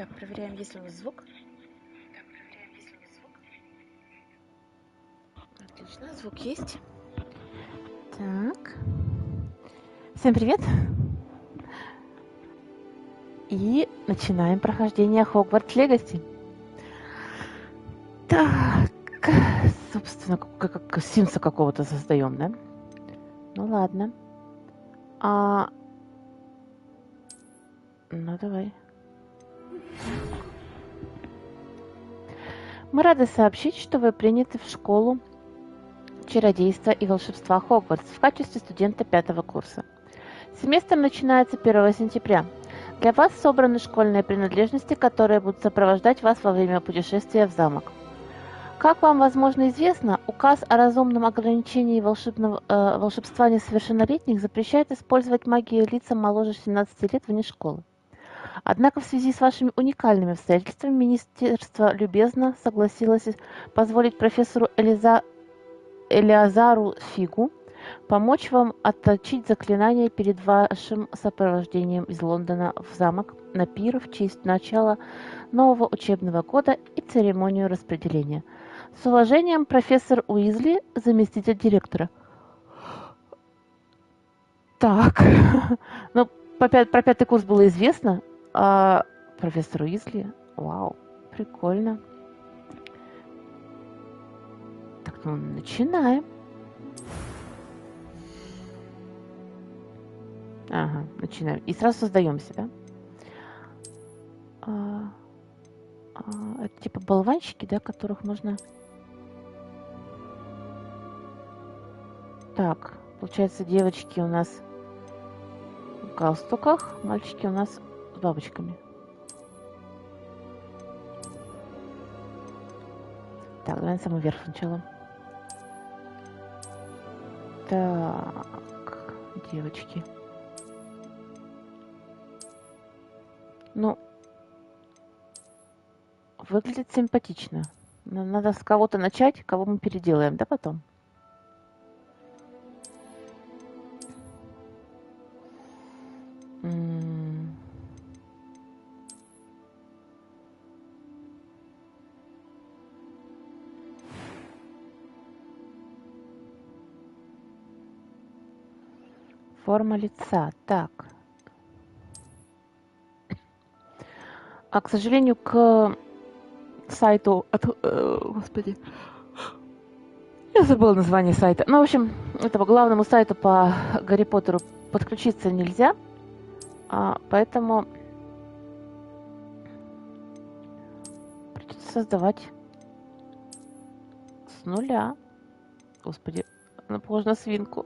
Так, проверяем, есть ли у нас звук. Отлично, звук есть. Так. Всем привет! И начинаем прохождение Hogwarts Legasy. Так, собственно, как Симса какого-то создаем, да? Ну ладно. Ну давай. Мы рады сообщить, что вы приняты в школу чародейства и волшебства Хогвартс в качестве студента 5-го курса. Семестр начинается 1 сентября. Для вас собраны школьные принадлежности, которые будут сопровождать вас во время путешествия в замок. Как вам, возможно, известно, указ о разумном ограничении волшебства несовершеннолетних запрещает использовать магию лицам моложе 17 лет вне школы. Однако в связи с вашими уникальными обстоятельствами министерство любезно согласилось позволить профессору Элиазару Фигу помочь вам отточить заклинание перед вашим сопровождением из Лондона в замок на пир в честь начала нового учебного года и церемонию распределения. С уважением, профессор Уизли, заместитель директора. Так, ну, про 5-й курс было известно, а профессор Уизли, вау, прикольно. Так, ну, начинаем. Ага, начинаем. И сразу создаем себя. Это типа болванчики, да, которых можно... Так, получается, девочки у нас в галстуках, мальчики у нас с бабочками. Так, давай на самый верх сначала. Так, девочки. Ну, выглядит симпатично. Но надо с кого-то начать, кого мы переделаем, да, потом? Форма лица. Так. К сожалению, к сайту... Господи. Я забыла название сайта. Ну, в общем, этого главному сайту по Гарри Поттеру подключиться нельзя. Поэтому придется создавать с нуля. Господи, она похожа на свинку.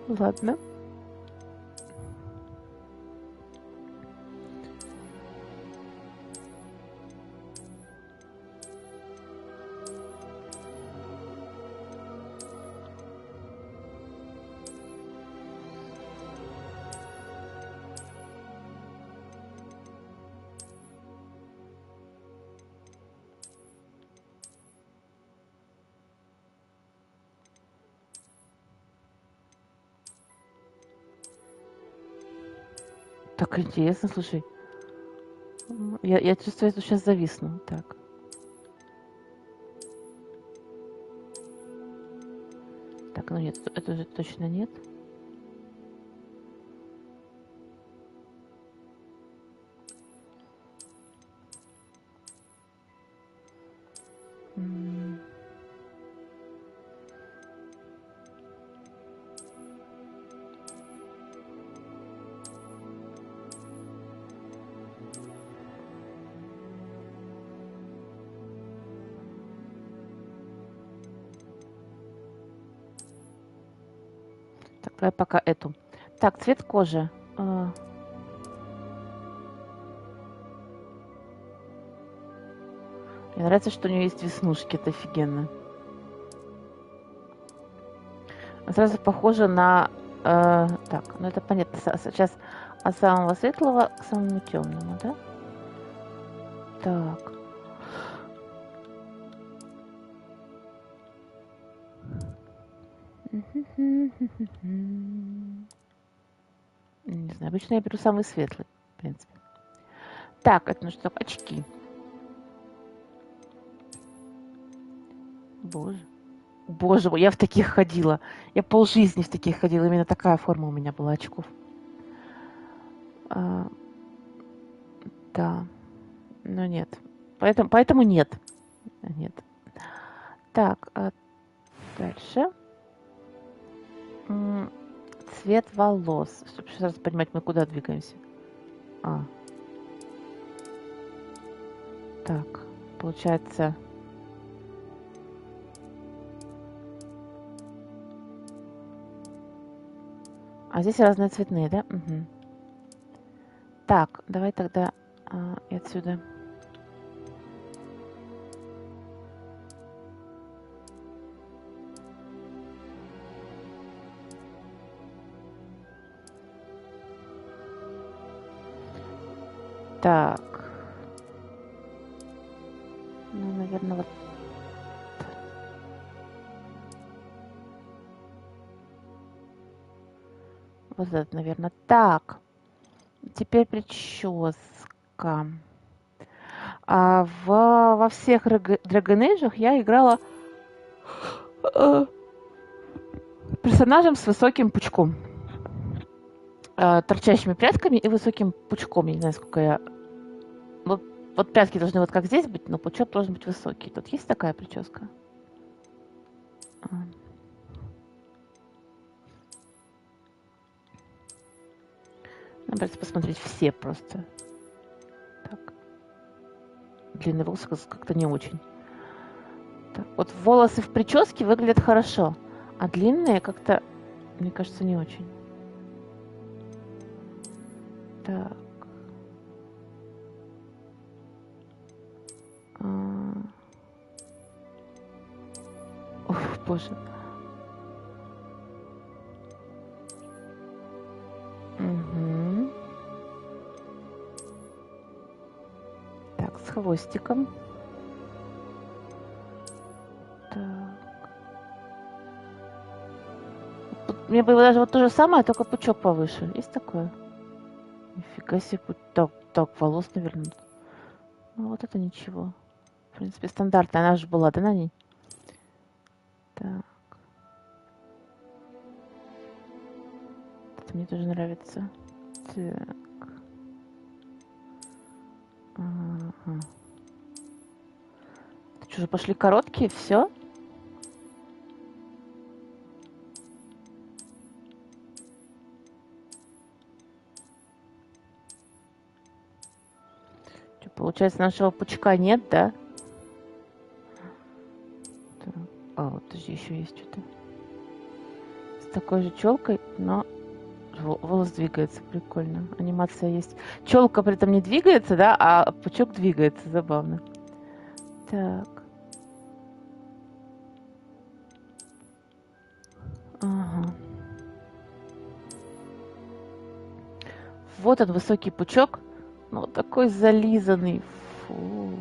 Ладно. Так интересно, слушай. Я чувствую, что сейчас зависну. Так. Так, ну нет, это уже точно нет. Так, давай пока эту. Так, цвет кожи. Мне нравится, что у нее есть веснушки. Это офигенно. Сразу похоже на... так, ну это понятно. Сейчас от самого светлого к самому темному, да? Так. Не знаю, обычно я беру самый светлый, в принципе. Так, это ну что, очки. Боже. Боже мой, я в таких ходила. Я полжизни в таких ходила. Именно такая форма у меня была очков. Да. Но нет. Поэтому нет. Нет. Так, дальше. Цвет волос. Чтобы сразу понимать, мы куда двигаемся. Так, получается... А здесь разные цветные, да? Угу. Так, давай тогда и отсюда. Так. Ну, наверное, вот. Вот это, наверное. Так. Теперь прическа. Во всех Dragon Age я играла персонажем с высоким пучком. Торчащими прядками и высоким пучком. Я не знаю, сколько я... Вот пятки должны вот как здесь быть, но пучок должен быть высокий. Тут есть такая прическа? Надо посмотреть все просто. Так. Длинные волосы как-то не очень. Так. Вот волосы в прическе выглядят хорошо, а длинные как-то, мне кажется, не очень. Так. Ох, боже. Угу. Так, с хвостиком. Так. Мне было даже вот то же самое, только пучок повыше. Есть такое? Нифига себе. Так, волос, наверное. Ну, вот это ничего. В принципе, стандартная. Она же была, да, на ней? Так. Это мне тоже нравится. Так. Ага. Что же, пошли короткие? Все? Что, получается, нашего пучка нет, да? Так. Вот здесь еще есть что-то. С такой же челкой, но волос двигается. Прикольно. Анимация есть. Челка при этом не двигается, да, а пучок двигается. Забавно. Так. Ага. Вот он, высокий пучок. Ну, такой зализанный. Фу.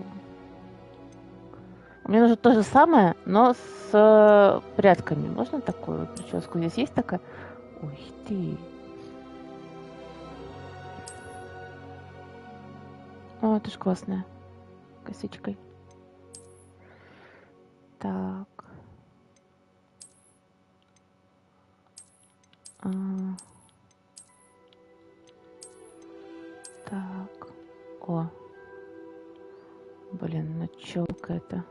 Мне нужно то же самое, но с прядками. Можно такую прическу? Здесь есть такая? Ой ты. О, это ж классная. Косичкой. Так. Так. О. Блин, ну челка это.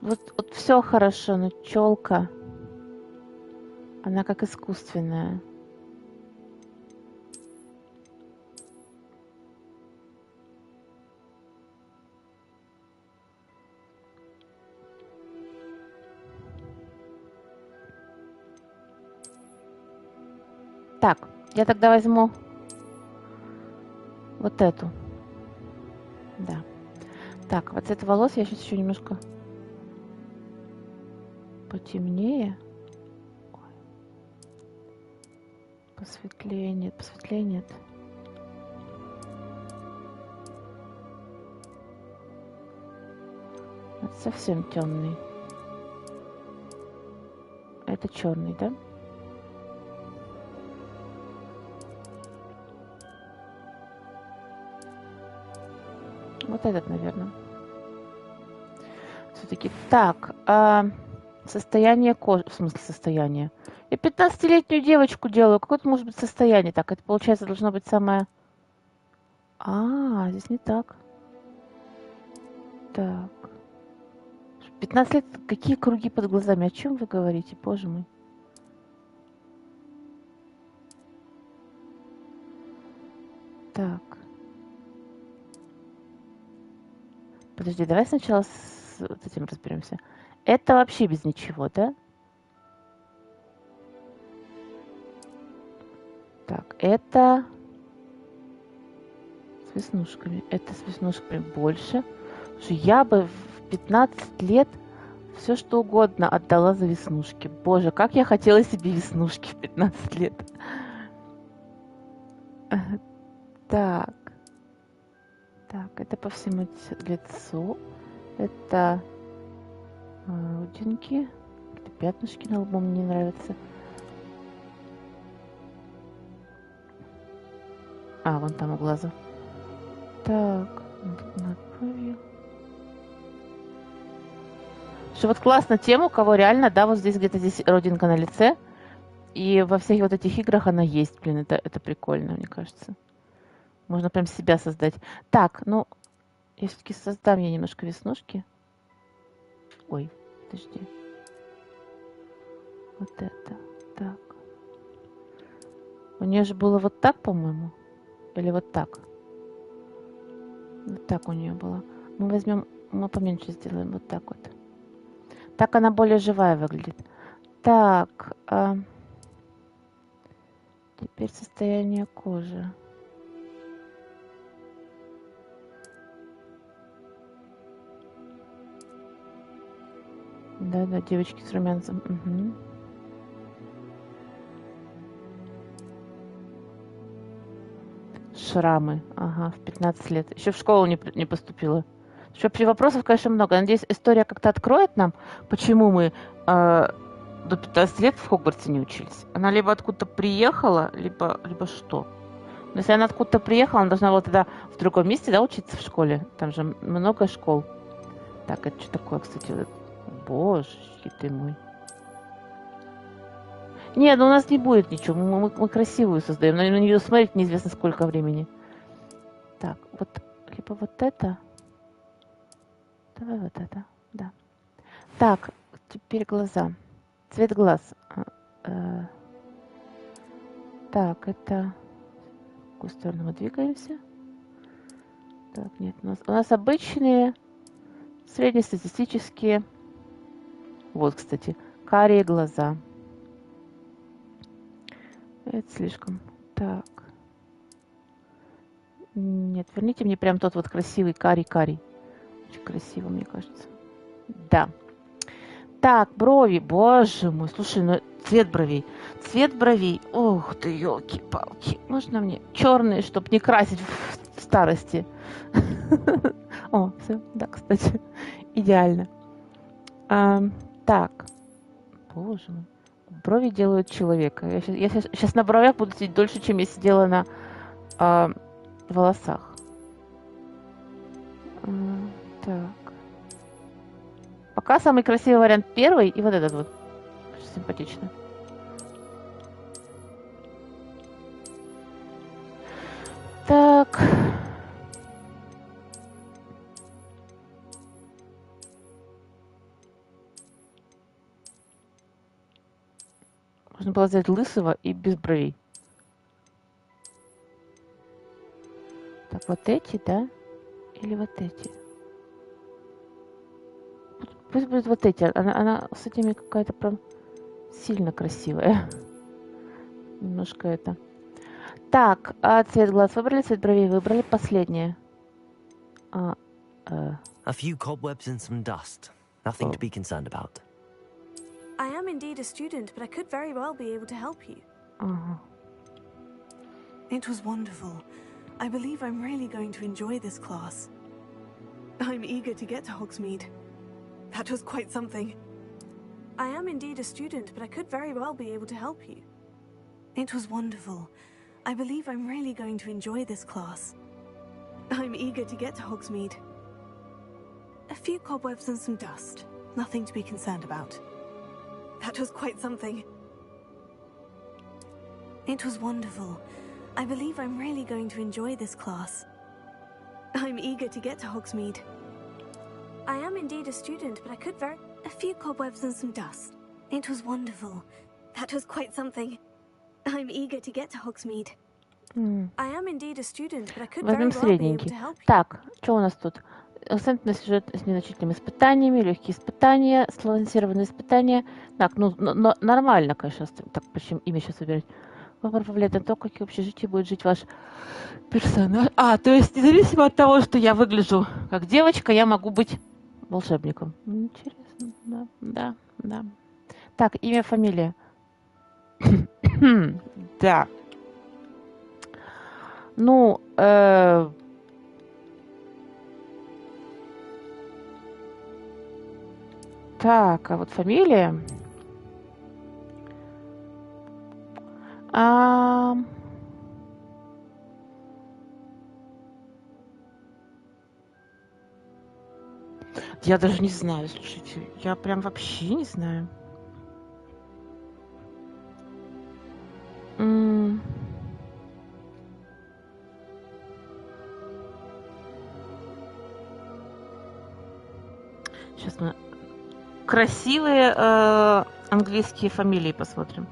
Вот все хорошо, но челка. Она как искусственная. Так, я тогда возьму вот эту. Да. Так, вот цвет волос я сейчас еще немножко потемнее. Ой. Посветлее нет, посветлее нет. Это совсем темный. Это черный, да? Вот этот, наверное. Все-таки так. Состояние кожи. В смысле состояние? Я 15-летнюю девочку делаю. Какое это может быть состояние? Так, это получается должно быть самое... Здесь не так. Так. 15 лет, какие круги под глазами? О чем вы говорите, боже мой? Так. Подожди, давай сначала с вот этим разберемся. Это вообще без ничего, да? Так, это с веснушками. Это с веснушками больше. Слушай, я бы в 15 лет все что угодно отдала за веснушки. Боже, как я хотела себе веснушки в 15 лет. Так. Так, это по всему лицу. Это родинки. Это пятнышки на лбу мне не нравятся. Вон там у глаза. Так, над бровью. Что вот классно тем, у кого реально, да, вот здесь где-то здесь родинка на лице. И во всех вот этих играх она есть, блин, это прикольно, мне кажется. Можно прям себя создать. Так, ну, я все-таки создам я немножко веснушки. Ой, подожди. Вот это, так. У нее же было вот так, по-моему. Или вот так. Вот так у нее было. Мы возьмем, мы поменьше сделаем, вот так вот. Так она более живая выглядит. Так, теперь состояние кожи. Да, девочки с румянцем. Угу. Шрамы. Ага, в 15 лет. Еще в школу не поступила. Вообще вопросов, конечно, много. Надеюсь, история как-то откроет нам, почему мы до 15 лет в Хогвартсе не учились. Она либо откуда-то приехала, либо что. Но если она откуда-то приехала, она должна была тогда в другом месте, да, учиться в школе. Там же много школ. Так, это что такое, кстати? Боже ты мой. Нет, ну у нас не будет ничего. Мы красивую создаем. Но на нее смотреть неизвестно сколько времени. Так, вот либо вот это. Давай вот это, да. Так, теперь глаза. Цвет глаз. Так, это... В какую сторону мы двигаемся? Так, нет, у нас обычные, среднестатистические. Вот, кстати, карие глаза. Это слишком. Так. Нет, верните мне прям тот вот красивый карий. Очень красиво, мне кажется. Да. Так, брови. Боже мой. Слушай, ну цвет бровей. Цвет бровей. Ух ты, елки-палки. Можно мне черные, чтобы не красить в старости? О, все. Да, кстати. Идеально. Так. Боже мой. Брови делают человека. Я сейчас на бровях буду сидеть дольше, чем я сидела на волосах. Так. Пока самый красивый вариант первый и вот этот вот. Очень симпатично. Так. Можно было взять лысого и без бровей. Так, вот эти, да? Или вот эти? Пусть будет вот эти. Она с этими какая-то прям сильно красивая. Немножко это. Так, цвет глаз выбрали, цвет бровей выбрали. Последнее. A few cobwebs and some dust. Nothing to be concerned about. I am indeed a student, but I could very well be able to help you. It was wonderful. I believe I'm really going to enjoy this class. I'm eager to get to Hogsmeade. That was quite something. I am indeed a student, but I could very well be able to help you. It was wonderful. I believe I'm really going to enjoy this class. I'm eager to get to Hogsmeade. a few cobwebs and some dust. Nothing to be concerned about. That was quite something. It was wonderful. I believe I'm really going to enjoy this class. I'm eager to get to Hogsmeade. I am indeed a student, but I could very... A few cobwebs and some dust. It was wonderful. That was quite something. I'm eager to get to Hogsmeade. I am indeed a student, but I could very Возьмем well be able средненький. to help you. Так, что у нас тут? Акцент на сюжет с незначительными испытаниями, легкие испытания, сбалансированные испытания. Так, ну, нормально, конечно. Так, почему имя сейчас выбирать? Выбор повлияет на то, как в общежитии будет жить ваш персонаж. То есть независимо от того, что я выгляжу как девочка, я могу быть волшебником. Интересно, да. Так, имя, фамилия. Да. Ну, так, а вот фамилия. Я даже не знаю, слушайте. Я прям вообще не знаю. Сейчас мы красивые английские фамилии посмотрим.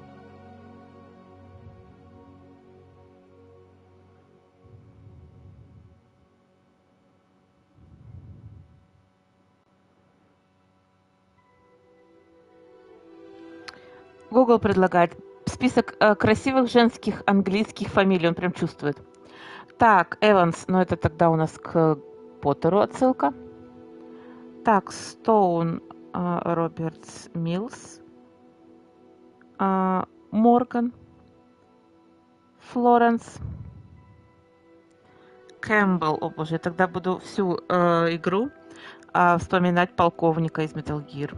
Google предлагает список красивых женских английских фамилий. Он прям чувствует. Так, Эванс, но это тогда у нас к Поттеру отсылка. Так, Стоун, Робертс, Милс, Морган, Флоренс, Кэмпбелл. О боже, я тогда буду всю игру вспоминать полковника из Metal Gear.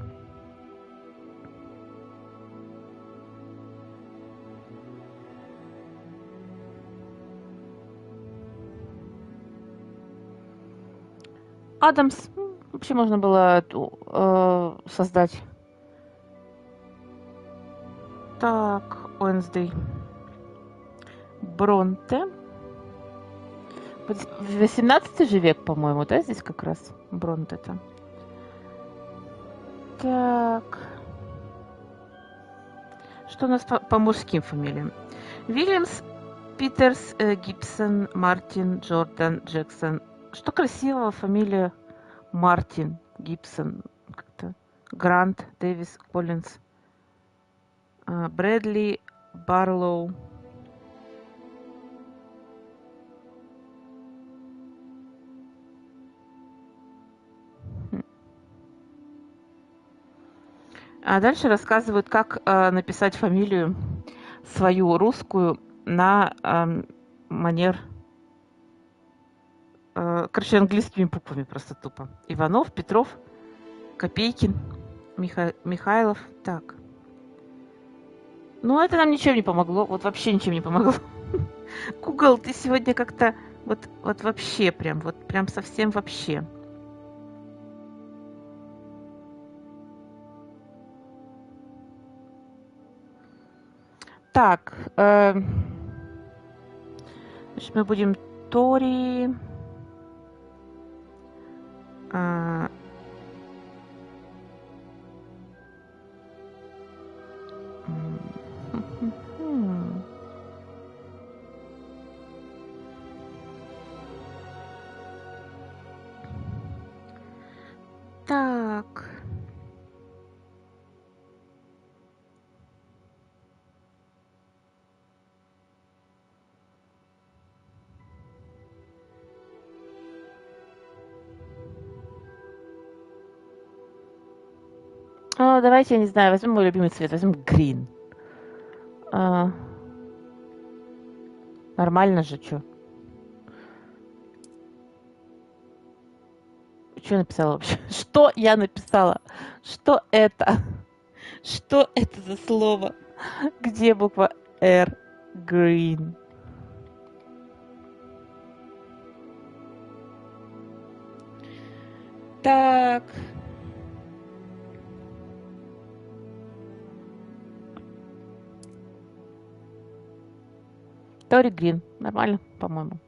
Адамс. Вообще можно было создать. Так, Уэнсдей. Бронте. 18 же век, по-моему, да, здесь как раз Бронте-то. Так. Что у нас по мужским фамилиям? Вильямс, Питерс, Гибсон, Мартин, Джордан, Джексон. Что красивого фамилия Мартин, Гибсон, как-то Грант, Дэвис, Коллинз, Брэдли, Барлоу. А дальше рассказывают, как написать фамилию свою русскую на манер... короче, английскими буквами просто тупо. Иванов, Петров, Копейкин, Михайлов. Так. Ну, это нам ничем не помогло. Вот вообще ничем не помогло. Google, ты сегодня как-то вот вообще прям совсем вообще. Так. Значит, мы будем Тори... Так. Давайте, я не знаю, возьмем мой любимый цвет, возьмем green. Нормально же, что? Что я написала вообще? Что я написала? Что это? Что это за слово? Где буква R? Green. Так. Тори Грин. Нормально, по-моему.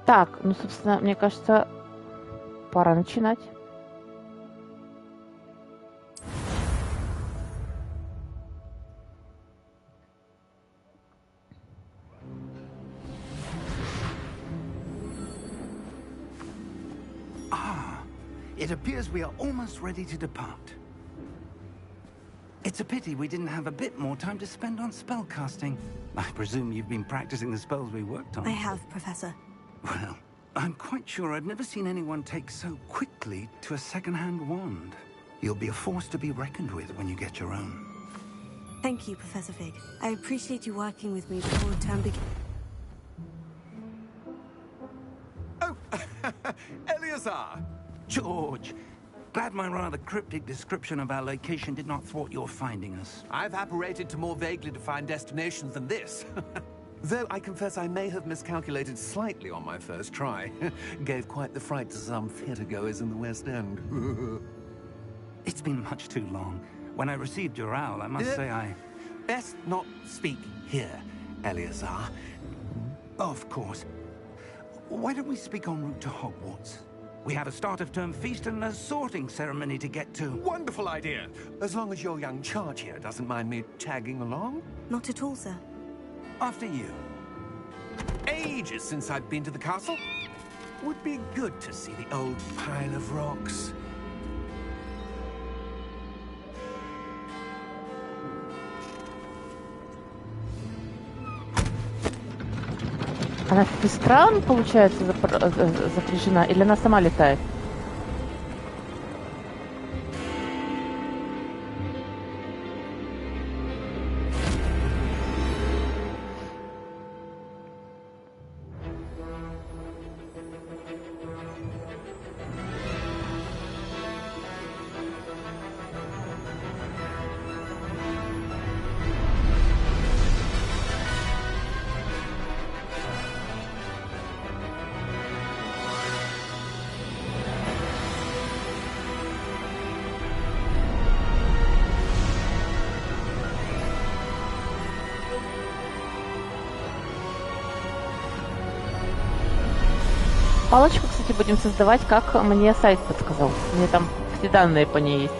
Так, ну, собственно, мне кажется, пора начинать. It appears we are almost ready to depart. It's a pity we didn't have a bit more time to spend on spellcasting. I presume you've been practicing the spells we worked on. I have, Professor. Well, I'm quite sure I've never seen anyone take so quickly to a second-hand wand. You'll be a force to be reckoned with when you get your own. Thank you, Professor Fig. I appreciate you working with me before term begins. Oh, Eleazar! George! Glad my rather cryptic description of our location did not thwart your finding us. I've apparated to more vaguely defined destinations than this. Though I confess I may have miscalculated slightly on my first try. Gave quite the fright to some theatergoers in the West End. It's been much too long. When I received your owl, I must say I... Best not speak here, Eleazar. Of course. Why don't we speak en route to Hogwarts? We have a start-of-term feast and a sorting ceremony to get to. Wonderful idea! As long as your young charge here doesn't mind me tagging along. Not at all, sir. After you. Ages since I've been to the castle. Would be good to see the old pile of rocks. Она в Пестран, получается, запряжена, или она сама летает? Палочку, кстати, будем создавать, как мне сайт подсказал. Мне там все данные по ней есть.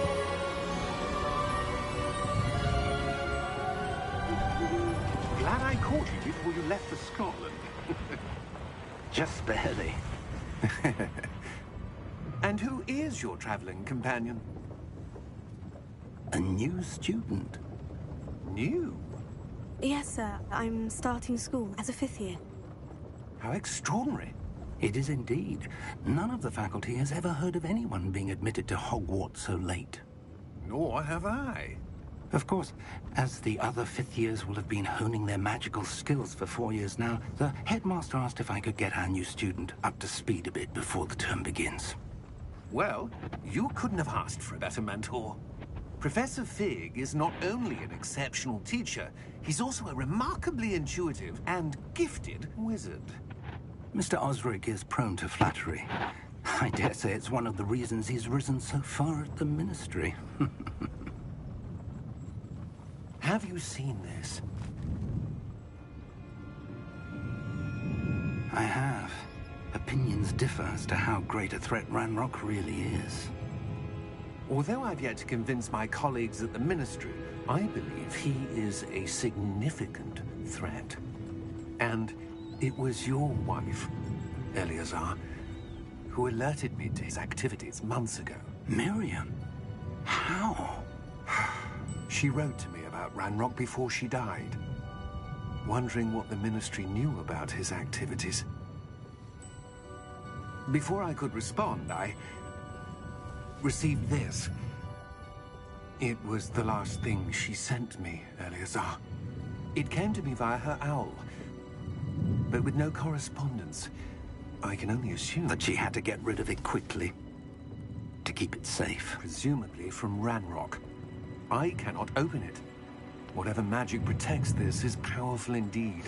Glad I caught you before you left for Scotland. Just barely. And who is your traveling companion? A new student. New? Yes, sir. I'm starting school as a 5th year. How extraordinary. It is indeed. None of the faculty has ever heard of anyone being admitted to Hogwarts so late. Nor have I. Of course, as the other 5th years will have been honing their magical skills for 4 years now, the headmaster asked if I could get our new student up to speed a bit before the term begins. Well, you couldn't have asked for a better mentor. Professor Fig is not only an exceptional teacher, he's also a remarkably intuitive and gifted wizard. Mr. Osric is prone to flattery. I dare say it's one of the reasons he's risen so far at the Ministry. Have you seen this? I have. Opinions differ as to how great a threat Ranrock really is. Although I've yet to convince my colleagues at the Ministry, I believe he is a significant threat. And it was your wife, Eleazar, who alerted me to his activities months ago. Miriam? How? She wrote to me about Ranrock before she died, wondering what the Ministry knew about his activities. Before I could respond, I received this. It was the last thing she sent me, Eleazar. It came to me via her owl, but with no correspondence. I can only assume that she had to get rid of it quickly to keep it safe. Presumably from Ranrock. I cannot open it. Whatever magic protects this is powerful indeed.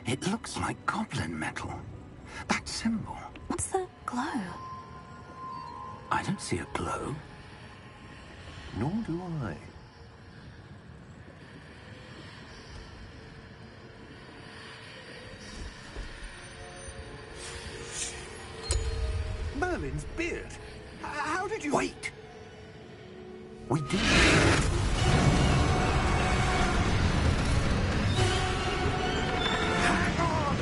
It looks like goblin metal. That symbol. What's the glow? I don't see a glow. Nor do I. Merlin's beard. How did you... Wait! We did. Hang on!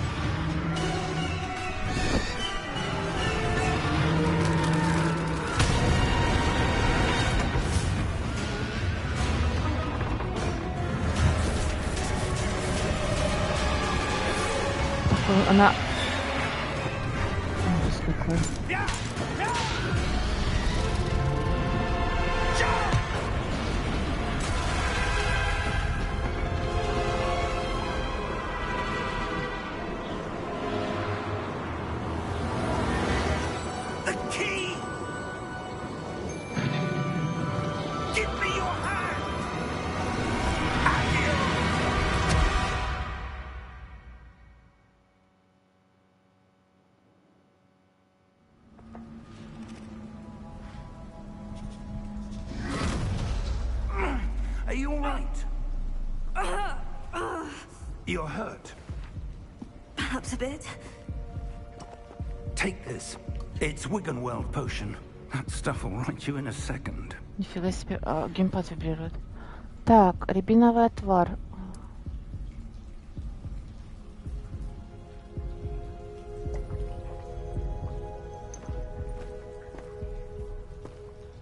Она... Ужас какой. The key! Give me your hand! Are you all right? You're hurt. Perhaps a bit. Take this. It's Wiggenweld potion. That stuff will right you in a second. Нифига себе, геймпад вибрирует. Так, рябиновый отвар.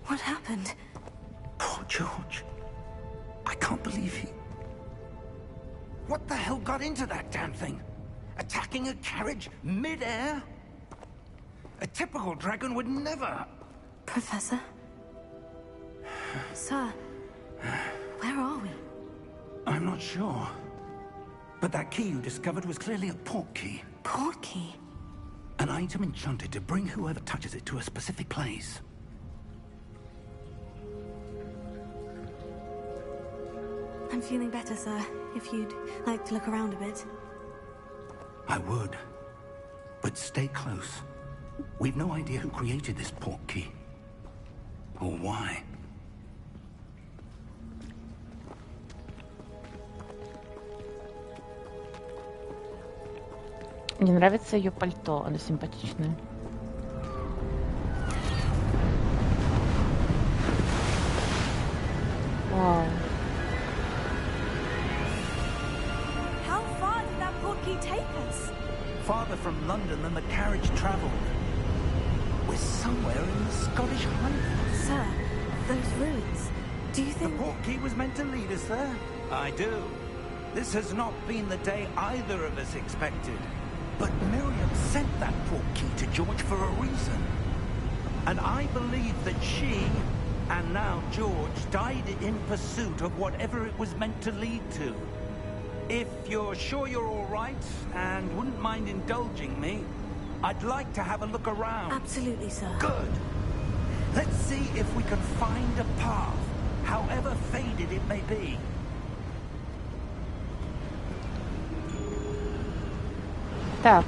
What happened? Poor George. I can't believe he... What the hell got into that damn thing? Attacking a carriage mid-air? A typical dragon would never... Professor? Sir, where are we? I'm not sure. But that key you discovered was clearly a port key. Port key? An item enchanted to bring whoever touches it to a specific place. I'm feeling better, sir. If you'd like to look around a bit. I would. But stay close. We've no idea who created this port key. Or why. Мне нравится ее пальто, оно симпатичное. Вау. How far did that port key take us? Farther from London than the carriage travelled. We're somewhere in the Scottish Highlands. Sir, those ruins. Do you The think... port key was meant to lead us there? I do. This has not been the day either of us expected. But Miriam sent that port key to George for a reason. And I believe that she, and now George, died in pursuit of whatever it was meant to lead to. If you're sure you're all right, and wouldn't mind indulging me, I'd like to have a look around. Absolutely, sir. Good. Let's see if we can find a path, however faded it may be. Так.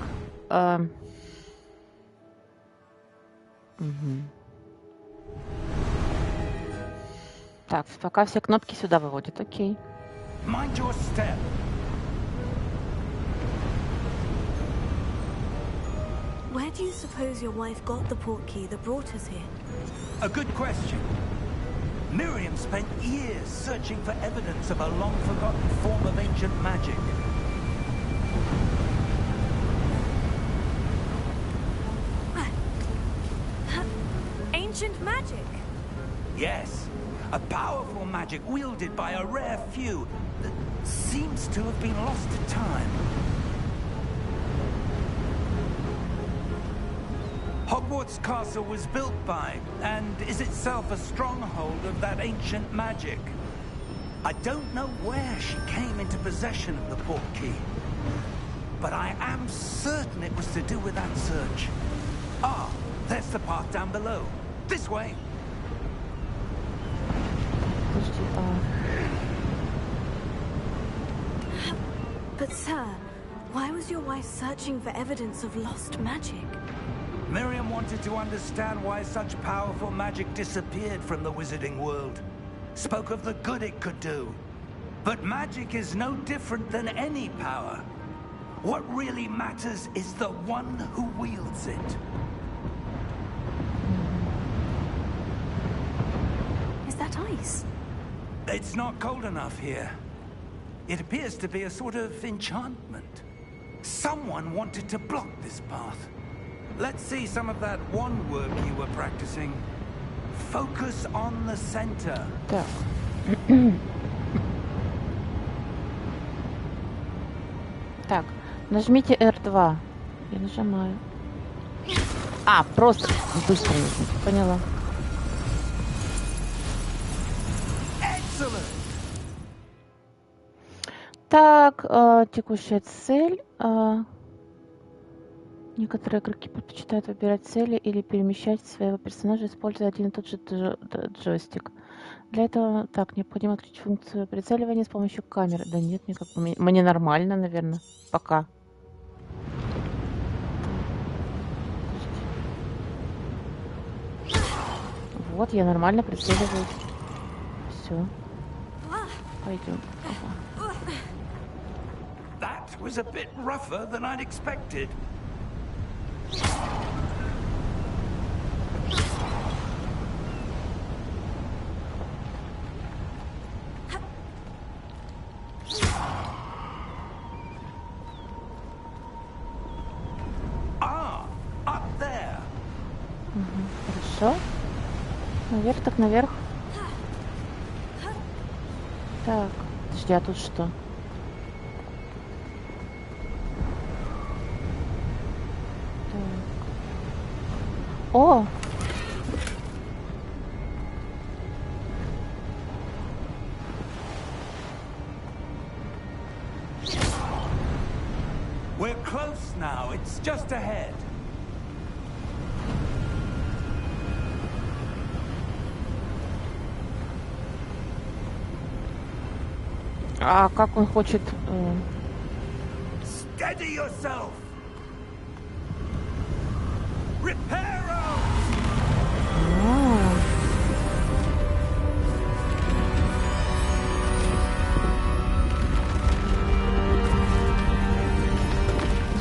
Так, пока все кнопки сюда выводят, окей. Mind your step. Where do you suppose your wife got the port key that brought us here? A good question. Miriam spent years searching for evidence of a long-forgotten form of ancient magic. Ancient magic? Yes, a powerful magic wielded by a rare few that seems to have been lost to time. Hogwarts Castle was built by, and is itself a stronghold of that ancient magic. I don't know where she came into possession of the port key, but I am certain it was to do with that search. Ah, there's the path down below. This way. But sir, why was your wife searching for evidence of lost magic? Miriam wanted to understand why such powerful magic disappeared from the wizarding world. Spoke of the good it could do. But magic is no different than any power. What really matters is the one who wields it. Is that ice? It's not cold enough here. It appears to be a sort of enchantment. Someone wanted to block this path. Let's see some of that wand work you were practicing. Focus on the center. Так. Так, нажмите R2. Я нажимаю. А, просто быстро. Поняла. Excellent. Так, текущая цель. Некоторые игроки предпочитают выбирать цели или перемещать своего персонажа, используя один и тот же джойстик. Для этого так необходимо отключить функцию прицеливания с помощью камеры. Да нет, мне нормально, наверное, пока. Вот, я нормально прицеливаюсь. Все. Пойдем. Ага. That was a bit rougher than I'd expected. Ah, up there. Хорошо. Наверх так наверх. Так, подожди, а тут что? О! We're close now. It's just ahead. А как он хочет... Steady yourself. Reparo!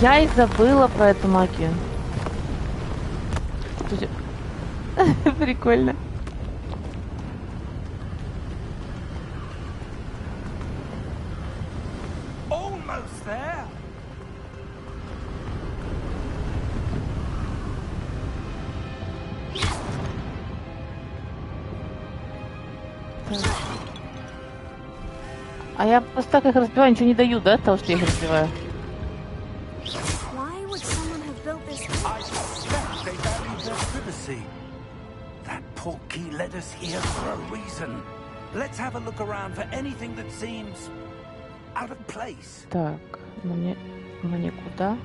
Я и забыла про эту магию. Прикольно. Almost there. А я просто так их разбиваю, ничего не даю, да, того, что я их разбиваю? Why would someone have built this? I suspect they valued their privacy. That portkey led us here for a reason. Let's have a look around for anything that seems out of place. Так, мне куда?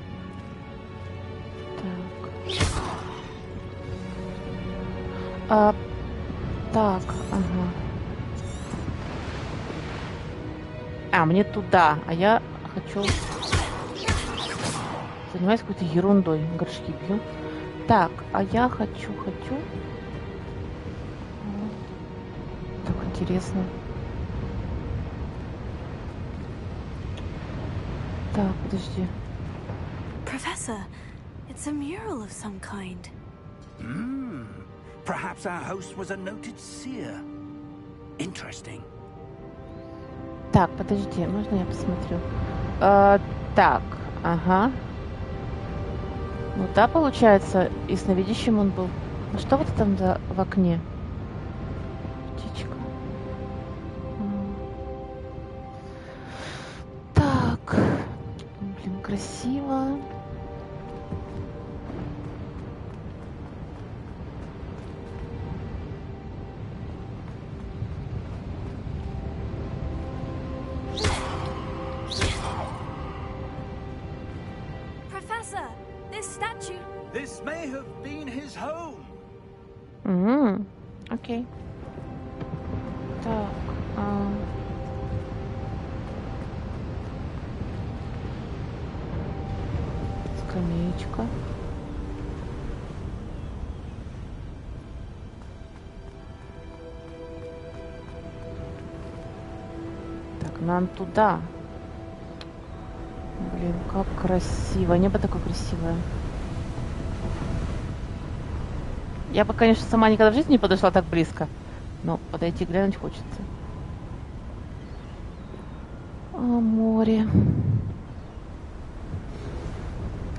Так. Так, ага. А, мне туда, а я хочу... Занимаюсь какой-то ерундой, горшки бью. Так, а я хочу... Так интересно. Так, подожди. Professor, it's a mural of some kind. Perhaps our host was a noted seer. Interesting. Так, подожди, можно я посмотрю? Так, ага. Ну да, получается, и сновидящим он был. А что вот там в окне? Птичка. Так. Блин, красиво. Окей. Так. Скамеечка. Так, нам туда. Блин, как красиво. Небо такое красивое. Я бы, конечно, сама никогда в жизни не подошла так близко. Но подойти глянуть хочется. А море.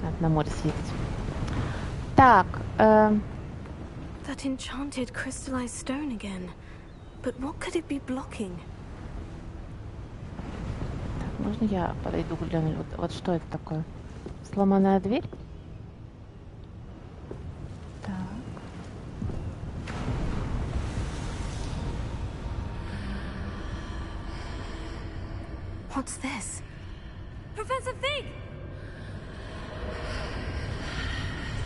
Надо на море съездить. Так. That enchanted crystallized stone again. But what could it be blocking? Так, можно я подойду гляну? Вот что это такое? Сломанная дверь? Так. What's this? Professor Fig!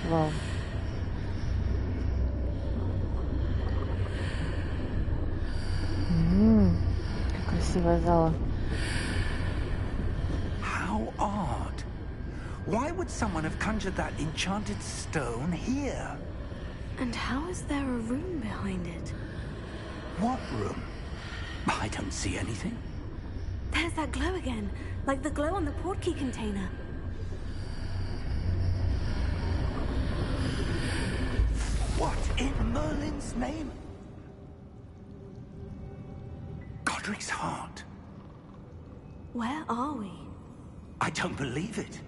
Вау. Как красивая зала. How odd. Why would someone have conjured that enchanted stone here? And how is there a room behind it? What room? I don't see anything. There's that glow again, like the glow on the portkey container. What in Merlin's name? Godric's heart. Where are we? I don't believe it.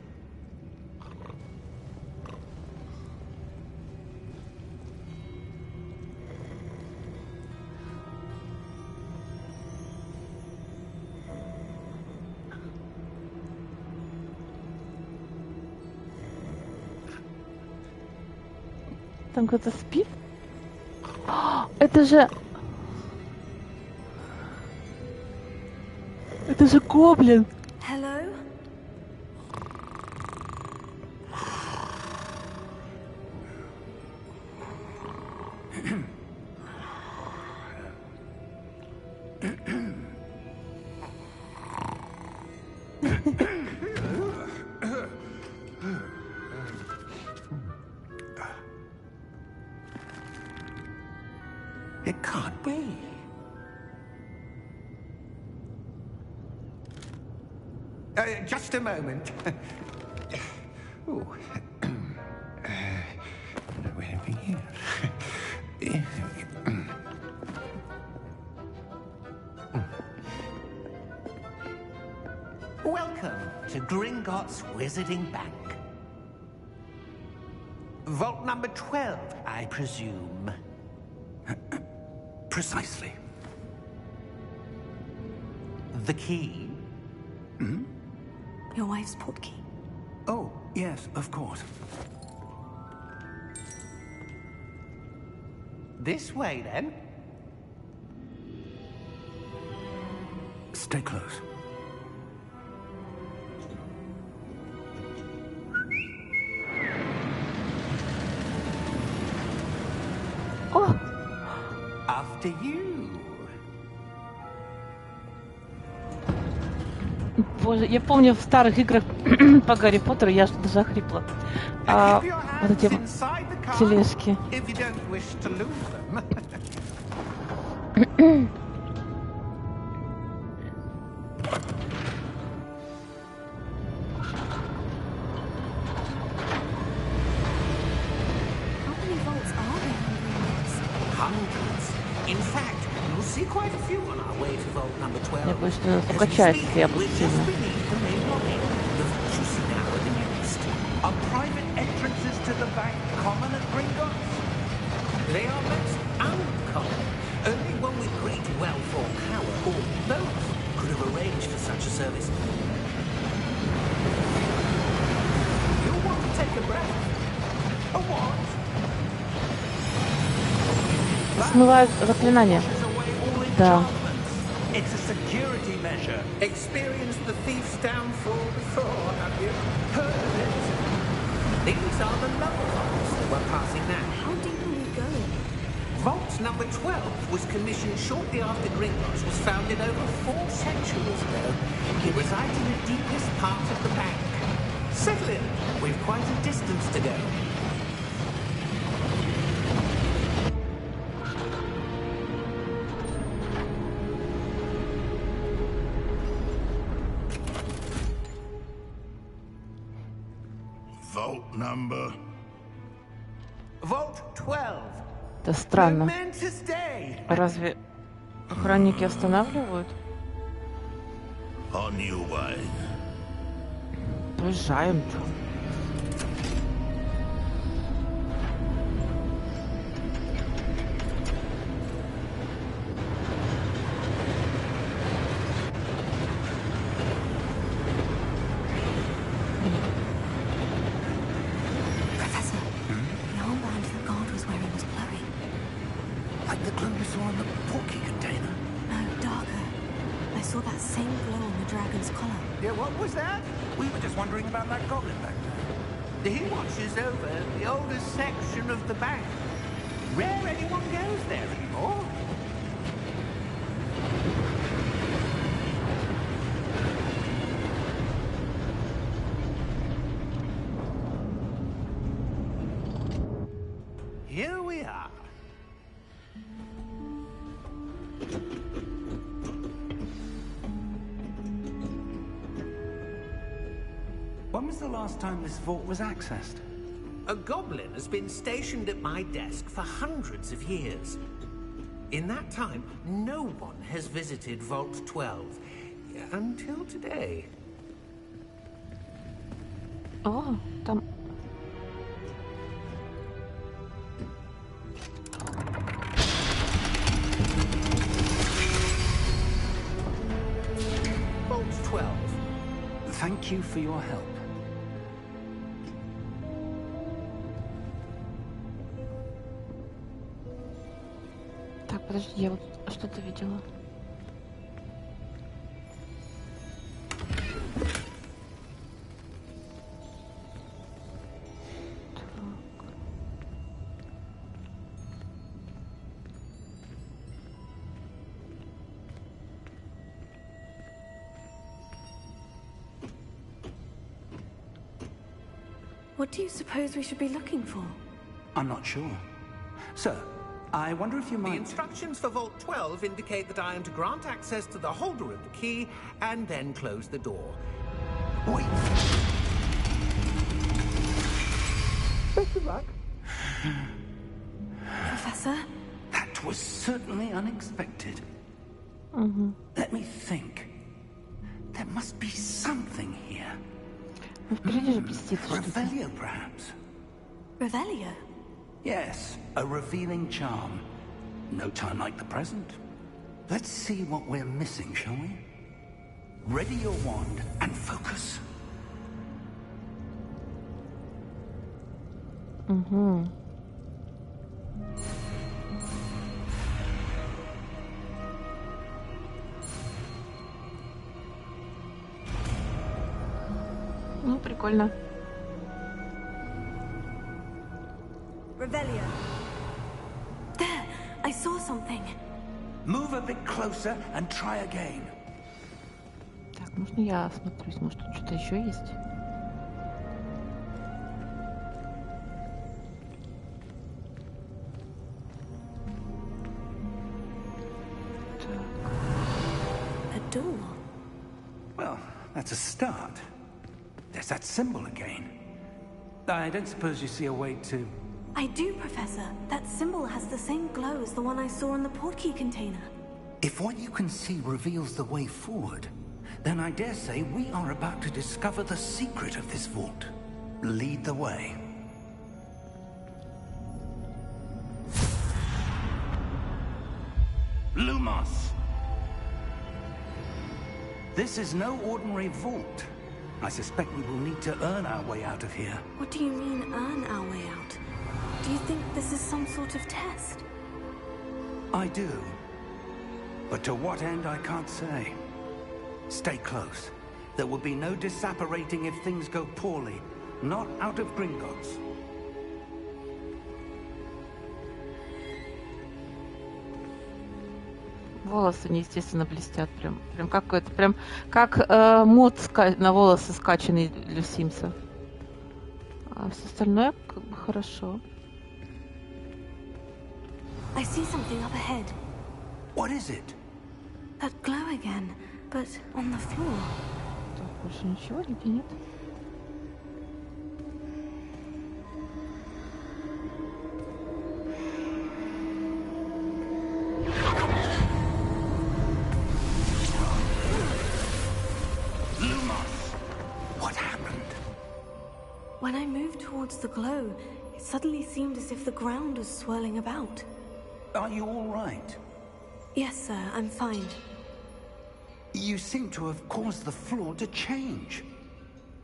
Там кто-то спит? Это же... Это же гоблин! Hello? It can't be. Just a moment. Ooh. Where are we here? Welcome to Gringotts Wizarding Bank. Vault number 12, I presume. Precisely. The key? Your wife's portkey. Oh, yes, of course. This way, then. Stay close. О! After you. Боже, я помню в старых играх по Гарри Поттеру я даже охрипла. Вот эти вот тележки. If you don't wish to lose them. How many vaults are there in Gringotts? Hundreds. In fact, you'll see quite a few on our way to vault number 12. Я боюсь, что As we покачается, speak, я буду we're just сильно. beneath the main lobby. The vault you see now in the east. Are private entrances to the bank common at Gringotts? They are most uncommon. Only one with great wealth or power, or both, could have arranged for such a service. You'll want to take a breath. A what? Смывают заклинания. Да. It's a security measure. Experienced the thief's downfall before, have you? Heard of it? These are the level vaults that we're passing now. How deep are we going? Vault number 12 was commissioned shortly after Gringotts was founded over 4 centuries ago. It resides in the deepest part of the bank. Settle in. We've quite a distance to go. Vault number? Vault 12. Это странно. Momentous day. Разве охранники останавливают? On your way. Проезжаем. Professor, the armband that guard was wearing was glowing. Like the glow we saw on the porky container. No, darker. I saw that same glow on the dragon's collar. Yeah, what was that? We were just wondering about that goblin back there. He watches over the oldest section of the bank. Rare anyone goes there anymore. Here we are. When was the last time this vault was accessed? A goblin has been stationed at my desk for hundreds of years. In that time, no one has visited Vault 12. Until today. О, там... Vault 12. Thank you for your help. Так, подожди, я вот что-то видела. What do you suppose we should be looking for? I'm not sure. Sir, I wonder if you The might... instructions for Vault 12 indicate that I am to grant access to the holder of the key and then close the door. Wait! Best of luck. Professor? That was certainly unexpected. Let me think. There must be something here. Ну, впереди же блестит что-то. Revelio, perhaps? Revelio? Yes, a revealing charm. No time like the present. Let's see what we're missing, shall we? Ready your wand and focus. Ну, прикольно. Revelio. There! I saw something. Move a bit closer and try again. Так, можно я осмотрюсь? Может, тут что-то еще есть? A door. Well, that's a start. There's that symbol again. I don't suppose you see a way to... I do, Professor. That symbol has the same glow as the one I saw in the portkey container. If what you can see reveals the way forward, then I dare say we are about to discover the secret of this vault. Lead the way. Lumos! This is no ordinary vault. I suspect we will need to earn our way out of here. What do you mean, earn our way out? Do you think this is some sort of test? I do. But to what end, I can't say. Stay close. There will be no disapparating if things go poorly. Not out of Gringotts. Волосы неестественно блестят, прям какой-то, прям как мод на волосы скачанный для Симса. А все остальное как бы хорошо. I see something up ahead. What is it? That glow again, but on the floor. Так, больше ничего, нигде нет. When I moved towards the glow, it suddenly seemed as if the ground was swirling about. Are you all right? Yes, sir, I'm fine. You seem to have caused the floor to change.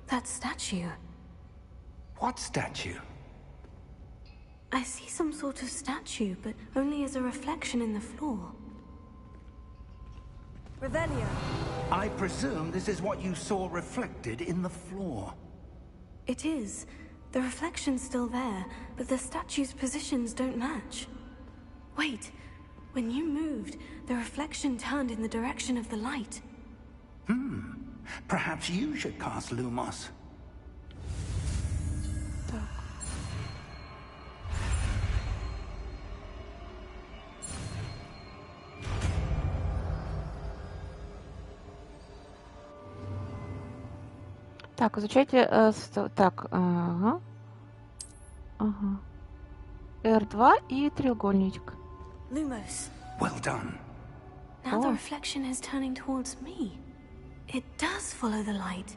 That statue. What statue? I see some sort of statue, but only as a reflection in the floor. Revelio. I presume this is what you saw reflected in the floor. It is. The reflection's still there, but the statue's positions don't match. Wait. When you moved, the reflection turned in the direction of the light. Perhaps you should cast Lumos. Так, изучайте... так, ага. R2 и треугольничек. Lumos. Well done. Now the reflection is turning towards me. It does follow the light.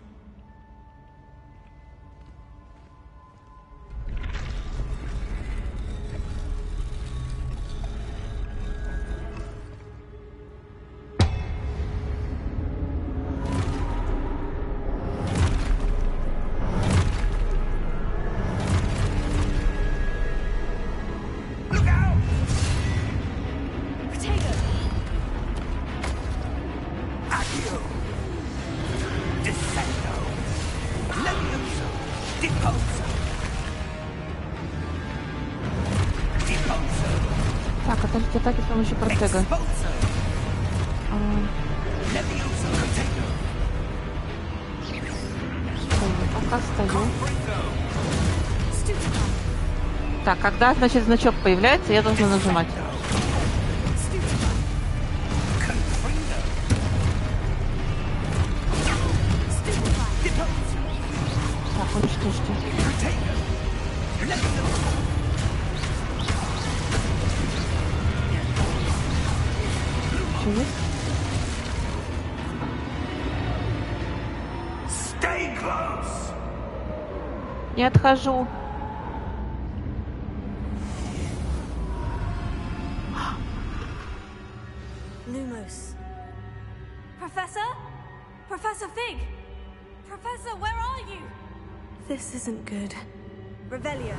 Так, отдайте атаки с помощью протега. Пока стою. Так, когда, значит, значок появляется, я должна нажимать. Так, уничтожьте. Что есть? Не отхожу. Lumos. Professor? Professor Fig? Professor, where are you? This isn't good. Revelio.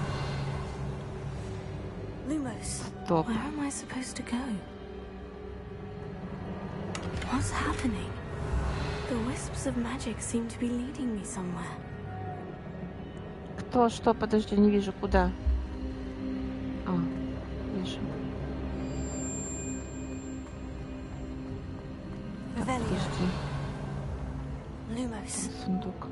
Lumos. Stop. Where am I supposed to go? What's happening? The wisps of magic seem to be leading me somewhere. Кто, что? Подожди, не вижу. Куда? А, вижу. Revelio. Подожди. Lumos. Сундук.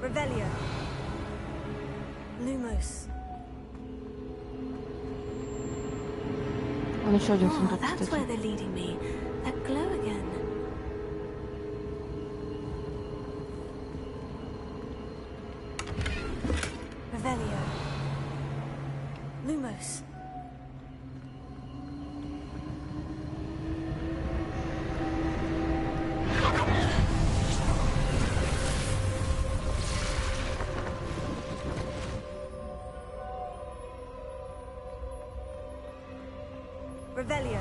Revelio. Lumos. Вон еще один Oh, сундук, that's where кстати. they're leading me. That glow again. Revelio. Lumos. Revelio.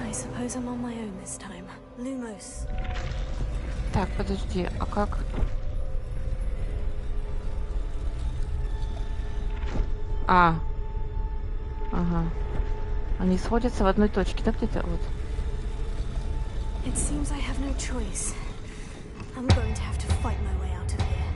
I suppose I'm on my own this time. Lumos. Так, подожди, а как? А. Ага. Они сходятся в одной точке, да, где-то? Вот. It seems I have no choice. I'm going to have to fight my way out of here.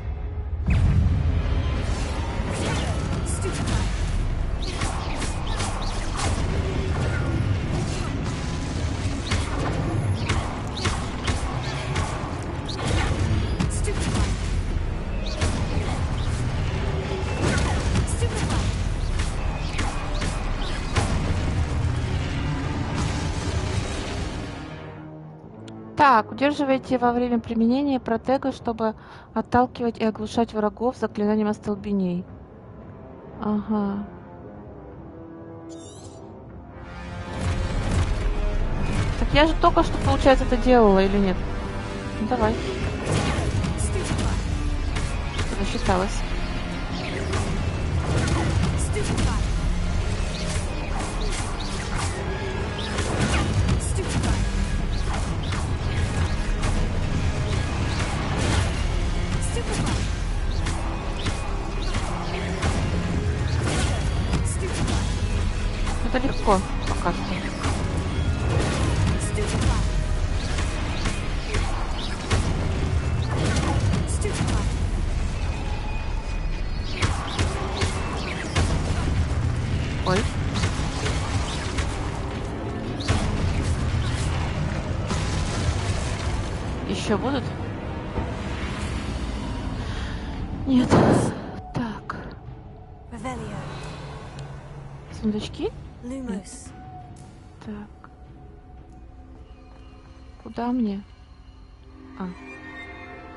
Так, удерживайте во время применения протега, чтобы отталкивать и оглушать врагов заклинанием остолбеней. Ага. Так я же только что, получается, это делала или нет? Ну, давай. Что еще осталось? Это легко пока что. Ой. Еще будут? Нет. Так. Сундучки? Lumos. Так. Куда мне? А.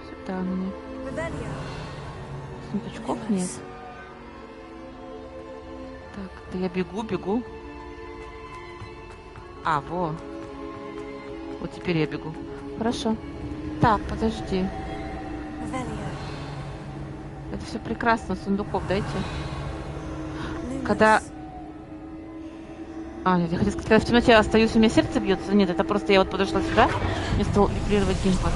Сюда мне. Сундучков нет. Так, да я бегу. А, во. Вот теперь я бегу. Хорошо. Так, подожди. Это все прекрасно, сундуков дайте. Когда... А, нет, я хотела сказать, когда в темноте я остаюсь, у меня сердце бьется. Нет, это просто я вот подошла сюда, мне стал вибрировать геймпад.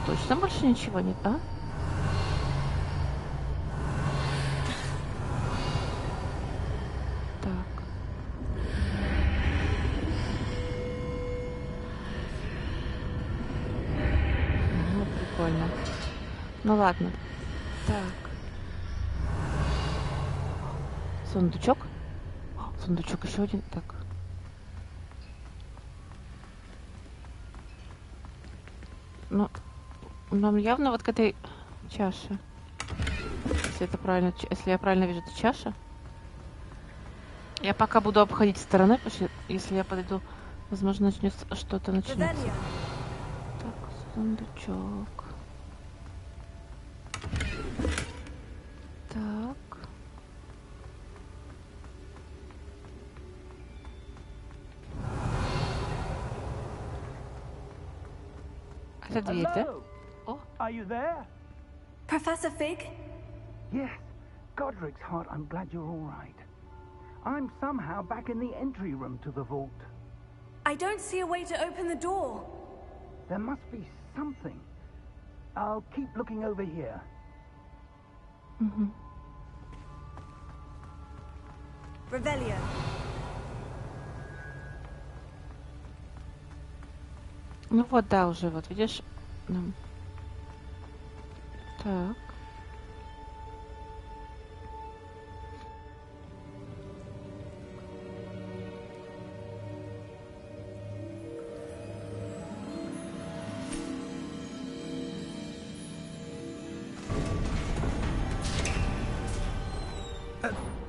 Точно больше ничего нет, а? Так. Ну, прикольно. Ну ладно. Так. Сундучок? Сундучок еще один. Так. Ну, нам явно вот к этой чаше. Если это правильно, если я правильно вижу, это чаша. Я пока буду обходить стороной, потому что если я подойду, возможно, начнется что-то начнется. Так, сундучок. Так. Это дверь, да? О. Are you there? Professor Fig? Yes. Godric's heart, I'm glad you're all right. I'm somehow back in the entry room to the vault. I don't see a way to open the door. There must be something. I'll keep looking over here. Угу. Revelio. Ну вот, да, уже, вот, видишь? Так.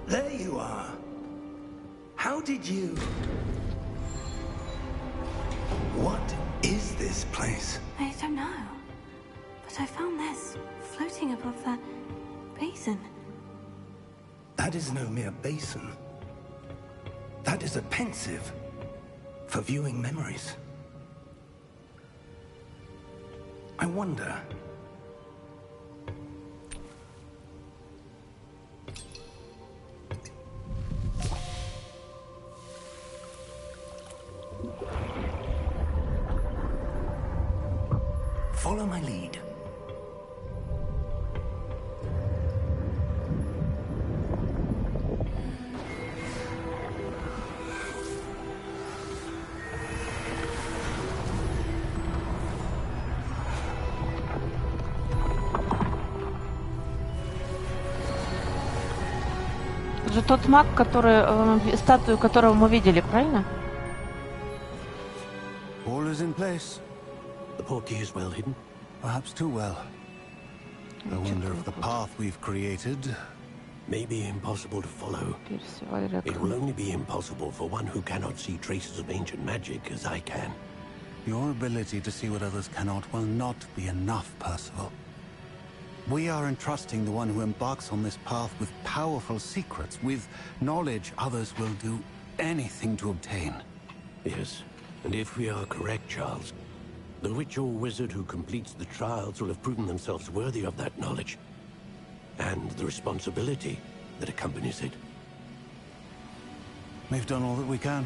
There you are. How did you... What is this place? I don't know. But I found this floating above that basin. That is no mere basin. That is a pensive for viewing memories. I wonder... Follow my lead. Это же тот маг, который, статую которого мы видели, правильно? All is in place. The portkey is well hidden? Perhaps too well. I wonder if the path we've created... may be impossible to follow. It will only be impossible for one who cannot see traces of ancient magic as I can. Your ability to see what others cannot will not be enough, Percival. We are entrusting the one who embarks on this path with powerful secrets, with knowledge others will do anything to obtain. Yes, and if we are correct, Charles, the witch or wizard who completes the trials will have proven themselves worthy of that knowledge, and the responsibility that accompanies it. We've done all that we can.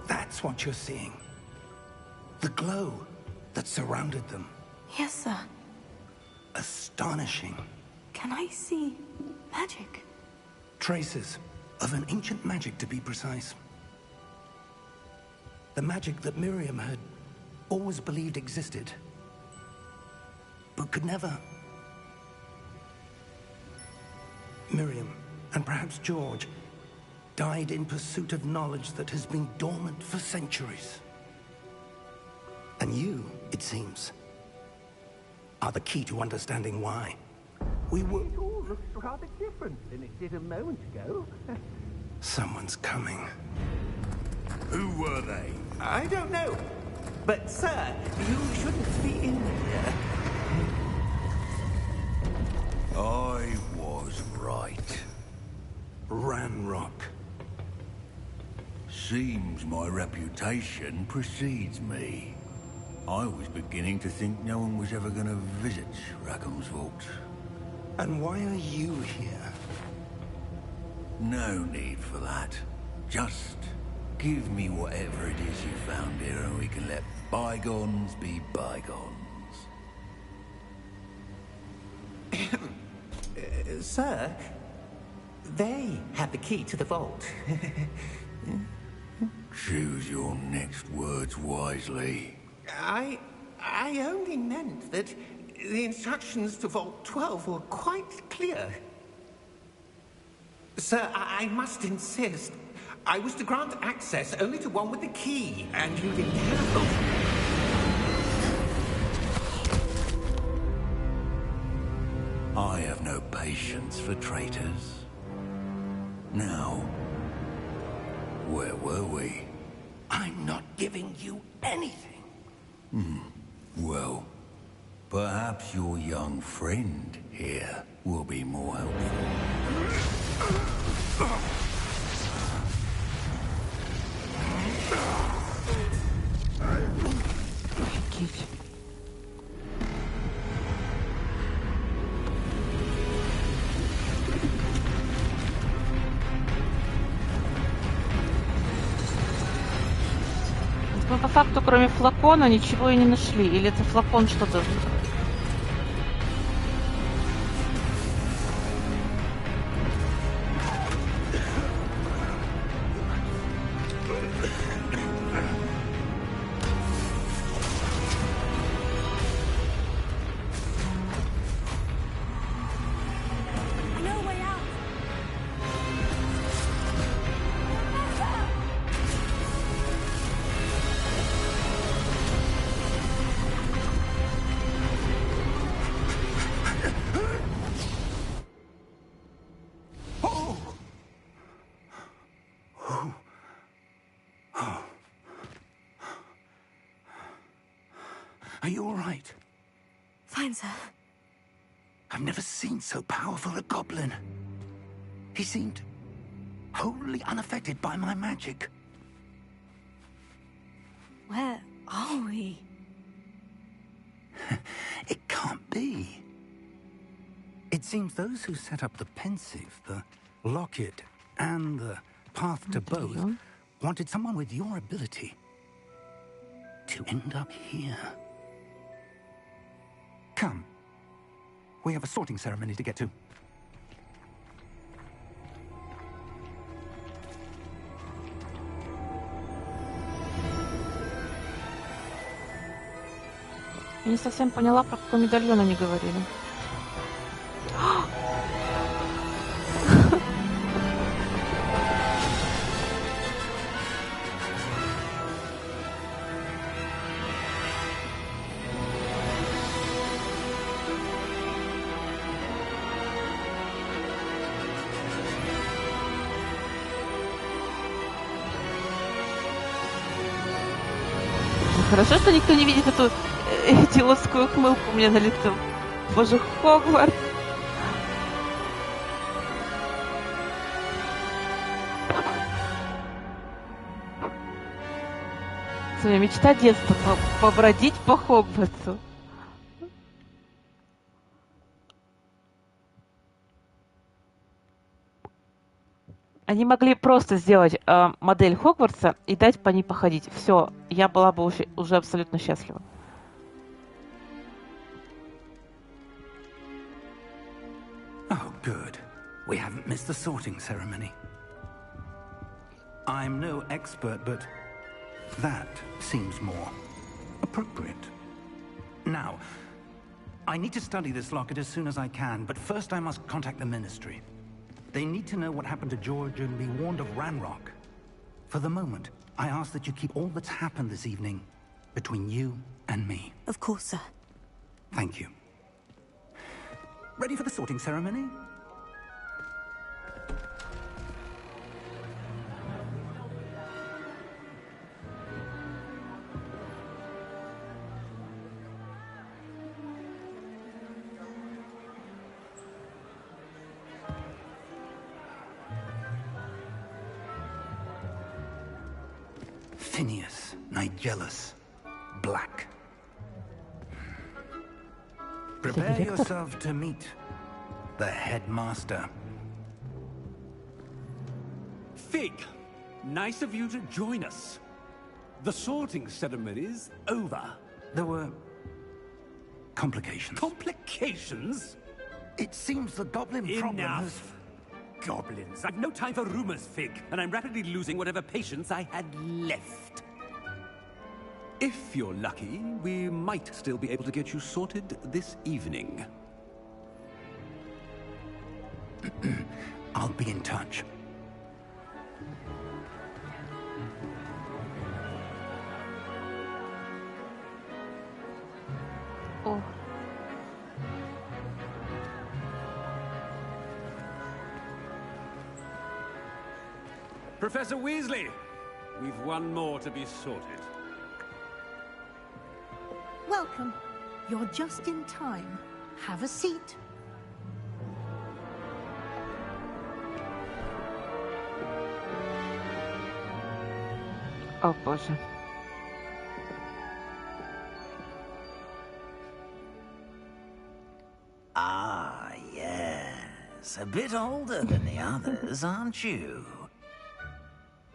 That's what you're seeing. The glow that surrounded them. Yes, sir. Astonishing. Can I see magic? Traces of an ancient magic, to be precise. The magic that Miriam had always believed existed, but could never. Miriam, and perhaps George, died in pursuit of knowledge that has been dormant for centuries. And you, it seems, are the key to understanding why. We were... It all looks rather different than it did a moment ago. Someone's coming. Who were they? I don't know. But, sir, you shouldn't be in here. I was right. Ranrock. Seems my reputation precedes me. I was beginning to think no one was ever going to visit Rackham's vault. And why are you here? No need for that. Just give me whatever it is you found here and we can let bygones be bygones. Sir, they had the key to the vault. Choose your next words wisely. I only meant that the instructions to Vault 12 were quite clear. Sir, I must insist. I was to grant access only to one with the key, and you didn't have. I have no patience for traitors. Now, where were we? I'm not giving you anything. Well, perhaps your young friend here will be more helpful. Мы по факту, кроме флакона, ничего и не нашли. Или это флакон что-то... No way out. Are you all right? Fine, sir. I've never seen so powerful a goblin. He seemed wholly unaffected by my magic. Where are we? It can't be. It seems those who set up the pensive, the locket, and the path to both wanted someone with your ability to end up here. Come. We have a sorting ceremony to get to. Я не совсем поняла, про какой медальон они говорили. Хорошо, что никто не видит эту идиотскую ухмылку у меня на лицо. Боже, Хогвартс. Своя мечта детства побродить по Хогвартсу. Они могли просто сделать модель Хогвартса и дать по ней походить. Все, я была бы уже абсолютно счастлива. Oh, good. We haven't missed the sorting ceremony. I'm no expert, but that seems more appropriate. Now, I need to study this locket as soon as I can, but first I must contact the Ministry. They need to know what happened to George and be warned of Ranrock. For the moment, I ask that you keep all that's happened this evening between you and me. Of course, sir. Thank you. Ready for the sorting ceremony? Phineas, Nigellus, Black. Prepare yourself to meet the headmaster. Fig, nice of you to join us. The sorting ceremony's over. There were complications. Complications? It seems the goblin problem has... Enough! Goblins. I've no time for rumors, Fig, and I'm rapidly losing whatever patience I had left. If you're lucky, we might still be able to get you sorted this evening. I'll be in touch. Oh. Professor Weasley, we've one more to be sorted. Welcome. You're just in time. Have a seat. О, боже. Ah, yes. A bit older than the others, aren't you?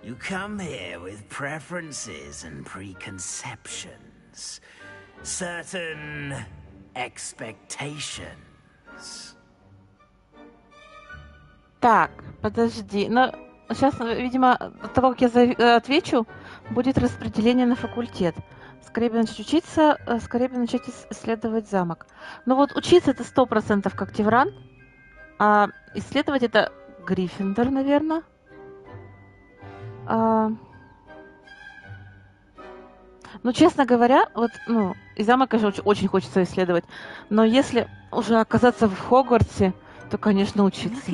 You come here with preferences and preconceptions. Certain expectations. Так, подожди. Но сейчас, видимо, от того, как я отвечу, будет распределение на факультет. Скорее бы начать учиться, скорее бы начать исследовать замок. Но вот учиться это 100% как Тевран, а исследовать это Гриффиндор, наверное. Ну, честно говоря, вот, ну, и замок, конечно, очень хочется исследовать, но если уже оказаться в Хогвартсе, то, конечно, учиться.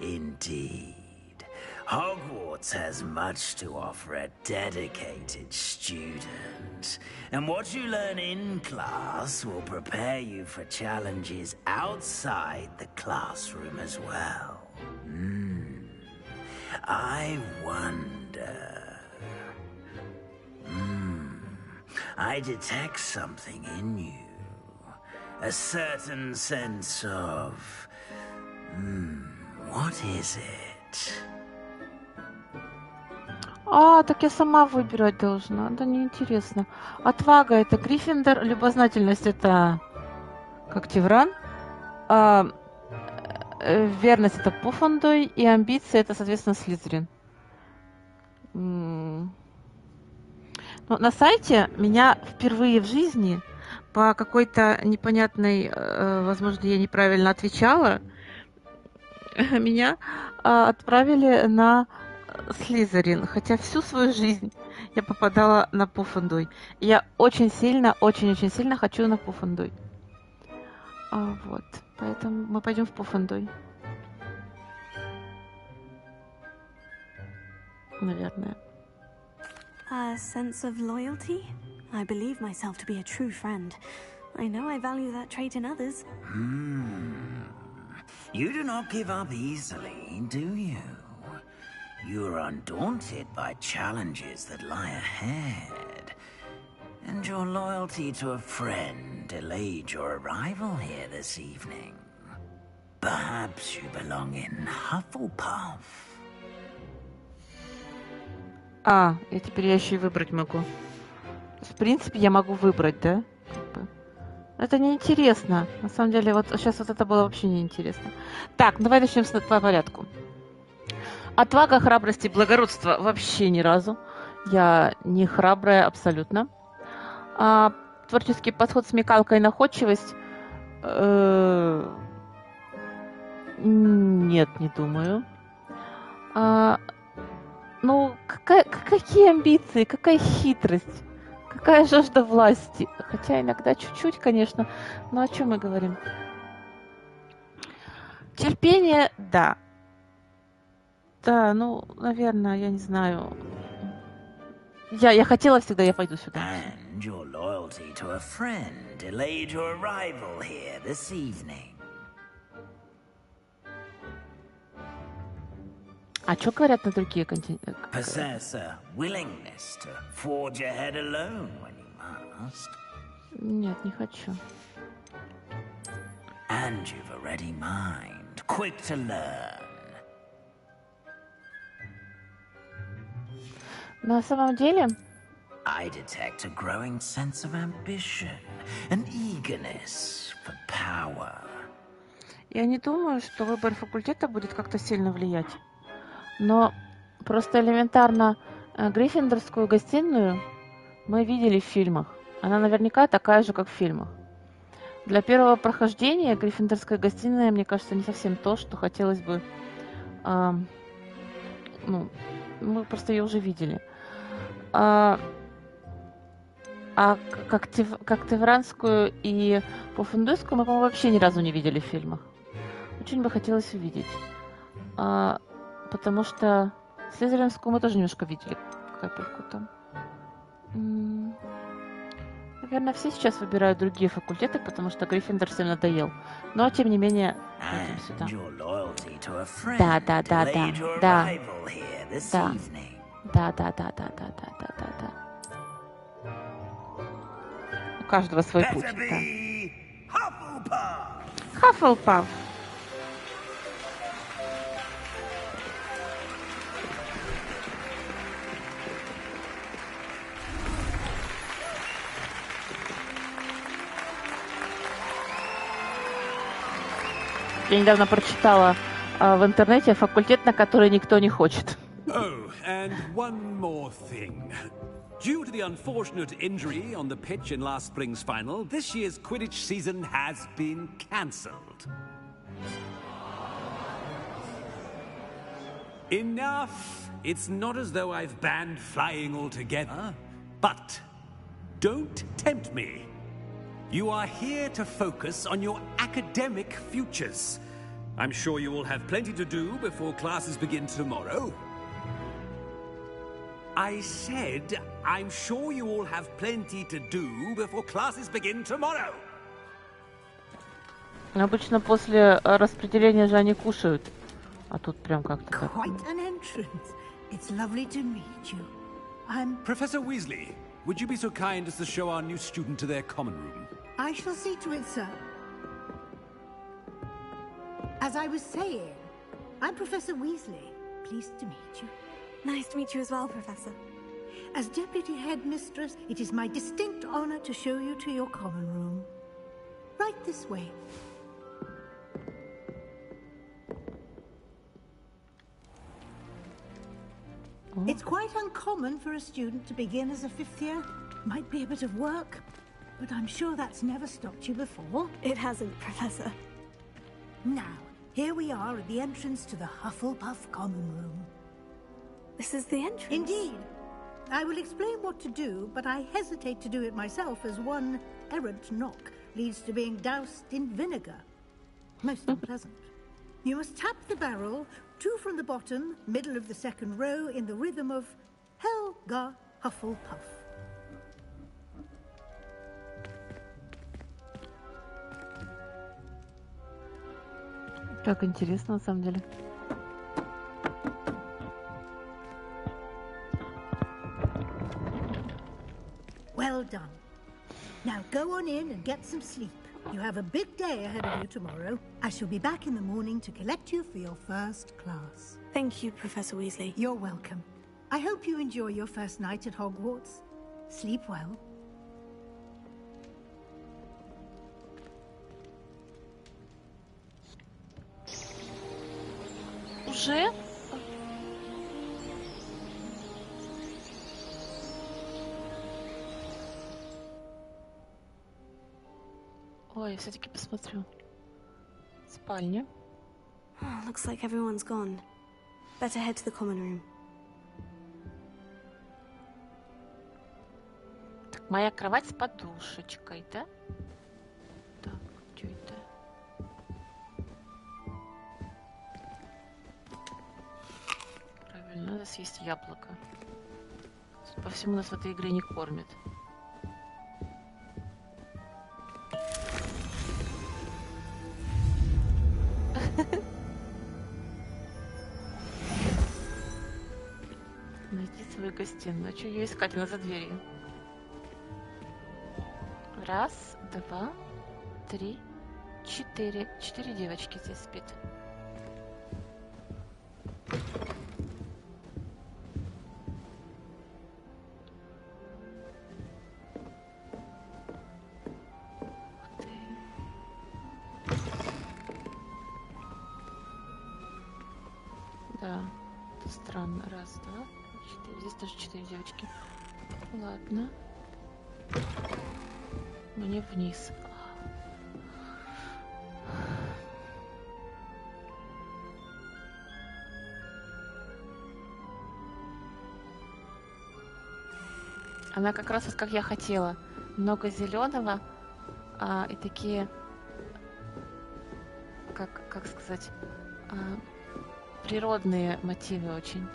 Indeed. Hogwarts has much to offer a dedicated student. And what you learn in class will prepare you for challenges outside the classroom as well. I wonder... I detect something in you. A certain sense of... what is it? А, так я сама выбирать должна. Да неинтересно. Отвага это Гриффиндор, любознательность это как Тевран, верность это Пуффендуй и амбиции это, соответственно, Слизерин. Ну, на сайте меня впервые в жизни по какой-то непонятной, возможно, я неправильно отвечала, меня отправили на Слизерин, хотя всю свою жизнь я попадала на Пуффендуй. И я очень сильно, очень-очень сильно хочу на Пуффендуй. Вот, поэтому мы пойдем в Пуффендуй. Наверное. A sense of loyalty? I believe myself to be a true friend. I know I value that trait in others. You do not give up easily, do you? You are undaunted by challenges that lie ahead. And your loyalty to a friend delayed your arrival here this evening. Perhaps you belong in Hufflepuff. И теперь я еще и выбрать могу. В принципе, я могу выбрать, да? Это неинтересно. На самом деле, вот сейчас вот это было вообще неинтересно. Так, давай начнем по порядку. Отвага, храбрость и благородство вообще ни разу. Я не храбрая абсолютно. Творческий подход, смекалка и находчивость. Нет, не думаю. Ну, какие амбиции, какая хитрость, какая жажда власти. Хотя иногда чуть-чуть, конечно, но о чем мы говорим? Терпение, да. Да, ну, наверное, я не знаю. Я хотела всегда, я пойду сюда. And your loyalty to a friend delayed your arrival here this evening. А что говорят на другие континенты? Possess a willingness to forge ahead alone when you must. Нет, не хочу. And you've a ready mind, quick to learn. На самом деле... I detect a growing sense of ambition, an eagerness for power. Я не думаю, что выбор факультета будет как-то сильно влиять. Но просто элементарно гриффиндорскую гостиную мы видели в фильмах. Она наверняка такая же, как в фильмах. Для первого прохождения гриффиндорская гостиная, мне кажется, не совсем то, что хотелось бы... ну, мы просто ее уже видели. Как Тевранскую и Пуффендуйскую мы, по-моему, вообще ни разу не видели в фильмах. Очень бы хотелось увидеть. Потому что Слизеринскую мы тоже немножко видели капельку там. Наверное, все сейчас выбирают другие факультеты, потому что Гриффиндор всем надоел. Но, тем не менее, пойдем сюда. Да. У каждого свой путь, да. Hufflepuff. Я недавно прочитала в интернете факультет, на который никто не хочет. Oh, and one more thing. Due to the unfortunate injury on the pitch in last spring's final, this year's Quidditch season has been cancelled. Enough! It's not as though I've banned flying altogether, but don't tempt me. You are here to focus on your academic futures. I'm sure you will have plenty to do before classes begin tomorrow. I said, I'm sure you all have plenty to do before classes begin tomorrow. Обычно после распределения же они кушают, а тут прям как-то так. Quite an entrance. It's lovely to meet you. I'm Professor Weasley, would you be so kind as to show our new student to their common room? I shall see to it, sir. As I was saying, I'm Professor Weasley. Pleased to meet you. Nice to meet you as well, Professor. As Deputy Headmistress, it is my distinct honor to show you to your common room. Right this way. It's quite uncommon for a student to begin as a fifth year. Might be a bit of work, but I'm sure that's never stopped you before. It hasn't, Professor. Now, here we are at the entrance to the Hufflepuff Common Room. This is the entrance? Indeed. I will explain what to do, but I hesitate to do it myself as one errant knock leads to being doused in vinegar. Most unpleasant. You must tap the barrel, 2 from the bottom, middle of the second row, in the rhythm of Helga Hufflepuff. Как интересно, на самом деле. Well done. Now go on in and get some sleep. You have a big day ahead of you tomorrow. I shall be back in the morning to collect you for your first class. Thank you, Professor Weasley. You're welcome. I hope you enjoy your first night at Hogwarts. Sleep well. Уже? Ой, все-таки посмотрю. Спальня. Oh, looks like everyone's gone. Better head to the common room. Так, моя кровать с подушечкой, да? Так, что это? Правильно, надо съесть яблоко. По всему нас в этой игре не кормят. Найти свою гостиную. Что ее искать? Она за дверью. 1, 2, 3, 4. 4 девочки здесь спит. Да, это странно. 1, 2, 4. Здесь тоже 4 девочки. Ладно. Мне вниз. Она как раз вот как я хотела. Много зеленого и такие, как сказать, природные мотивы очень.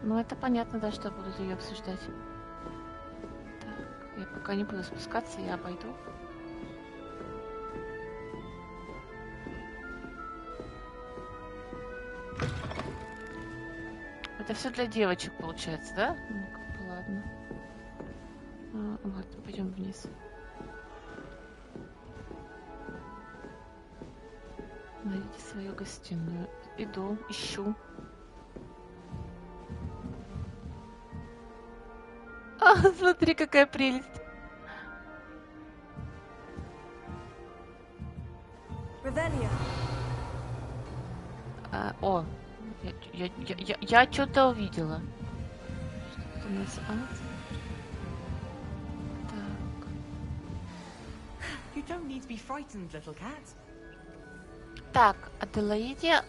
Ну, это понятно, да, что будут ее обсуждать. Так, я пока не буду спускаться, я обойду. Это все для девочек получается, да? Ну, как бы ладно. Вот, пойдем вниз. Найдите свою гостиную. Иду, ищу. Смотри, какая прелесть. Revelia. О, я что-то увидела. Что-то у нас, You don't need to be frightened, little cat. Так, Аделаиде,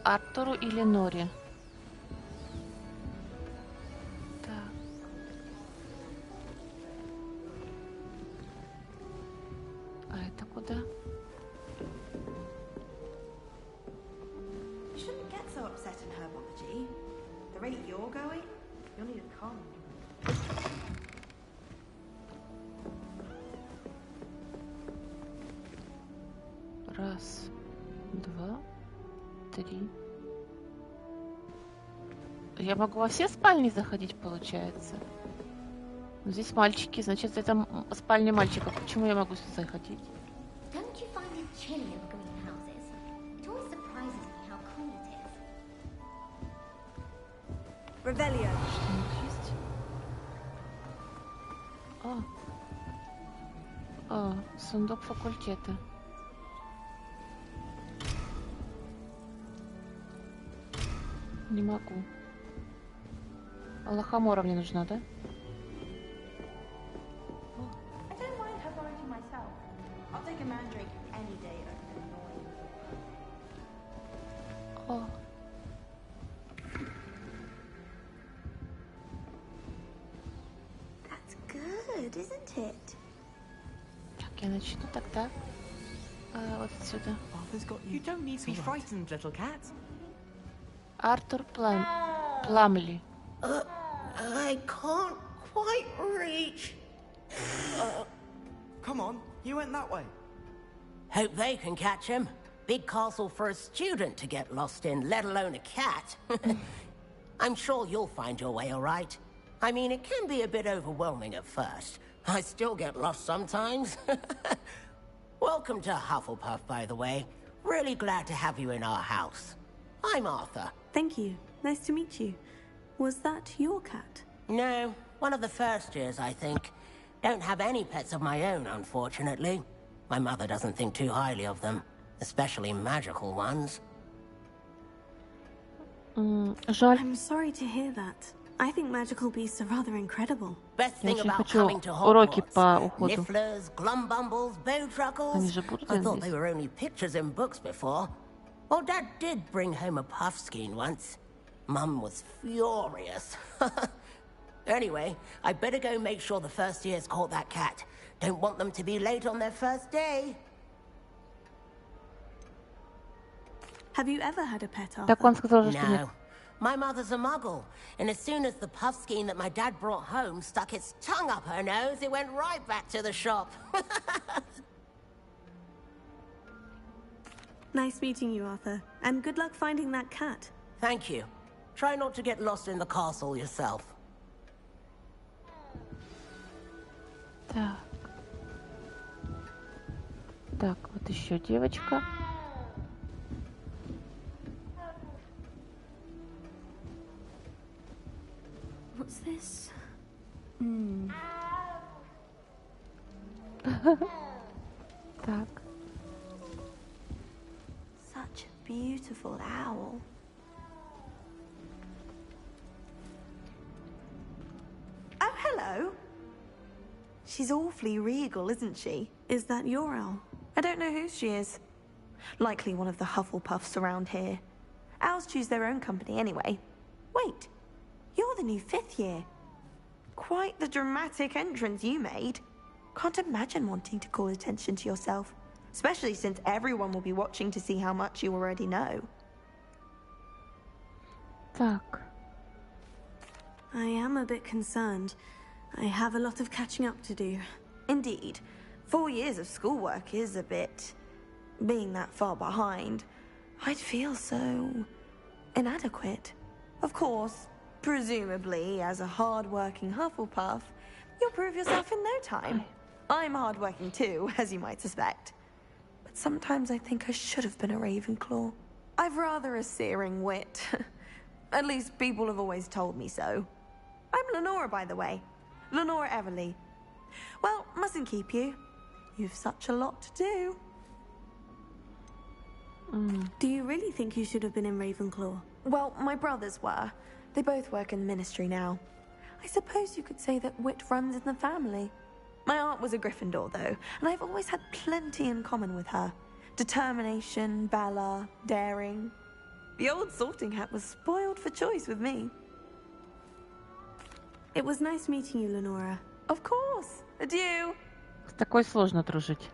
Артуру или Норе? Так. А это куда? You shouldn't get so upset in herbology. The rate you're going, you'll need a con. Раз, 2, 3. Я могу во все спальни заходить, получается? Но здесь мальчики, значит, это спальня мальчиков. Почему я могу сюда заходить? Don't you find it chilly over greenhouses? It always surprises me how cool it is. Revelia. Что-нибудь есть? Сундук факультета. Не могу. Лохомора мне нужна, да? I don't mind her borrowing myself. I'll take a mandrake any day over annoying. О. That's good, isn't it? Так, я начну тогда вот отсюда. You don't need to be frightened, little cat. Артур Пламли. I can't quite reach. Come on, you went that way. Hope they can catch him. Big castle for a student to get lost in, let alone a cat. I'm sure you'll find your way all right. I mean, it can be a bit overwhelming at first. I still get lost sometimes. Welcome to Hufflepuff, by the way. Really glad to have you in our house. I'm Arthur. Thank you. Nice to meet you. Was that your cat? No, one of the first years, I think. Don't have any pets of my own, unfortunately. My mother doesn't think too highly of them, especially magical ones. Жаль. I'm sorry to hear that. I think magical beasts are rather incredible. Best Я thing очень about хочу coming to уроки Hogwarts. по уходу. Nifflers, Glumbumbles, Bowtruckles. Они же будут I thought здесь? they were only pictures in books before. Well, Dad did bring home a puffskein once. Mum was furious. Anyway, I better go make sure the first years caught that cat. Don't want them to be late on their first day. Have you ever had a pet, Arthur? Так он сказал же, что нет. No. My mother's a muggle, and as soon as the puffskein that my dad brought home stuck its tongue up her nose, it went right back to the shop. Nice meeting you, Arthur. And good luck finding that cat. Thank you. Try not to get lost in the castle yourself. Так. Так, вот еще девочка. What's this? Так. Such a beautiful owl. Oh, hello. She's awfully regal, isn't she? Is that your owl? I don't know who she is. Likely one of the Hufflepuffs around here. Owls choose their own company anyway. Wait, you're the new 5th year. Quite the dramatic entrance you made. Can't imagine wanting to call attention to yourself, especially since everyone will be watching to see how much you already know. Так. I am a bit concerned. I have a lot of catching up to do. Indeed. 4 years of schoolwork is a bit... being that far behind. I'd feel so... inadequate. Of course, presumably, as a hard-working Hufflepuff, you'll prove yourself in no time. I'm hard-working too, as you might suspect. But sometimes I think I should have been a Ravenclaw. I've rather a searing wit. At least people have always told me so. I'm Lenora, by the way. Lenora Everly. Well, mustn't keep you. You've such a lot to do. Do you really think you should have been in Ravenclaw? Well, my brothers were. They both work in the Ministry now. I suppose you could say that wit runs in the family. My aunt was a Gryffindor, though, and I've always had plenty in common with her. Determination, valor, daring. The old sorting hat was spoiled for choice with me. It was nice meeting you, Lenora. Of course. Adieu. С такой сложно дружить.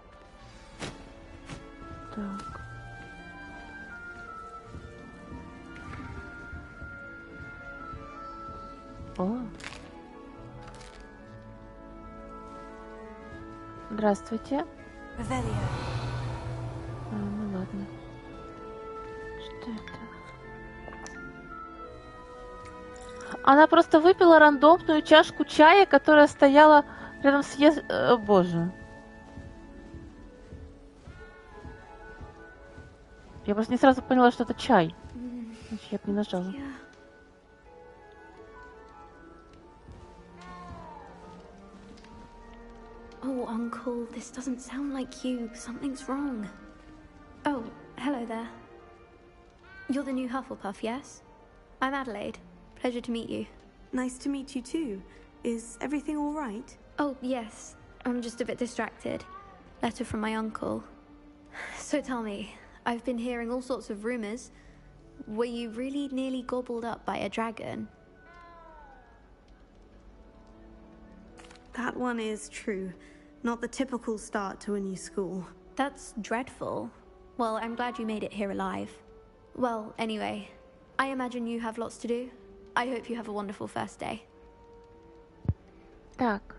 Так. О. Здравствуйте. Revelio. Ну ладно. Что это? Она просто выпила рандомную чашку чая, которая стояла рядом с О, боже. Я просто не сразу поняла, что это чай. Значит, я бы не нажала. Oh, Oh, Uncle, this doesn't sound like you. Something's wrong. Oh, hello there. You're the new Hufflepuff, yes? I'm Adelaide. Pleasure to meet you. Nice to meet you too. Is everything all right? Oh, yes. I'm just a bit distracted. Letter from my uncle. So tell me, I've been hearing all sorts of rumors. Were you really nearly gobbled up by a dragon? That one is true. Not the typical start to a new school. That's dreadful. Well, I'm glad you made it here alive. Well, anyway, I imagine you have lots to do. I hope you have a wonderful first day. Так.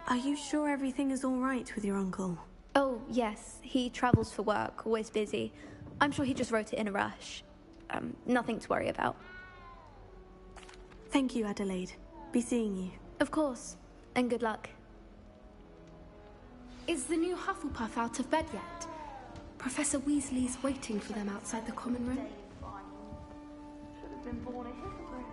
Are you sure everything is all right with your uncle? Oh, yes. He travels for work, always busy. I'm sure he just wrote it in a rush. Nothing to worry about. Thank you, Adelaide. Be seeing you. Of course. And good luck. Is the new Hufflepuff out of bed yet? Professor Weasley's waiting for them outside the common room. Should have been born a hypocrite.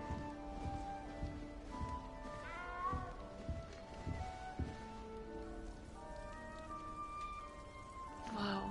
Вау.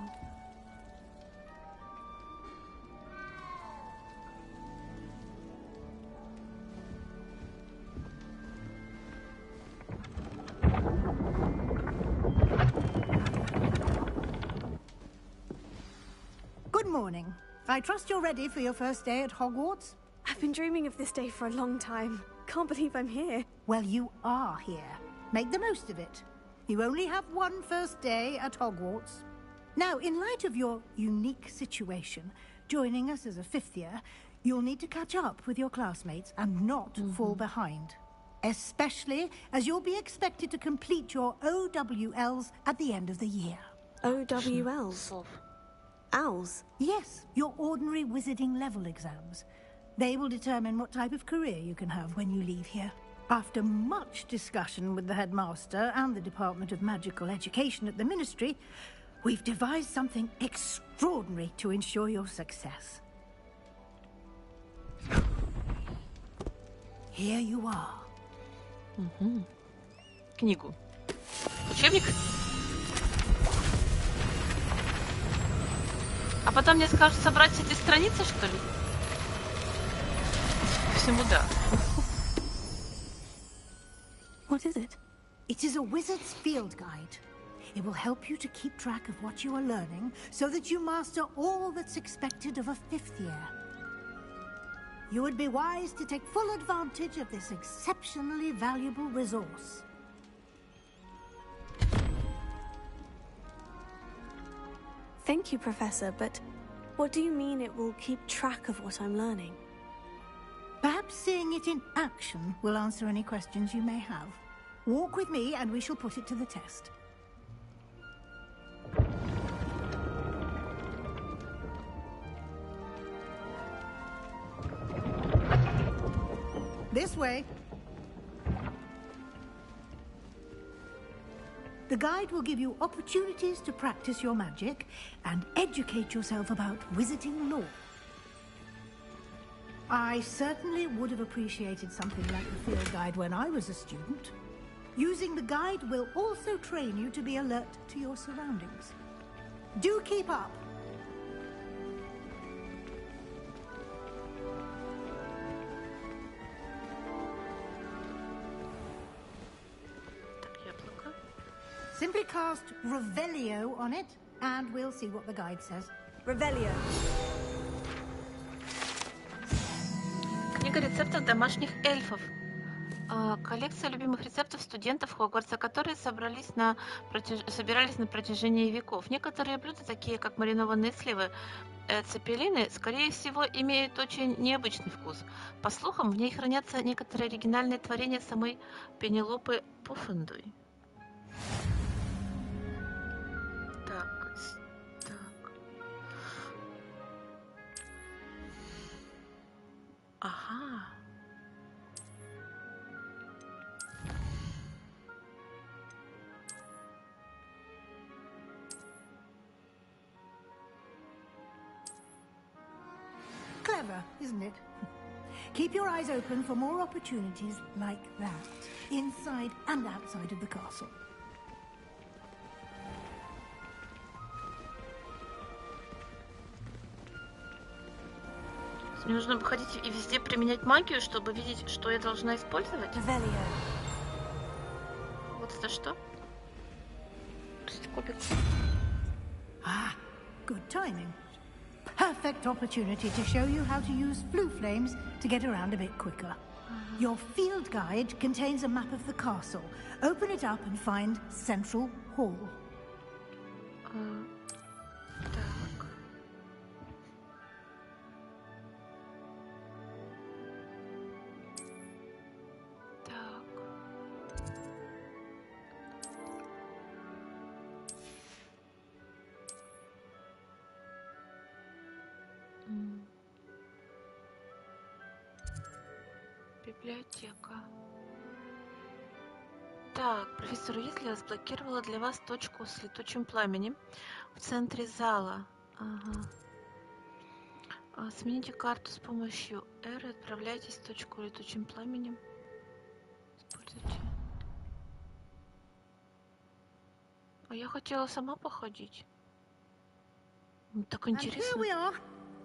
Good morning. I trust you're ready for your first day at Hogwarts? I've been dreaming of this day for a long time. Can't believe I'm here. Well, you are here. Make the most of it. You only have one first day at Hogwarts. Now, in light of your unique situation, joining us as a fifth year, you'll need to catch up with your classmates and not fall behind. Especially as you'll be expected to complete your OWLs at the end of the year. OWLs? Owls? Yes, your ordinary wizarding level exams. They will determine what type of career you can have when you leave here. After much discussion with the headmaster and the Department of Magical Education at the Ministry, we've devised something extraordinary to ensure your success. Here you are. Книгу. Учебник? А потом мне скажут собрать эти страницы, что ли? Всему да. What is it? It is a wizard's field guide. It will help you to keep track of what you are learning so that you master all that's expected of a fifth year. You would be wise to take full advantage of this exceptionally valuable resource. Thank you, Professor, but what do you mean it will keep track of what I'm learning? Perhaps seeing it in action will answer any questions you may have. Walk with me and we shall put it to the test. This way. The guide will give you opportunities to practice your magic and educate yourself about wizarding lore. I certainly would have appreciated something like the field guide when I was a student. Using the guide will also train you to be alert to your surroundings. Do keep up! Simply cast Revelio on it, and we'll see what the guide says. Revelio. Книга рецептов домашних эльфов. Коллекция любимых рецептов студентов Хогвартса, которые собирались на протяжении веков. Некоторые блюда, такие как маринованные сливы, цепелины, скорее всего, имеют очень необычный вкус. По слухам, в ней хранятся некоторые оригинальные творения самой Пенелопы Пуффендуй. Ага. Clever, isn't it? Keep your eyes open for more opportunities like that, inside and outside of the castle. Мне нужно выходить и везде применять магию, чтобы видеть, что я должна использовать. Вот это что? Кубик. Ah, good timing. Perfect opportunity to show you how to use flue flames to get around a bit quicker. Your field guide contains a map of the castle. Open it up and find Central Hall. Так. Так. Библиотека. Так, профессор Уизли разблокировала для вас точку с летучим пламенем в центре зала. Ага. Смените карту с помощью R и отправляйтесь в точку летучим пламенем. Используйте. А я хотела сама походить. Так интересно. And here we are.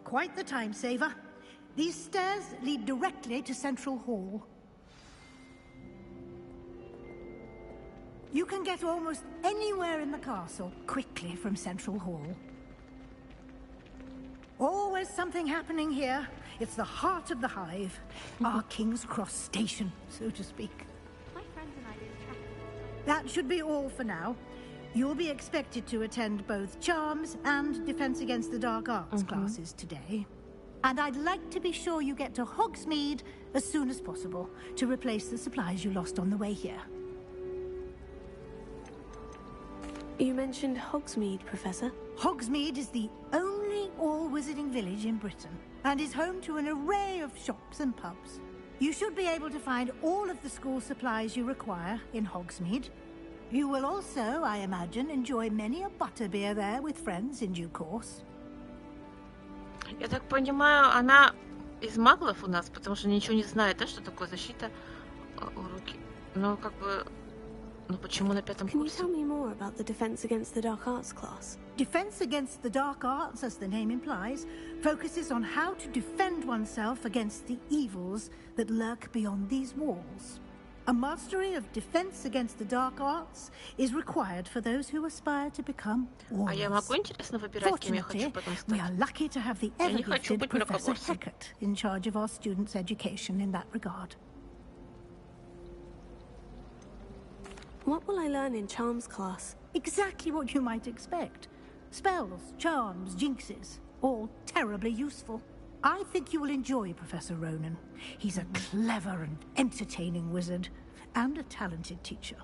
Quite the time saver. These stairs lead directly to Central Hall. You can get almost anywhere in the castle quickly from Central Hall. Always something happening here. It's the heart of the hive. Our King's Cross station, so to speak. My friends and I did track. That should be all for now. You'll be expected to attend both Charms and Defense Against the Dark Arts classes today. And I'd like to be sure you get to Hogsmeade as soon as possible to replace the supplies you lost on the way here. You mentioned Hogsmeade, Professor. Hogsmeade is the only all-wizarding village in Britain and is home to an array of shops and pubs. You should be able to find all of the school supplies you require in Hogsmeade. You will also, I imagine, enjoy many a butterbeer there with friends in due course. Я так понимаю, она из маглов у нас, потому что ничего не знает, да, что такое защита уроки. Но как бы, ну почему на пятом Can you курсе? tell me more about the Defense Against the Dark Arts class? Defense Against the Dark Arts, as the name implies, focuses on how to defend oneself against the evils that lurk beyond these walls. A mastery of Defense Against the Dark Arts is required for those who aspire to become warriors. А я могу, интересно, выбирать, кем я хочу потом стать? We are lucky to have the Я не хочу ever-gifted быть Professor мракоборцем. Heckert in charge of our students' education in that regard. What will I learn in Charms class? Exactly what you might expect. Spells, charms, jinxes, all terribly useful. I think you will enjoy Professor Ronan. He's a clever and entertaining wizard, and a talented teacher.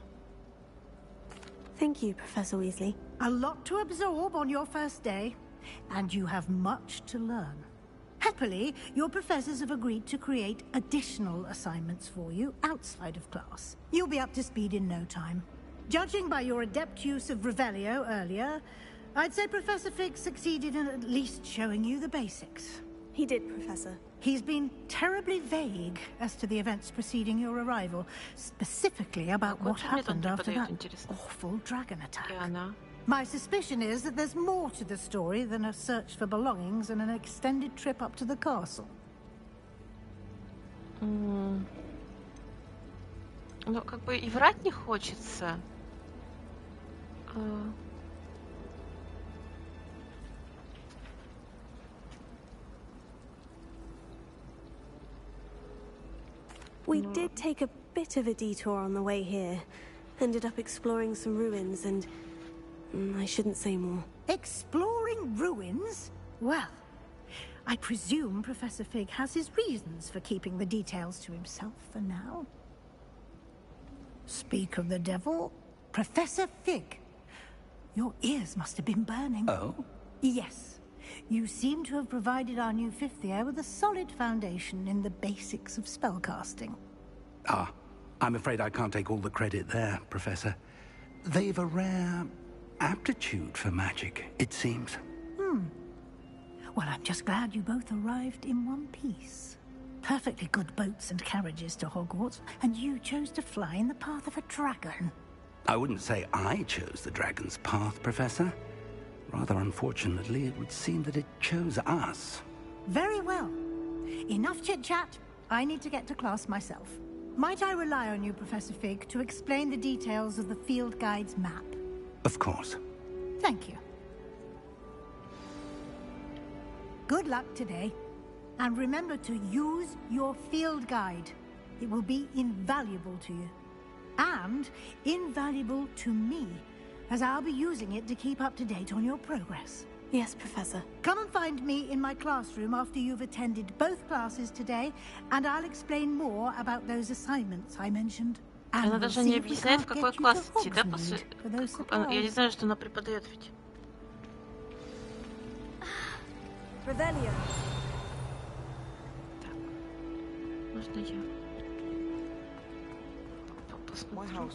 Thank you, Professor Weasley. A lot to absorb on your first day, and you have much to learn. Happily, your professors have agreed to create additional assignments for you outside of class. You'll be up to speed in no time. Judging by your adept use of Revelio earlier, I'd say Professor Fig succeeded in at least showing you the basics. He did, Professor. He's been terribly vague as to the events preceding your arrival, specifically about what happened after that awful dragon attack. My suspicion is that there's more to the story than a search for belongings and an extended trip up to the castle. Ну, как бы и врать не хочется. We did take a bit of a detour on the way here. Ended up exploring some ruins and... I shouldn't say more. Exploring ruins? Well, I presume Professor Fig has his reasons for keeping the details to himself for now. Speak of the devil, Professor Fig. Your ears must have been burning. Oh? Yes. You seem to have provided our new fifth year with a solid foundation in the basics of spellcasting. Ah, I'm afraid I can't take all the credit there, Professor. They've a rare aptitude for magic, it seems. Well, I'm just glad you both arrived in one piece. Perfectly good boats and carriages to Hogwarts, and you chose to fly in the path of a dragon. I wouldn't say I chose the dragon's path, Professor. Rather unfortunately, it would seem that it chose us. Very well. enough chit-chat. I need to get to class myself. Might I rely on you, Professor Fig, to explain the details of the field guide's map? Of course. Thank you. Good luck today. And remember to use your field guide. It will be invaluable to you. And invaluable to me, as I'll be using it to keep up to date on your progress. Yes, Professor. Come and find me in my classroom after you've attended both classes today, and I'll explain more about those assignments I mentioned. Она даже не объясняет, в какой класс идти, да? Я не знаю, что она преподает ведь. Revelio. Так, можно я посмотрю.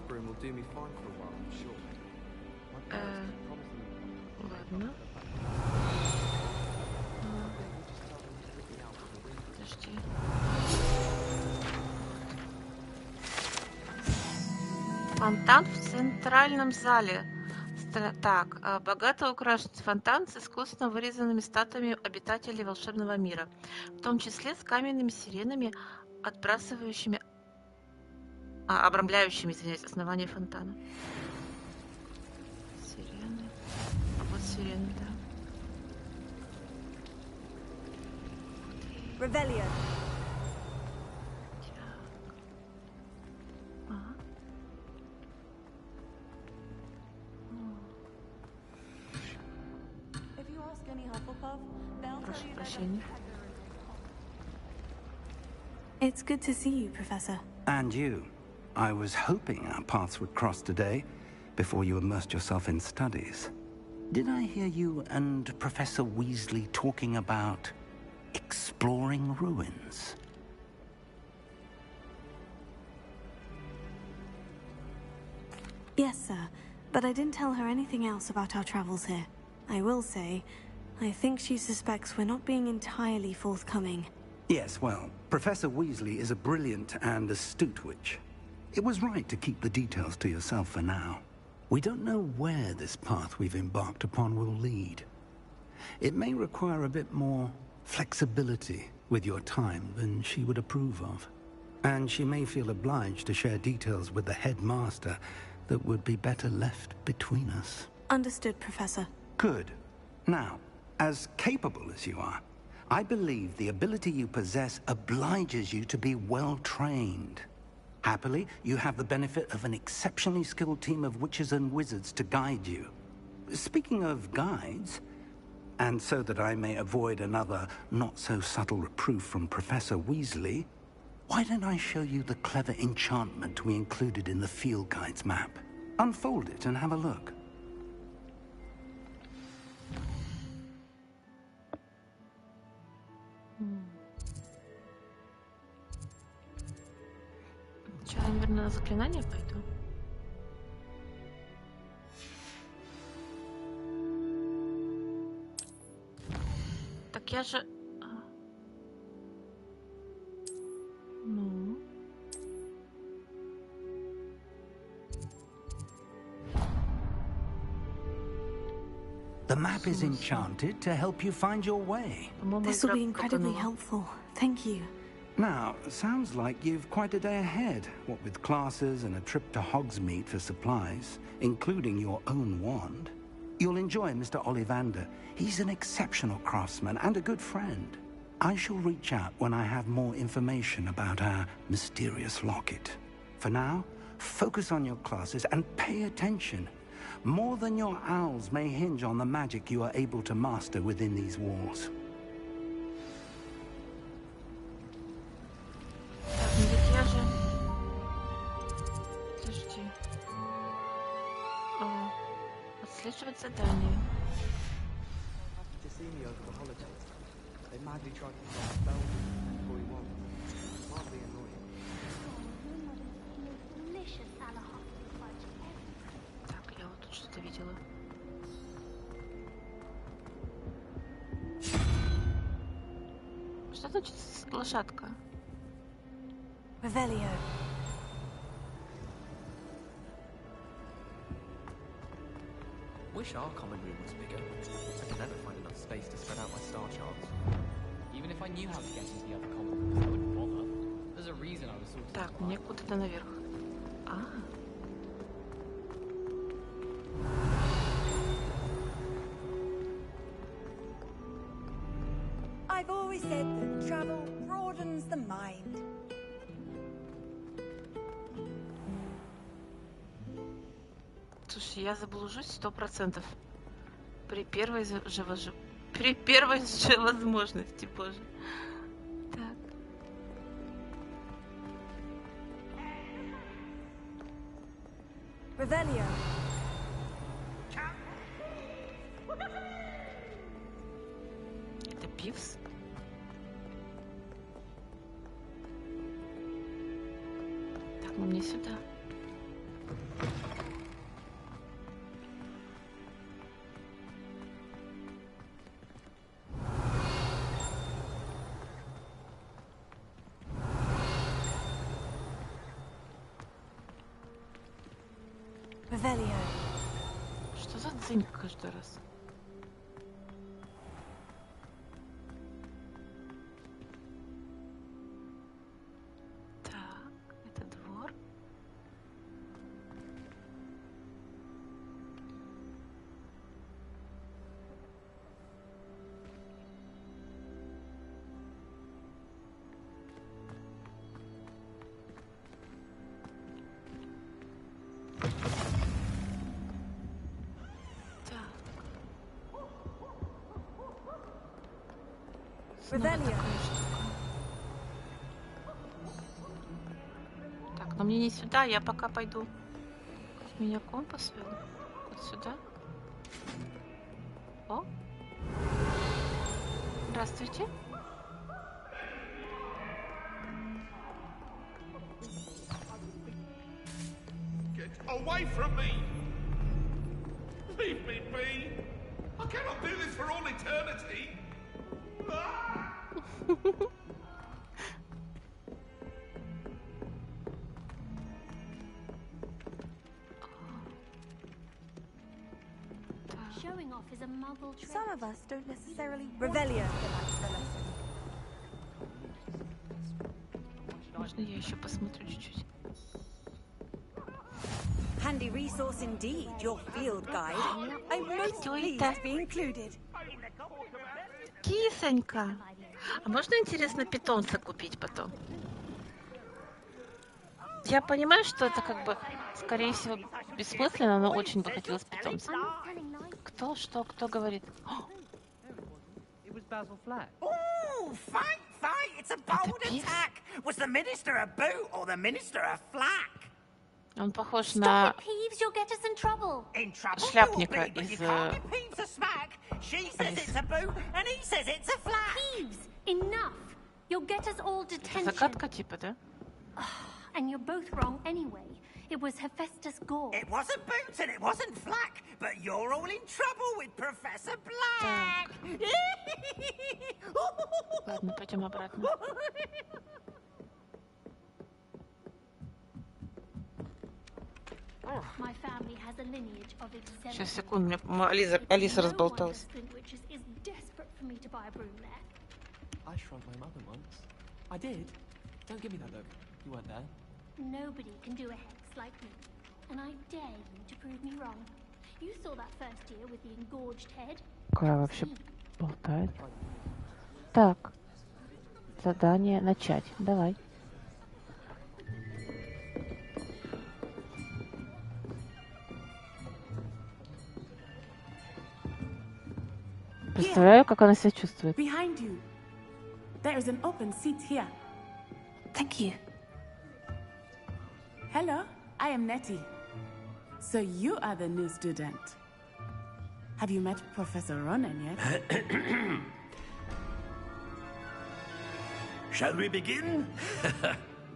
Ладно. Подожди. Фонтан в центральном зале. Так, богато украшен фонтан с искусно вырезанными статуями обитателей волшебного мира, в том числе с каменными сиренами, обрамляющими, извиняюсь, основание фонтана. Сирены. Вот сирены, да. Revelio. Прошу прощения. It's good to see you, Professor. And you. I was hoping our paths would cross today, before you immersed yourself in studies. Did I hear you and Professor Weasley talking about exploring ruins? Yes, sir. But I didn't tell her anything else about our travels here. I will say, I think she suspects we're not being entirely forthcoming. Yes, well, Professor Weasley is a brilliant and astute witch. It was right to keep the details to yourself for now. We don't know where this path we've embarked upon will lead. It may require a bit more flexibility with your time than she would approve of. And she may feel obliged to share details with the headmaster that would be better left between us. Understood, Professor. Good. Now, as capable as you are, I believe the ability you possess obliges you to be well-trained. Happily, you have the benefit of an exceptionally skilled team of witches and wizards to guide you. Speaking of guides, and so that I may avoid another not-so-subtle reproof from Professor Weasley, why don't I show you the clever enchantment we included in the field guide's map? Unfold it and have a look. Сейчас, наверное, на заклинание пойду. Так я же... Ну... The map is enchanted to help you find your way. This will be incredibly helpful. Thank you. Now, sounds like you've quite a day ahead, what with classes and a trip to Hogsmeade for supplies, including your own wand. You'll enjoy Mr. Ollivander. He's an exceptional craftsman and a good friend. I shall reach out when I have more information about our mysterious locket. For now, focus on your classes and pay attention. More than your owls may hinge on the magic you are able to master within these walls. Я же... Подожди. Отслеживать задание. Так, я вот тут что-то видела. Что значит лошадка? Revelio. Wish our common room was bigger. I could never find enough space to spread out my star charts. Even Even if I knew how to get into the other common rooms, I wouldn't bother. There's a reason I was sorted. Так, мне куда-то наверх. А. I've always said that travel broadens the mind. Слушай, я заблужусь 100%. При первой же возможности, боже. Так. Revelio. Это Пивс? Так, ну мне сюда. Revelio. Что за дзынь каждый раз? Так, это двор. Revelio. Так, но мне не сюда, я пока пойду. Меня компас вел. Вот сюда. О. Здравствуйте. Get away from me! Leave me be! I cannot do this for all eternity! Showing off is a muggle trait. Some of us don't necessarily Revelio. Можно я еще посмотрю чуть-чуть? Handy resource indeed, your field guide. I'm most pleased to be included. Кисонька. А можно, интересно, питомца купить потом? Я понимаю, что это как бы, скорее всего, бессмысленно, но очень бы хотелось питомца. Кто что, кто говорит? Oh, fight! It's a bold attack! Was the minister a boot or the minister a flack? Он похож на Peeves, you'll get us in trouble. шляпника из... Peeves a smack. She says it's a boot and he says it's a flack. Peeves, enough. You'll get us all detention. Загадка типа, да? And you're both wrong anyway. It was Hephaestus Gore. It wasn't boot and it wasn't flack, but you're all in trouble with Professor Black. Ладно, пойдем обратно. My family has a lineage of exemplary. Сейчас, секунду, Алиса разболталась. Is desperate for me to buy a broom there. I shrugged my mother once. I did. Don't give me that look. You weren't there. Nobody can do a hex like me, and I dare you to prove me wrong. You saw that first year with the engorged head. Какая вообще болтает? Так, задание начать. Давай. Представляю, как она себя чувствует. Behind you. There is an open seat here. Thank you. Hello, I am Nettie. So you are the new student. Have you met Professor Ronan yet? Shall we begin?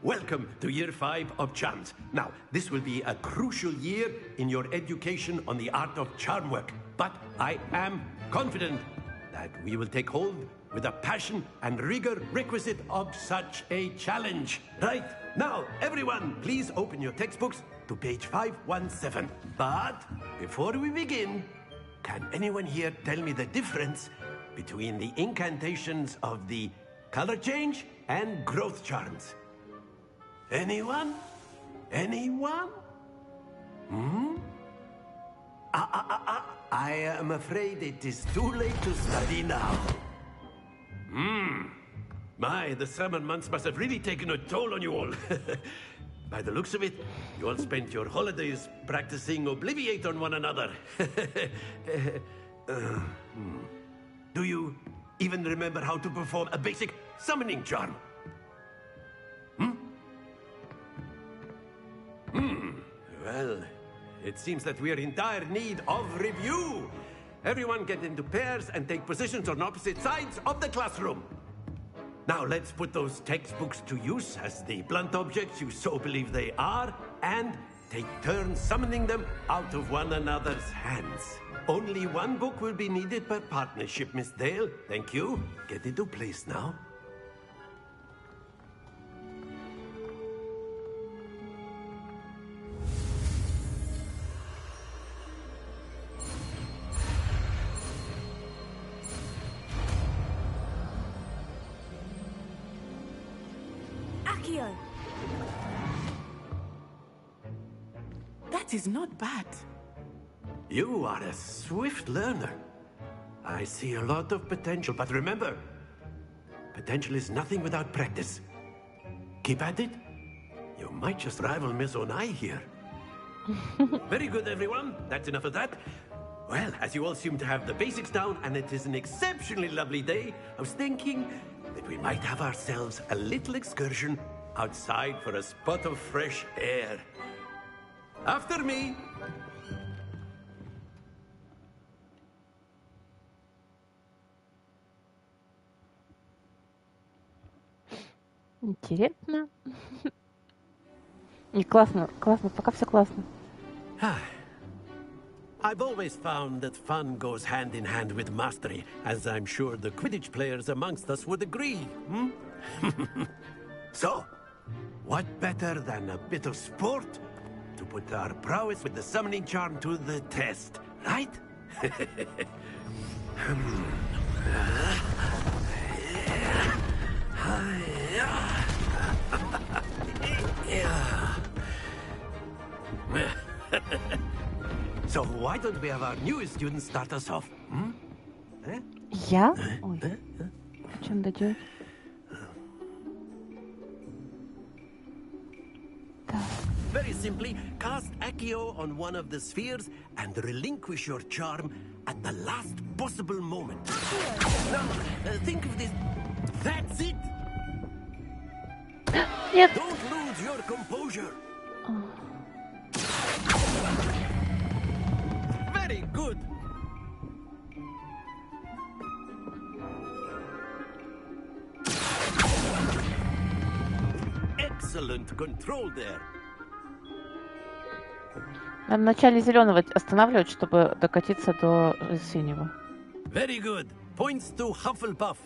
Welcome to Year 5 of Charms. Now, this will be a crucial year in your education on the art of charm work. But I am confident that we will take hold with the passion and rigor requisite of such a challenge. Right, now, everyone, please open your textbooks to page 517. But before we begin, can anyone here tell me the difference between the incantations of the color change, and growth charms. Anyone? Anyone? Hmm? I am afraid it is too late to study now. My, the summer months must have really taken a toll on you all. By the looks of it, you all spent your holidays practicing Obliviate on one another. Do you even remember how to perform a basic summoning charm? Well, it seems that we are in dire need of review. Everyone get into pairs and take positions on opposite sides of the classroom. Now let's put those textbooks to use as the blunt objects you so believe they are, and take turns summoning them out of one another's hands. Only one book will be needed per partnership, Miss Dale. Thank you. Get into place now. That is not bad. You are a swift learner. I see a lot of potential, but remember, potential is nothing without practice. Keep at it. You might just rival Miss Onai here. Very good, everyone. That's enough of that. Well, as you all seem to have the basics down, and it is an exceptionally lovely day, I was thinking that we might have ourselves a little excursion outside for a spot of fresh air. After me. Интересно. Не классно, классно, пока все классно. I've always found that fun goes hand in hand with mastery, as I'm sure the Quidditch players amongst us would agree. So, what better than a bit of sport to put our prowess with the summoning charm to the test, right? So why don't we have our newest student start us off? Я? Ой. О чем дойдет? Very simply, cast Accio on one of the spheres and relinquish your charm at the last possible moment. Now, think of this. That's it! Нет. Don't lose your composure. Very good. Excellent control there. Надо в начале зеленого останавливать, чтобы докатиться до синего. Very good. Points to Hufflepuff.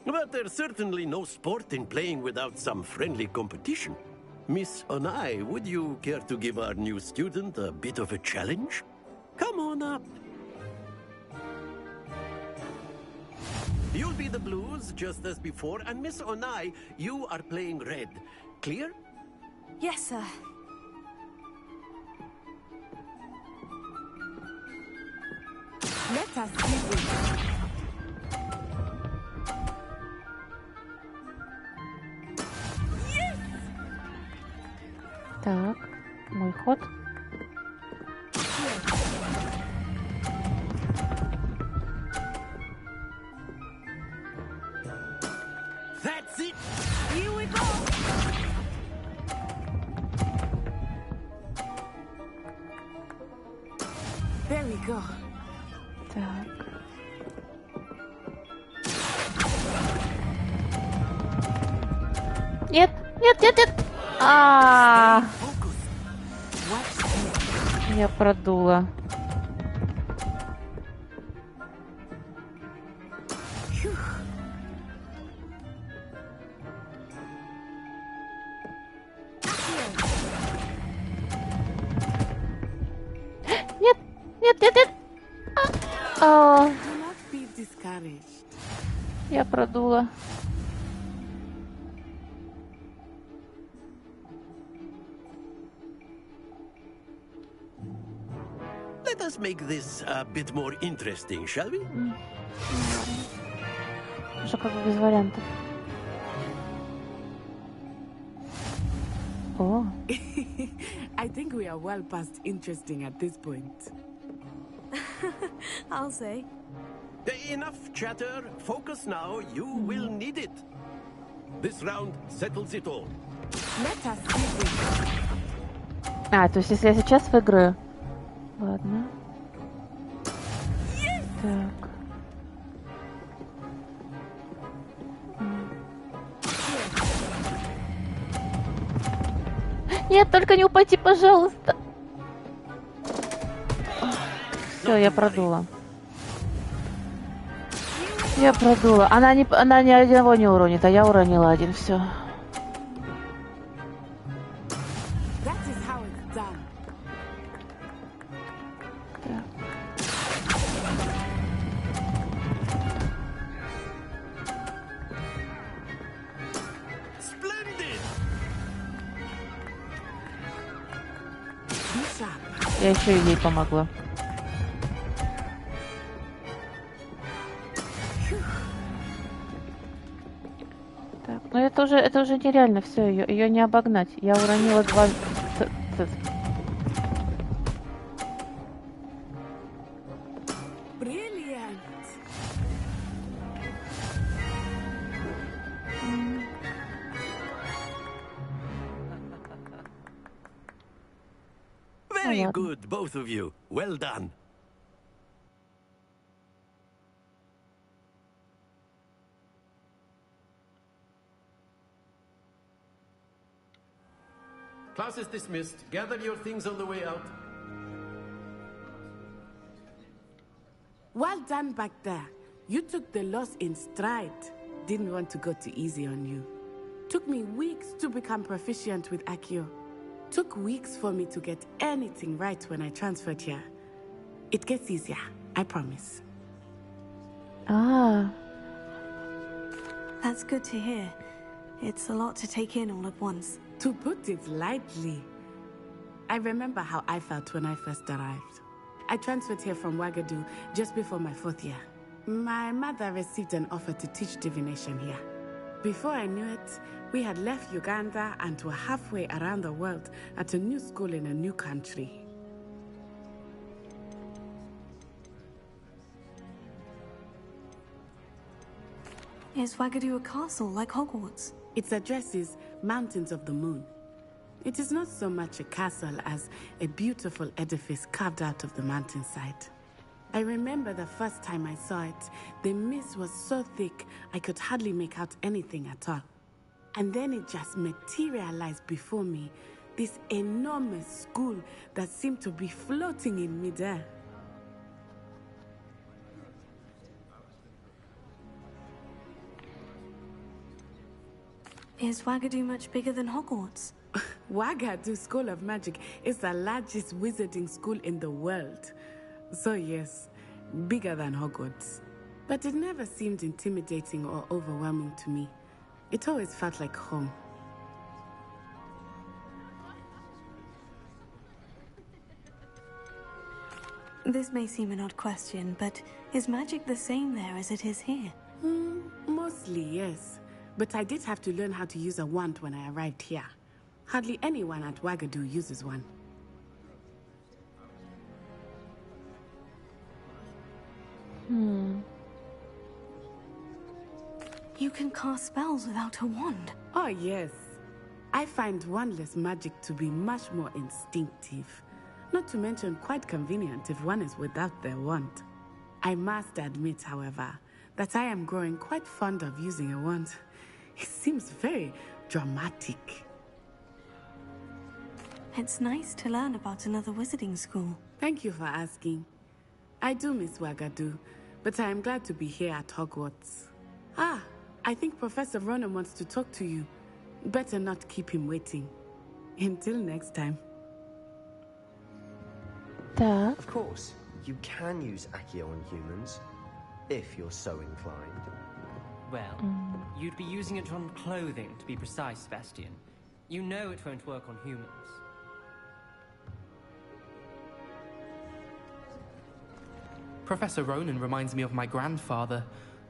But there's certainly no sport in playing without some friendly competition. Miss Onai, would you care to give our new student a bit of a challenge? Come on up. You'll be the blues, just as before, and Miss Onai, you are playing red. Clear? Yes, sir. Let us give it. Так, мой ход. That's it. Here we go. There we go. Так. Нет, нет, нет, нет. Я продула. Нет, нет, нет, нет. Do not be discouraged. Я продула. Let us make this a bit more interesting, shall we? Уже как бы без вариантов. О. I think we are well past interesting at this point. I'll say. Enough chatter. Focus now. You will need it. This round settles it all. Let us see. А, то есть если я сейчас выиграю. Ладно. Так. Нет, только не упади, пожалуйста. Все, я продула. Я продула. Она ни одного не уронит, а я уронила один. Все. Я еще и ей помогла. Так, ну это уже нереально, все, ее не обогнать. Я уронила 2. Very good, both of you. Well done. Class is dismissed. Gather your things on the way out. Well done back there. You took the loss in stride. Didn't want to go too easy on you. Took me weeks to become proficient with Accio. Took weeks for me to get anything right when I transferred here. It gets easier, I promise. Ah. That's good to hear. It's a lot to take in all at once. To put it lightly, I remember how I felt when I first arrived. I transferred here from Ouagadougou just before my 4th year. My mother received an offer to teach divination here. Before I knew it, we had left Uganda and were halfway around the world at a new school in a new country. Is Ouagadougou a castle like Hogwarts? Its address is Mountains of the Moon. It is not so much a castle as a beautiful edifice carved out of the mountainside. I remember the first time I saw it, the mist was so thick I could hardly make out anything at all. And then it just materialized before me, this enormous school that seemed to be floating in midair. Is Ouagadougou much bigger than Hogwarts? Ouagadougou School of Magic is the largest wizarding school in the world. So yes, bigger than Hogwarts. But it never seemed intimidating or overwhelming to me. It always felt like home. This may seem an odd question, but is magic the same there as it is here? Mostly, yes. But I did have to learn how to use a wand when I arrived here. Hardly anyone at Ouagadougou uses one. You can cast spells without a wand. Oh, yes. I find wandless magic to be much more instinctive. Not to mention quite convenient if one is without their wand. I must admit, however, that I am growing quite fond of using a wand. It seems very dramatic. It's nice to learn about another wizarding school. Thank you for asking. I do miss Ouagadougou, but I am glad to be here at Hogwarts. Ah, I think Professor Ronan wants to talk to you. Better not keep him waiting. Until next time. Of course, you can use Accio on humans, if you're so inclined. Well, you'd be using it on clothing, to be precise, Sebastian. You know it won't work on humans. Professor Ronan reminds me of my grandfather.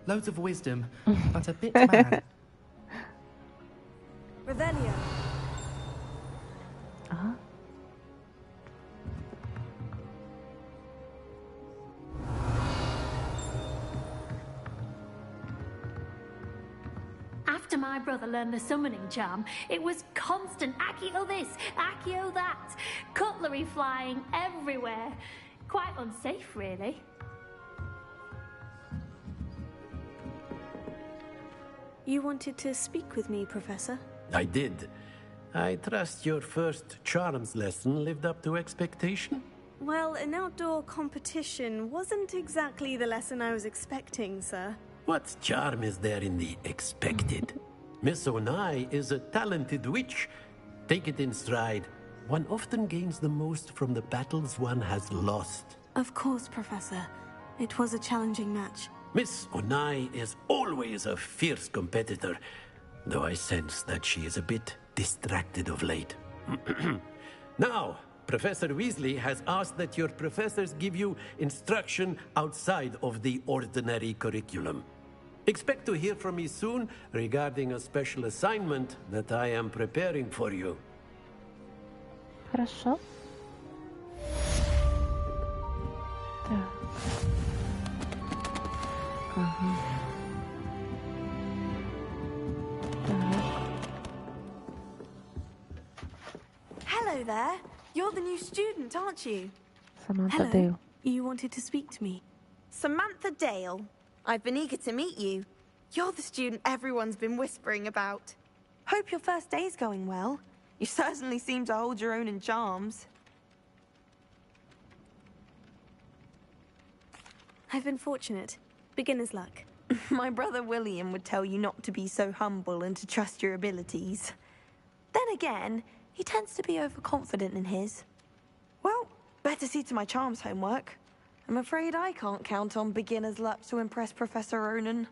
Loads of wisdom, but a bit mad. Revelio. Ага. After my brother learned the summoning charm, it was constant Accio this, Accio that, cutlery flying everywhere. Quite unsafe, really. You wanted to speak with me, Professor? I did. I trust your first charms lesson lived up to expectation? Well, an outdoor competition wasn't exactly the lesson I was expecting, sir. What charm is there in the expected? Miss Onai is a talented witch. Take it in stride. One often gains the most from the battles one has lost. Of course, Professor. It was a challenging match. Miss Onai is always a fierce competitor, though I sense that she is a bit distracted of late. Now, Professor Weasley has asked that your professors give you instruction outside of the ordinary curriculum. Expect to hear from me soon regarding a special assignment that I am preparing for you. Хорошо. Так. Ага. Hello there. You're the new student, aren't you? Samantha Dale. You wanted to speak to me. Samantha Dale. I've been eager to meet you. You're the student everyone's been whispering about. Hope your first day's going well. You certainly seem to hold your own in charms. I've been fortunate. Beginner's luck. My brother William would tell you not to be so humble and to trust your abilities. Then again, he tends to be overconfident in his. Well, better see to my charms homework. I'm afraid I can't count on beginner's luck to impress Professor Ronan.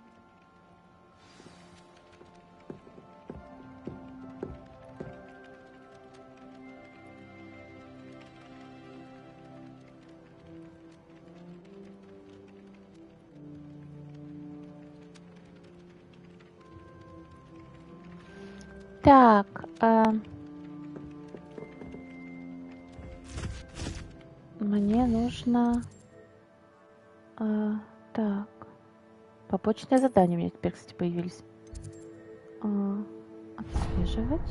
Так, мне нужно... так, побочные задания у меня теперь, кстати, появились. Отслеживать.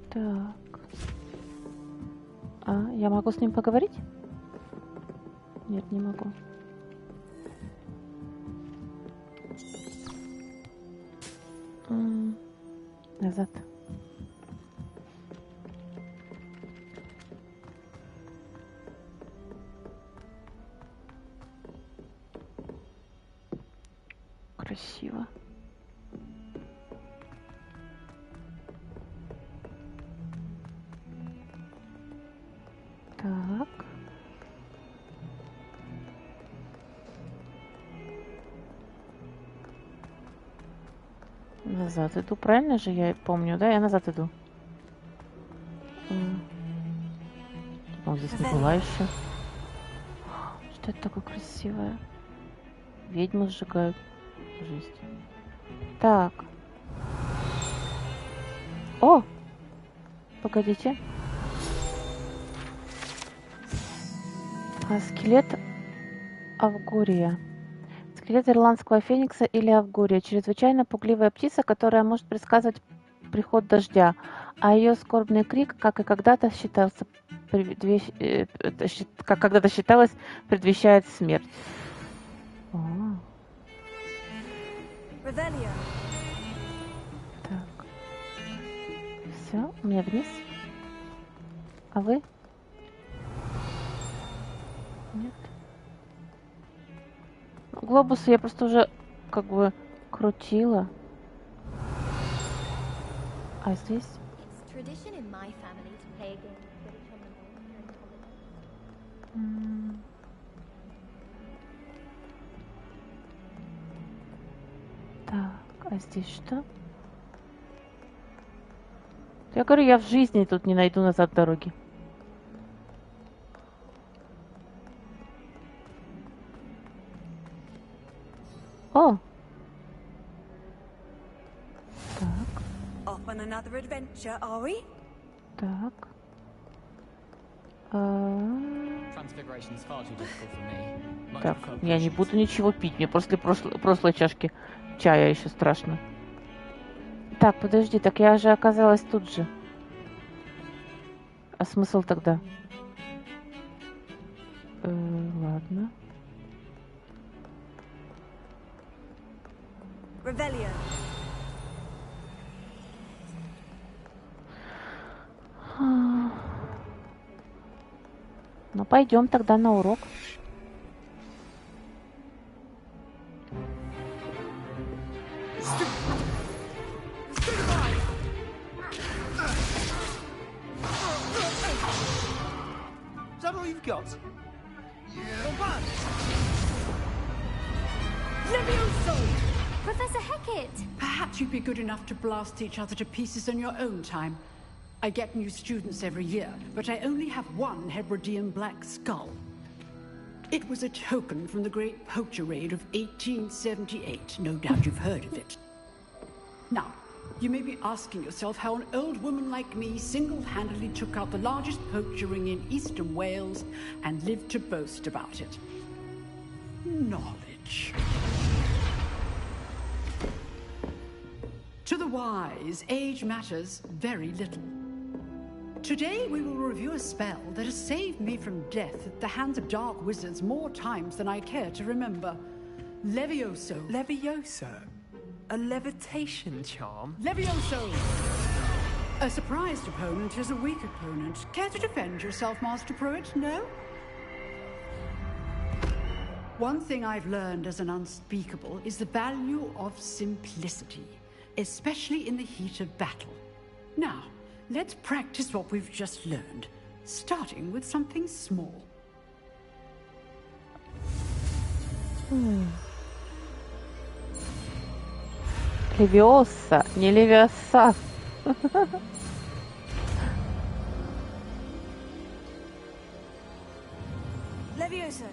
Так. Я могу с ним поговорить? Нет, не могу. Назад. Красиво. Так. Назад иду, правильно же я помню, да? Я назад иду. Вот здесь не была еще. Что это такое красивое? Ведьмы сжигают. Жесть. Так. О! Погодите. Скелет Авгурия. Скелет ирландского феникса или авгурия. Чрезвычайно пугливая птица, которая может предсказывать приход дождя, а ее скорбный крик, как когда-то считалось, предвещает смерть. Так. Все, мне вниз. А вы? Нет. Глобусы я просто уже как бы крутила. А здесь? Так, а здесь что? Я говорю, я в жизни тут не найду назад дороги. lecture, are we? Так. Transfiguration's far too difficult for me. Much Так, prefer я не буду ничего пить. Мне после прошлой чашки чая еще страшно. Так, подожди, так я же оказалась тут же. А смысл тогда? Ладно. Revelio. Ну, пойдем тогда на урок. Is that all you've got? Professor Hecat! Perhaps you'd be good enough to blast each other to pieces in your own time. I get new students every year, but I only have one Hebridean black skull. It was a token from the Great Poacher Raid of 1878. No doubt you've heard of it. Now, you may be asking yourself how an old woman like me single-handedly took out the largest poacher ring in eastern Wales and lived to boast about it. Knowledge. To the wise, age matters very little. Today we will review a spell that has saved me from death at the hands of dark wizards more times than I care to remember. Levioso. Levioso? A levitation charm? Levioso! A surprised opponent is a weak opponent. Care to defend yourself, Master Pruitt? No? One thing I've learned as an unspeakable is the value of simplicity, especially in the heat of battle. Now, let's practice what we've just learned, starting with something small. Левиоса, не Левиоса. Levioso.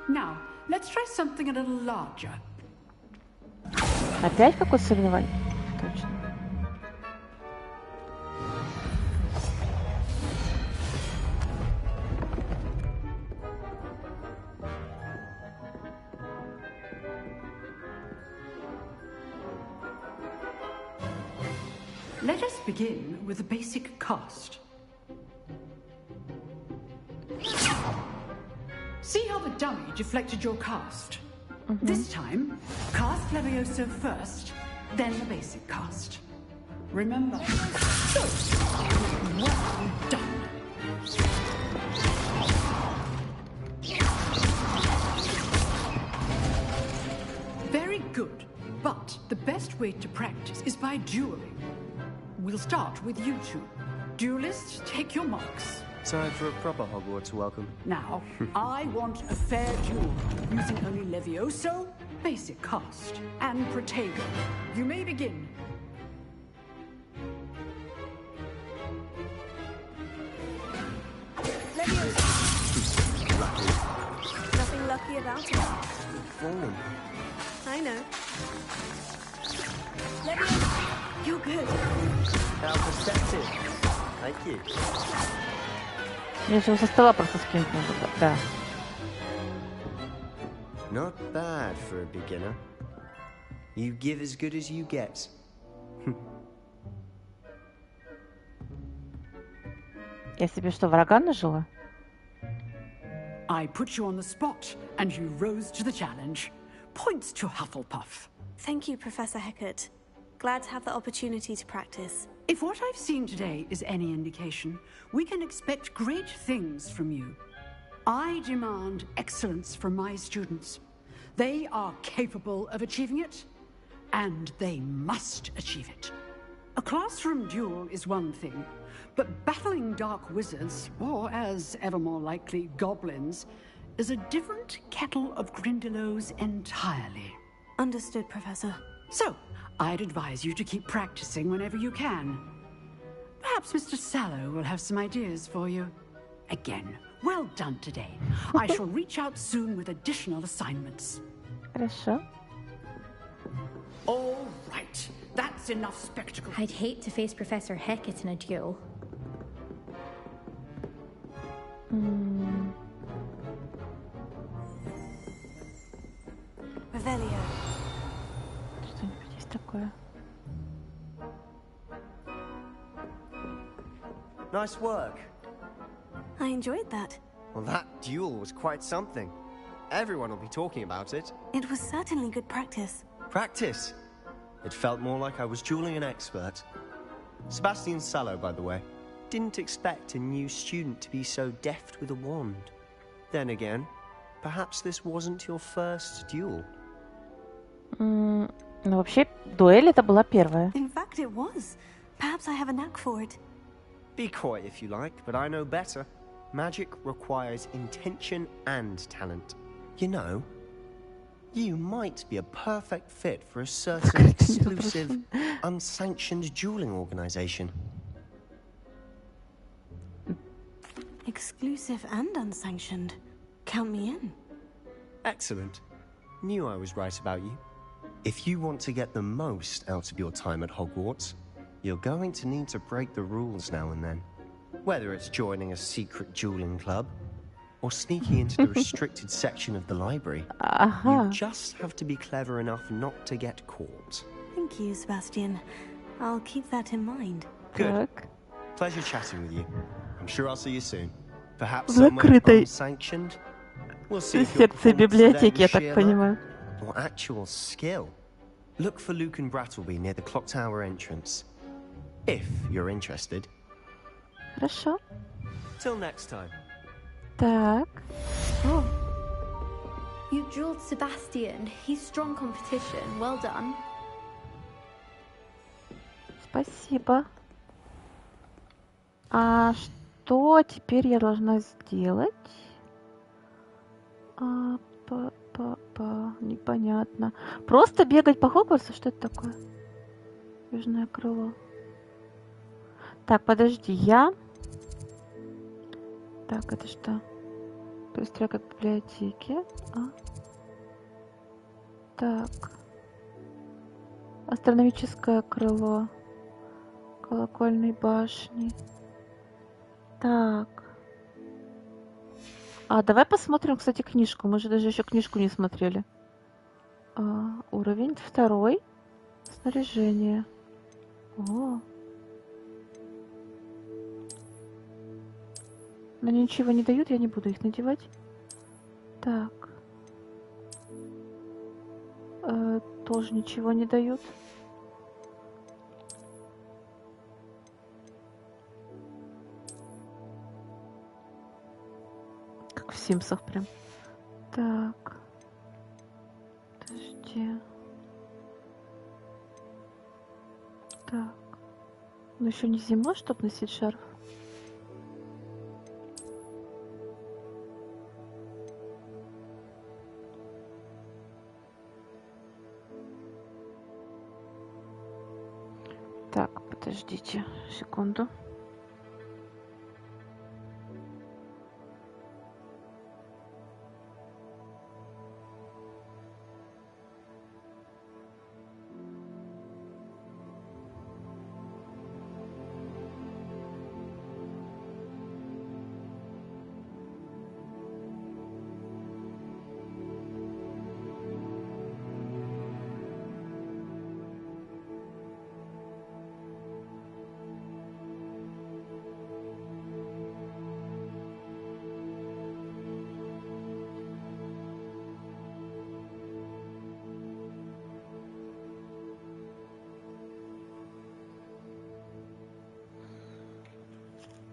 Now, let's try something a little larger. Опять какое соревнование? Точно. Let us begin with the basic cast. See how the dummy deflected your cast? This time, cast Levioso first, then the basic cast. Remember. Well done. Very good, but the best way to practice is by dueling. We'll start with you two. Duelists, take your marks. Time for a proper Hogwarts welcome. Now, I want a fair duel, using only Levioso, basic cast, and Protego. You may begin. Levioso. Nothing lucky about it. Form. I know. Levioso. You're good. How perceptive. Thank you. Мне же его со стола просто скинуть надо, да. Not bad for a beginner. You give as good as you get. Я себе что, врага нажила? I put you on the spot, and you rose to the challenge. Points to Hufflepuff. Thank you, Professor Hecat. Glad to have the opportunity to practice. If what I've seen today is any indication, we can expect great things from you. I demand excellence from my students. They are capable of achieving it, and they must achieve it. A classroom duel is one thing, but battling dark wizards, or as ever more likely, goblins, is a different kettle of Grindylows entirely. Understood, Professor. So, I'd advise you to keep practicing whenever you can. Perhaps Mr. Sallow will have some ideas for you. again. Well done today. I shall reach out soon with additional assignments. Хорошо. All right. That's enough spectacle. I'd hate to face Professor Hecat in a duel. Revelio. Что-нибудь есть такое? Nice work. I enjoyed that. Well, that duel was quite something. Everyone will be talking about it. It was certainly good practice. Practice? It felt more like I was dueling an expert. Sebastian Sallow, by the way. Didn't expect a new student to be so deft with a wand. Then again, perhaps this wasn't your first duel. Ну, вообще, дуэль это была первая. In fact, it was. Perhaps I have a knack for it. Be coy if you like, but I know better. Magic requires intention and talent. You know, you might be a perfect fit for a certain exclusive, unsanctioned dueling organization. Exclusive and unsanctioned. Count me in. Excellent. Knew I was right about you. If you want to get the most out of your time at Hogwarts, you're going to need to break the rules now and then. Whether it's joining a secret dueling club or sneaking into the restricted section of the library, you just have to be clever enough not to get caught. Thank you, Sebastian. I'll keep that in mind. Good. Pleasure chatting with you. I'm sure I'll see you soon. Perhaps somewhere unsanctioned. We'll see if your performance is sheer luck or actual skill. Look for Luke and Brattleby near the clock tower entrance. If you're interested. Хорошо. Till next time. Так. Oh. You dueled Sebastian. He's strong competition. Well done. Спасибо. А что теперь я должна сделать? Непонятно. Просто бегать по Хогвартсу? Что это такое? Южное крыло. Так, подожди, я... Так, это что? Пристройка к библиотеке. Так. Астрономическое крыло. Колокольной башни. Так. Давай посмотрим, кстати, книжку. Мы же даже еще книжку не смотрели. Уровень 2. Снаряжение. О. Но ничего не дают, я не буду их надевать. Так. Тоже ничего не дают. Как в Симсах прям. Так. Подожди. Так. Ну еще не зима, чтоб носить шарф. Так, подождите секунду.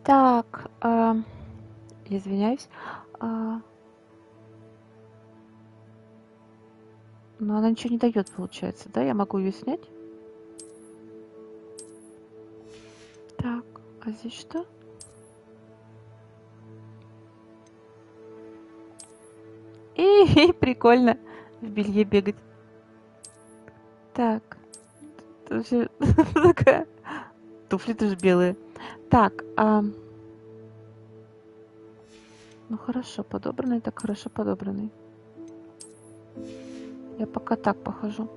Так, извиняюсь. Но она ничего не дает, получается, да? Я могу ее снять? Так, а здесь что? Прикольно в белье бегать. Так, тоже такая. Туфли тоже белые. Так, Ну хорошо, подобранный, так хорошо подобранный. Я пока так похожу.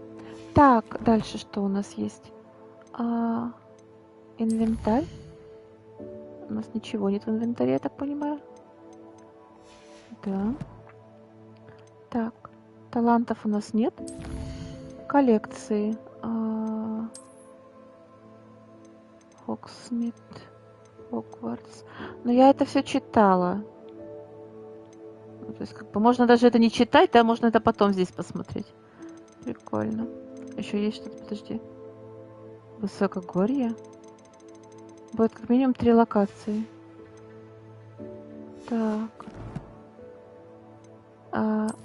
Так, дальше что у нас есть? Инвентарь. У нас ничего нет в инвентаре, я так понимаю. Да. Так, талантов у нас нет. Коллекции. Хогсмит, Хогвартс. Но я это все читала. Ну, то есть, как бы, можно даже это не читать, да, можно это потом здесь посмотреть. Прикольно. Еще есть что-то, подожди. Высокогорье. Будет как минимум 3 локации. Так.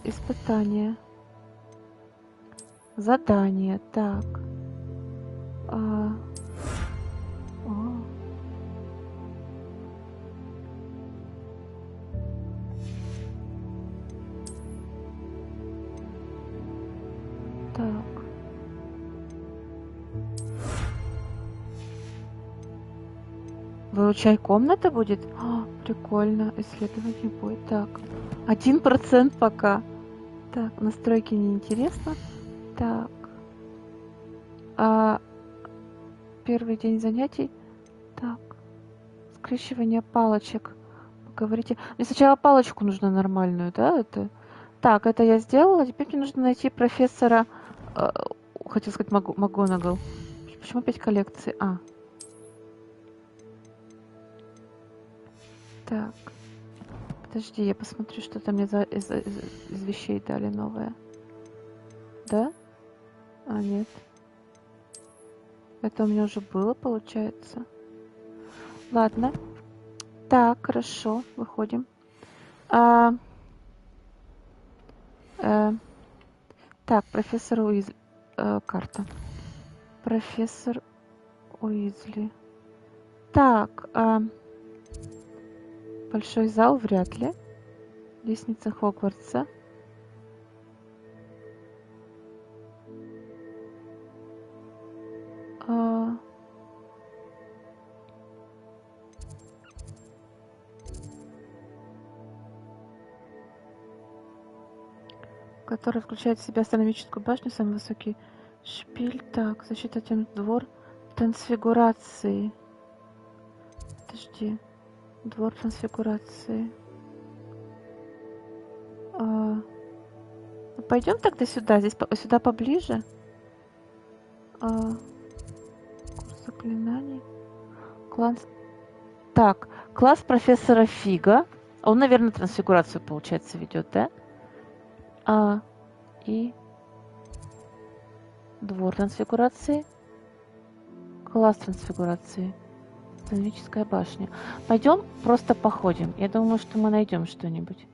Испытания. Задание. Так. Так. Выручай комната будет? Прикольно. Исследовать не будет. Так. 1% пока. Так, настройки не интересно. Так. Первый день занятий. Так. Скрещивание палочек. Поговорите. Мне сначала палочку нужно нормальную, да? Это. Так, это я сделала. Теперь мне нужно найти профессора. Хотел сказать МакГонагал. Почему опять коллекции? Так. Подожди, я посмотрю, что там мне из вещей дали новое. Да? Нет. Это у меня уже было, получается. Ладно. Так, хорошо. Выходим. Так, профессор Уизли. Карта. Профессор Уизли. Так, большой зал вряд ли. Лестница Хогвартса. Который включает в себя астрономическую башню, самый высокий шпиль. Так, защита темный двор трансфигурации. Подожди. Двор трансфигурации. Пойдем тогда сюда. Здесь сюда поближе. Курс заклинаний. Класс. Так, класс профессора Фига. Он, наверное, трансфигурацию, получается, ведет, да? И двор трансфигурации. Класс трансфигурации. Астрономическая башня. Пойдем просто походим. Я думаю, что мы найдем что-нибудь.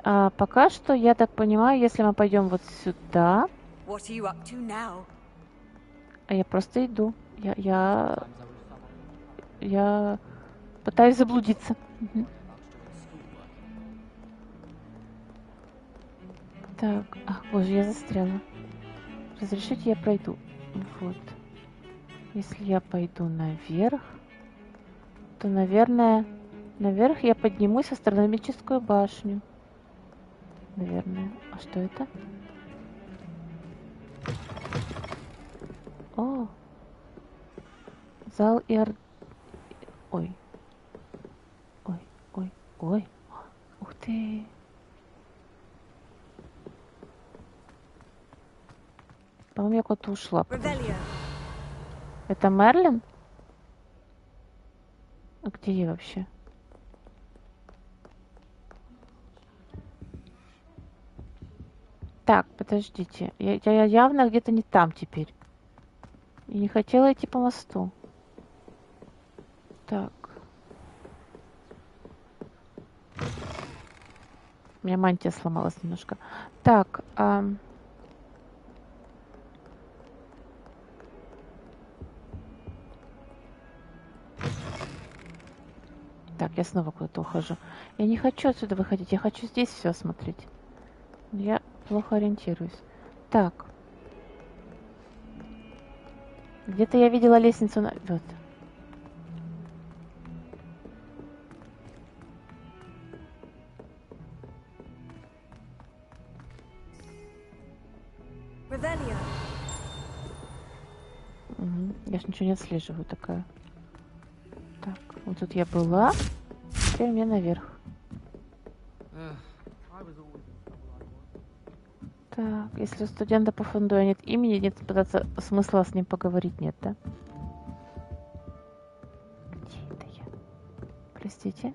Пока что, я так понимаю, если мы пойдем вот сюда. Я просто иду. Я пытаюсь заблудиться. Угу. Так, боже, я застряла. Разрешите, я пройду. Вот. Если я пойду наверх, то, наверное, наверх я поднимусь в астрономическую башню. Наверное. А что это? О! Зал и Ой. Ой, ой, ой. Ух ты! По-моему, я куда-то ушла. Это Мерлин? А где я вообще? Так, подождите. Я явно где-то не там теперь. Я не хотела идти по мосту. Так. У меня мантия сломалась немножко. Так, Так, я снова куда-то ухожу. Я не хочу отсюда выходить, я хочу здесь все смотреть. Я плохо ориентируюсь. Так. Где-то я видела лестницу на... Вот. Угу. Я ж ничего не отслеживаю такая. Так, вот тут я была. Теперь мне наверх. Так, если у студента по фонду нет имени, нет пытаться смысла с ним поговорить, нет, да? Где это я? Простите.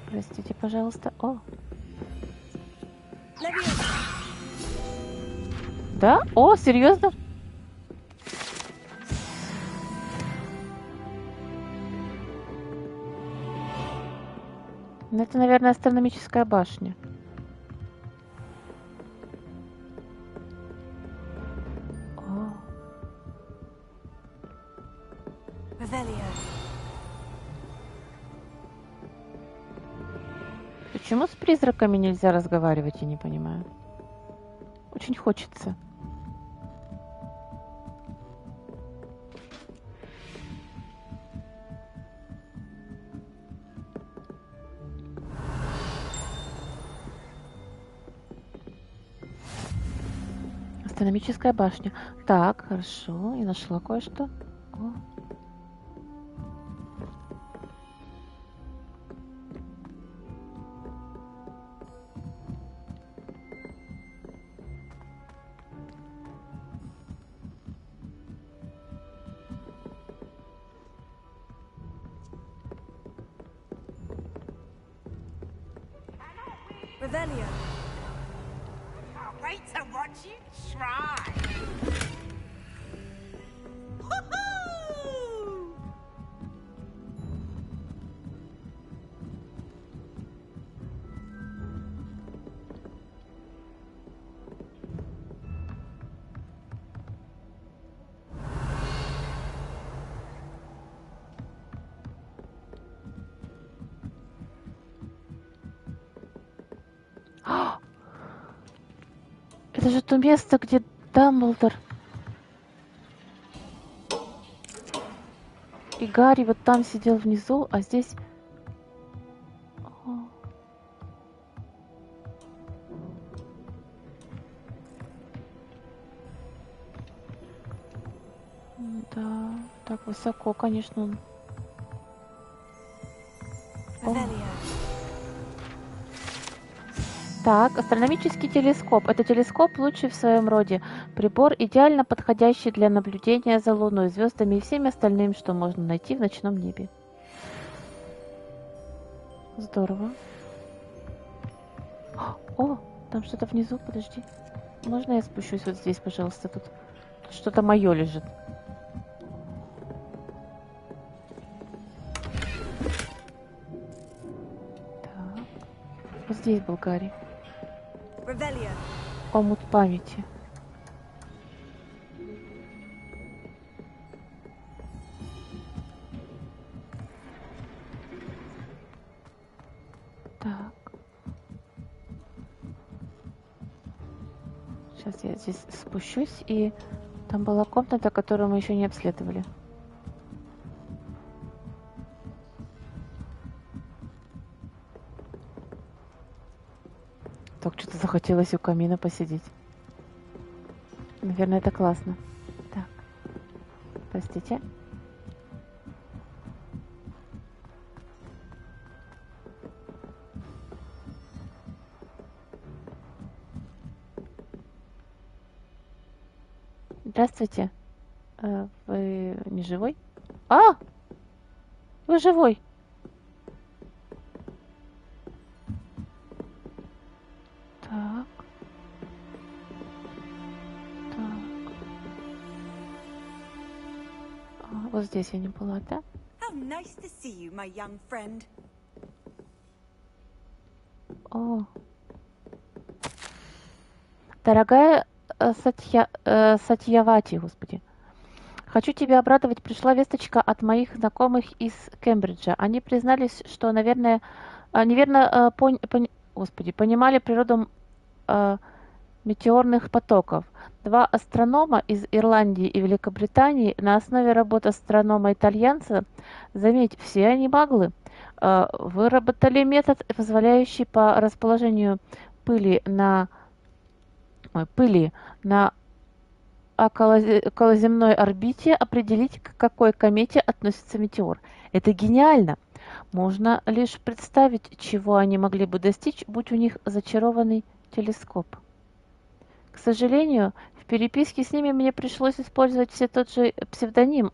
Простите, пожалуйста. О. Да? О, серьезно? Ну, это, наверное, астрономическая башня. О. Почему с призраками нельзя разговаривать, я не понимаю. Очень хочется. Астрономическая башня. Так, хорошо. Я нашла кое-что. О. Revelio. Can't wait to watch you try. Woohoo! Это же то место, где Дамблдор и Гарри вот там сидел внизу, а здесь... О. Да, так высоко, конечно. Он. О. Так, астрономический телескоп. Это телескоп лучший в своем роде. Прибор, идеально подходящий для наблюдения за Луной, звездами и всем остальным, что можно найти в ночном небе. Здорово. О, там что-то внизу, подожди. Можно я спущусь вот здесь, пожалуйста? Тут что-то мое лежит. Так. Вот здесь был Гарри. Омут памяти. Так. Сейчас я здесь спущусь, и там была комната, которую мы еще не обследовали. Так что-то захотелось у камина посидеть. Наверное, это классно. Так. Простите. Здравствуйте. Вы не живой? А! Вы живой. Так. Так. Вот здесь я не была, да? How nice to see you, my young friend. О. Дорогая Сатьявати, господи. Хочу тебя обрадовать. Пришла весточка от моих знакомых из Кембриджа. Они признались, что, наверное, неверно понимали природу метеорных потоков. Два астронома из Ирландии и Великобритании на основе работы астронома-итальянца, заметь, все они маглы, выработали метод, позволяющий по расположению пыли на пыли на околоземной орбите определить, к какой комете относится метеор. Это гениально! Можно лишь представить, чего они могли бы достичь, будь у них зачарованный телескоп. К сожалению, в переписке с ними мне пришлось использовать все тот же псевдоним,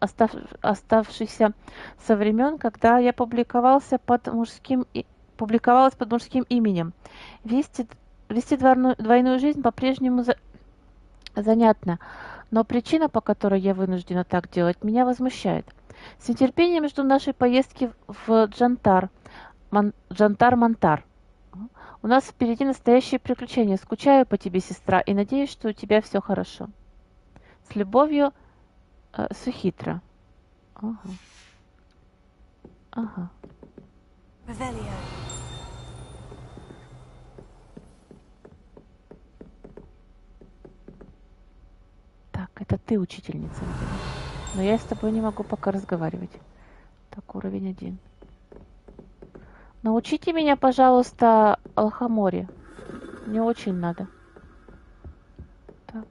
оставшийся со времен, когда я публиковалась под мужским именем. Вести двойную жизнь по-прежнему занятно, но причина, по которой я вынуждена так делать, меня возмущает. С нетерпением жду нашей поездки в Джантар-Мантар. У нас впереди настоящие приключения. Скучаю по тебе, сестра, и надеюсь, что у тебя все хорошо. С любовью, Сухитра. Ага. Ага. Так, это ты, учительница. Но я с тобой не могу пока разговаривать. Так, уровень 1. Научите меня, пожалуйста, Алхаморе. Мне очень надо. Так.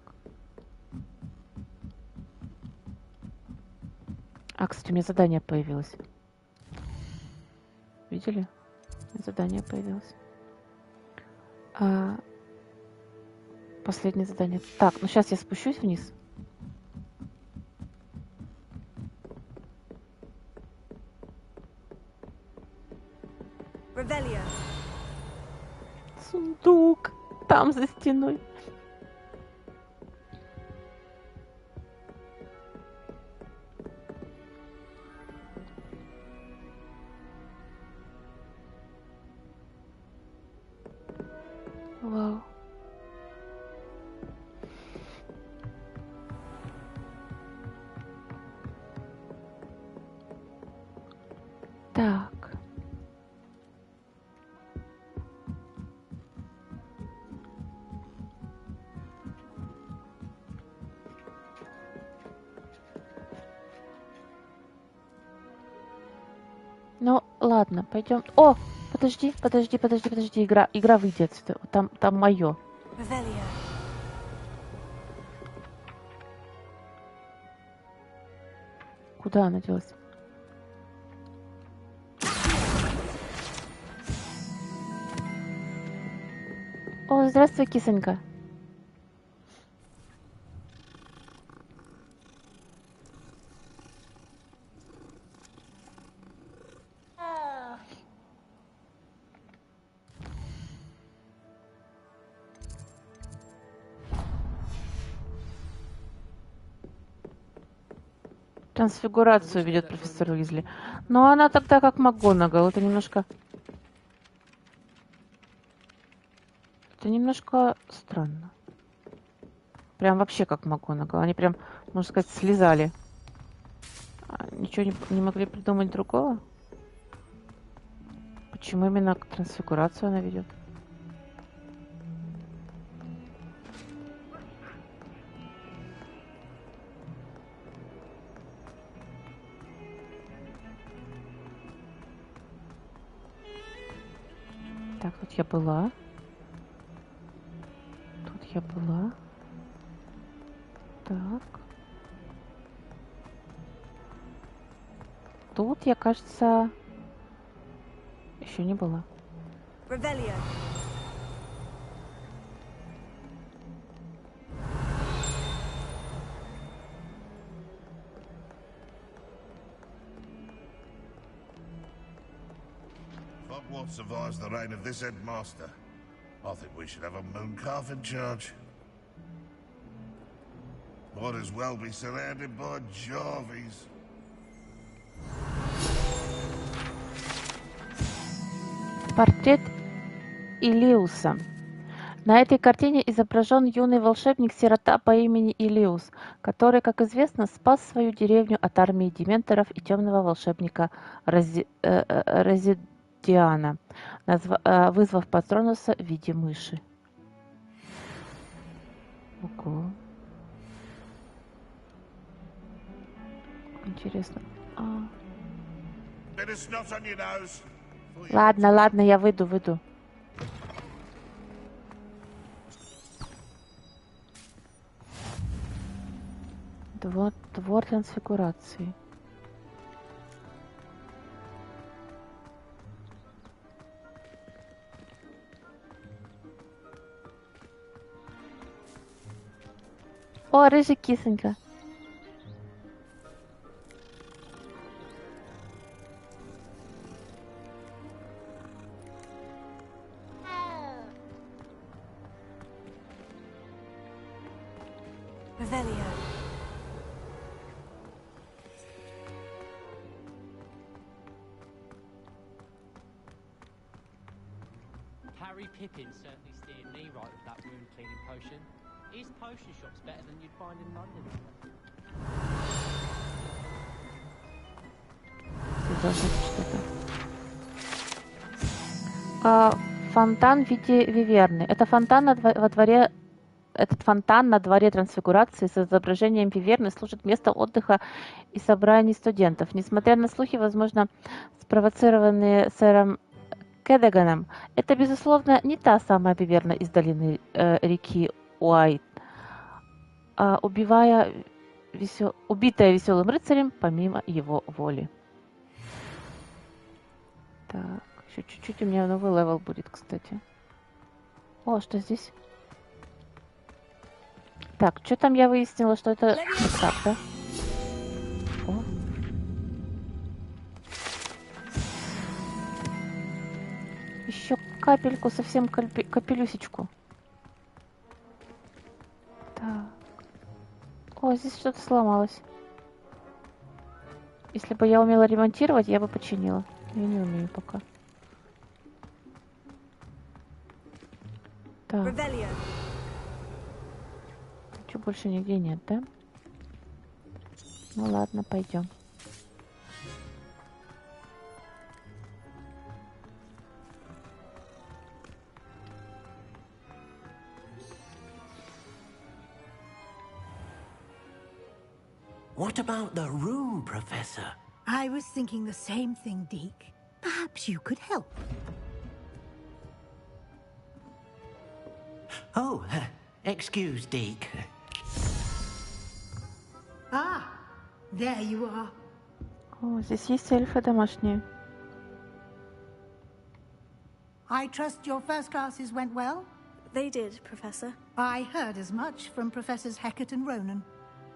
А, кстати, у меня задание появилось. Видели? Задание появилось. Последнее задание. Так, ну сейчас я спущусь вниз. Сундук там за стеной. Вау. Так. Ну, ладно, пойдем. О, подожди, игра выйдет отсюда. Там мое. Куда она делась? О, здравствуй, кисонька. Трансфигурацию ведет профессор Уизли. Но она тогда как МакГонагал. Это немножко странно. Прям вообще как МакГонагал. Они прям, можно сказать, слезали. Ничего не могли придумать другого? Почему именно трансфигурацию она ведет? Так, тут я была. Так. Тут я, кажется, еще не была. Hogwarts survives the reign of this headmaster. I think we should have a moon calf in charge. Might as well be surrounded by Jarvies. Портрет Илиуса. На этой картине изображен юный волшебник-сирота по имени Илиус, который, как известно, спас свою деревню от армии дементоров и темного волшебника Розидиана, вызвав Патронуса в виде мыши. Ого. Интересно. Ладно, я выйду. Двор трансфигурации. О, рыжий кисонька. Harry Pippin certainly steered me right with that wound cleaning potion. His potion shop's better than you'd find in London. Фонтан в виде виверны. Это фонтан во дворе. Этот фонтан на дворе трансфигурации с изображением виверны служит местом отдыха и собраний студентов. Несмотря на слухи, возможно, спровоцированные сэром Кэдиганом, это, безусловно, не та самая виверна из долины реки Уайт, убитая веселым рыцарем помимо его воли. Так, еще чуть-чуть у меня новый левел будет, кстати. О, что здесь? Так, что там я выяснила, что это так, да? О. Еще капельку, совсем капелюсечку. Так. О, здесь что-то сломалось. Если бы я умела ремонтировать, я бы починила. Я не умею пока. Так. Ничего больше нигде нет, да? Ну ладно, пойдем. What about the room, Professor? I was thinking the same thing, Deke. Perhaps you could help. Oh, excuse, Deke. Ah, there you are. О, здесь есть эльфы домашние. I trust your first classes went well? They did, Professor. I heard as much from Professors Hecat and Ronan.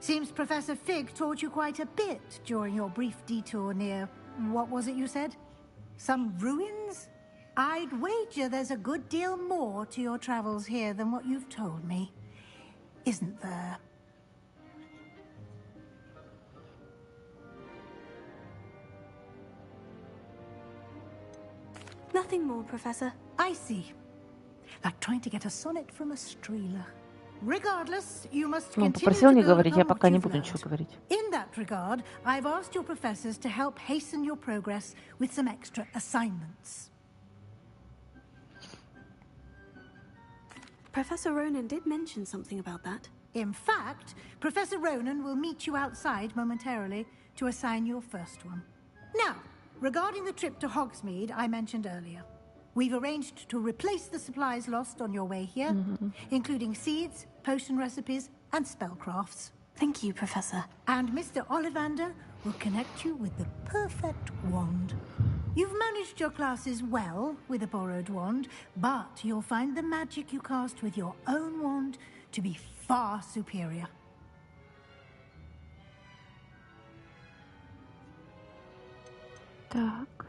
Seems Professor Fig taught you quite a bit during your brief detour near... what was it you said? Some ruins? I'd wager there's a good deal more to your travels here than what you've told me. Isn't there? Nothing more, Professor. I see. Like trying to get a sonnet from a streeler. Regardless, you must Он continue попросил to не build говорить, я upon what пока не you've буду learned. ничего говорить. In that regard, I've asked your professors to help hasten your progress with some extra assignments. Professor Ronan did mention something about that. In fact, Professor Ronan will meet you outside momentarily to assign your first one. Now, regarding the trip to Hogsmeade I mentioned earlier, we've arranged to replace the supplies lost on your way here, including seeds, potion recipes, and spellcrafts. Thank you, Professor. And Mr. Ollivander will connect you with the perfect wand. You've managed your classes well with a borrowed wand, but you'll find the magic you cast with your own wand to be far superior. Так.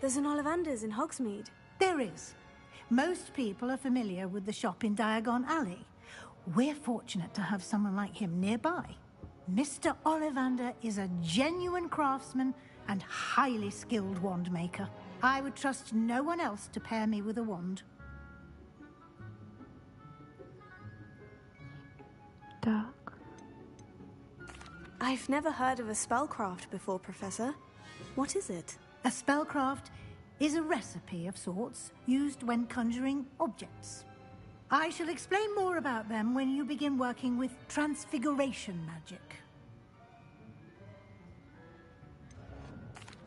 There's an Ollivander's in Hogsmeade. There is. Most people are familiar with the shop in Diagon Alley. We're fortunate to have someone like him nearby. Mr. Ollivander is a genuine craftsman and highly skilled wand maker. I would trust no one else to pair me with a wand. Так. I've never heard of a spellcraft before, Professor. What is it? A spellcraft is a recipe of sorts used when conjuring objects. I shall explain more about them when you begin working with transfiguration magic.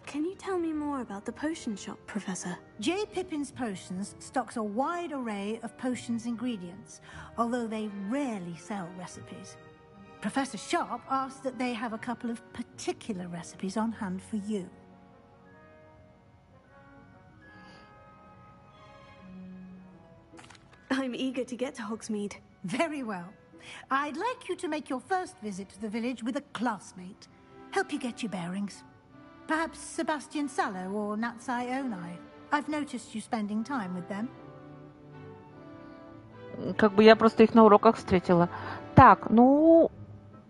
Can you tell me more about the potion shop, Professor? J. Pippin's Potions stocks a wide array of potions ingredients, although they rarely sell recipes. Professor Sharp asked that they have a couple of particular recipes on hand for you. I'm eager to get to Hogsmeade. Very well. I'd like you to make your first visit to the village with a classmate. Help you get your bearings. Perhaps Sebastian Sallow or Natsai Onai. I've noticed you spending time with them. Как бы я просто их на уроках встретила. Так, ну,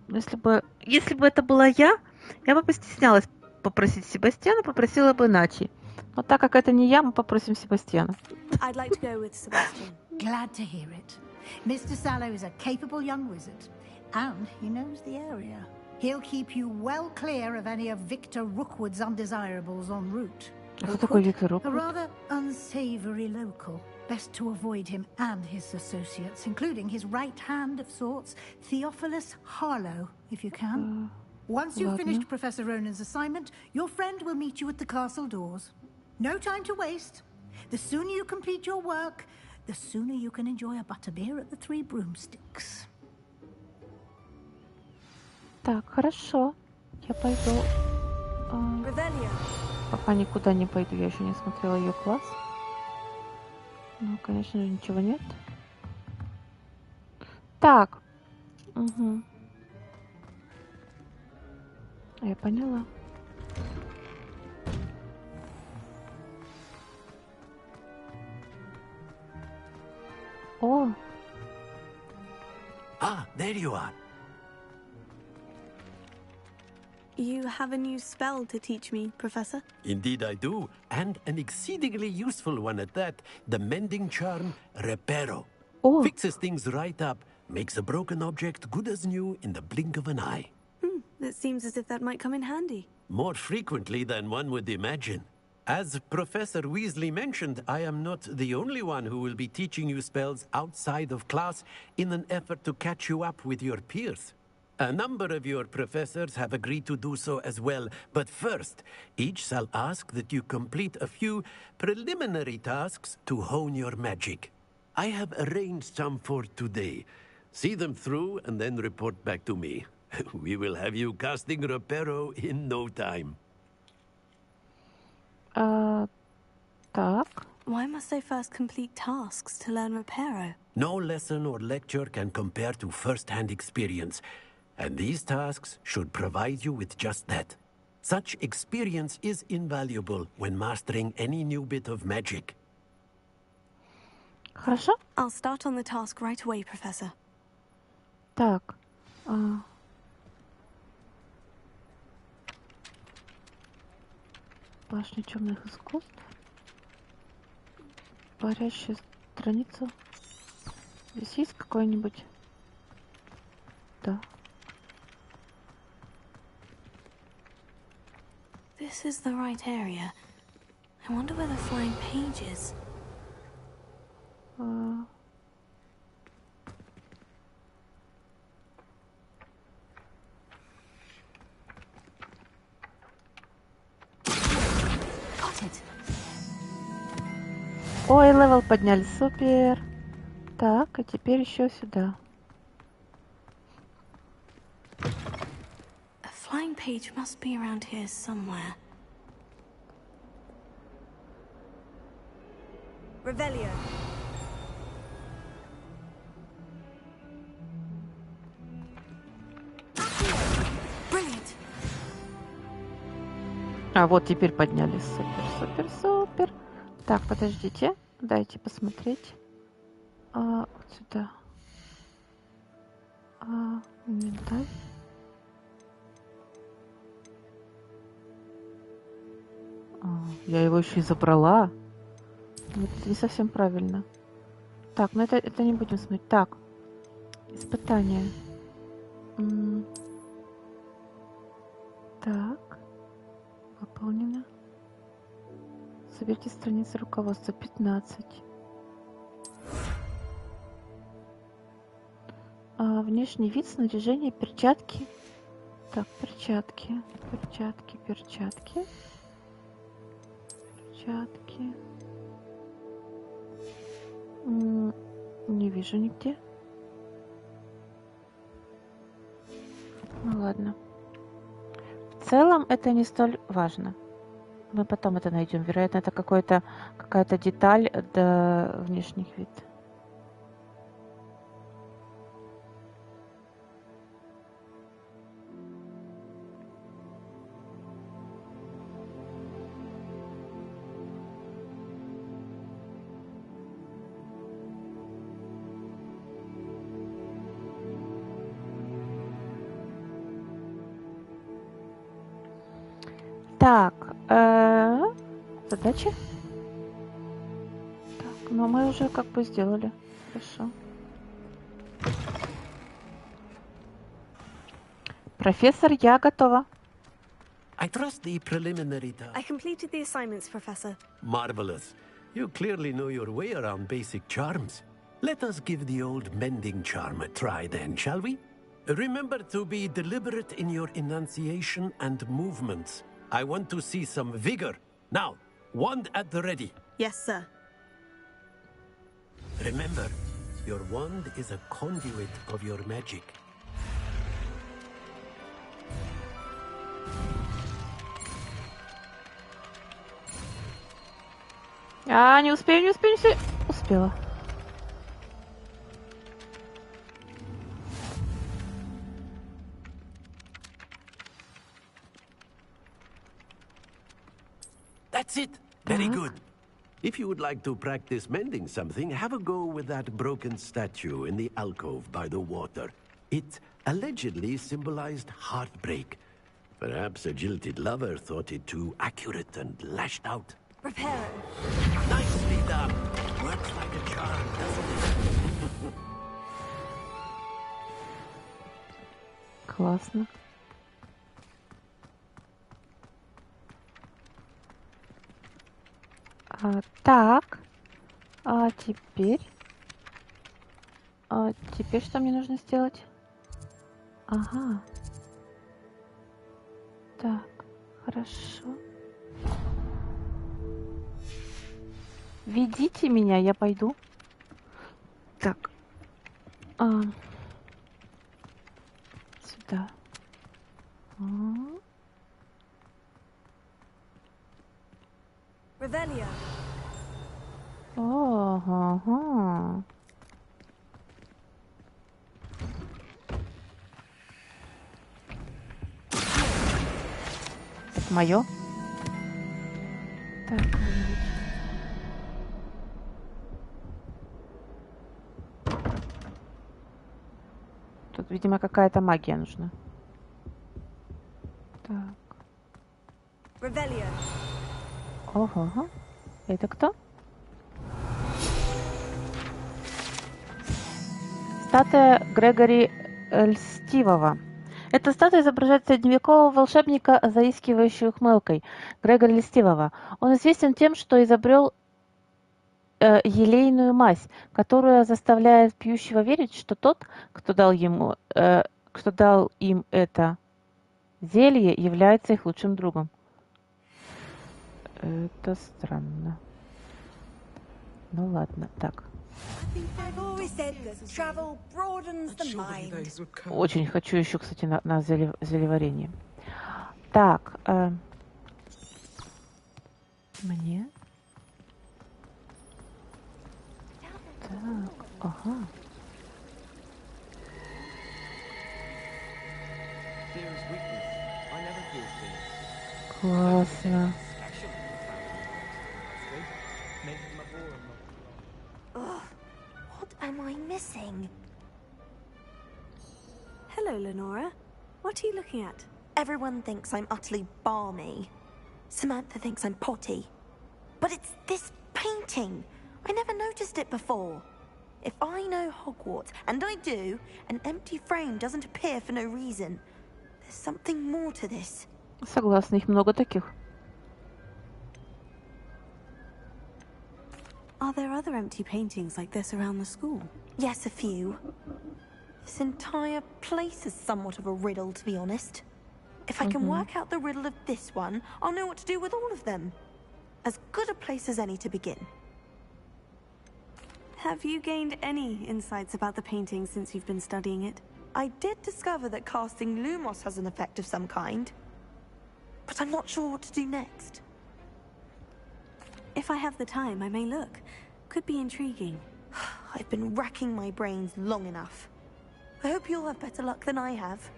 если бы это была я бы постеснялась попросить Себастьяна, попросила бы иначе. Но так как это не я, мы попросим Себастьяна. I'd like to go with Sebastian. Glad to hear it. Mr. Sallow is a capable young wizard, and he knows the area. He'll keep you well clear of any of Victor Rookwood's undesirables en route. Кто такой Виктор A Руквуд? rather unsavory local. Best to avoid him and his associates, including his right hand of sorts, Theophilus Harlow, if you can. Once you've finished Professor Ronan's assignment, your friend will meet you at the castle doors. No time to waste. The sooner you complete your work, the sooner you can enjoy a butterbeer at the Three Broomsticks. Так, хорошо. Я пойду. Пока никуда не пойду, я еще не смотрела ее класс. Ну, конечно же, ничего нет. Так. Угу. Я поняла. О. Ah, there you are. You have a new spell to teach me, Professor? Indeed I do, and an exceedingly useful one at that. The mending charm, Reparo. Oh. Fixes things right up, makes a broken object good as new in the blink of an eye. It seems as if that might come in handy. More frequently than one would imagine. As Professor Weasley mentioned, I am not the only one who will be teaching you spells outside of class in an effort to catch you up with your peers. A number of your professors have agreed to do so as well, but first, each shall ask that you complete a few preliminary tasks to hone your magic. I have arranged some for today. See them through and then report back to me. We will have you casting Reparo in no time. Так. Why must I first complete tasks to learn Reparo? No lesson or lecture can compare to first-hand experience, and these tasks should provide you with just that. Such experience is invaluable when mastering any new bit of magic. Хорошо. I'll start on the task right away, Professor. Так. Башня темных искусств. Парящая страница. Здесь есть какой-нибудь? Да. This is the right area. I wonder where the flying page is. Got it. Ой, левел подняли, супер. Так, а теперь еще сюда. A flying page must be around here somewhere. Revelio. Brilliant. А вот теперь подняли. Супер, супер, супер. Так, подождите. Дайте посмотреть. Вот сюда. Инвентарь. Я его еще и забрала. Вот это не совсем правильно. Так, ну это не будем смотреть. Так. Испытание. Так. Выполнено. Соберите страницы руководства 15. Внешний вид, снаряжение, перчатки. Так, перчатки. Перчатки. Перчатки. Не вижу нигде. Ну ладно. В целом это не столь важно. Мы потом это найдем. Вероятно, это какая-то деталь до внешних вид. Так, задачи? Так, но мы уже как бы сделали. Хорошо. Профессор, я готова. I trust the preliminary task. I completed the assignments, Professor. Marvelous. You clearly know your way around basic charms. Let us give the old mending charm a try then, shall we? Remember to be deliberate in your enunciation and movements. I want to see some vigor. Now, wand at the ready. Yes, sir. Remember, your wand is a conduit of your magic. Не успею. Успела. That's it. Very good. If you would like to practice mending something, have a go with that broken statue in the alcove by the water. It allegedly symbolized heartbreak. Perhaps a jilted lover thought it too accurate and lashed out. Repair it. Nicely done. Works like a charm, doesn't it? Классно. Так. Теперь что мне нужно сделать? Ага. Так, хорошо. Ведите меня, я пойду. Так. Сюда. Revelio. Ага. Это мое? Так. Тут, видимо, какая-то магия нужна. Так. Revelio. Ого. Это кто? Статуя Грегори Льстивого. Эта статуя изображает средневекового волшебника, заискивающего ухмылкой. Грегори Льстивого. Он известен тем, что изобрел елейную мазь, которая заставляет пьющего верить, что тот, кто дал им это зелье, является их лучшим другом. Это странно. Ну ладно, так. Очень хочу еще, кстати, на зельеварение. Так. Мне? Так, ага. Классно. What am I missing? Hello, Lenora. What are you looking at? Everyone thinks I'm utterly balmy. Samantha thinks I'm potty. But it's this painting. I never noticed it before. If I know Hogwarts, and I do, an empty frame doesn't appear for no reason. There's something more to this. Согласна, их много таких. Are there other empty paintings like this around the school? Yes, a few. This entire place is somewhat of a riddle, to be honest. If I can work out the riddle of this one, I'll know what to do with all of them. As good a place as any to begin. Have you gained any insights about the painting since you've been studying it? I did discover that casting Lumos has an effect of some kind, but I'm not sure what to do next. If I have the time, I may look. Could be intriguing. I've been racking my brains long enough. I hope you'll have better luck than I have.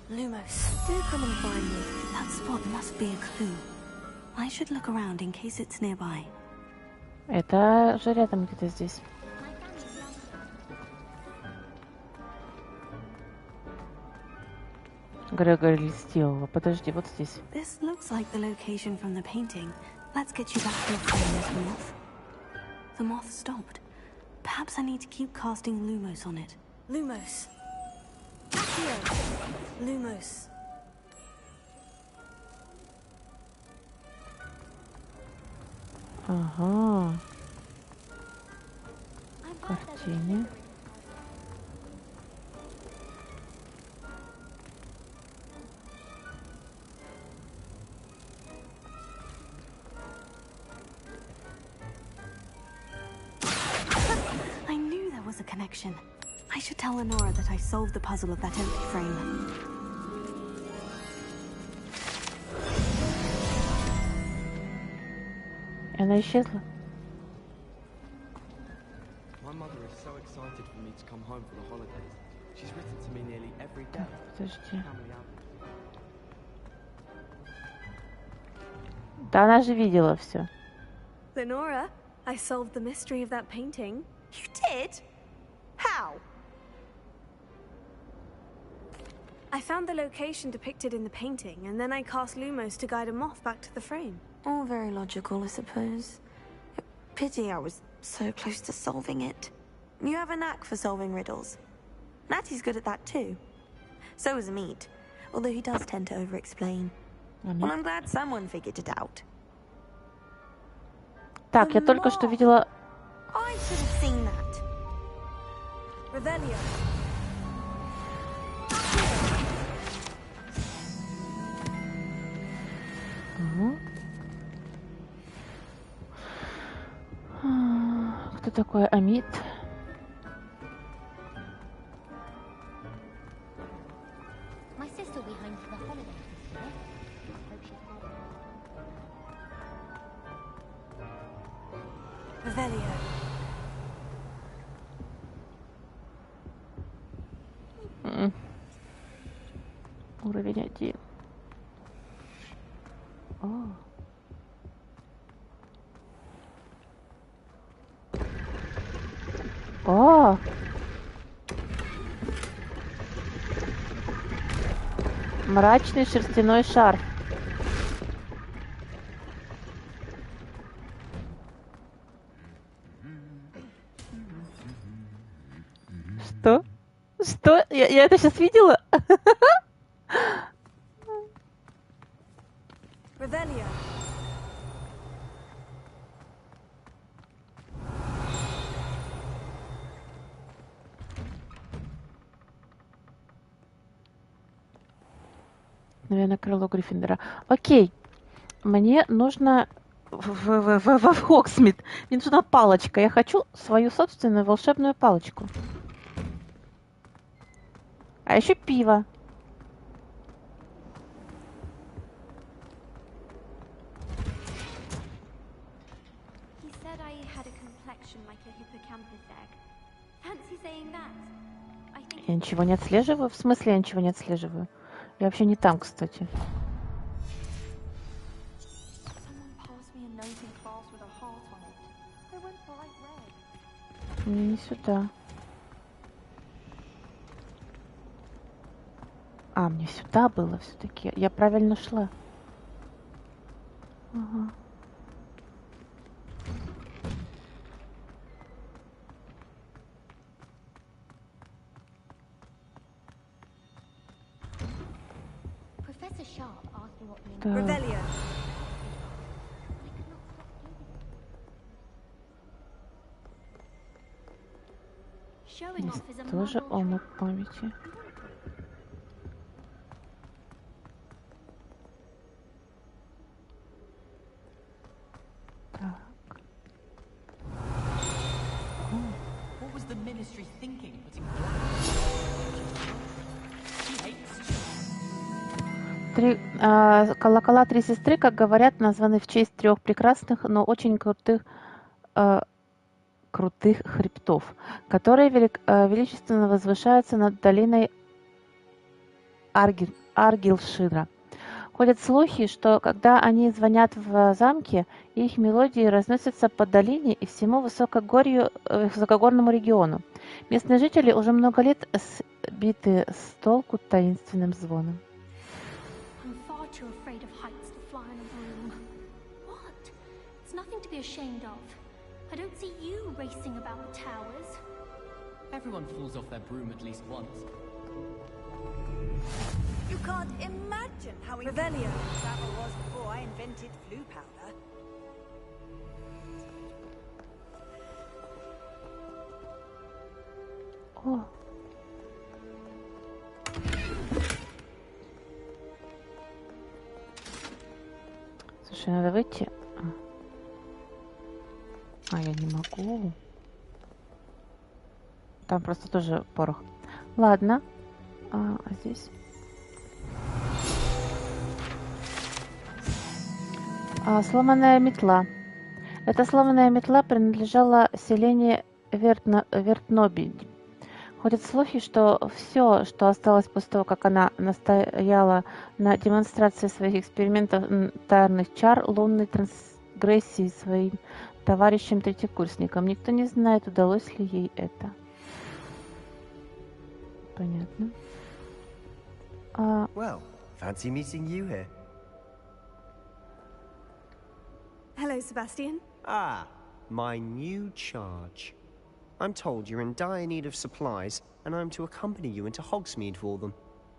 Lumos, do come and find me. That spot must be a clue. I should look around in case it's nearby. Это же рядом где-то здесь. Грегори сделала. Подожди, вот здесь. This looks like the location from the painting. Let's get you back to your frame, Miss Moth. The moth stopped. Perhaps I need to keep casting Lumos on it. Lumos. Accio. Lumos. Ага. Картине. I knew there was a connection. I should tell Lenora that I solved the puzzle of that empty frame. И она исчезла. My mother is so excited for me to come home for the holidays. She's written to me nearly every day. Подожди. Family album. Да она же видела все. Lenora, I solved the mystery of that painting. You did? How? I found the location depicted in the painting, and then I cast Lumos to guide a moth back to the frame. All very logical, I suppose. Pity I was so close to solving it. You have a knack for solving riddles. Natty's good at that too. So is Meat, although he does tend to over-explain. Well, I'm glad someone figured it out. Так, я только что видела... I should have seen that. Revelio. Кто такой Амит? My sister will be home for the holidays this year. Hope she's happy. Revelio. Уровень 1. О. О! Мрачный шерстяной шарф. Что? Что? Я это сейчас видела? Revelio. Наверное, крыло Гриффиндора. Окей. Мне нужно в Хогсмит. Мне нужна палочка. Я хочу свою собственную волшебную палочку. А еще пиво. Я ничего не отслеживаю? В смысле я ничего не отслеживаю? Я вообще не там, кстати. Мне не сюда. А, мне сюда было все-таки. Я правильно шла. Ага. Revelio. Здесь тоже омут памяти. Так. the ministry thinking putting Колокола три сестры, как говорят, названы в честь трех прекрасных, но очень крутых хребтов, которые величественно возвышаются над долиной Аргилшира. Ходят слухи, что когда они звонят в замке, их мелодии разносятся по долине и всему высокогорному региону. Местные жители уже много лет сбиты с толку таинственным звоном. Too afraid of heights to fly on a broom. What? It's nothing to be ashamed of. I don't see you racing about the towers. Everyone falls off their broom at least once. You can't imagine how Revelio travel was before I invented flu powder. Oh. Слушай, надо выйти. А, я не могу. Там просто тоже порох. Ладно. А здесь? Сломанная метла. Эта сломанная метла принадлежала селению Вертноби. Ходят слухи, что все, что осталось после того, как она настояла на демонстрации своих экспериментальных чар, лунной трансгрессии своим товарищам-третьекурсникам. Никто не знает, удалось ли ей это. Понятно. Well, fancy meeting you here. Hello, Sebastian. Ah, my new charge. I'm told you're in dire need of supplies, and I'm to accompany you into Hogsmeade for them.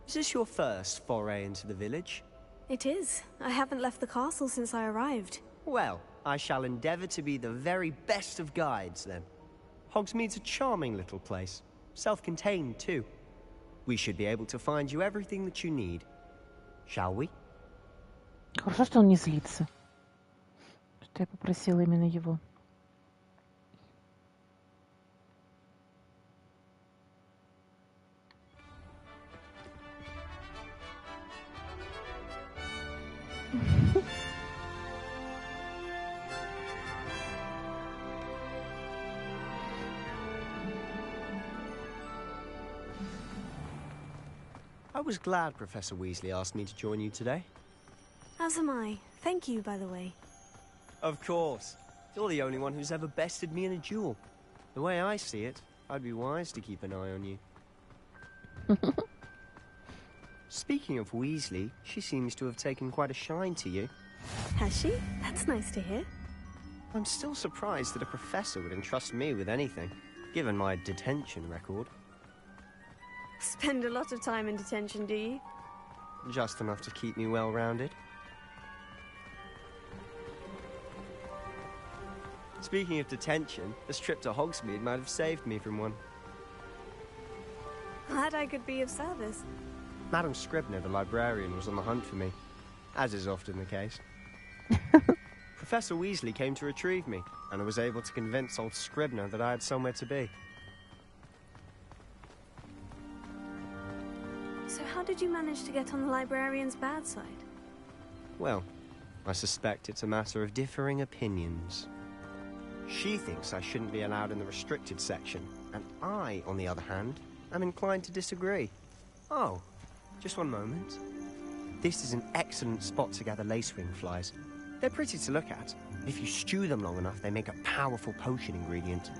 Is this your first foray into the village? It is. I haven't left the castle since I arrived. Well, I shall endeavour to be the very best of guides, then. Hogsmeade's a charming little place. Self-contained, too. We should be able to find you everything that you need. Shall we? Хорошо, что он не злится. Что я попросила именно его. I was glad Professor Weasley asked me to join you today. As am I. Thank you, by the way. Of course. You're the only one who's ever bested me in a duel. The way I see it, I'd be wise to keep an eye on you. Speaking of Weasley, she seems to have taken quite a shine to you. Has she? That's nice to hear. I'm still surprised that a professor would entrust me with anything, given my detention record. Spend a lot of time in detention, do you? Just enough to keep me well-rounded. Speaking of detention, this trip to Hogsmeade might have saved me from one. Glad I could be of service. Madam Scribner, the librarian, was on the hunt for me, as is often the case. Professor Weasley came to retrieve me, and I was able to convince old Scribner that I had somewhere to be. So how did you manage to get on the librarian's bad side? Well, I suspect it's a matter of differing opinions. She thinks I shouldn't be allowed in the restricted section, and I, on the other hand, am inclined to disagree. Oh, just one moment. This is an excellent spot to gather lacewing flies. They're pretty to look at. If you stew them long enough, they make a powerful potion ingredient.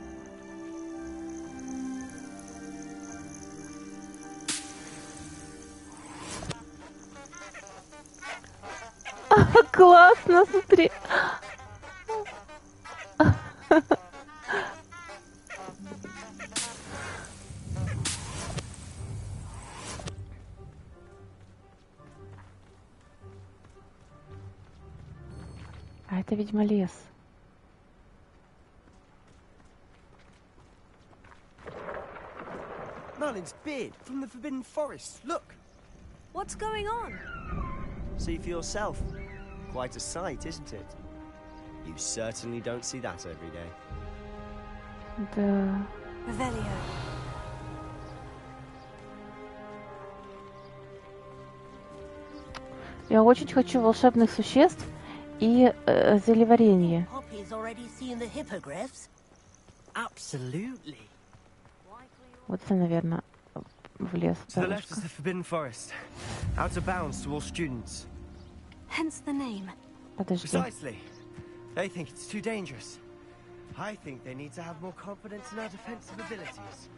Классно, смотри. А это, видимо, лес. Merlin's beard from the Forbidden Forest. Look. What's going on? See for yourself. Quite a sight, isn't it? You certainly don't see that every day. Да. Revelio. Я очень хочу волшебных существ и зельеварение. Poppy's already seen the hippogriffs. Absolutely. Вот это, наверное, в лес. To the left is the Forbidden Forest. Out of bounds to all students. Hence the name. Подожди. Precisely. They think it's too dangerous. I think they need to have more confidence in our defensive abilities.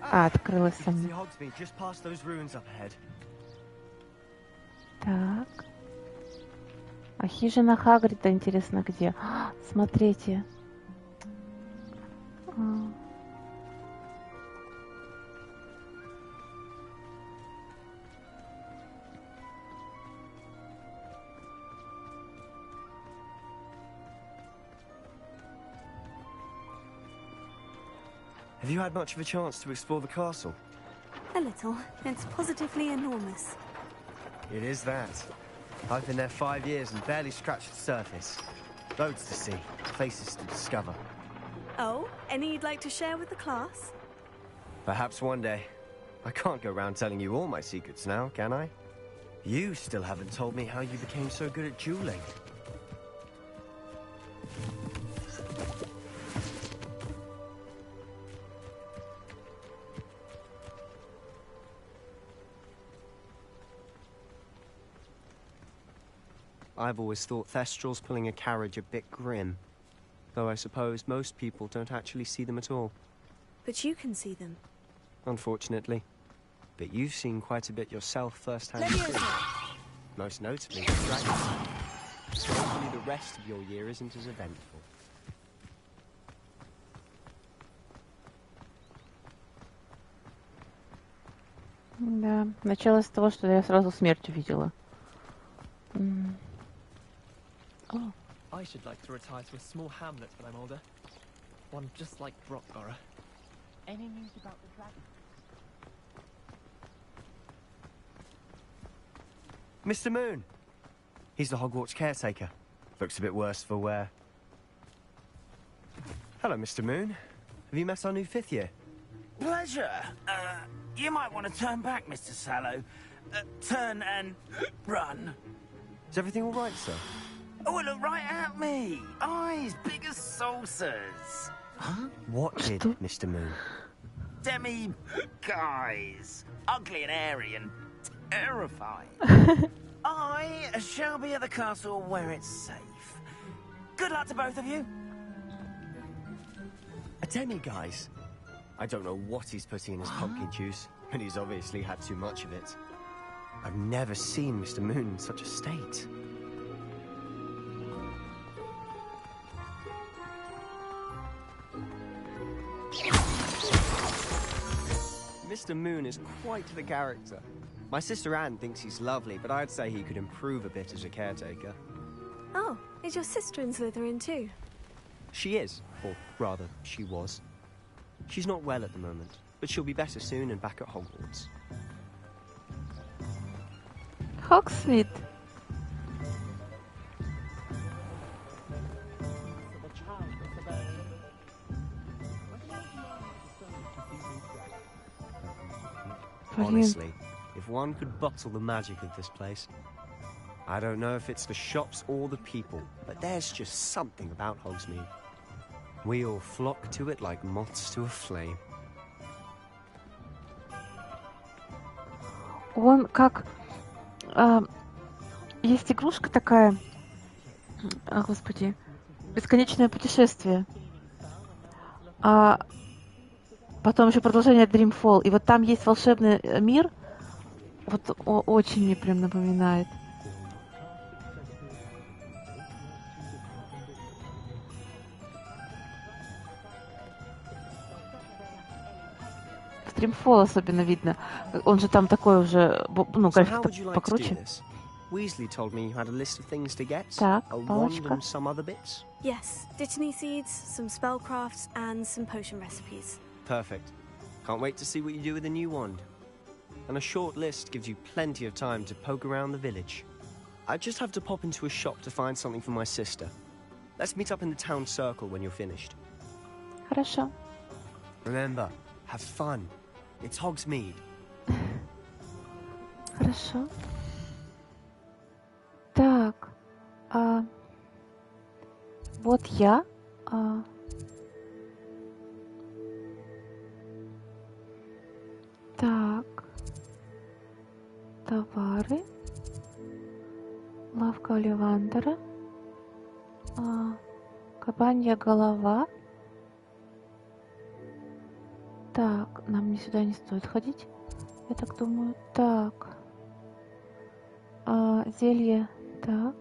Открылась You can сама. see Hogsmeade just past those ruins up ahead. Так. А хижина Хагрида, интересно, где? Смотрите. Have you had much of a chance to explore the castle? A little. It's positively enormous. It is that. I've been there 5 years and barely scratched the surface. Loads to see, places to discover. Oh, any you'd like to share with the class? Perhaps one day. I can't go around telling you all my secrets now, can I? You still haven't told me how you became so good at dueling. I've always thought Thestrals pulling a carriage a bit grim. Though I suppose most people don't actually see them at all. But you can see them. Unfortunately. But you've seen quite a bit yourself firsthand. Most notably, the dragons. Hopefully the rest of your year isn't as eventful. Да, началось с того, что я сразу смерть увидела. Oh. I should like to retire to a small hamlet when I'm older. One just like Brockborough. Any news about the dragon? Mr. Moon! He's the Hogwarts caretaker. Looks a bit worse for wear. Hello, Mr. Moon. Have you met our new 5th year? Pleasure. You might want to turn back, Mr. Sallow. Turn and run. Is everything all right, sir? Oh, look right at me. Eyes big as saucers. Huh? What did, Mr. Moon? Demi-guys. Ugly and airy and terrifying. I shall be at the castle where it's safe. Good luck to both of you. A demi-guise? I don't know what he's putting in his pumpkin juice, but he's obviously had too much of it. I've never seen Mr. Moon in such a state. Mr. Moon is quite the character. My sister Anne thinks he's lovely, but I'd say he could improve a bit as a caretaker. Oh, is your sister in Slytherin too? She is, or rather, she was. She's not well at the moment, but she'll be better soon and back at Hogwarts. Hogsmeade. Honestly, if one could bottle the magic of this place. I don't know if it's the shops or the people, but there's just something about Hogsmeade. We all flock to it like moths to a flame. Он как... есть игрушка такая... Господи. Бесконечное путешествие. Потом еще продолжение Dreamfall. И вот там есть волшебный мир. Вот очень мне прям напоминает. Dreamfall особенно видно. Он же там такой уже, ну, график покруче. Weasley told me you had a list of things to get. Так, a wand палочка. and some other bits. Yes, Dittany seeds, some spellcrafts, and some potion recipes. Perfect. Can't wait to see what you do with the new wand. And a short list gives you plenty of time to poke around the village. I just have to pop into a shop to find something for my sister. Let's meet up in the town circle when you're finished. Хорошо. Remember, have fun. It's Hogsmeade. Хорошо. Так. Вот я. Так. Товары. Лавка Оливандера. Кабанья голова. Так, нам не сюда не стоит ходить. Я так думаю. Так. Зелье. Так.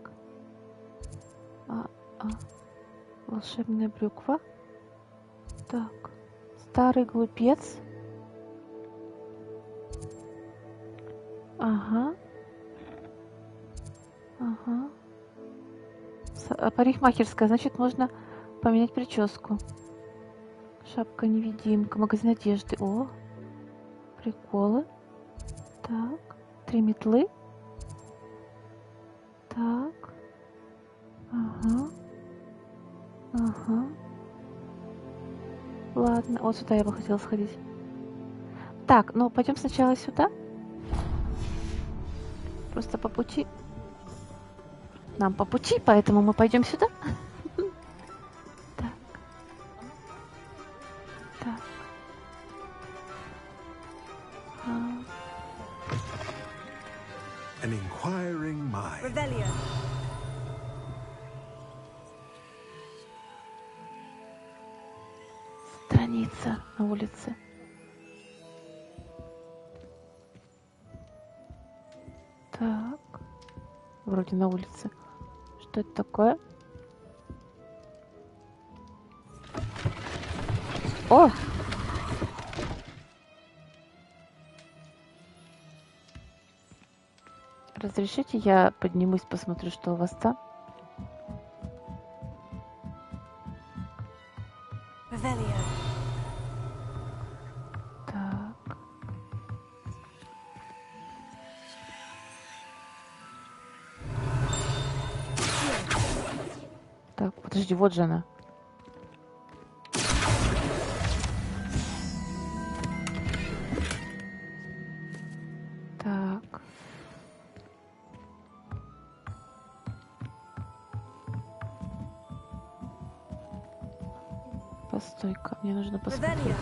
Волшебная брюква. Так. Старый глупец. Ага. Ага. Парикмахерская, значит, можно поменять прическу. Шапка-невидимка, магазин одежды. О, приколы. Так, 3 метлы. Так. Ага. Ага. Ладно, вот сюда я бы хотела сходить. Так, ну пойдем сначала сюда. Просто по пути. Нам по пути, поэтому мы пойдем сюда. Так. Так. An inquiring mind. Revelio. Страница на улице. Так. Вроде на улице. Что это такое? О! Разрешите, я поднимусь, посмотрю, что у вас там? Так. Так, подожди, вот же она. Так. Постой-ка, мне нужно посмотреть.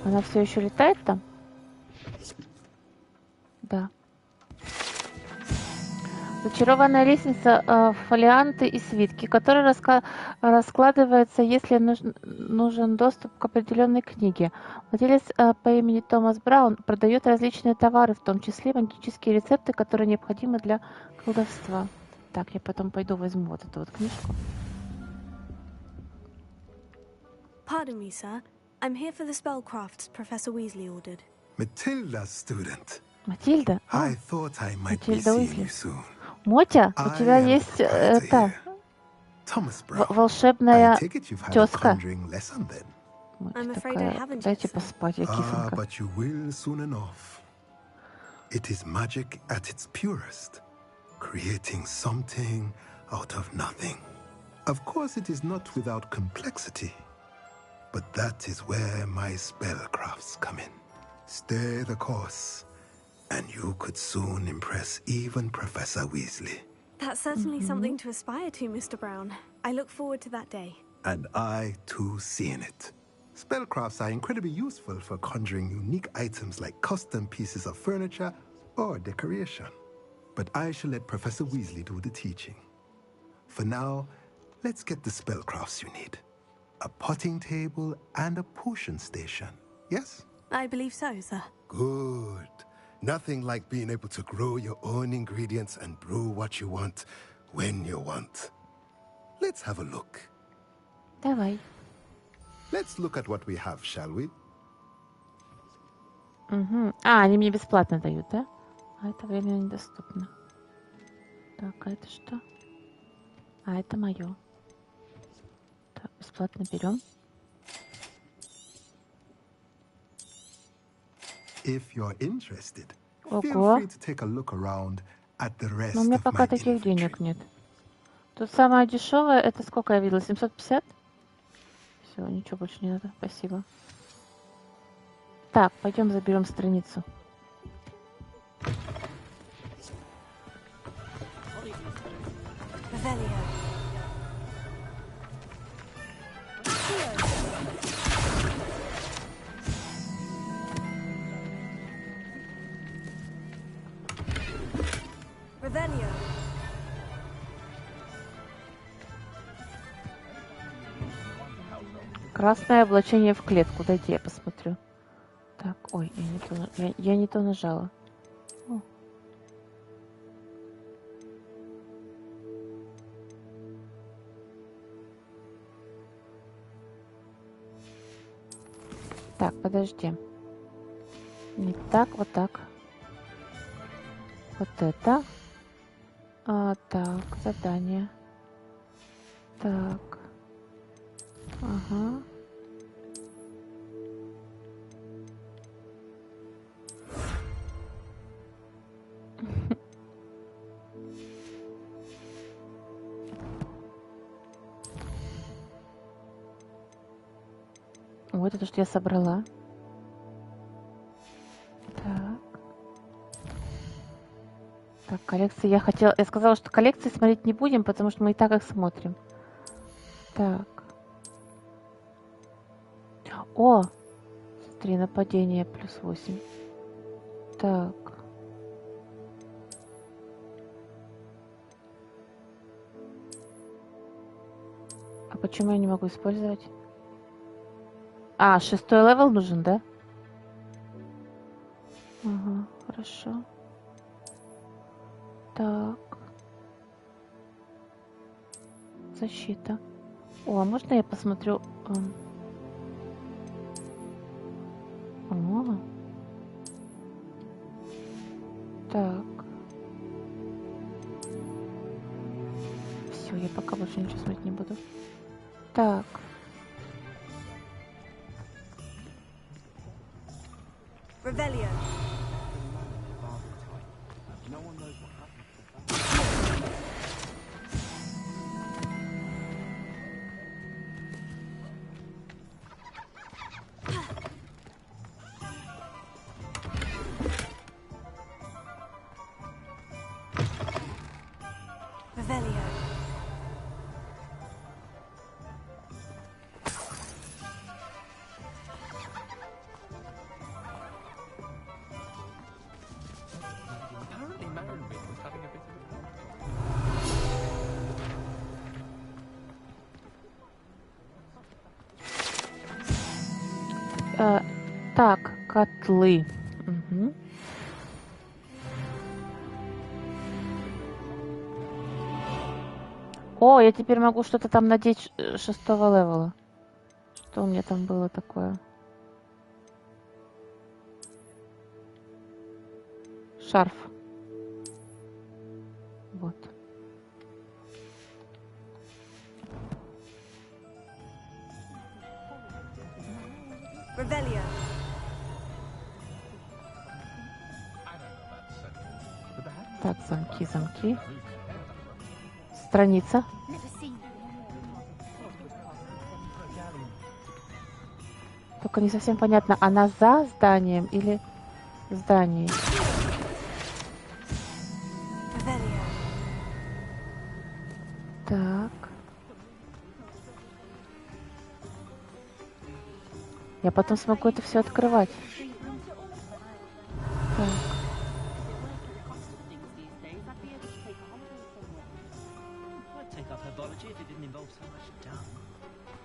Она все еще летает там? Да. Зачарованная лестница, фолианты и свитки, которые раскладываются, если нужен доступ к определенной книге. Владелец по имени Томас Браун продает различные товары, в том числе магические рецепты, которые необходимы для колдовства. Так, я потом пойду возьму вот эту вот книжку. Pardon me, sir. I'm here for the spellcrafts Professor Weasley ordered. Matilda's student. Матильда? I thought I might be Матильда seeing Уизли. you soon. Мотя, у тебя есть это волшебная тезка. I'm afraid I haven't Дайте yet, sir. поспать, я кисонька. But you will soon enough. It is magic at its purest, creating something out of nothing. Of course, it is not without complexity, but that is where my spellcrafts come in. Stay the course, and you could soon impress even Professor Weasley. That's certainly something to aspire to, Mr. Brown. I look forward to that day. And I, too, seeing it. Spellcrafts are incredibly useful for conjuring unique items like custom pieces of furniture or decoration. But I shall let Professor Weasley do the teaching. For now, let's get the spellcrafts you need. A potting table and a potion station, yes? I believe so, sir. Good. Nothing like being able to grow your own ingredients and brew what you want when you want. Let's have a look. Давай. Let's look at what we have, shall we? Угу. Они мне бесплатно дают, да? А это временно недоступно. Так, а это что? А это мое. Так, бесплатно берем. If you're interested, Ого. feel free to take a look around at the rest Но у меня of пока my таких денег нет. Тут самое дешевое, это сколько я видела? 750? Все, ничего больше не надо. Спасибо. Так, пойдем заберем страницу. Красное облачение в клетку. Дайте я посмотрю. Так, ой, я не то нажала. О. Так, подожди. Не так, вот так. Вот это. Так, задание. Так. Ага. Вот это, что я собрала. Так. Так, коллекции я хотела... Я сказала, что коллекции смотреть не будем, потому что мы и так их смотрим. Так. О! Смотри, нападение +8. Так. А почему я не могу использовать? А, 6-й левел нужен, да? Ага, хорошо. Так. Защита. О, а можно я посмотрю? О. Так. Все, я пока больше ничего смотреть не буду. Так. Revelio. Revelio. Так, котлы. Угу. О, я теперь могу что-то там надеть 6-го левела. Что у меня там было такое? Шарф. Вот. Revelio. Так, замки, замки. Страница. Только не совсем понятно, она за зданием или в здании? Так. Я потом смогу это все открывать. Так.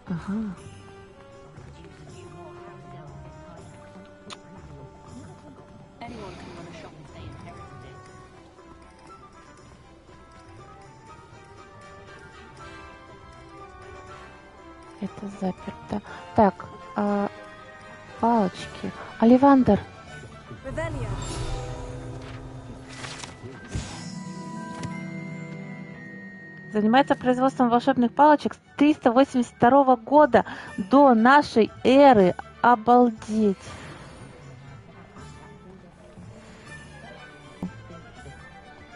Ага. Это заперто. Так, палочки. Оливандр. Занимается производством волшебных палочек с 382 года до нашей эры. Обалдеть.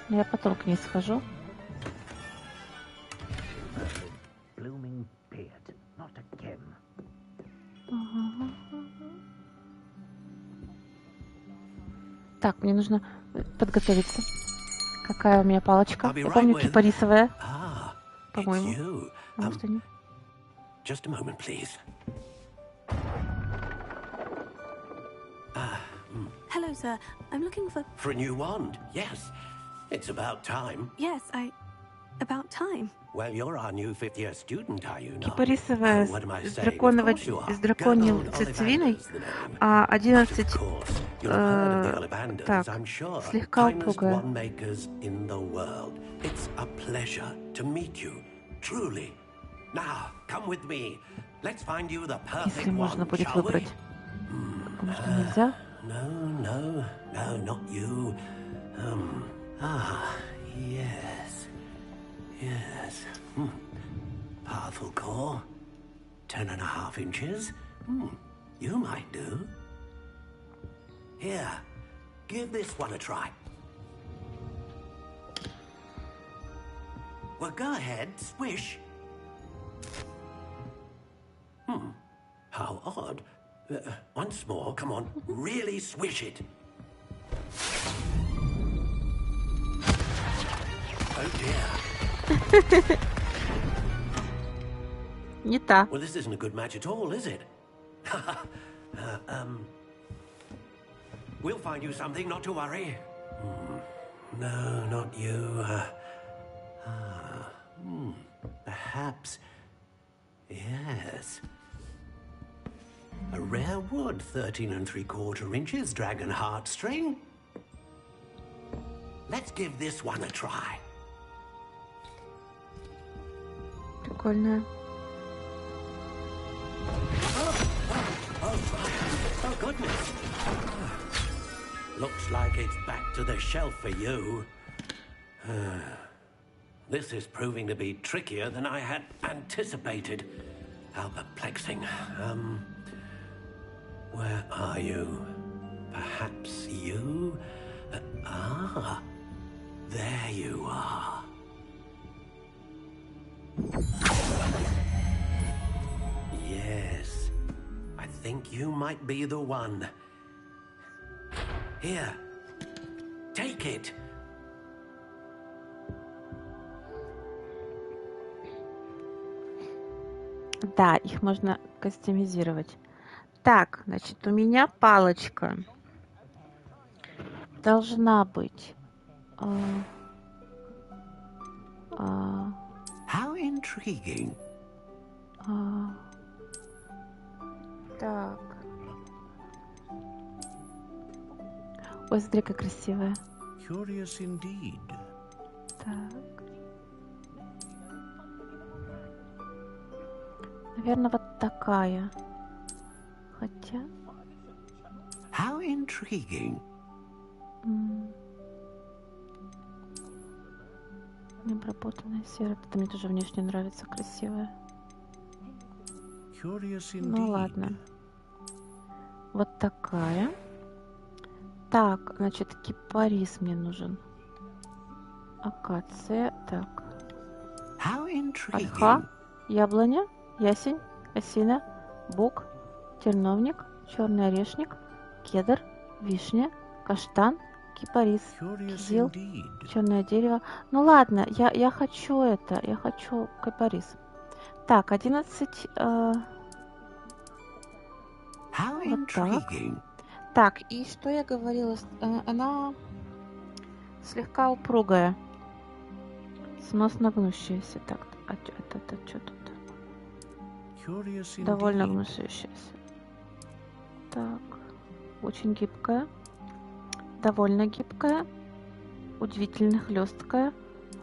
Я потом к ней схожу. Так, мне нужно подготовиться. Какая у меня палочка? Я помню, кипарисовая. По-моему. Может, они... Just a moment, please. Hello, sir. I'm looking for... For a new wand, yes. It's about time. Yes, About time. Well, you're our new fifth-year student, are you not? Кипарисовая с драконьей цветовиной, а 11 так, слегка упругая. It's a pleasure to meet you, truly. Now, come with me. Let's find you the perfect Если можно one, будет shall we? выбрать. Потому что нельзя. No, not you. Yes. Powerful core. 10.5 inches. You might do. Here, give this one a try. Well, go ahead, swish. How odd. Once more, come on, really swish it. Oh dear. Не та. Well, this isn't a good match at all, is it? We'll find you something, not to worry. No, not you. Perhaps. Yes. A rare wood, 13 3/4 inches, dragon heartstring. Let's give this one a try. Прикольная. Oh, goodness. Looks like it's back to the shelf for you. This is proving to be trickier than I had anticipated. How perplexing. Where are you? Perhaps you? There you are. Yes, I think you might be the one. Here, take it. Да, их можно кастомизировать. Так, значит, у меня палочка должна быть. How intriguing. Так. Ой, смотри, как красивая. Curious indeed. Так. Наверное, вот такая. Хотя... How intriguing. Необработанная серая. Это мне тоже внешне нравится, красивая. Curious indeed. Ну ладно. Вот такая. Так, значит, кипарис мне нужен. Акация. Так. How intriguing. Ольха, яблоня, ясень, осина, бук, терновник, черный орешник, кедр, вишня, каштан, кипарис, кизил, черное дерево. Ну ладно, я хочу это, я хочу кипарис. Так, 11... вот так. Так, и что я говорила? Она слегка упругая. Сносно гнущаяся. Так, это что тут? Довольно гнущаяся. Так, очень гибкая. Довольно гибкая. Удивительно хлесткая.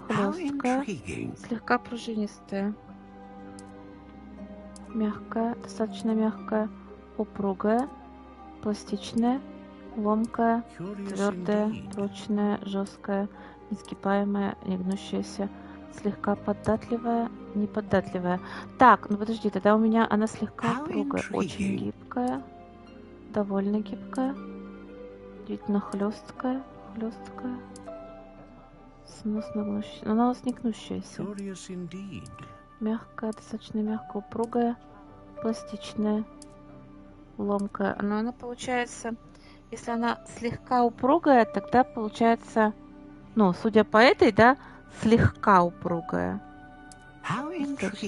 Хлесткая. Слегка пружинистая. Мягкая, достаточно мягкая. Упругая. Пластичная. Ломкая. Твердая. Прочная. Жесткая. Несгибаемая. Не гнущаяся. Слегка податливая. Неподатливая. Так, ну подожди, тогда у меня она слегка упругая. Очень гибкая. Довольно гибкая. Действительно хлесткая. Хлесткая. Сносно гнущаяся. Но она у нас не гнущаяся. Мягкая, достаточно мягкая, упругая, пластичная, ломкая. Но она получается Если она слегка упругая, тогда получается, ну, судя по этой, да, слегка упругая.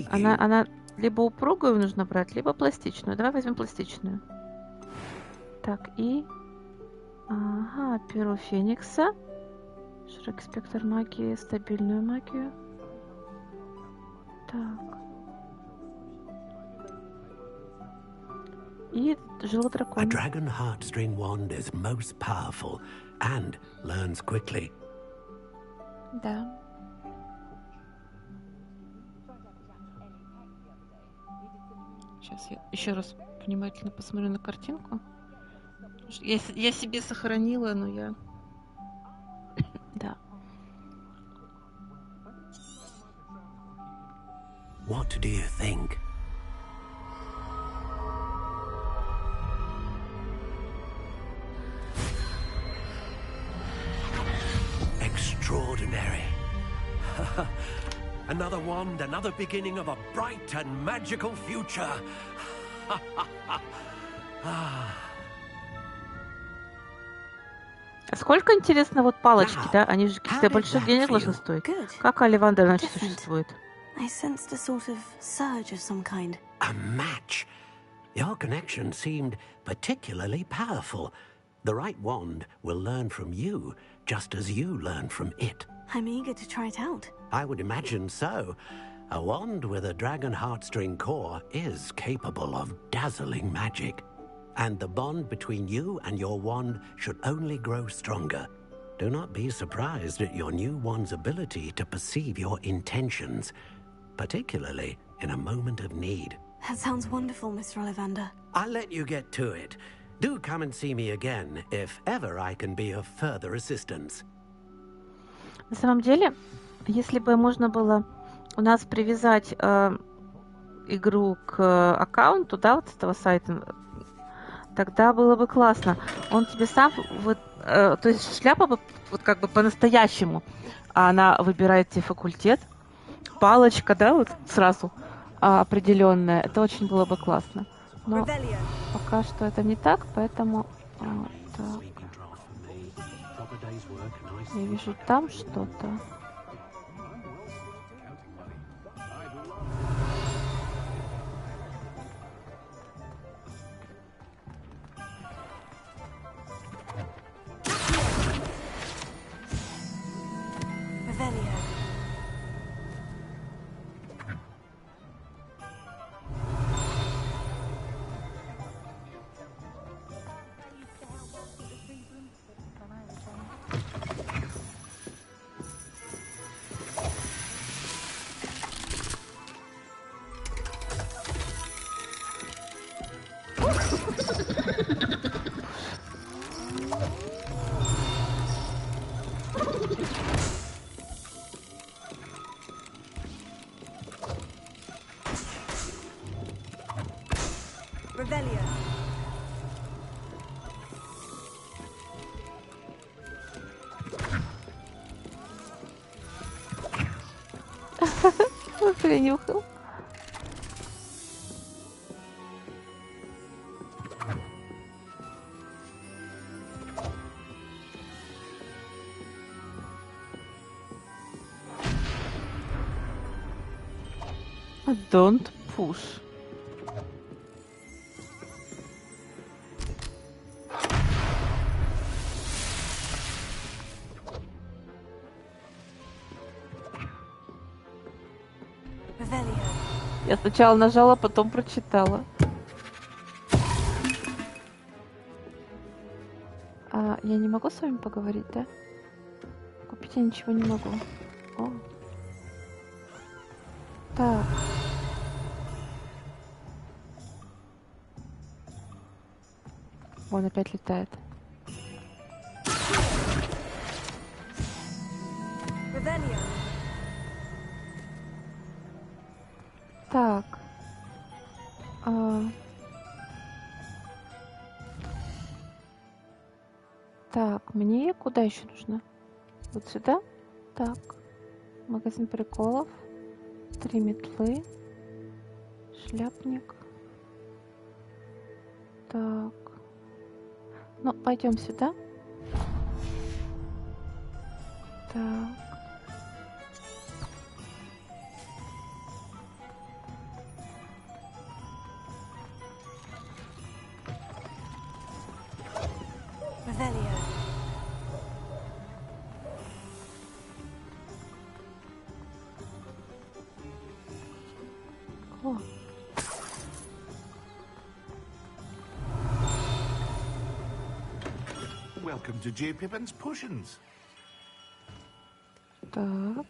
Она либо упругую нужно брать, либо пластичную. Давай возьмем пластичную. Так, и... Ага, перо Феникса. Широкий спектр магии, стабильную магию. Так. И жило дракона. A dragon heartstring wand is most powerful and learns quickly. Да. Сейчас я еще раз внимательно посмотрю на картинку. Я себе сохранила, но я... Да. What do you think? Extraordinary. Another wand, another beginning of a bright and magical future. Сколько, интересно, вот палочки, да? Они же каких-то больших денег должны стоить. Как Оливандр, значит, существует? I sensed a sort of surge of some kind. A match. Your connection seemed particularly powerful. The right wand will learn from you, just as you learn from it. I'm eager to try it out. I would imagine so. A wand with a dragon heartstring core is capable of dazzling magic. And the bond between you and your wand should only grow stronger. Do not be surprised at your new wand's ability to perceive your intentions, particularly in a moment of need. That sounds wonderful, Mr. Ollivander. I'll let you get to it. Do come and see me again if ever I can be of further assistance. На самом деле, если бы можно было у нас привязать игру к аккаунту, да, вот с этого сайта, тогда было бы классно. Он тебе сам, вот, то есть шляпа бы, вот как бы по-настоящему, она выбирает тебе факультет, палочка, да, вот сразу определенная. Это очень было бы классно. Но пока что это не так, поэтому так. Я вижу там что-то. Принюхал. Don't push. Я сначала нажала, потом прочитала. Я не могу с вами поговорить, да? Купить я ничего не могу. О. Так. Вон опять летает. Так. Так, мне куда еще нужно? Вот сюда? Так. Магазин приколов. 3 метлы. Шляпник. Так. Ну, пойдем сюда. Так. О. Welcome to J. Pippin's Potions. Так.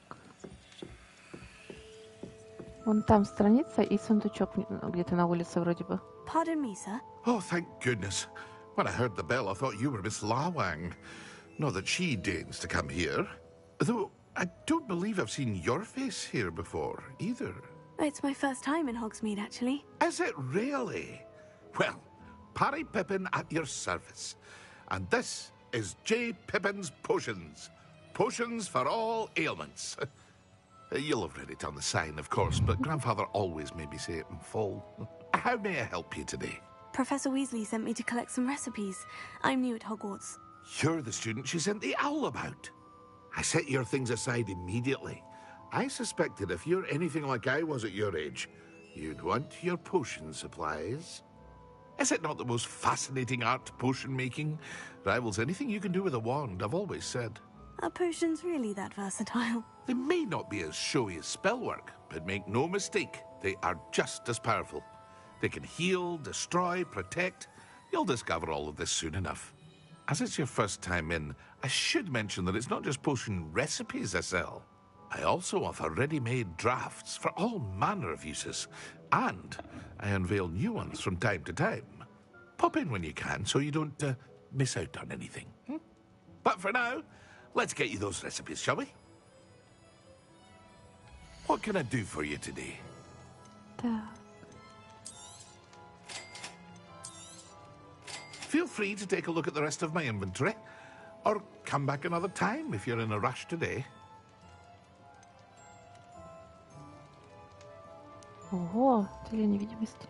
Вон там страница и сундучок где-то на улице вроде бы. Pardon me, sir. Oh, thank goodness. When I heard the bell, I thought you were Miss Lawang. Not that she deigns to come here. Though, I don't believe I've seen your face here before, either. It's my first time in Hogsmeade, actually. Is it really? Well, Parry Pippin at your service. And this is J. Pippin's Potions. Potions for all ailments. You'll have read it on the sign, of course, but Grandfather always made me say it in full. How may I help you today? Professor Weasley sent me to collect some recipes. I'm new at Hogwarts. You're the student she sent the owl about. I set your things aside immediately. I suspected if you're anything like I was at your age, you'd want your potion supplies. Is it not the most fascinating art, potion making? Rivals anything you can do with a wand, I've always said. Are potions really that versatile? They may not be as showy as spellwork, but make no mistake, they are just as powerful. They can heal, destroy, protect. You'll discover all of this soon enough. As it's your first time in, I should mention that it's not just potion recipes I sell. I also offer ready-made drafts for all manner of uses, and I unveil new ones from time to time. Pop in when you can so you don't miss out on anything. But for now, let's get you those recipes, shall we? What can I do for you today? Feel free to take a look at the rest of my inventory, or come back another time if you're in a rush today. Ого, для невидимости.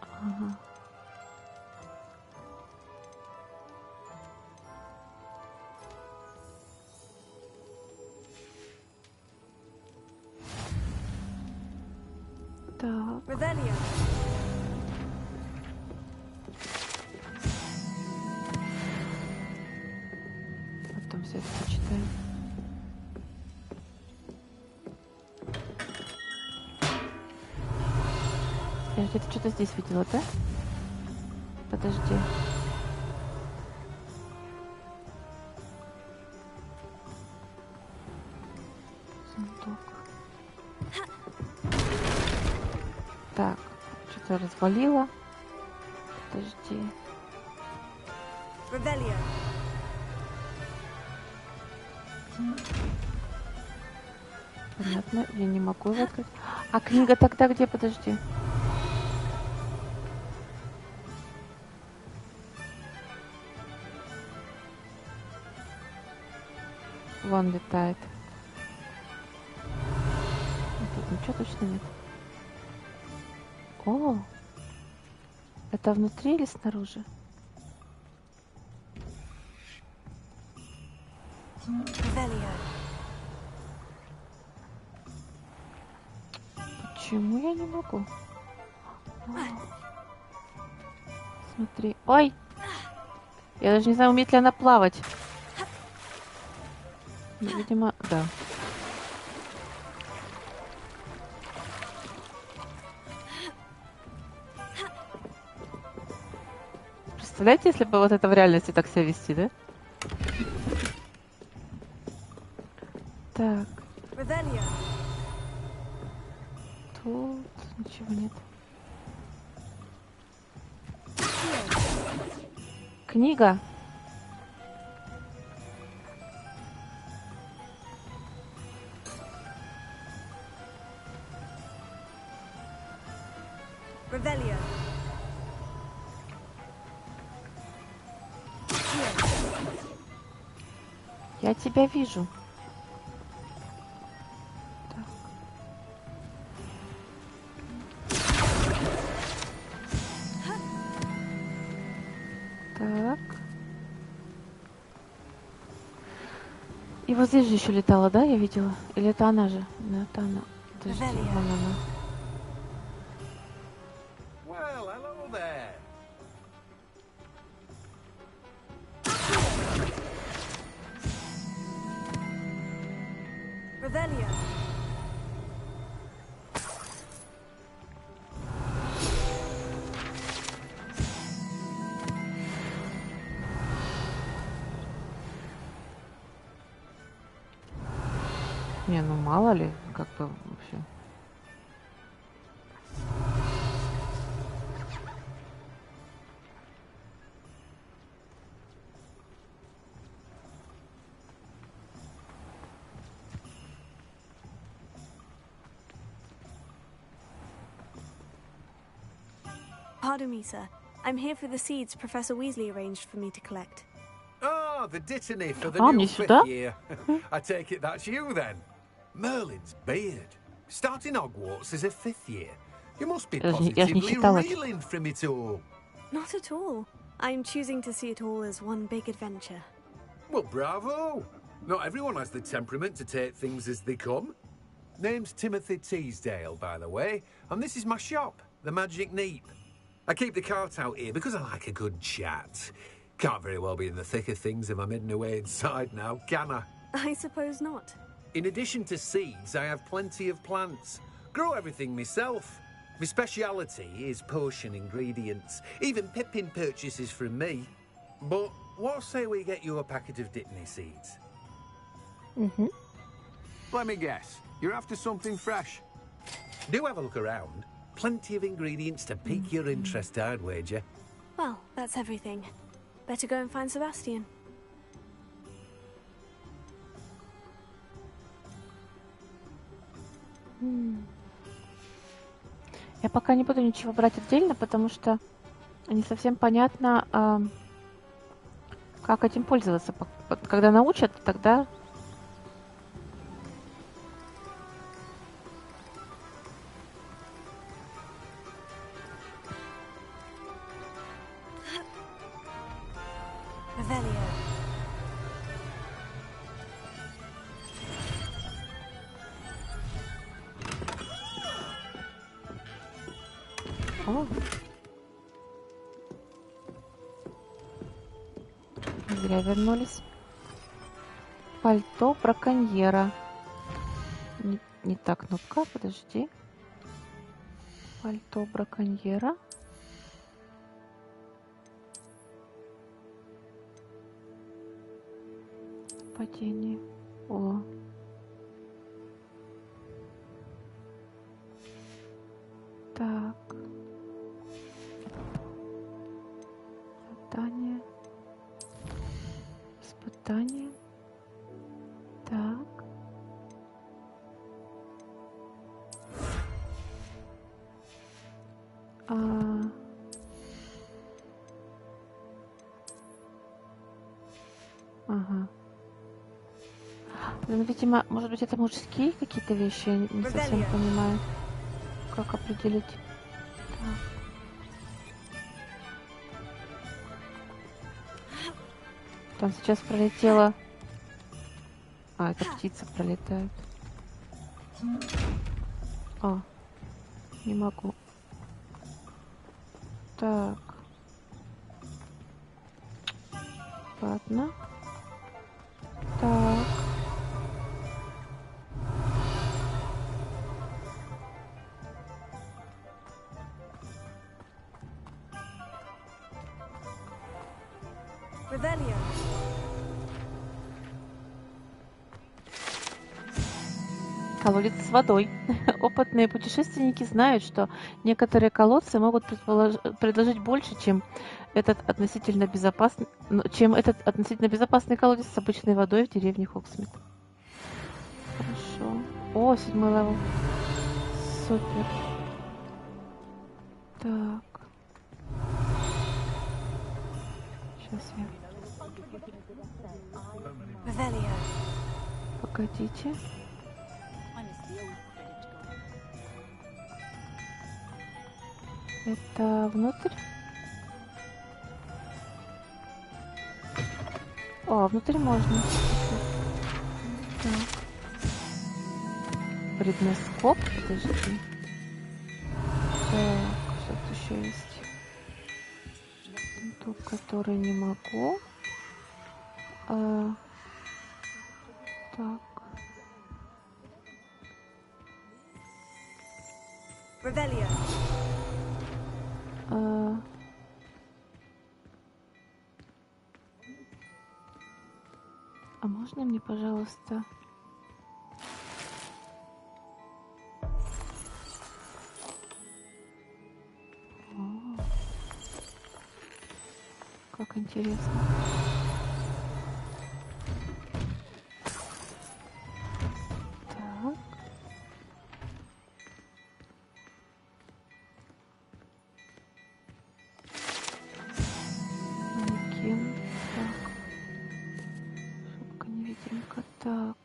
Ага. Так. Revelio. Потом все это почитаем. Я где-то что-то здесь видела, да? Подожди. Сундук. Так, что-то развалила. Подожди. Revelio. Понятно, я не могу его открыть. А книга тогда где? Подожди. Вон летает. Тут ничего точно нет. О! Это внутри или снаружи? Почему я не могу? Смотри. Ой! Я даже не знаю, умеет ли она плавать. Ну, видимо, да. Представляете, если бы вот это в реальности так себя вести, да? Так. Тут ничего нет. Книга. Revelio. Я тебя вижу. Так. И вот здесь же еще летала, да, я видела? Или это она же? Да, это она. Подожди, вон она. Well, hello there. Revelio. Не, ну мало ли, как бы вообще. Pardon me, sir. I'm here for the seeds Professor Weasley arranged for me to collect. Oh, the dittany for the Ah, new мне fifth сюда? year. I take it that's you then. Merlin's beard. Starting Hogwarts as a fifth year. You must be Я же не positively считала. reeling from it all. Not at all. I'm choosing to see it all as one big adventure. Well, bravo. Not everyone has the temperament to take things as they come. Name's Timothy Teasdale, by the way, and this is my shop, the Magic Neep. I keep the cart out here because I like a good chat. Can't very well be in the thick of things if I'm hidden away inside now, can I? I suppose not. In addition to seeds, I have plenty of plants. Grow everything myself. My speciality is potion ingredients. Even Pippin purchases from me. But what say we get you a packet of Dittany seeds? Let me guess. You're after something fresh. Do have a look around. Plenty of ingredients to pique your interest, I'd wager. Well, that's everything. Better go and find Sebastian. Я пока не буду ничего брать отдельно, потому что не совсем понятно, как этим пользоваться. Когда научат, тогда... Revelio. О. Зря вернулись. Пальто браконьера. Не так, ну-ка, подожди. Пальто браконьера. Падение. О. Так. Задание. Испытание. Так. Ага. Ну, видимо, может быть, это мужские какие-то вещи, я не совсем понимаю, как определить. Так. Там сейчас пролетела... А, это птица пролетает. А, не могу. Так. Ладно. Так. Revelio. Колодец с водой. Опытные путешественники знают, что некоторые колодцы могут предложить больше, чем этот относительно безопасный колодец с обычной водой в деревне Хогсмит. Хорошо. О, 7-й левел. Супер. Так. Сейчас я... Revelio. Погодите. Это внутрь? О, внутрь можно. Так. Предноскоп, подожди. Так, что тут еще есть? Ту, который не могу. Так. А можно мне, пожалуйста? О, как интересно. Так. Манекен. Так. Шапка-невидимка. Так.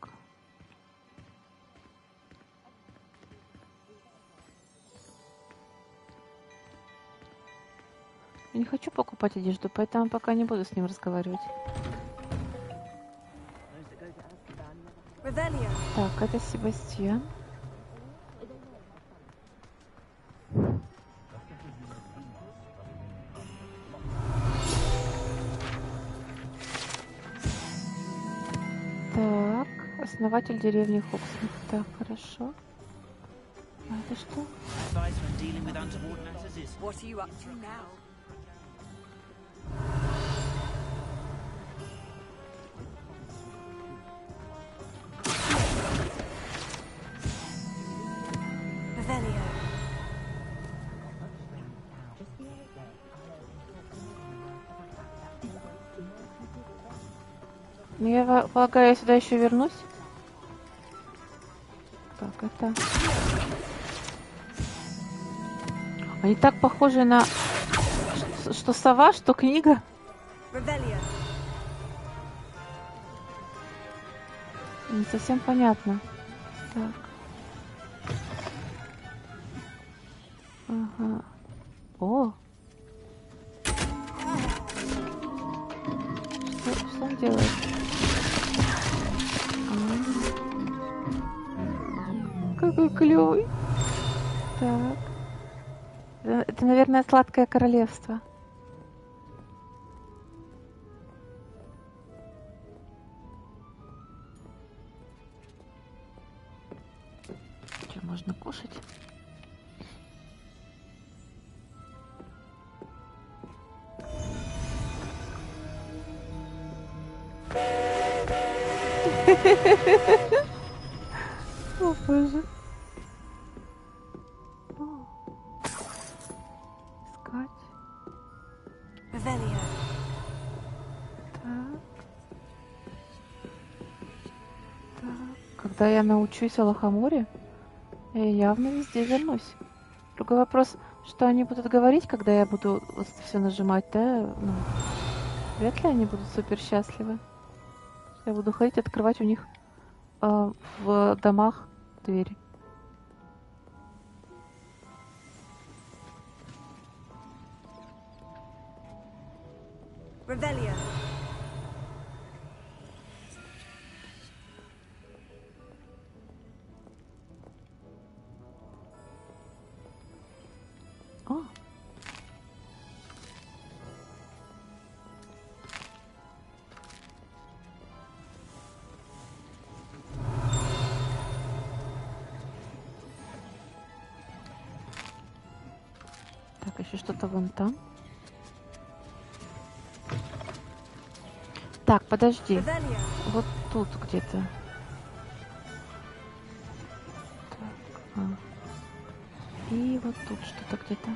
Я не хочу покупать одежду, поэтому пока не буду с ним разговаривать. Так, это Себастьян. Так, основатель деревни Хоксмит. Так, хорошо. А это что? Ну, я полагаю, я сюда еще вернусь. Так, это... Они так похожи на... Что сова, что книга. Не совсем понятно. Так. Ага. О! Что он делает? Какой клевый. Так. Это, наверное, сладкое королевство. Что, можно кушать? О, боже. Искать. Так. Так. Когда я научусь Алахаморе, я явно везде вернусь. Другой вопрос, что они будут говорить, когда я буду вот все нажимать, да? Ну, вряд ли они будут супер счастливы. Я буду ходить, открывать у них в домах двери. О. Так, еще что-то вон там. Так, подожди. Вот тут где-то. Так, и вот тут что-то где-то.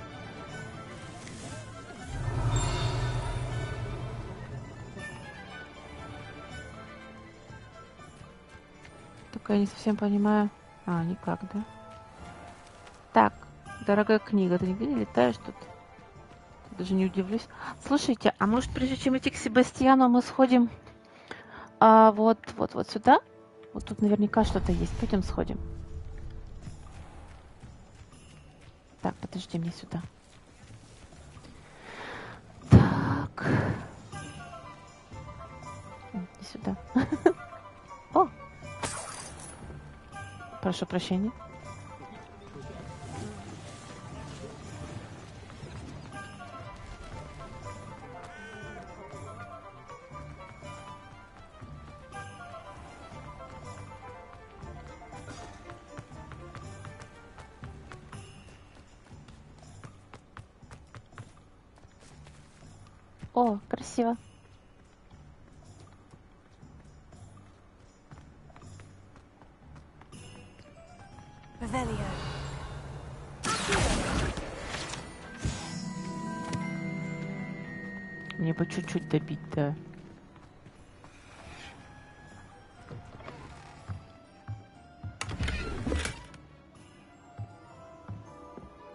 Только я не совсем понимаю. Никак, да? Так, дорогая книга, ты нигде не летаешь тут? Даже не удивлюсь. Слушайте, а может, прежде чем идти к Себастьяну, мы сходим вот сюда? Вот тут наверняка что-то есть. Пойдем сходим. Так, подожди, мне сюда. Так. Не сюда. О! Прошу прощения. О, красиво. Мне бы чуть-чуть добить, да.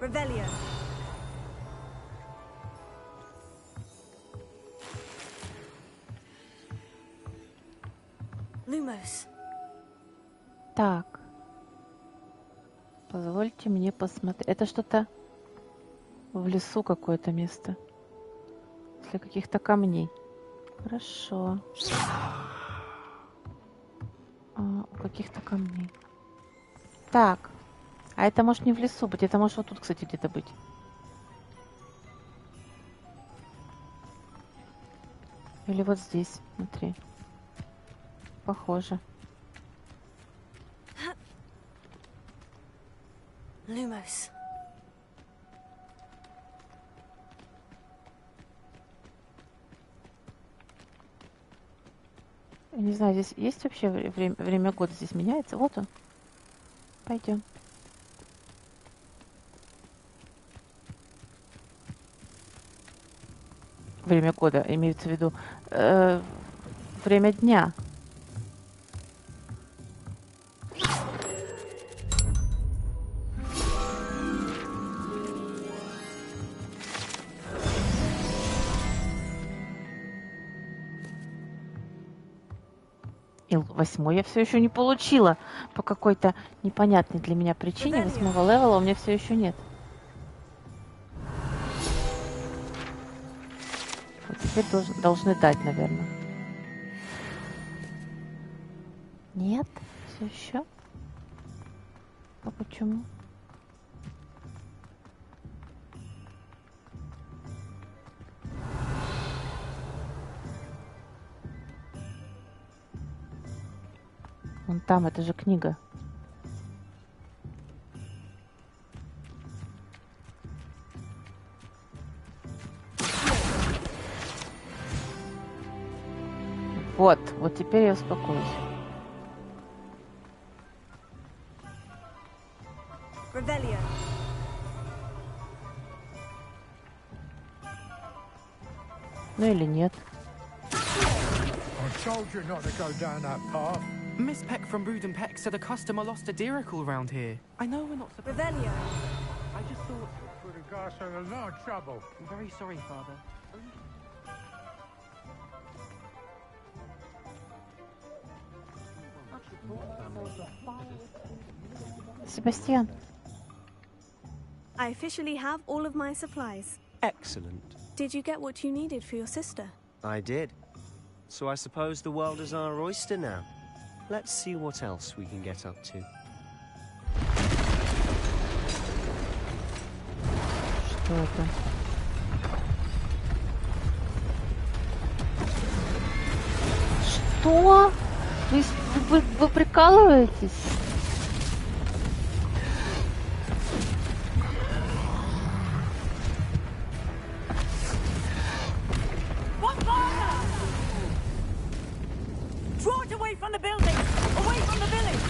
Revelio. Lumos. Так. Позвольте мне посмотреть. Это что-то в лесу какое-то место. Для каких-то камней. Хорошо. У каких-то камней. Так. А это может не в лесу быть. Это может вот тут, кстати, где-то быть. Или вот здесь. Смотри. Похоже. Lumos. Я не знаю, здесь есть вообще время года здесь меняется? Вот он. Пойдем. Время года, имеется в виду время дня. И 8 я все еще не получила. По какой-то непонятной для меня причине 8-го левела у меня все еще нет. Вот теперь должны дать, наверное. Нет? Все еще? А почему? Вон там, это же книга. Вот теперь я успокоюсь. Revelio. Ну или нет. I told you not to go down that path. Miss Peck from Brood and Peck said a customer lost a diricle round here. I know we're not supposed to... Revelio. I just thought... Put a guy in a lot of trouble. I'm very sorry, Father. Себастьян. I officially have all of my supplies. Excellent. Did you get what you needed for your sister? I did. So I suppose the world is our oyster now. Let's see what else we can get up to. Что это? Что? Вы прикалываетесь? Draw it away from the building! Away from the village!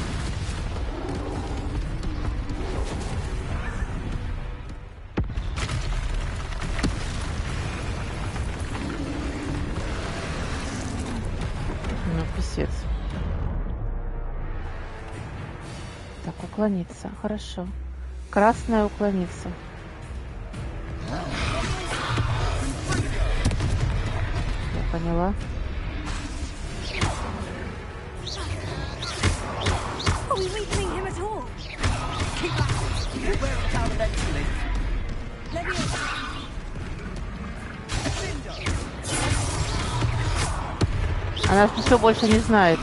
Ну, писец. Так, уклониться. Хорошо. Красная уклониться. Я поняла. Are we weakening him at all? Keep back. We'll wear it down eventually. Она все больше не знает.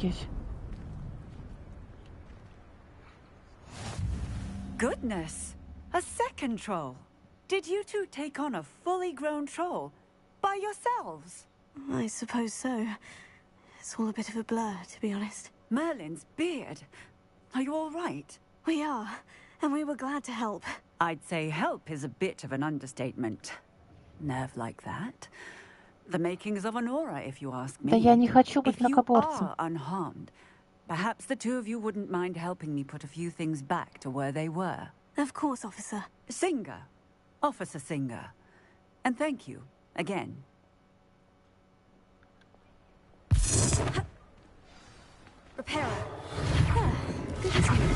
Офигеть. Goodness! A second troll. Did you two take on a fully grown troll by yourselves? I suppose so. It's all a bit of a blur, to be honest. Merlin's beard. Are you all right? We are, and we were glad to help. I'd say help is a bit of an understatement. Nerve like that. The makings of an aura, if you ask me. Да я не хочу быть If you мракоборцем. are unharmed, perhaps the two of you wouldn't mind helping me put a few things back to where they were. Of course, officer. Singer. Officer Singer. And thank you, again. Repairer. Good to see you.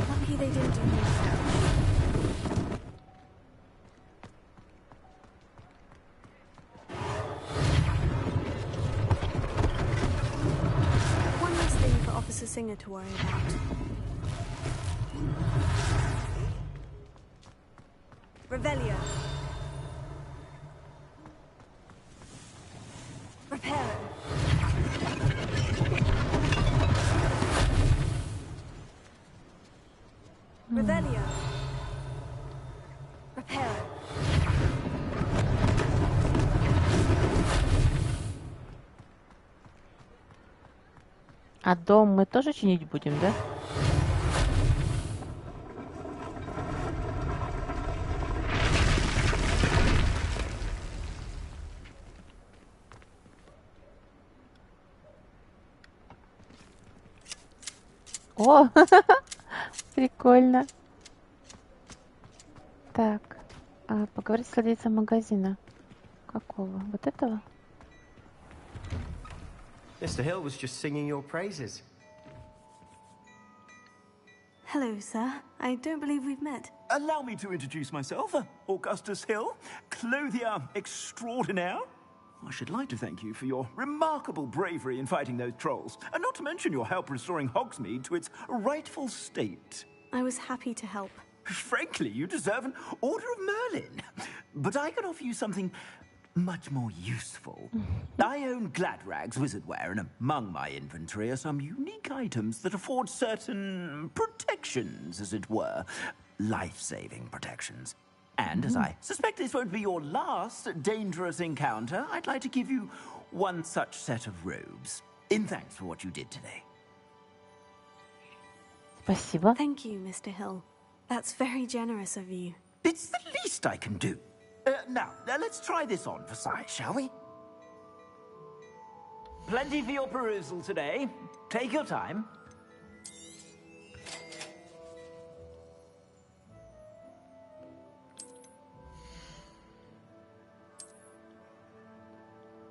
Lucky they didn't do more. One less thing for Officer Singer to worry about. Revelio. Reparo. Revelio. Reparo. А дом мы тоже чинить будем, да? О, прикольно. Так, поговорить с владельцем магазина. Какого? Вот этого? Mr. Hill was just singing your praises. Hello, sir. I don't believe we've met. Allow me to introduce myself, Augustus Hill, clothier extraordinaire. I should like to thank you for your remarkable bravery in fighting those trolls, and not to mention your help restoring Hogsmeade to its rightful state. I was happy to help. Frankly, you deserve an Order of Merlin. But I can offer you something much more useful. I own Gladrag's wizardware, and among my inventory are some unique items that afford certain protections, as it were. Life-saving protections. And as I suspect this won't be your last dangerous encounter, I'd like to give you one such set of robes, in thanks for what you did today. Спасибо. Thank you, Mr. Hill. That's very generous of you. It's the least I can do. Now, let's try this on for size, shall we? Plenty for your perusal today. Take your time.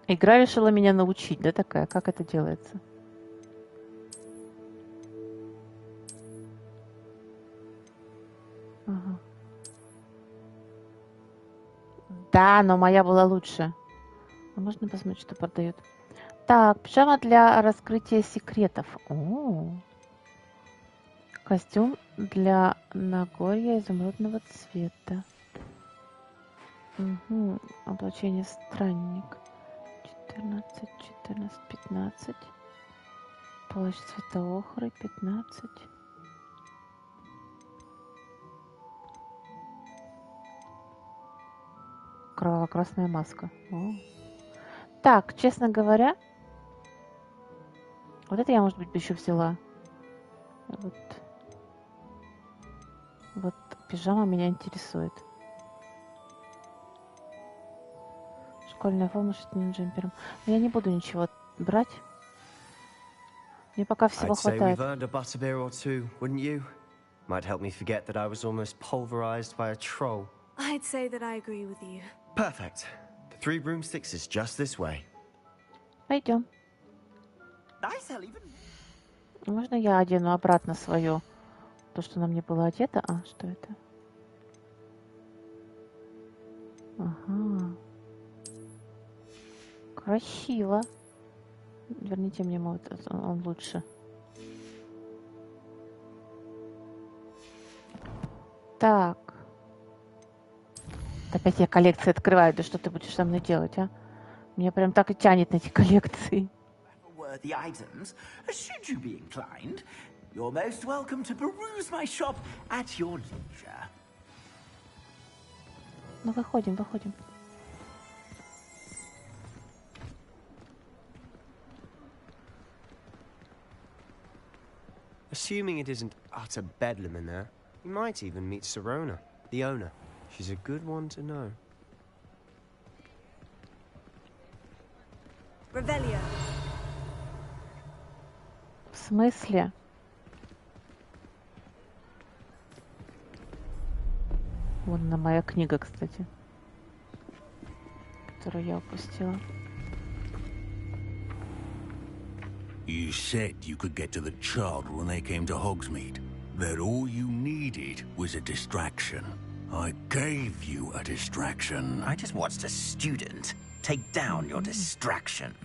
Игра решила меня научить, да, такая? Как это делается? Ага. Да, но моя была лучше. А можно посмотреть, что продают? Так, пижама для раскрытия секретов. О, костюм для Нагорья изумрудного цвета. Угу. Облачение странник. 14, 14, 15. Плащ цвета охры 15. Кроваво-красная маска. О. Так, честно говоря, вот это я, может быть, еще взяла. Вот пижама меня интересует. Школьная форма с шерстяным джемпером. Но я не буду ничего брать. Мне пока всего хватает. I'd say we've earned a butterbeer or two, wouldn't you? Might help me forget that I was almost pulverized by a troll. I'd say that I agree with you. Perfect. The 3 broomsticks is just this way. Пойдем. Можно я одену обратно свое? То, что на мне было одето? А, что это? Ага. Красиво. Верните мне мой, он лучше. Так. Опять я коллекции открываю. Да что ты будешь со мной делать, а? Меня прям так и тянет на эти коллекции. Worthy items, should you be inclined, you're most welcome to peruse my shop at your leisure. Ну, выходим. Assuming it isn't utter bedlam in there, you might even meet Sirona, the owner. She's a good one to know. Revelio. В смысле? Вон на моя книга, кстати, которую я упустила. You said you could get to the child when they came to Hogsmeade. That all you needed was a distraction. I gave you a distraction. I just watched a student take down your distraction.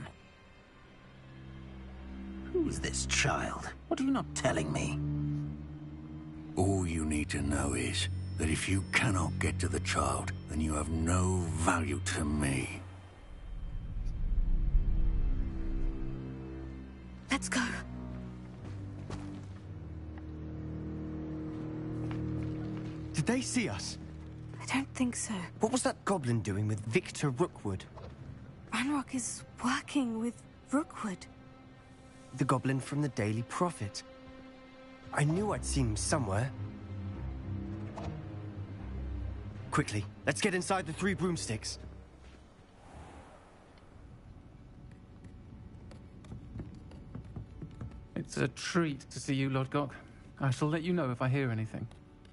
Who's this child? What are you not telling me? All you need to know is that if you cannot get to the child, then you have no value to me. Let's go. Did they see us? I don't think so. What was that goblin doing with Victor Rookwood? Ranrock is working with Rookwood. The goblin from the Daily Prophet. I knew I'd seen him somewhere. Quickly, let's get inside the 3 broomsticks. It's a treat to see you, Lord Gok. I shall let you know if I hear anything.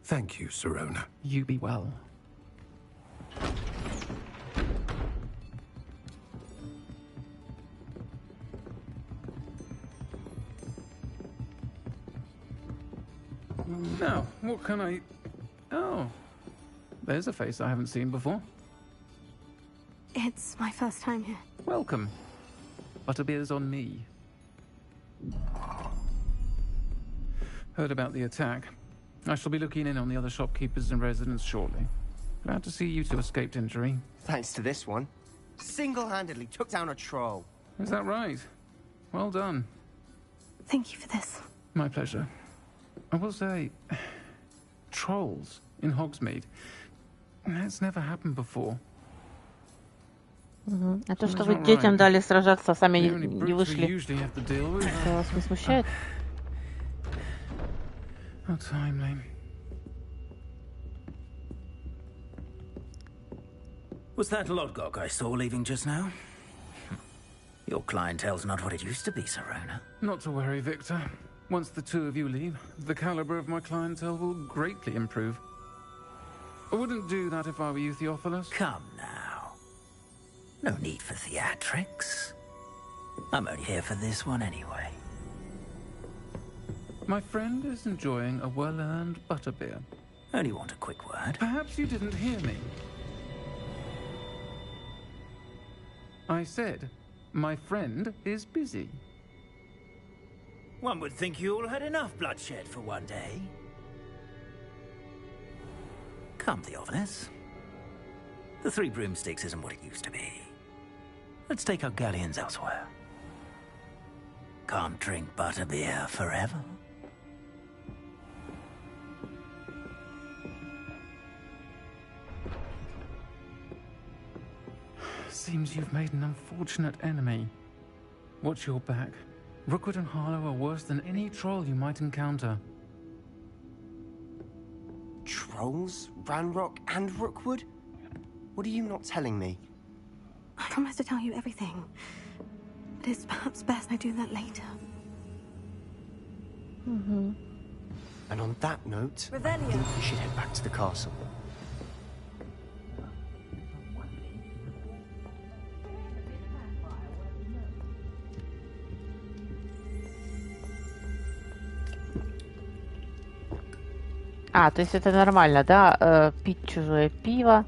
Thank you, Sirona. You be well. Now, what can I... Oh, there's a face I haven't seen before. It's my first time here. Welcome. Butterbeer's on me. Heard about the attack. I shall be looking in on the other shopkeepers and residents shortly. Glad to see you two escaped injury. Thanks to this one. Single-handedly took down a troll. Is that right? Well done. Thank you for this. My pleasure. I will say, trolls in Hogsmeade. That's never happened before. А то, что вы детям дали сражаться, сами не вышли, вас не смущает? How timely. Was that Lodgok I saw leaving just now? Your clientele's not what it used to be, Sirona. Not to worry, Victor. Once the two of you leave, the caliber of my clientele will greatly improve. I wouldn't do that if I were you, Theophilus. Come now. No need for theatrics. I'm only here for this one anyway. My friend is enjoying a well-earned butterbeer. Only want a quick word. Perhaps you didn't hear me. I said, my friend is busy. One would think you all had enough bloodshed for one day. Come, Theophilus. The 3 broomsticks isn't what it used to be. Let's take our galleons elsewhere. Can't drink butterbeer forever. Seems you've made an unfortunate enemy. Watch your back. Rookwood and Harlow are worse than any troll you might encounter. Trolls? Ranrock and Rookwood? What are you not telling me? I promise to tell you everything. But it's perhaps best I do that later. And on that note, I Revelio. think we should head back to the castle. А, то есть это нормально, да? Пить чужое пиво.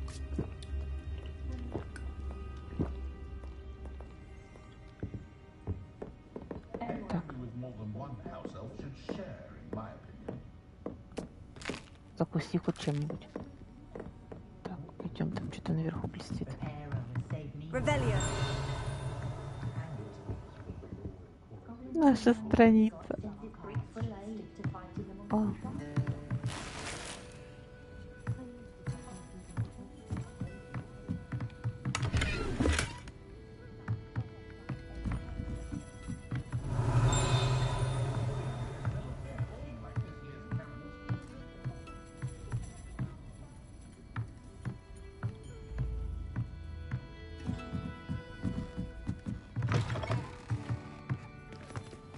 Закуси хоть чем-нибудь. Так, идем, там что-то наверху блестит. Revelio. Наша страница. О.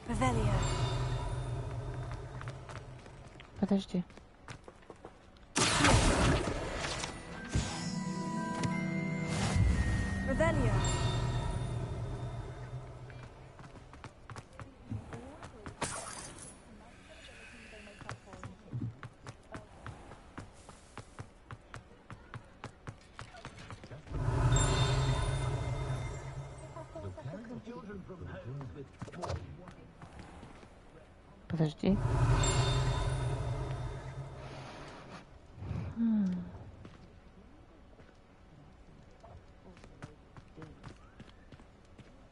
Revelio. Подожди. Revelio. Подожди.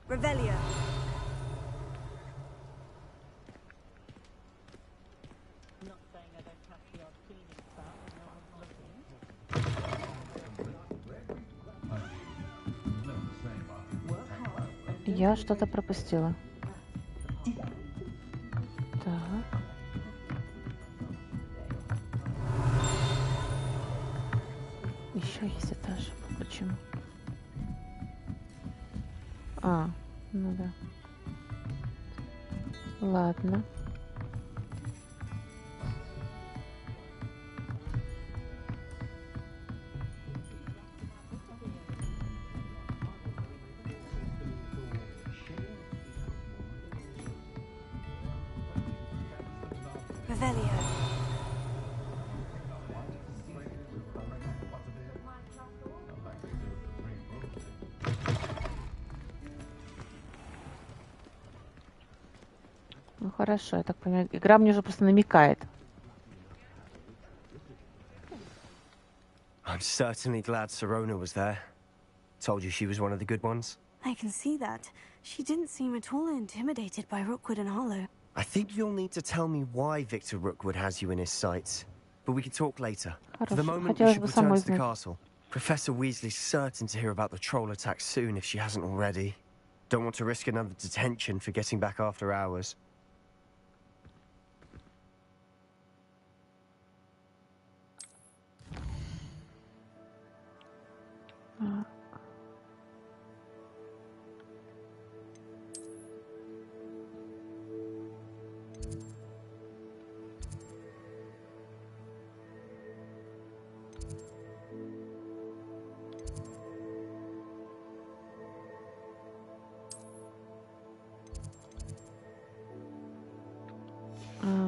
Revelio. Я что-то пропустила. Так. Еще есть этаж. Почему? А, ну да. Ладно. Revelio. Ну хорошо, я так понимаю. Игра мне уже просто намекает. I'm certainly glad Sirona was there. Told you she was one of the good ones. I can see that. She didn't seem at all intimidated by Rookwood and Hollow. I think you'll need to tell me why Victor Rookwood has you in his sights. But we can talk later. For the moment, we should return to the castle. Professor Weasley's certain to hear about the troll attack soon if she hasn't already. Don't want to risk another detention for getting back after hours.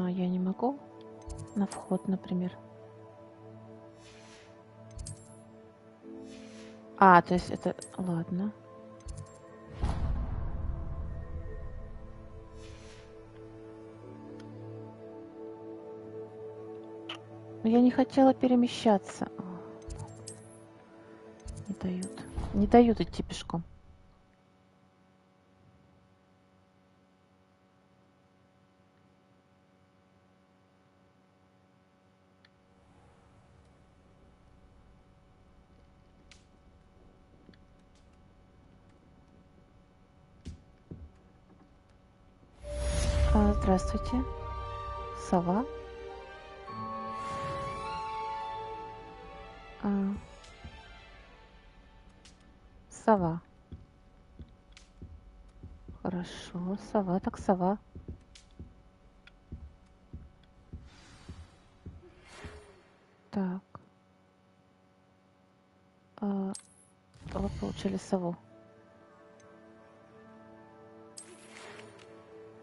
Я не могу на вход, например. А, то есть это... Ладно. Но я не хотела перемещаться. Не дают. Не дают идти пешком. Здравствуйте. Сова. Сова. Хорошо, сова так сова. Так. Вы получили сову.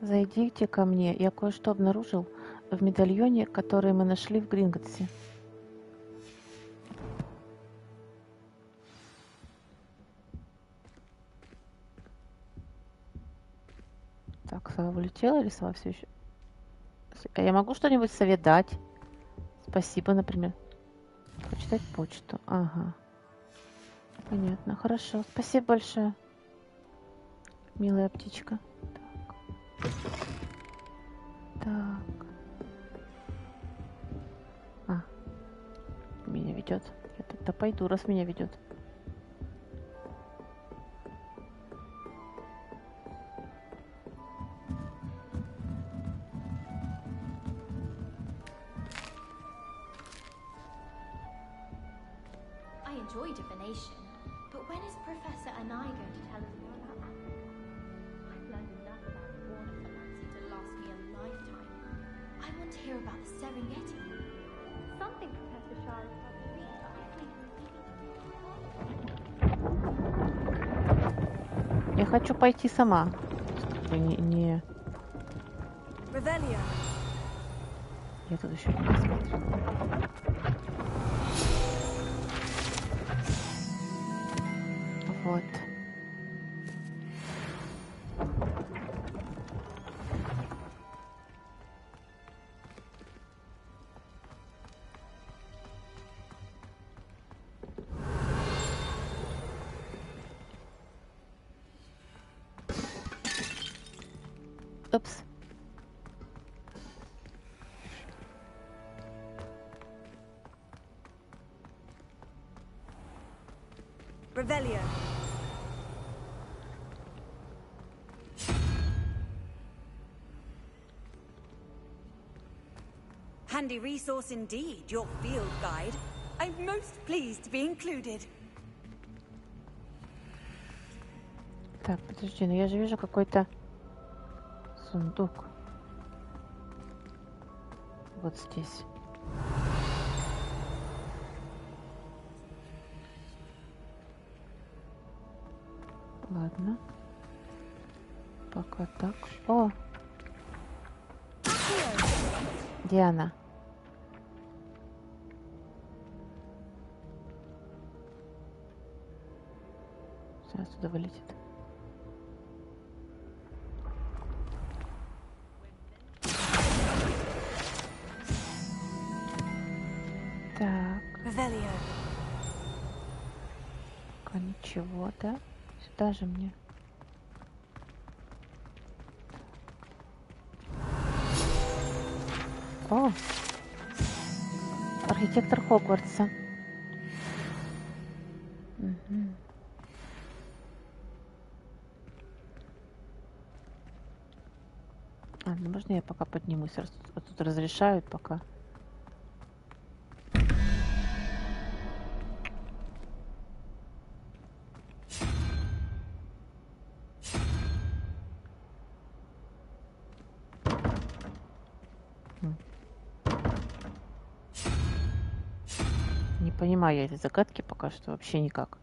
Зайдите ко мне. Я кое-что обнаружил в медальоне, который мы нашли в Гринготсе. Так, сова улетела или сова все еще? А я могу что-нибудь сове дать? спасибо, например. Почитать почту. Ага. Понятно. Хорошо. Спасибо большое. Милая птичка. Так. А. Меня ведет. Я тогда пойду, раз меня ведет. I enjoy divination, but when is Professor Anai going to tell us more about that? I've learned enough about ornithoplancy to last me a lifetime. I want to hear about the Serengeti. Something Professor Shah has told me, but I think Я хочу пойти сама. Чтобы не... Revelio. Я тут еще не посмотрела. Вот. Упс. Revelio. Handy resource indeed, your field guide. I'm most pleased to be included. Так, подожди, но я же вижу какой-то сундук. Вот здесь. Ладно. Пока так. О! Диана. Сейчас туда вылетит. Так. Пока ничего, да? Сюда же мне. О! Архитектор Хогвартса. Угу. Ну можно я пока поднимусь? Раз тут разрешают пока. Не понимаю я эти загадки пока что вообще никак.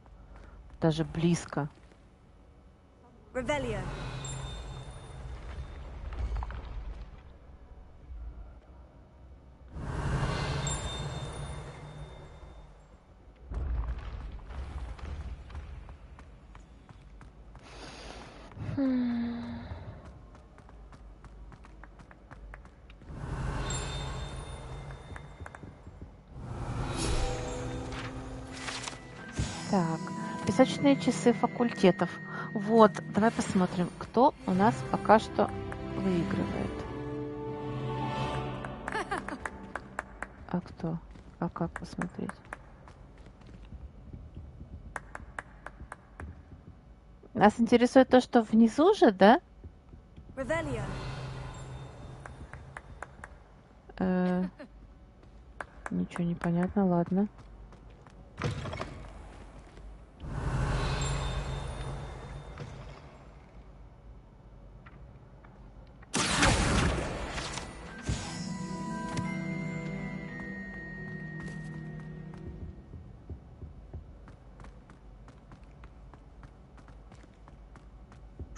Даже близко. Revelio. Так, песочные часы факультетов. Вот, давай посмотрим, кто у нас пока что выигрывает. А кто? А как посмотреть? Нас интересует то, что внизу же, да? Revelio. Ничего не понятно, ладно.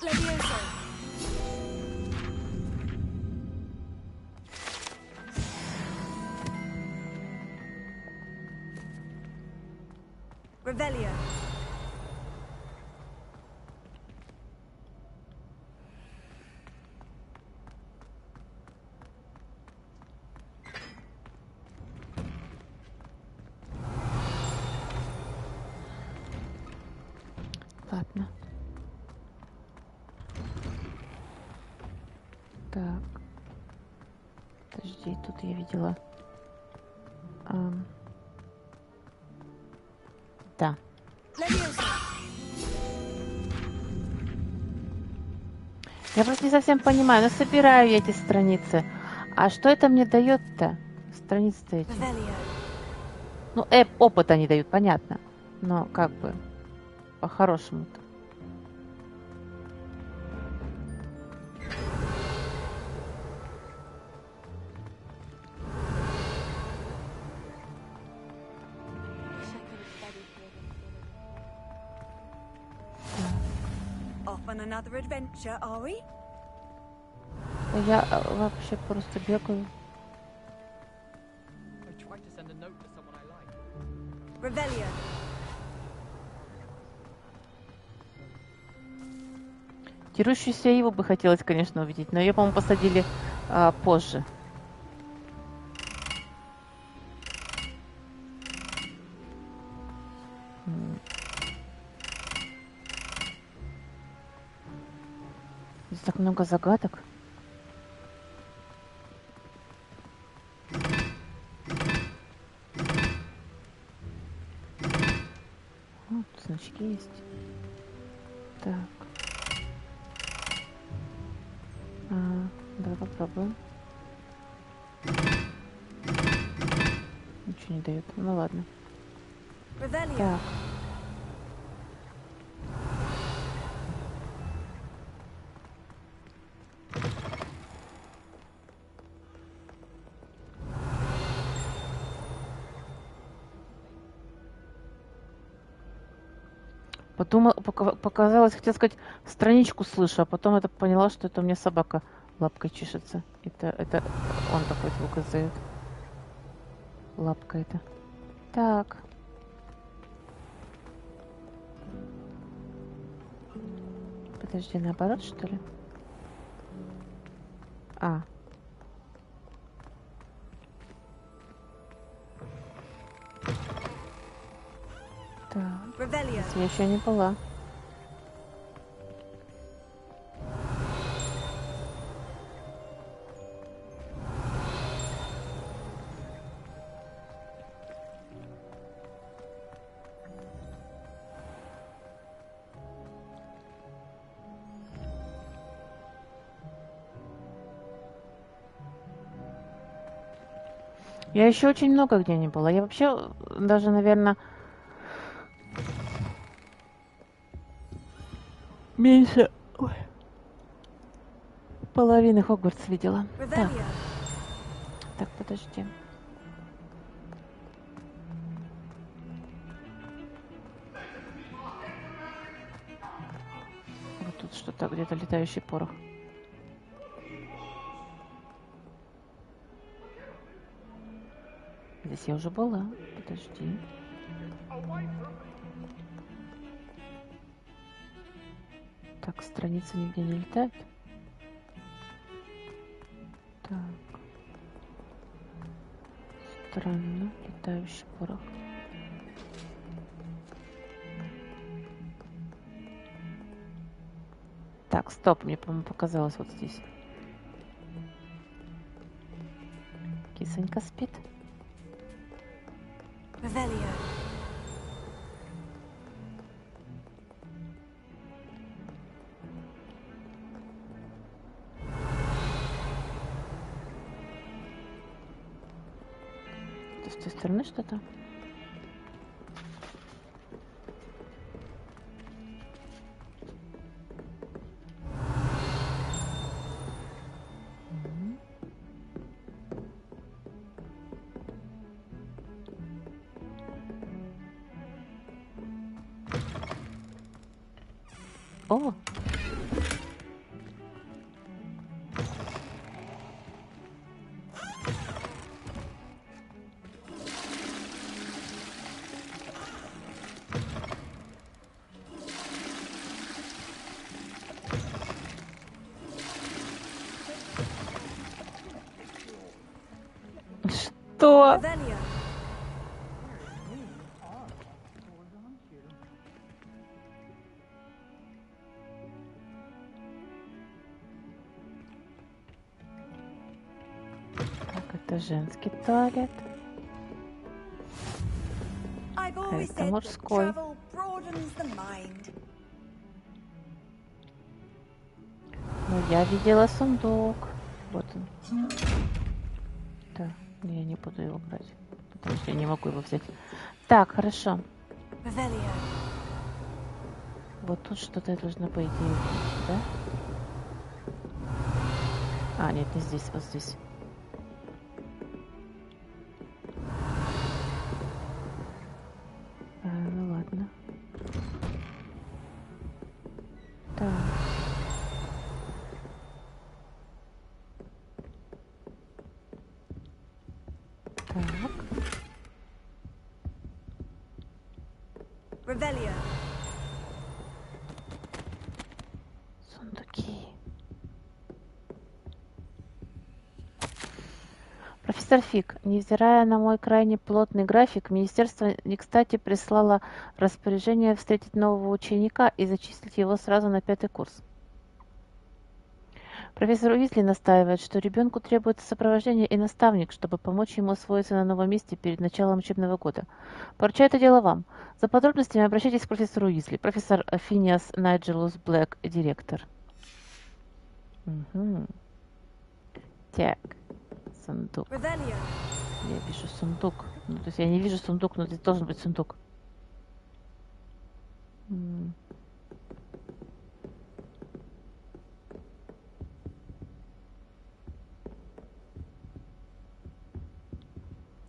Levioso. Revelio. Ладно. Так. Подожди, тут я видела. Да. Я просто не совсем понимаю, но собираю я эти страницы. А что это мне дает-то? Страницы-то эти. Ну, опыт они дают, понятно. Но как бы по-хорошему-то. Another adventure, are we? Я вообще просто бегаю. Revelio. Дерущуюся его бы хотелось, конечно, увидеть, но ее, по-моему, посадили позже. Здесь так много загадок. Вот, значки есть. Так. Давай попробуем. Ничего не дает. Ну ладно. Так. Показалось, хотела сказать, страничку слышу, а потом это поняла, что это у меня собака лапкой чешется. Это он такой звук издает. Лапка это. Так. Подожди, наоборот, что ли? Так, здесь я еще не была. Я еще очень много где не была. Я вообще даже, наверное, меньше половины Хогвартс видела. Так, подожди. Вот тут что-то где-то летающий порох. Здесь я уже была. Подожди. Так, страницы нигде не летают. Так. Странно. Летающий порох. Так, стоп. Мне, по-моему, показалось вот здесь. Кисонька спит. Revelio. С той стороны что-то? О! Что? это женский туалет. I've always Это said that мужской. travel broadens the mind. Ну, я видела сундук. Вот он. Да, я не буду его брать, потому что я не могу его взять. Так, хорошо. Revelio. Вот тут что-то я должна, по идее, да? А, нет, не здесь, вот здесь. Ну ладно. Так. Так. Revelio. Сундуки. Профессор Фиг, невзирая на мой крайне плотный график, министерство не кстати прислало распоряжение встретить нового ученика и зачислить его сразу на 5-й курс. Профессор Уизли настаивает, что ребенку требуется сопровождение и наставник, чтобы помочь ему освоиться на новом месте перед началом учебного года. Поручаю это дело вам. За подробностями обращайтесь к профессору Уизли. Профессор Финиас Найджелус Блэк, директор. Угу. Так. Сундук. Revelio. Я вижу сундук. Ну, то есть я не вижу сундук, но здесь должен быть сундук.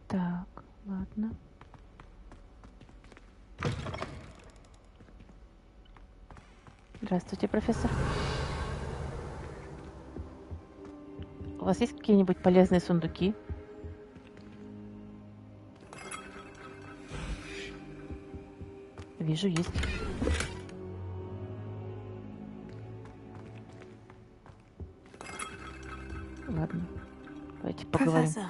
Так, ладно. Здравствуйте, профессор. У вас есть какие-нибудь полезные сундуки? Вижу, есть. Ладно, давайте поговорим. Professor,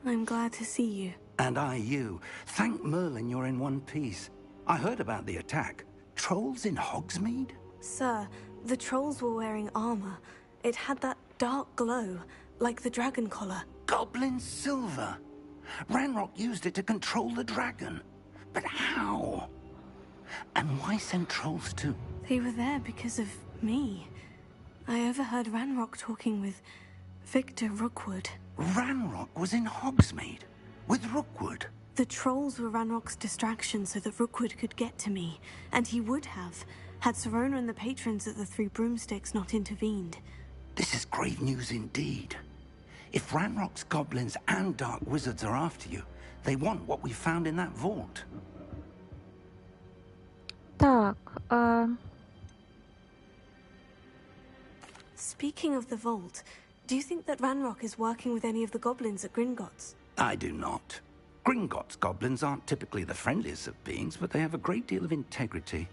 I'm glad to see you. And I you. Thank Merlin you're in one piece. I heard about the attack. Trolls in Hogsmeade? Sir, the trolls were wearing armor. It had that dark glow, like the dragon collar. Goblin silver. Ranrock used it to control the dragon. But how? And why send trolls to... They were there because of me. I overheard Ranrock talking with Victor Rookwood. Ranrock was in Hogsmeade with Rookwood. The trolls were Ranrock's distraction so that Rookwood could get to me, and he would have, had Serona and the patrons at the Three Broomsticks not intervened. This is grave news indeed. If Ranrock's goblins and dark wizards are after you, they want what we found in that vault. Так, Speaking of the vault, do you think that Ranrock is working with any of the goblins at Gringotts? I do not. Gringotts goblins aren't typically the friendliest of beings, but they have a great deal of integrity.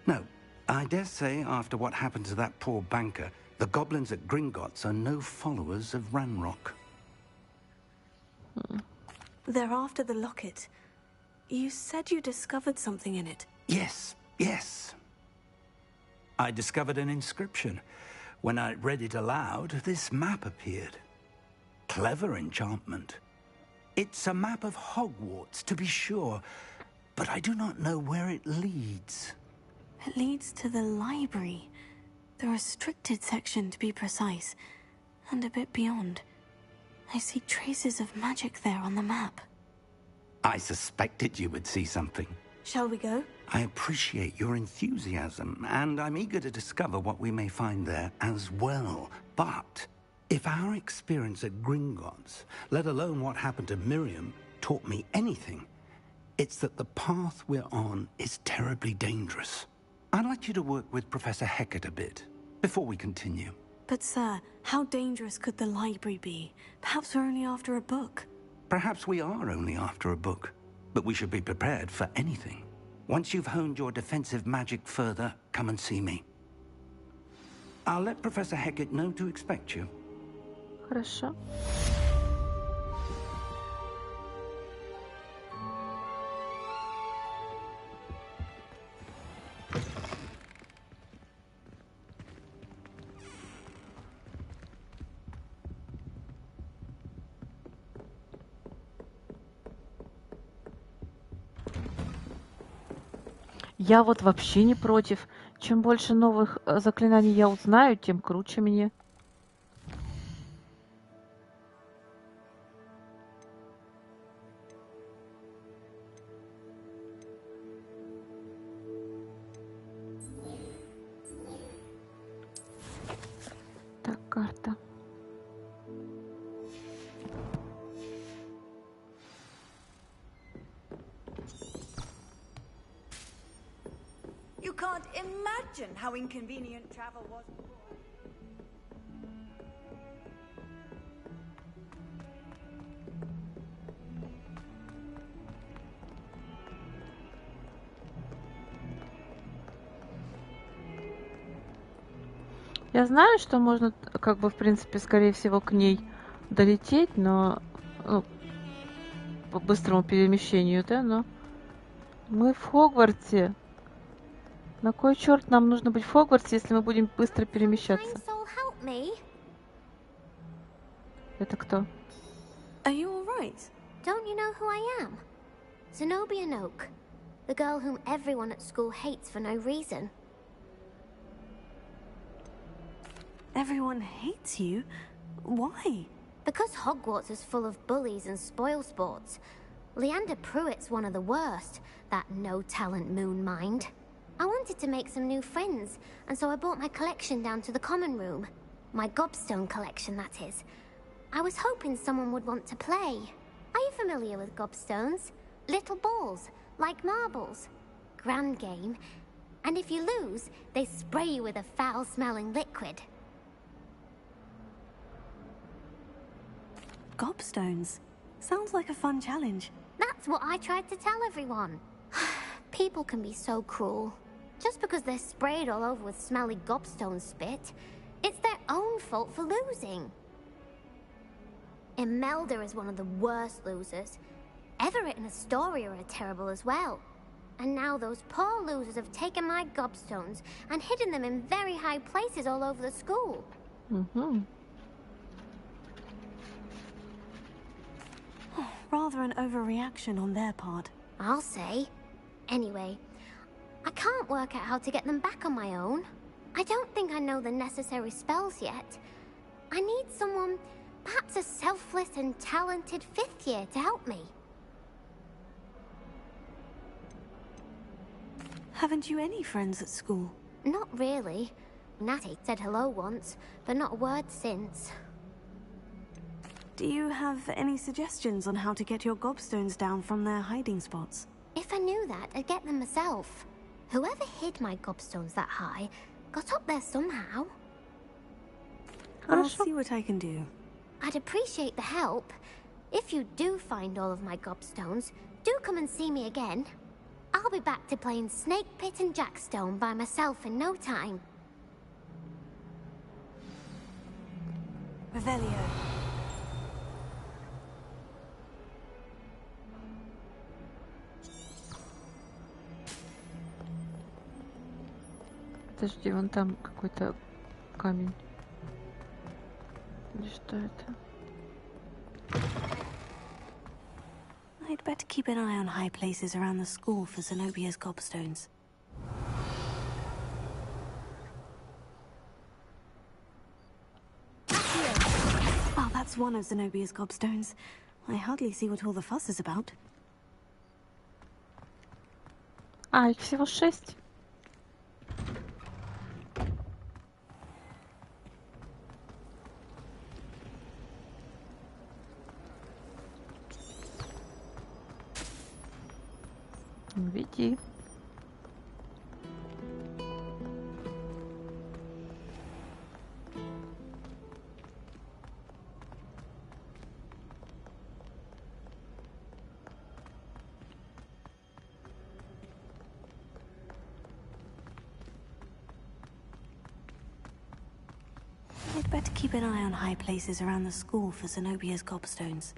No, I dare say after what happened to that poor banker, the goblins at Gringotts are no followers of Ranrock. They're after the locket. You said you discovered something in it. Yes, yes. I discovered an inscription. When I read it aloud, this map appeared. Clever enchantment. It's a map of Hogwarts, to be sure, but I do not know where it leads. It leads to the library. The restricted section, to be precise, and a bit beyond. I see traces of magic there on the map. I suspected you would see something. Shall we go? I appreciate your enthusiasm, and I'm eager to discover what we may find there as well. But if our experience at Gringotts, let alone what happened to Miriam, taught me anything, it's that the path we're on is terribly dangerous. I'd like you to work with Professor Hecat a bit before we continue. But sir, how dangerous could the library be? Perhaps we're only after a book. Perhaps we are only after a book, but we should be prepared for anything. Once you've honed your defensive magic further, come and see me. I'll let Professor Hecat know to expect you. Хорошо. Я вот вообще не против. Чем больше новых заклинаний я узнаю, тем круче мне. Так, карта. You can't imagine how inconvenient travel was before. Я знаю, что можно, как бы, в принципе, скорее всего, к ней долететь, но ну, по быстрому перемещению, да, но мы в Хогвартсе. На кой черт нам нужно быть в Хогвартсе, если мы будем быстро перемещаться? Это кто? Are you all right? Don't you know who I am? Zenobia Noak, the girl whom everyone at school hates for no reason. Everyone hates you? Why? Because Hogwarts is full of bullies and spoilsports. Leander Pruitt's one of the worst, that no-talent moon mind. I wanted to make some new friends, and so I brought my collection down to the common room. My gobstone collection, that is. I was hoping someone would want to play. Are you familiar with gobstones? Little balls, like marbles. Grand game. And if you lose, they spray you with a foul-smelling liquid. Gobstones. Sounds like a fun challenge. That's what I tried to tell everyone. People can be so cruel. Just because they're sprayed all over with smelly gobstone spit, it's their own fault for losing. Imelda is one of the worst losers. Everett and Astoria are terrible as well. And now those poor losers have taken my gobstones and hidden them in very high places all over the school. Mm-hmm. Rather an overreaction on their part. I'll say. Anyway, I can't work out how to get them back on my own. I don't think I know the necessary spells yet. I need someone, perhaps a selfless and talented 5th year to help me. Haven't you any friends at school? Not really. Natty said hello once, but not a word since. Do you have any suggestions on how to get your gobstones down from their hiding spots? If I knew that, I'd get them myself. Whoever hid my gobstones that high got up there somehow. I'll see what I can do. I'd appreciate the help. If you do find all of my gobstones, do come and see me again. I'll be back to playing Snake Pit and Jackstone by myself in no time. Revelio. Подожди, вон там какой-то камень. Или что это? I'd better keep an eye on high places around the school for Zenobia's gobstones. Oh, that's one of Zenobia's gobstones. I hardly see what all the fuss is about. А, их всего 6. Веди. I'd better keep an eye on high places around the school for Zenobia's gobstones.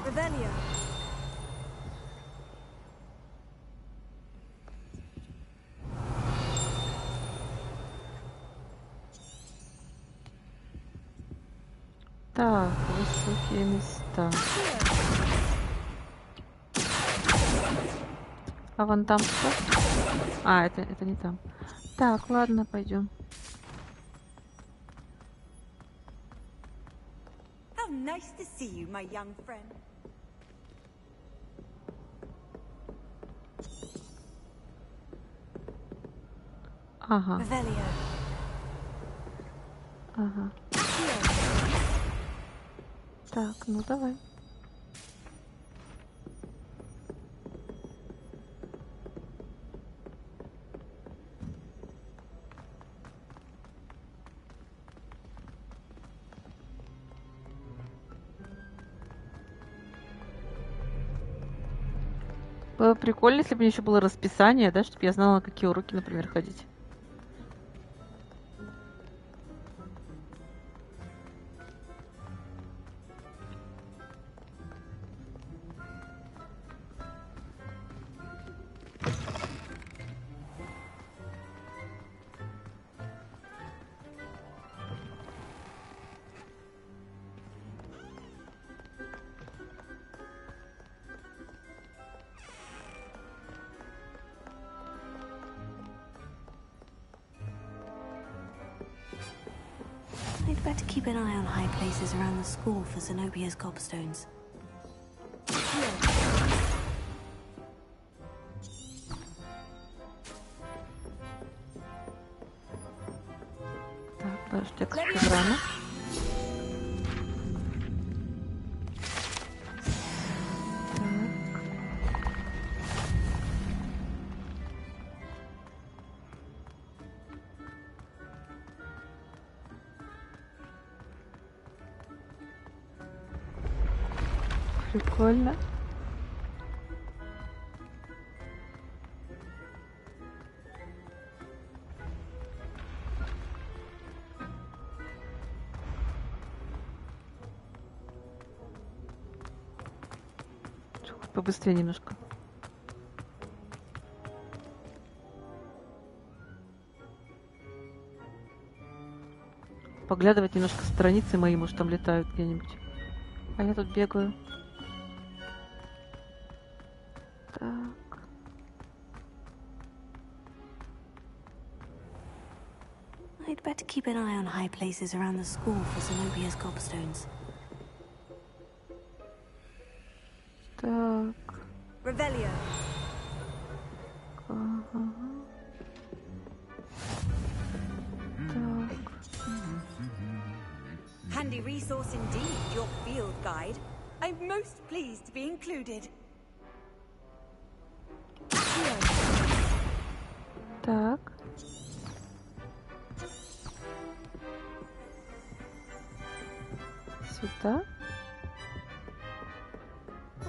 Revelio. Так, высокие места. А вон там что? А, это не там. Так, ладно, пойдем. How nice to see you, my young friend. Ага. Revelio. Ага. Так, ну давай. Было прикольно, если бы мне еще было расписание, да, чтобы я знала, на какие уроки, например, ходить. I'd better keep an eye on high places around the school for Zenobia's gobstones. Так, даже текст экрана. Прикольно. Побыстрее немножко. Поглядывать немножко страницы мои, может, там летают где-нибудь. А я тут бегаю. Так. I'd better keep an eye on high places around the school for Zenobia's gobstones. Так. Revelio. Ага. Так. Handy resource indeed, your field guide. I'm most pleased to be included. Так. Сюда.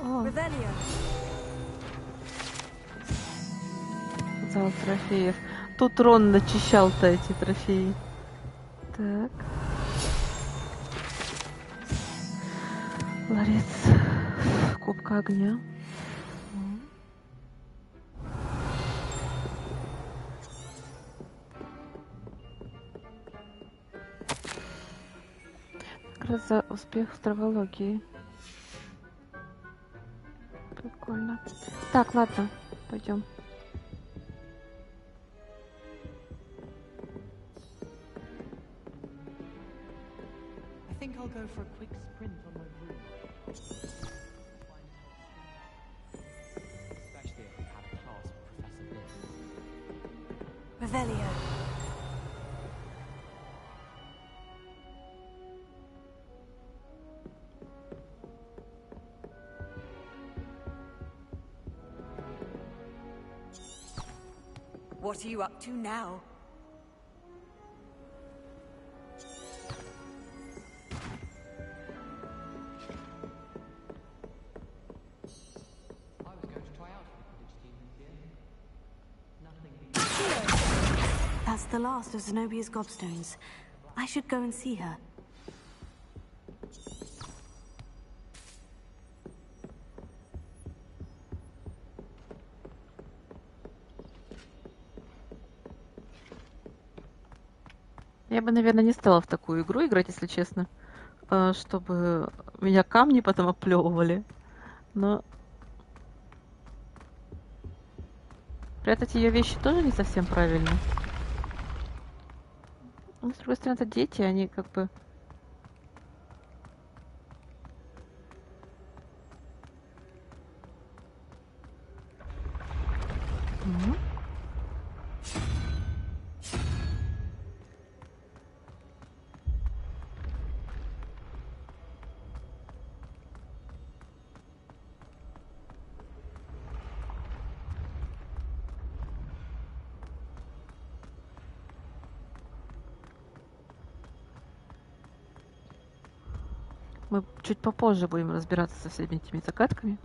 О, Revelio. зал трофеев. Тут Рон начищал-то эти трофеи. Так. Ларец кубка огня. Как раз за успех в травологии. Прикольно. Так, ладно, пойдем. I think I'll go for a quick sprint on my room. Especially if we had a class with Professor Biff. Revelio. What are you up to now? I was going to try out for the Quidditch team this year. Nothing beats That's the last of Zenobia's gobstones. I should go and see her. Я бы, наверное, не стала в такую игру играть, если честно, чтобы меня камни потом оплевывали. Но Прятать ее вещи тоже не совсем правильно. Но, с другой стороны, это дети, они как бы... Мгм. Мы чуть попозже будем разбираться со всеми этими загадками.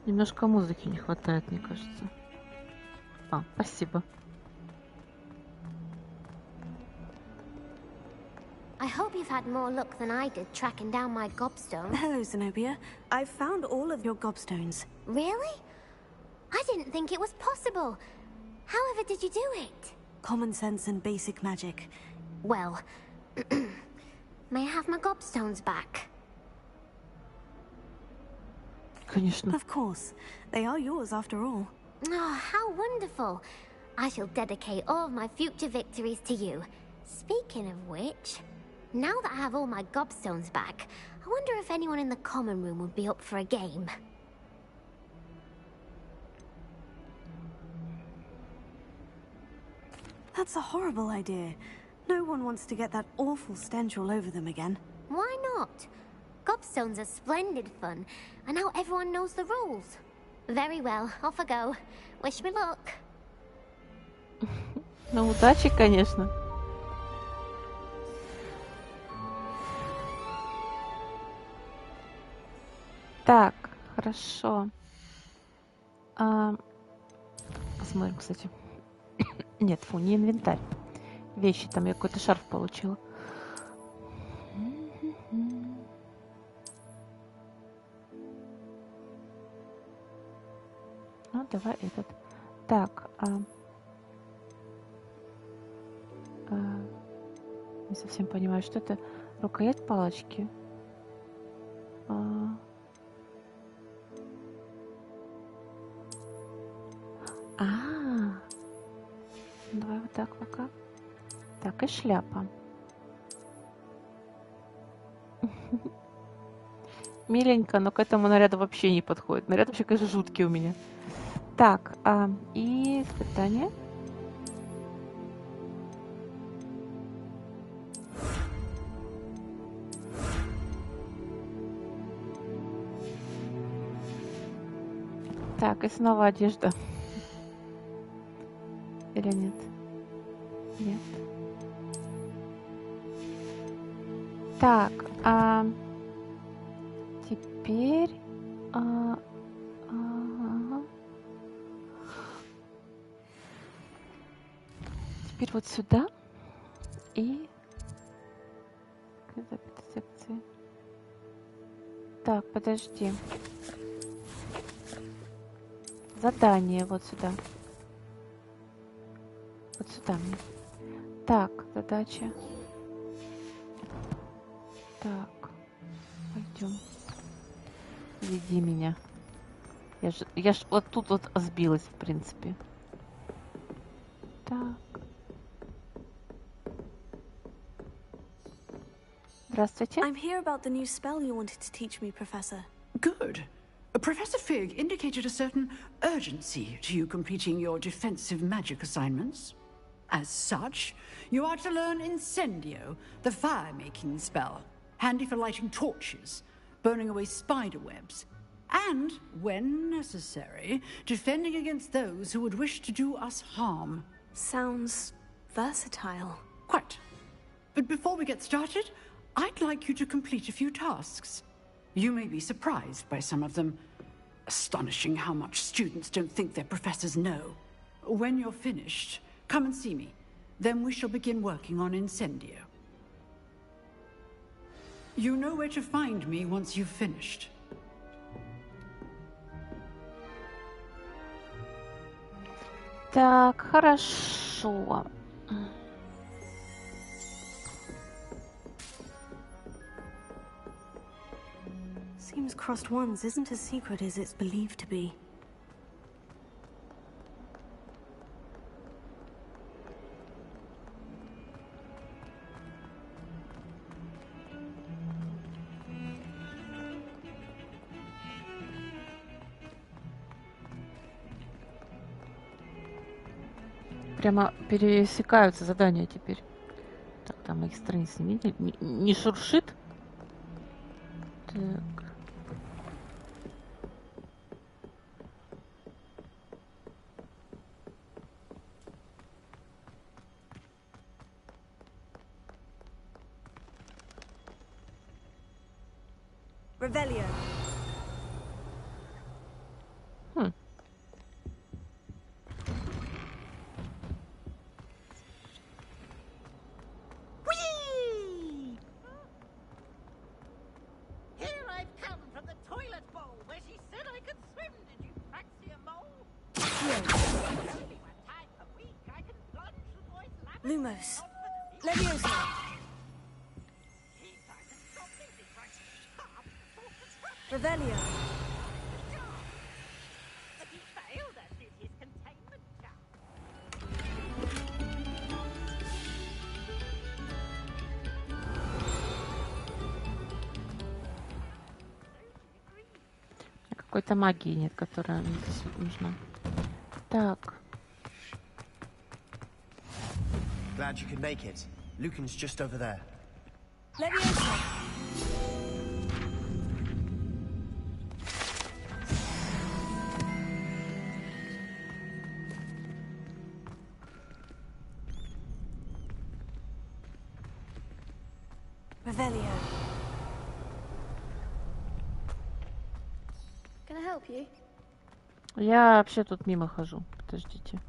Немножко музыки не хватает, мне кажется. А, спасибо. I hope you've had more luck than I did tracking down my gobstone. Hello, Zenobia. I've found all of your gobstones. Really? I didn't think it was possible. However did you do it? Common sense and basic magic. Well, may I have my gobstones back? Конечно. Of course. They are yours after all. Oh, how wonderful. I shall dedicate all of my future victories to you. Speaking of which, now that I have all my gobstones back, I wonder if anyone in the common room would be up for a game. That's a horrible idea. No one wants to get that awful stench all over them again. Why not? Gobstones are splendid fun, and now everyone knows the rules. Very well, off I go. Wish me luck. Ну, удачи, конечно. Так, хорошо. Посмотрим, кстати. Нет, фу, не инвентарь. Вещи, там я какой-то шарф получила. Ну, давай этот. Так, не совсем понимаю, что это. Рукоять палочки. Давай вот так пока. Так, и шляпа. Миленько, но к этому наряду вообще не подходит. Наряд вообще, конечно, жуткий у меня. Так, и испытание. Так, и снова одежда. Или нет? Нет. Так, теперь... Теперь вот сюда. И... секции. Так, подожди. Задание вот сюда. Вот сюда мне. Так, задача. Так, пойдем. Веди меня. Я ж вот тут вот сбилась, в принципе. Так. Здравствуйте. I'm here about the new spell you wanted to teach me, Professor. Good. Professor Fig indicated a certain urgency to you completing your defensive magic assignments. As such, you are to learn Incendio, the fire-making spell, handy for lighting torches, burning away spider webs, and, when necessary, defending against those who would wish to do us harm. Sounds versatile. Quite. But before we get started, I'd like you to complete a few tasks. You may be surprised by some of them. Astonishing how much students don't think their professors know. When you're finished, come and see me. Then we shall begin working on Incendio. You know where to find me once you've finished. Так, хорошо. Seems crossed ones isn't as secret as it's believed to be. Прямо пересекаются задания теперь. Так, там моих страниц не видели. Не шуршит. Так. Revelio. Lumos. Leviosa. Revelio. Какой-то магии нет, которая здесь нужна. Так. Glad you could make it. Lucan's just over there. Leviosa. Revelio. Can I help you? Я вообще тут мимо хожу. Подождите.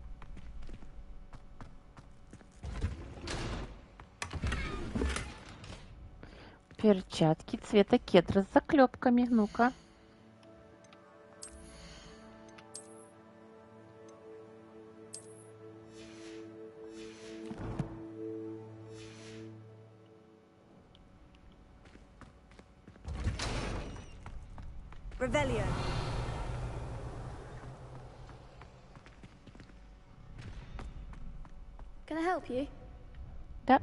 Перчатки цвета кедра с заклепками. Ну-ка. Revelio. Can I help you?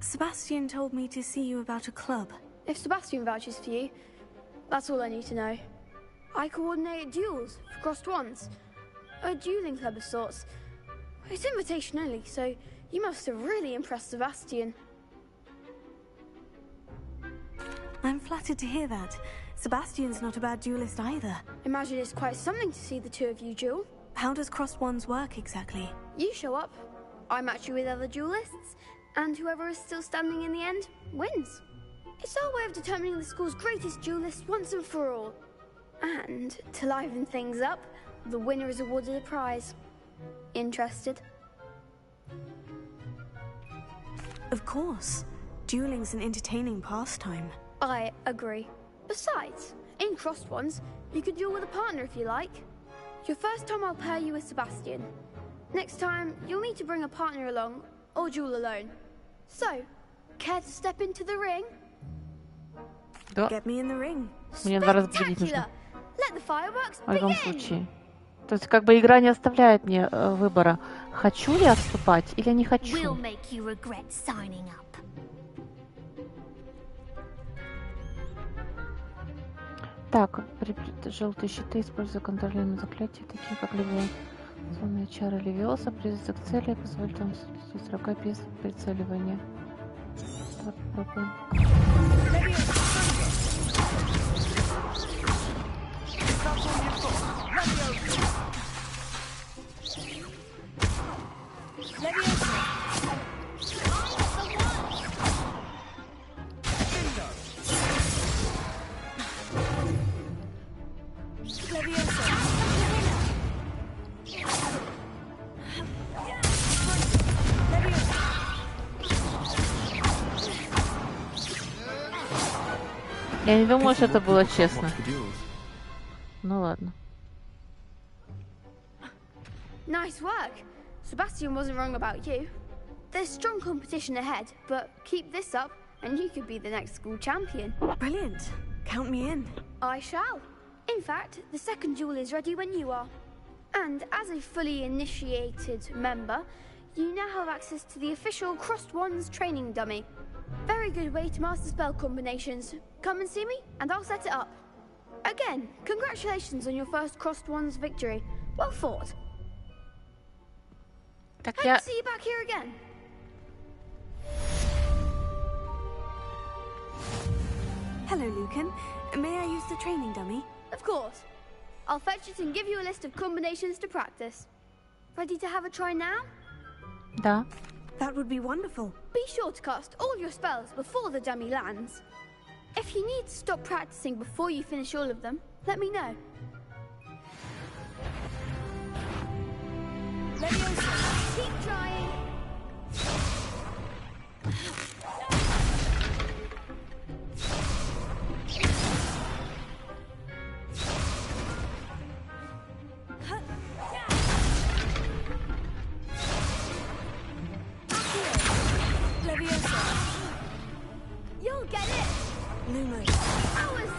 Sebastian told me to see you about a club. If Sebastian vouches for you, that's all I need to know. I coordinate duels for crossed ones. A dueling club of sorts. It's invitation only, so you must have really impressed Sebastian. I'm flattered to hear that. Sebastian's not a bad duelist either. Imagine it's quite something to see the two of you duel. How does crossed ones work exactly? You show up, I match you with other duelists, and whoever is still standing in the end wins. It's our way of determining the school's greatest duelist once and for all. And to liven things up, the winner is awarded a prize. Interested? Of course. Dueling's an entertaining pastime. I agree. Besides, in crossed ones, you could duel with a partner if you like. Your first time I'll pair you with Sebastian. Next time, you'll need to bring a partner along, or duel alone. So, care to step into the ring? Да. Get me in the ring. Мне 2 раза победить нужно. Let the fireworks В любом begin. случае. То есть, как бы игра не оставляет мне выбора, хочу ли отступать или не хочу. We'll make you regret signing up. Так, желтые щиты, используя контролируемые заклятия, такие как левиационные чары Левиоса, близится к цели, позволит вам с рукой без прицеливания. Так, попробуем. Я не думаю, что это было честно. Ну ладно. Nice work. Sebastian wasn't wrong about you. There's strong competition ahead, but keep this up and you could be the next school champion. Brilliant. Count me in. I shall. In fact, the second duel is ready when you are. And as a fully initiated member, you now have access to the official Crossed Wands training dummy. Very good way to master spell combinations. Come and see me, and I'll set it up. Again, congratulations on your first Crossed Wands victory. Well fought. Hope to see you back here again. Hello, Lucan. May I use the training dummy? Of course. I'll fetch it and give you a list of combinations to practice. Ready to have a try now? Да. That would be wonderful. Be sure to cast all your spells before the dummy lands. If you need to stop practicing before you finish all of them, let me know. Keep trying. You'll get it. Lumos. That was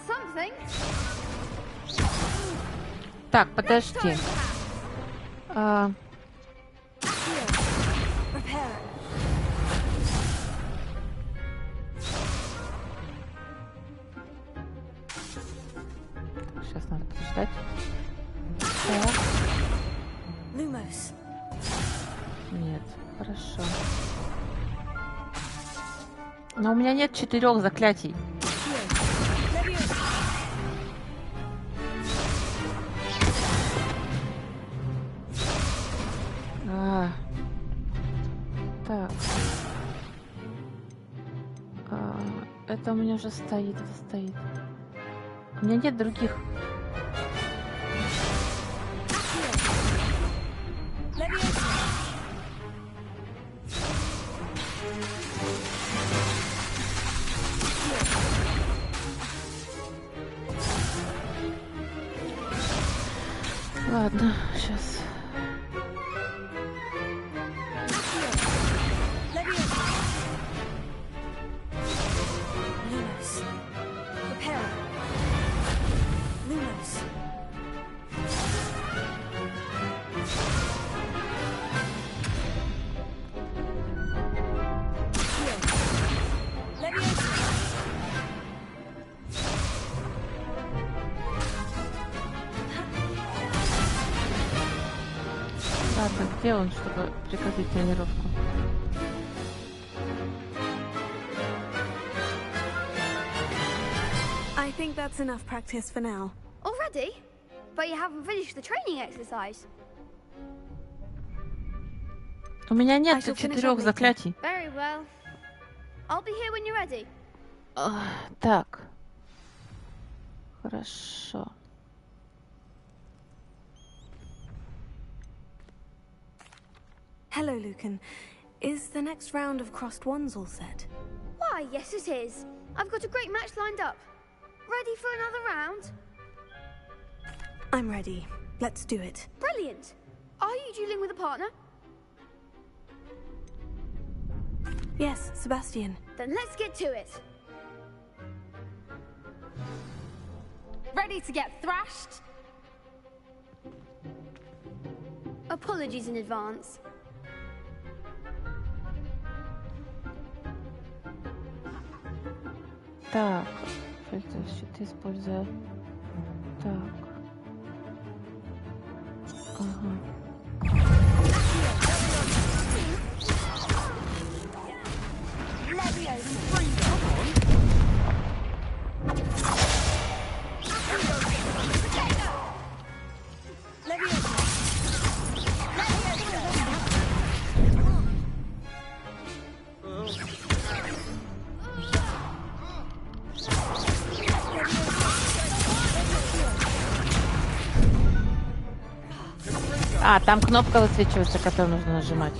something. Так, подожди. Сейчас надо подождать. Так. Lumos. Нет, хорошо. Но у меня нет 4 заклятий. Так. Это у меня уже стоит, это стоит. У меня нет других. Ладно, сейчас. Ладно, где он, чтобы прекратить тренировку? I think that's enough practice for now. Already? But you haven't finished the training exercise. У меня нет 4 заклятий. Very well. I'll be here when you're ready. Так. Хорошо. Hello, Lucan. Is the next round of Crossed Wands all set? Why, yes it is. I've got a great match lined up. Ready for another round? I'm ready. Let's do it. Brilliant. Are you dueling with a partner? Yes, Sebastian. Then let's get to it. Ready to get thrashed? Apologies in advance. Так, защиты, используя... Так. Ага. А, там кнопка высвечивается, которую нужно нажимать.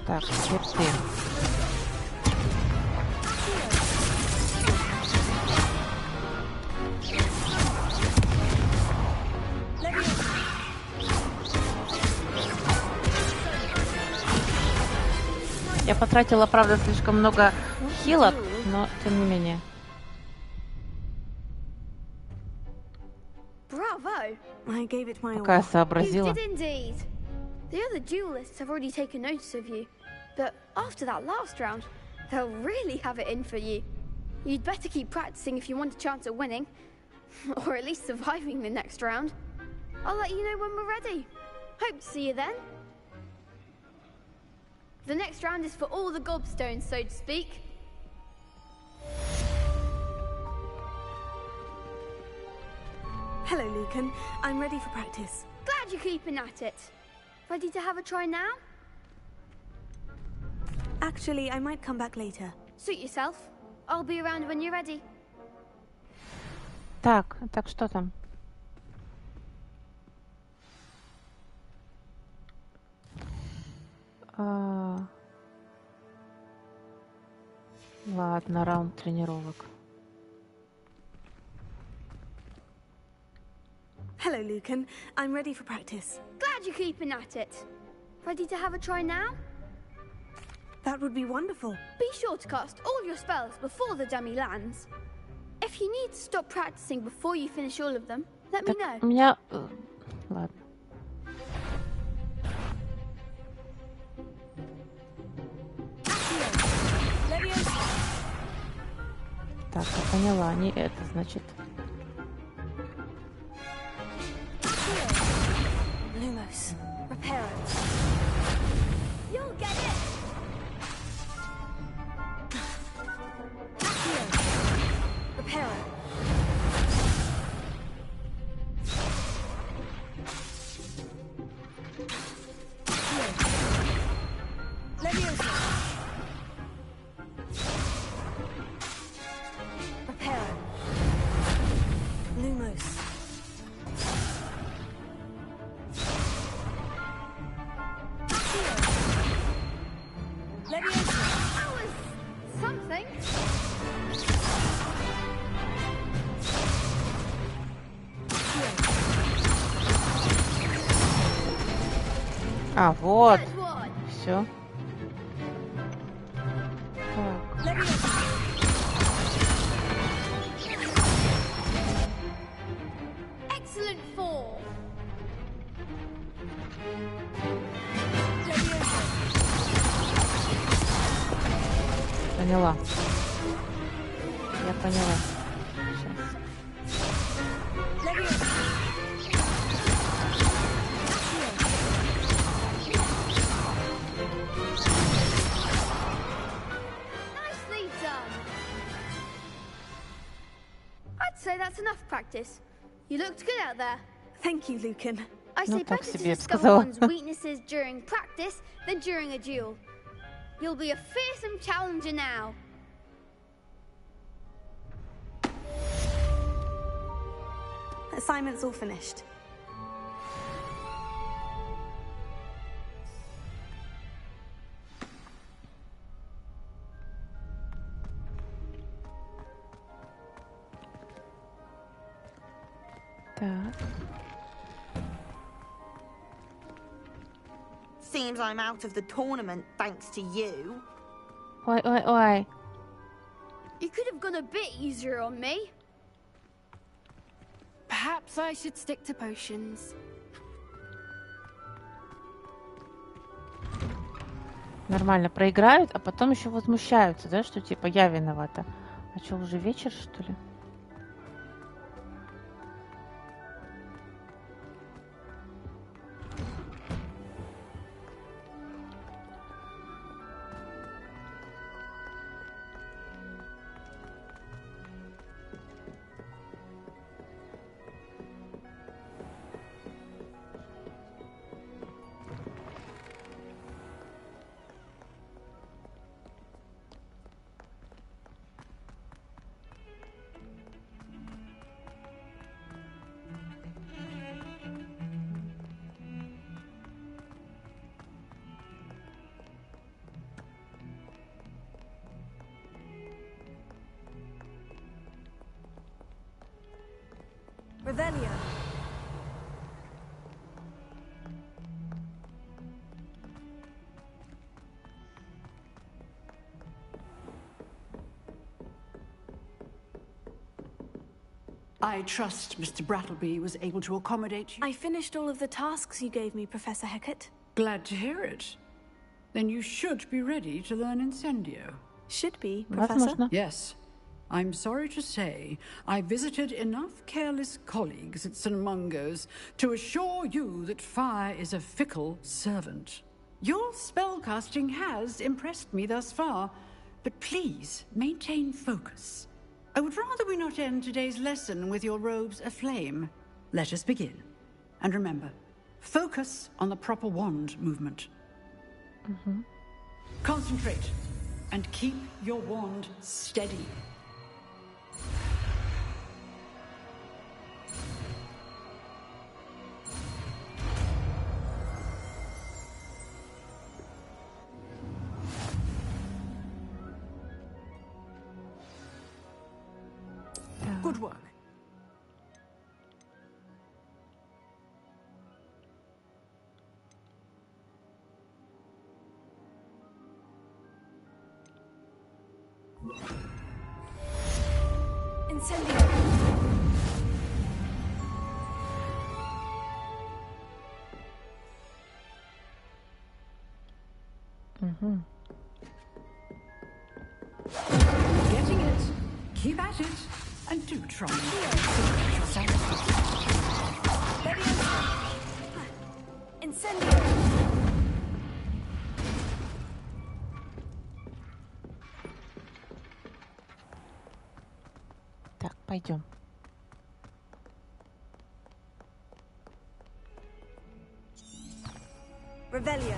Так, теперь ты. Я потратила, правда, слишком много хилок, но тем не менее. Bravo! I gave it my all. Какая сообразила. You did indeed. The other duelists have already taken notice of you, but after that last round, they'll really have it in for you. You'd better keep practicing if you want a chance at winning, or at least surviving the next round. I'll let you know when we're ready. Hope to see you then. The next round is for all the gobstones, so to speak. Hello, Lucan. I'm ready for practice. Glad you're keeping at it. Ready to have a try now? Actually, I might come back later. Suit yourself. I'll be around when you're ready. Так что там? Ладно, раунд тренировок. Hello, Lucan. I'm ready for practice. Glad you're keeping at it. Ready to have a try now? That would be wonderful. Be sure to cast all your spells before the dummy lands. If you need to stop practicing before you finish all of them, let me know. У меня... Ладно. Так, я поняла, не это, значит. Lumos, repair it. You'll get it. Repair it. Leviosa. Repair it. Lumos. Leviosa. That was something. А, вот. Все. Так. Excellent fall. Поняла. Я поняла. Сейчас. Nicely done. I'd say that's enough practice. You looked good out there. Thank you, Lucan. I say так better to себе, я бы discover сказала. one's weaknesses during practice than during a duel. You'll be a fearsome challenger now. Assignment's all finished. Так. Seems I'm out of the tournament thanks to you. Ой. You could have gone a bit easier on me. Perhaps I should stick to potions. Нормально проиграют, а потом еще возмущаются, да, что типа я виновата. А что, уже вечер, что ли? Revelio. I trust Mr. Brattleby was able to accommodate you. I finished all of the tasks you gave me, Professor Hecat. Glad to hear it. Then you should be ready to learn Incendio. Should be, Professor? Yes. I'm sorry to say, I visited enough careless colleagues at St. Mungo's to assure you that fire is a fickle servant. Your spellcasting has impressed me thus far, but please maintain focus. I would rather we not end today's lesson with your robes aflame. Let us begin. And remember, focus on the proper wand movement. Concentrate and keep your wand steady. Good work. Incendio. Getting it. Keep at it. And do try and surprise yourself. Incendio. Так, пойдем. Revelio.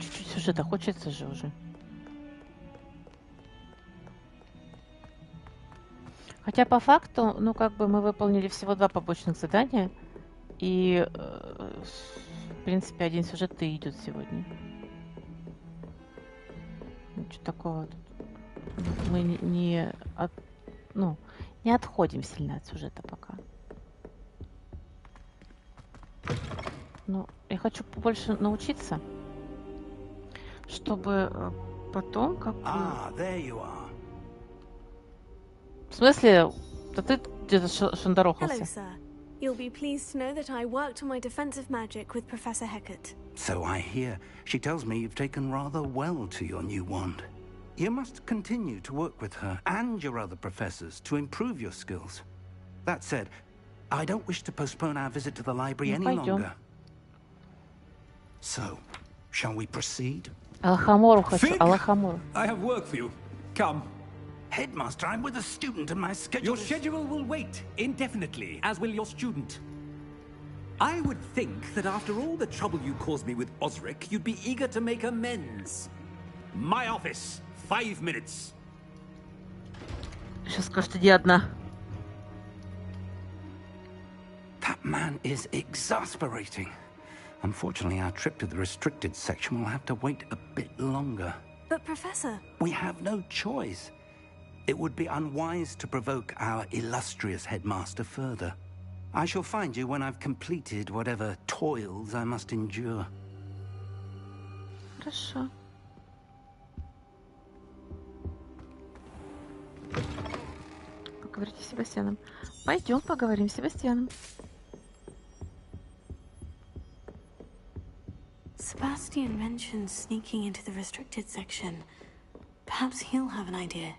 Чуть-чуть сюжета хочется же уже. Хотя по факту, ну как бы мы выполнили всего 2 побочных задания, и в принципе один сюжет-то и идет сегодня. Ничего такого тут. Мы не отходим сильно от сюжета пока. Но я хочу побольше научиться, чтобы потом как... there you are. В смысле? Да ты где-то Hello, шандарохался. sir. You'll be pleased to know that I worked on my defensive magic with Professor Hecat. So I hear. She tells me you've taken rather well to your new wand. You must continue to work with her and your other professors to improve your skills. That said, I don't wish to postpone our visit to the library any longer. So, shall we proceed? Алхамору хочу, Алхамору. I have work for you. Come. Headmaster, I'm with a student and my schedule Your schedule will wait indefinitely, as will your student. I would think that after all the trouble you caused me with Osric, you'd be eager to make amends. My office. 5 minutes. Сейчас скажет, иди одна. That man is exasperating. Unfortunately, our trip to the restricted section will have to wait a bit longer. But, Professor... We have no choice. It would be unwise to provoke our illustrious headmaster further. I shall find you when I've completed whatever toils I must endure. Хорошо. Поговорите с Себастьяном. Пойдем поговорим с Себастьяном. Sebastian mentioned sneaking into the restricted section. Perhaps he'll have an idea.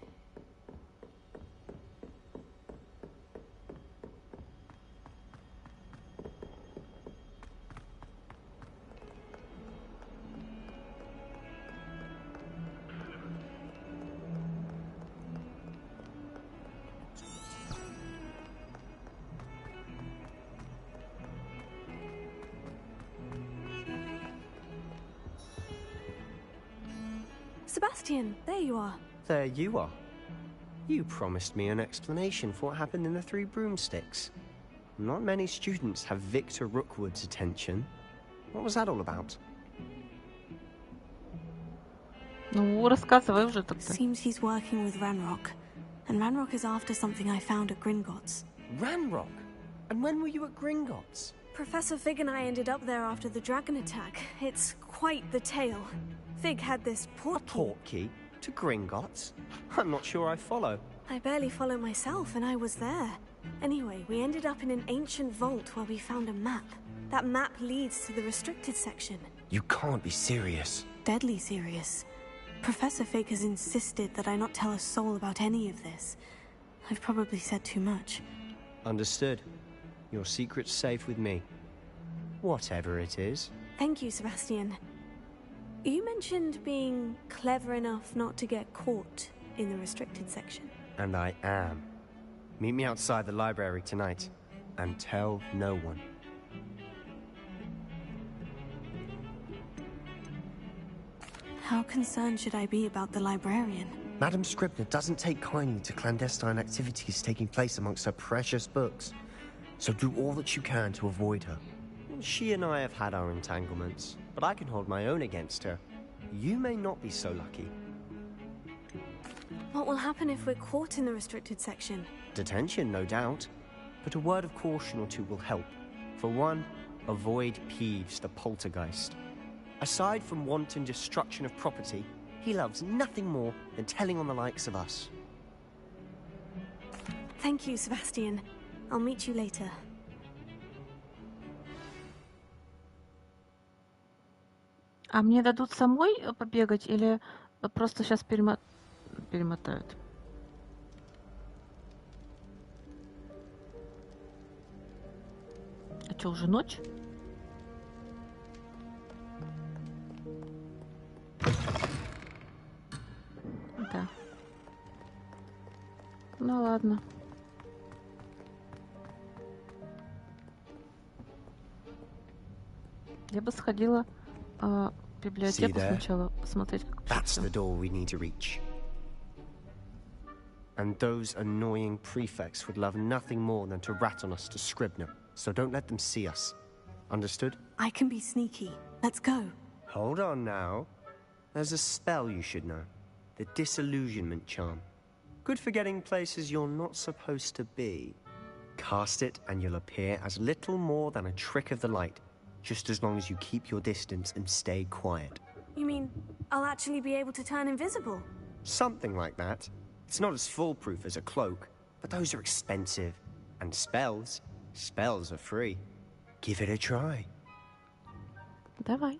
Sebastian, there you are. There you are. You promised me an explanation for what happened in the Three Broomsticks. Not many students have Victor Rookwood's attention. What was that all about? Ну, рассказывай уже тогда. Seems he's working with Ranrock. And Ranrock is after something I found at Gringotts. Ranrock? And when were you at Gringotts? Professor Fig and I ended up there after the dragon attack. It's quite the tale. Fig had this portkey. A portkey? To Gringotts? I'm not sure I follow. I barely follow myself, and I was there. Anyway, we ended up in an ancient vault where we found a map. That map leads to the restricted section. You can't be serious. Deadly serious. Professor Fig has insisted that I not tell a soul about any of this. I've probably said too much. Understood. Your secret's safe with me. Whatever it is. Thank you, Sebastian. You mentioned being clever enough not to get caught in the restricted section. And I am. Meet me outside the library tonight. And tell no one. How concerned should I be about the librarian? Madam Scribner doesn't take kindly to clandestine activities taking place amongst her precious books. So do all that you can to avoid her. She and I have had our entanglements, but I can hold my own against her. You may not be so lucky. What will happen if we're caught in the restricted section? Detention, no doubt. But a word of caution or two will help. For one, avoid Peeves, the poltergeist. Aside from wanton destruction of property, he loves nothing more than telling on the likes of us. Thank you, Sebastian. I'll meet you later. А мне дадут самой побегать или просто сейчас перемотают? А что, уже ночь? Да. Ну ладно. Я бы сходила в библиотеку сначала посмотреть, как That's the door we need to reach. And those annoying prefects would love nothing more than to rat on us to Scribner. So don't let them see us. Understood? I can be sneaky. Let's go. Hold on now. There's a spell you should know. The Disillusionment Charm. Good for getting places you're not supposed to be. Cast it and you'll appear as little more than a trick of the light. Just as long as you keep your distance and stay quiet. You mean I'll actually be able to turn invisible? Something like that. It's not as foolproof as a cloak, but those are expensive. And spells are free. Give it a try. Давай.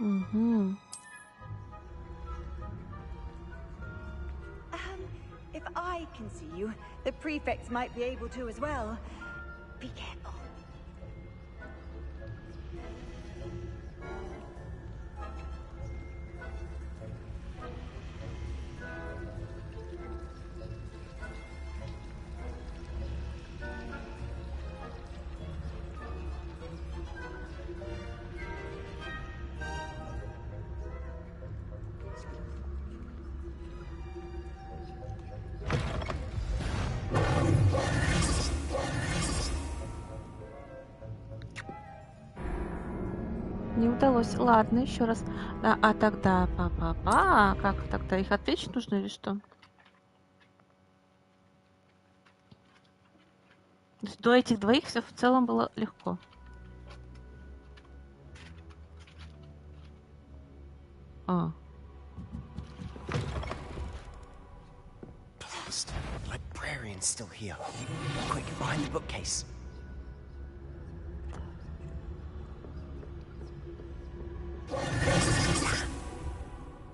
Угу. If I can see you, the prefects might be able to as well. Be careful. Не удалось. Ладно, еще раз. А тогда па-па-па. Как тогда их отвлечь нужно или что? То есть до этих двоих все в целом было легко. А. Blast. Librarian's still here. Quick, behind the bookcase.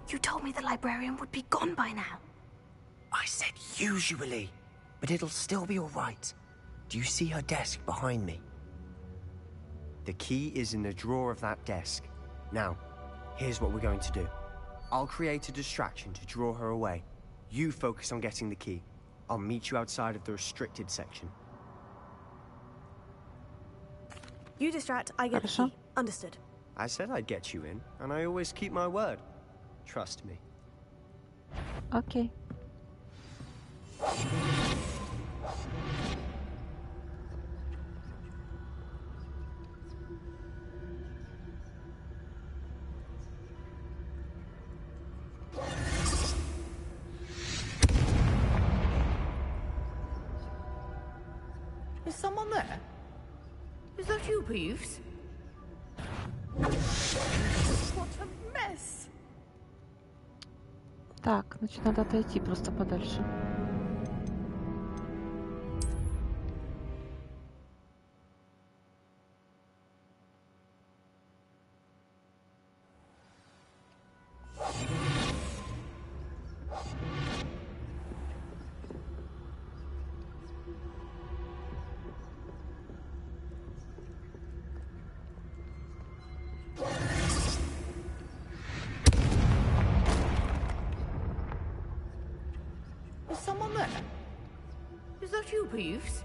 You told me the librarian would be gone by now. I said usually, but it'll still be all right. Do you see her desk behind me? The key is in the drawer of that desk. Now, here's what we're going to do. I'll create a distraction to draw her away. You focus on getting the key. I'll meet you outside of the restricted section. You distract, I get the key. Understood. I said I'd get you in, and I always keep my word. Trust me. Okay. Is someone there? Is that you, Peeves? What a mess! Так, значит, надо отойти просто подальше. Is someone there? Is that you, Peeves?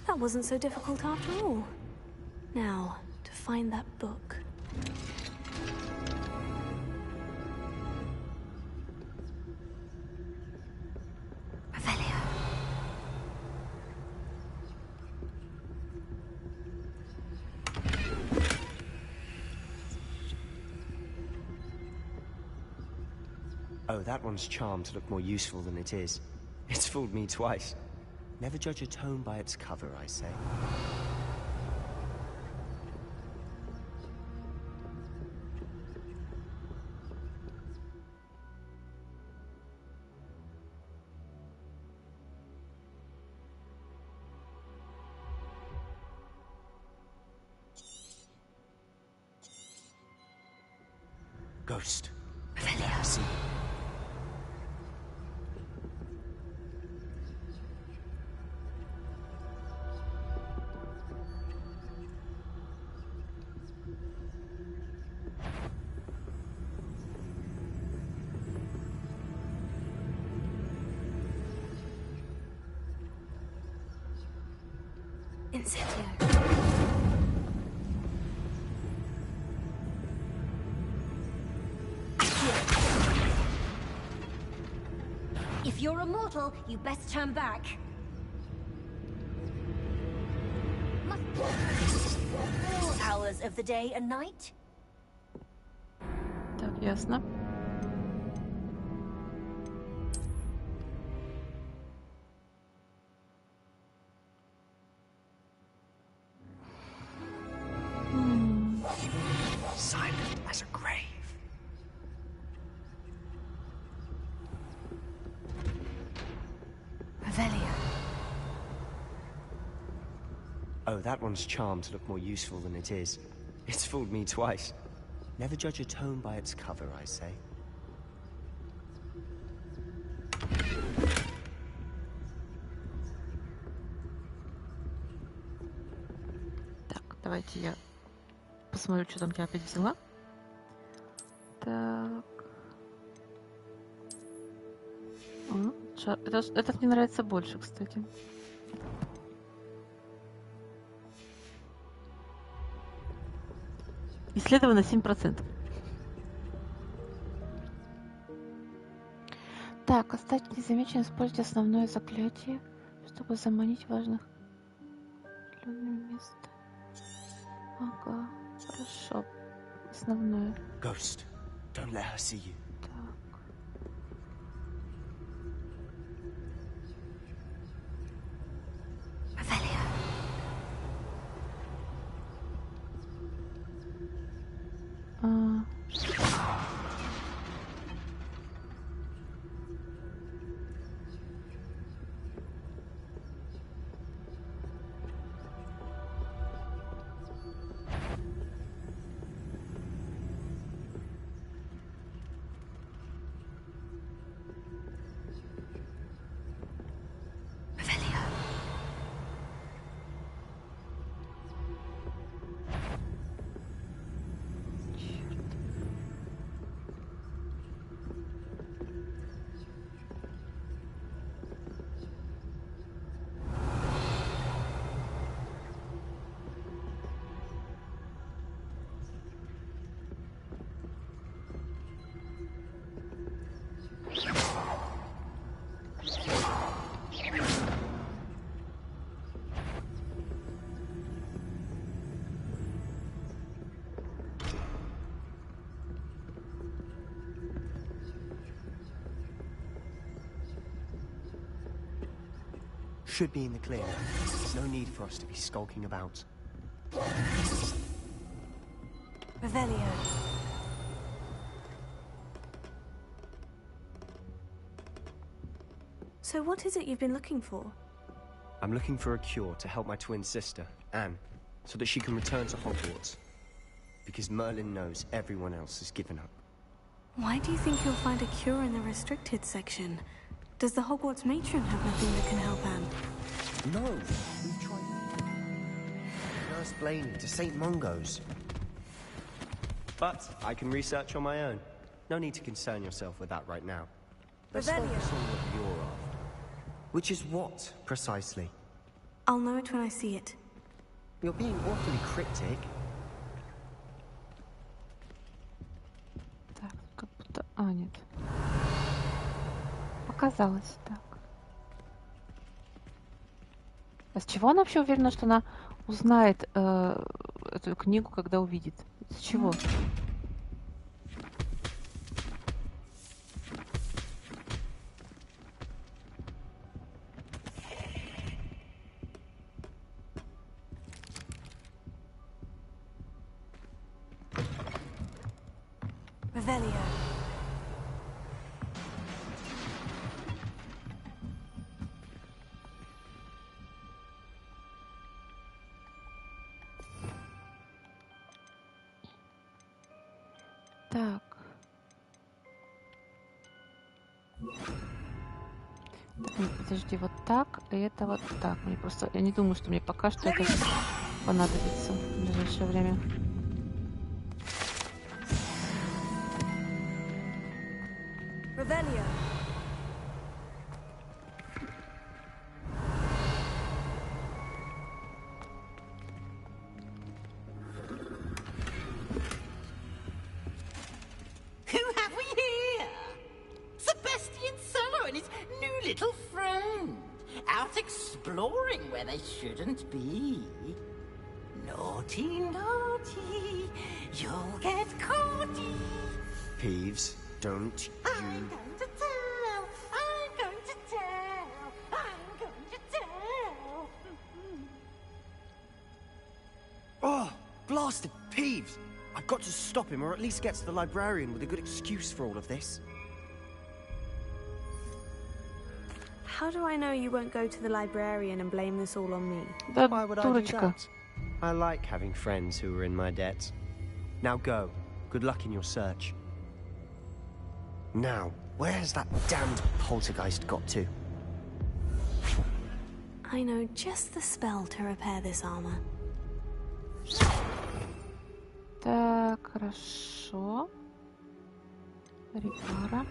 That wasn't so difficult after all. Now, to find that book. Oh, that one's charmed to look more useful than it is. It's fooled me twice. Never judge a tome by its cover, I say. Ghost. See. Incendio. If you're a mortal, you best turn back. All hours of the day and night? Ясно. Silent as a grave. Avelia. Oh, that one's charmed to look more useful than it is. It's fooled me twice. Never judge a tone by its cover, I say. Так, давайте я посмотрю, что там я опять взяла. Так. Этот мне нравится больше, кстати. Исследовано 7%. Так, оставить незамеченным, используйте основное заклятие, чтобы заманить важных место. Ага, хорошо. Основное. Ghost, don't let her see you. Should be in the clear. There's no need for us to be skulking about. Revelio. So what is it you've been looking for? I'm looking for a cure to help my twin sister, Anne, so that she can return to Hogwarts. Because Merlin knows everyone else has given up. Why do you think you'll find a cure in the restricted section? Does the Hogwarts matron have nothing that can help Anne? No, we've tried Nurse Blaney to St. Mungo's. But I can research on my own. No need to concern yourself with that right now. Let's focus on what you're after. Which is what, precisely? I'll know it when I see it. You're being awfully cryptic. Так, как будто... А, нет. Показалось так. А с чего она вообще уверена, что она узнает эту книгу, когда увидит? С чего? Revelio. Так. Подожди, вот так, и это вот так. Мне просто... Я не думаю, что мне пока что это понадобится в ближайшее время. Revelio. Who have we here? Sebastian Solo and his new little friend. Out exploring where they shouldn't be. Naughty, naughty. You'll get caughty. Peeves, don't you... I'm going to tell. I'm going to tell. I'm going to tell. Oh, blasted Peeves! I've got to stop him, or at least get to the librarian with a good excuse for all of this. How do I know you won't go to the librarian and blame this all on me? Why would I do that? I like having friends who are in my debt. Now go. Good luck in your search. Now, where has that damned poltergeist got to? I know just the spell to repair this armor. Так, хорошо. Репара.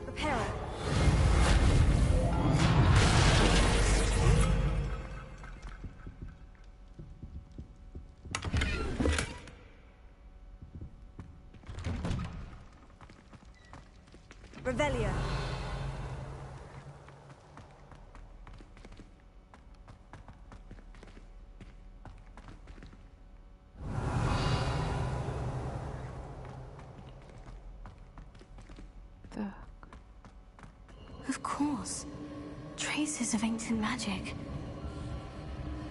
Repairer. Revelio. Of course. Traces of ancient magic.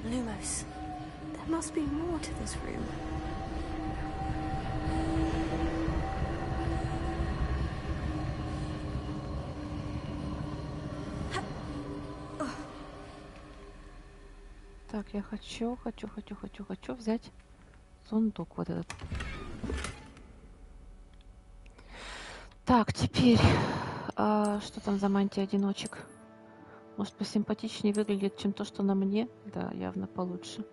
Lumos. There must be more to this room. Так, я хочу взять сундук вот этот. Так, теперь, что там за мантия-одиночек? Может, посимпатичнее выглядит, чем то, что на мне? Да, явно получше.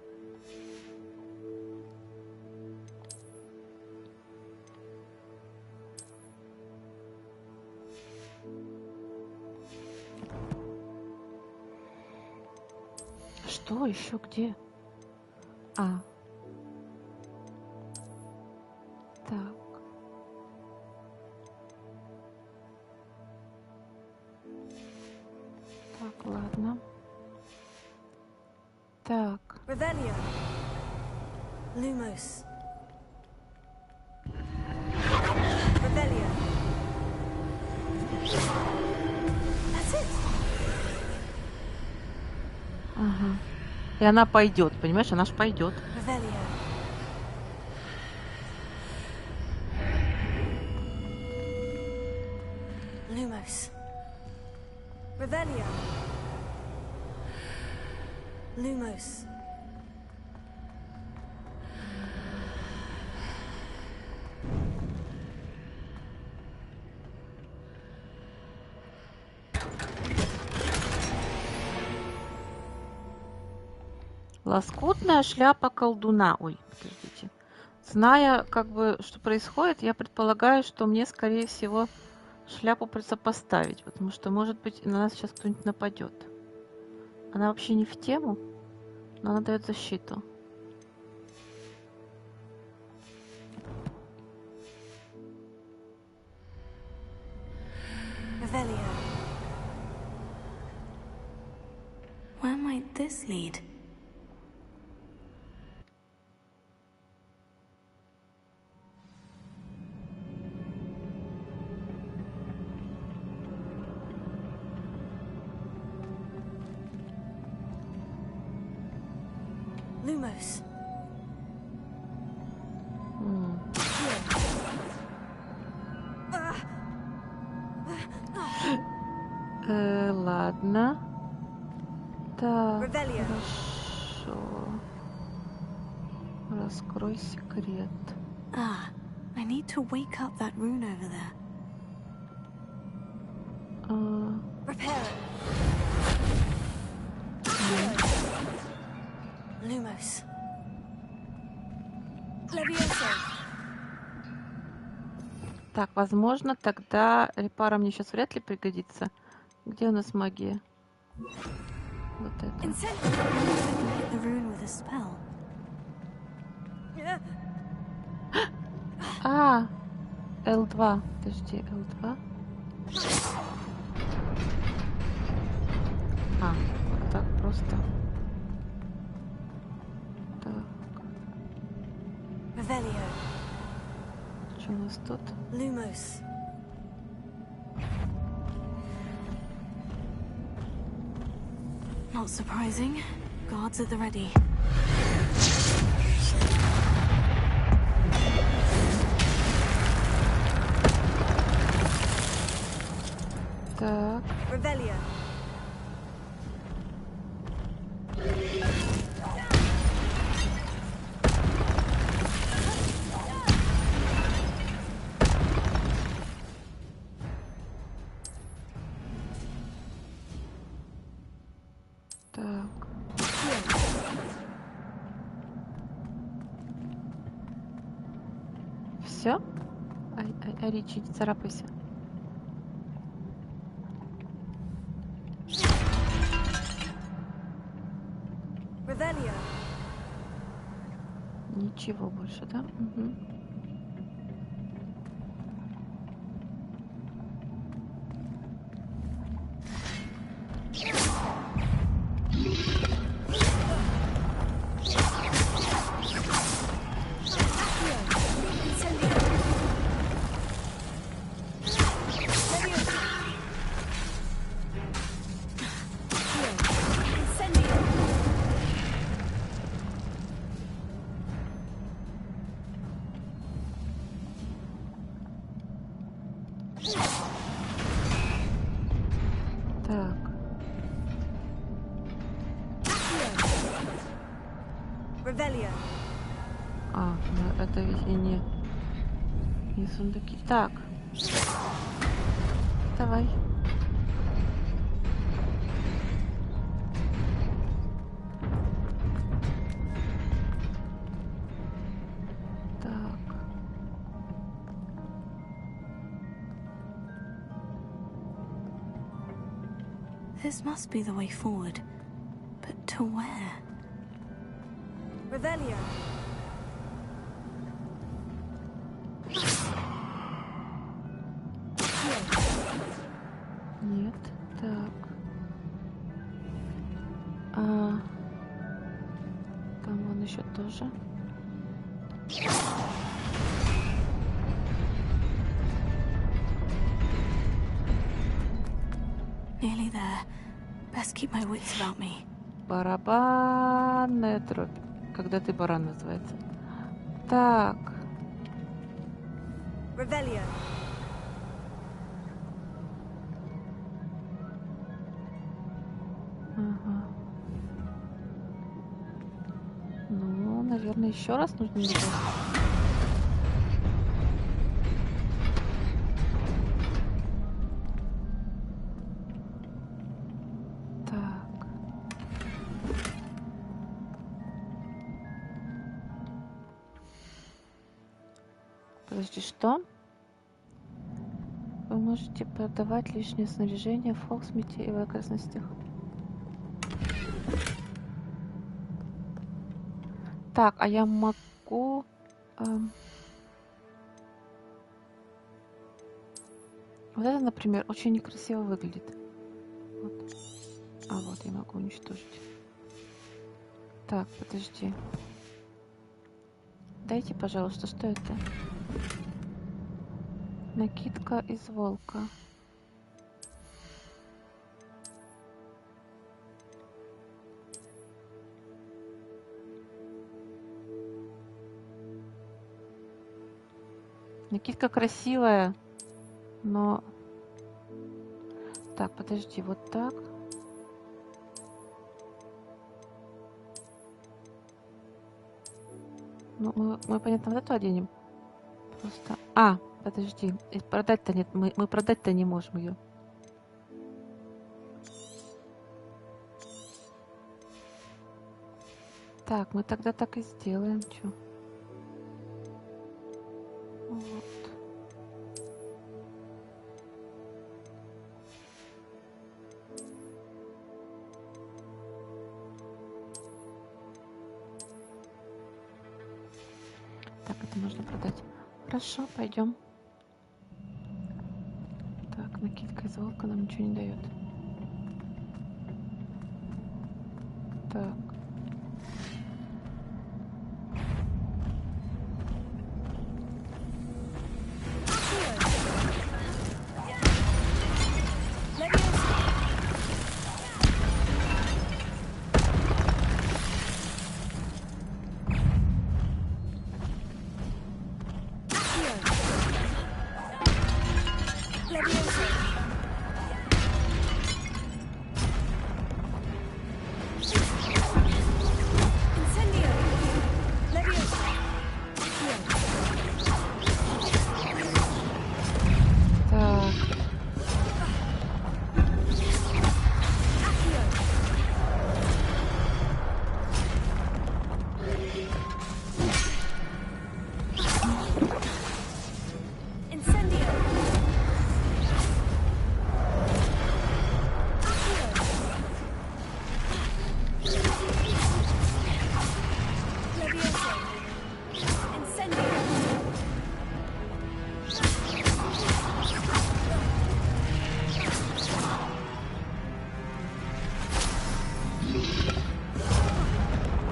Что еще где? А. Так. Так, ладно. Так. Revelio. Lumos. Revelio. That's it. Ага. И она пойдет, понимаешь? Она ж пойдет. Revelio. Lumos. Revelio. Lumos. Лоскутная шляпа колдуна. Ой, подождите. Зная, как бы, что происходит, я предполагаю, что мне, скорее всего, шляпу придется поставить, потому что, может быть, на нас сейчас кто-нибудь нападет. Она вообще не в тему, но она дает защиту. Revelio. Where might this lead? Lumos. Ладно. Так, Revelio. хорошо. Раскрой секрет. Ah, I need to wake up that rune over there. Repair it. Lumos. Levioso. Так, возможно, тогда репара мне сейчас вряд ли пригодится. Где у нас магия? Вот это. The rune with a spell. А, L2. Подожди, L2. А, вот так просто. Так. Revelio. Что у нас тут? Lumos. Not surprising. Guards at the ready. Так. Revelio. Так. Все? Ричи, не царапайся. Revelio. Ничего больше, да? Угу. Так. Revelio. А, ну это ведь и не сундуки. Так. Давай. Так. This must be the way forward. But to where? Revelio. Нет. Так. Там вон еще тоже. Nearly there. Best keep my wits about me. Барабанная дробь. Когда ты баран называется. Так. Revelio. Ага. Ну, наверное, еще раз нужно сделать. Подожди, что? Вы можете продавать лишнее снаряжение в Хогсмите и в окрестностях. Так, а я могу... Вот это, например, очень некрасиво выглядит. Вот. А вот я могу уничтожить. Так, подожди. Дайте, пожалуйста, что это? Накидка из волка. Накидка красивая, но... Так, подожди, вот так. Ну, мы понятно, вот эту оденем. Просто... А, подожди, продать-то нет, мы продать-то не можем ее. Так, мы тогда так и сделаем, чё. Вот. Так, это можно продать. Хорошо, пойдем. Так, накидка из волка нам ничего не дает. Так.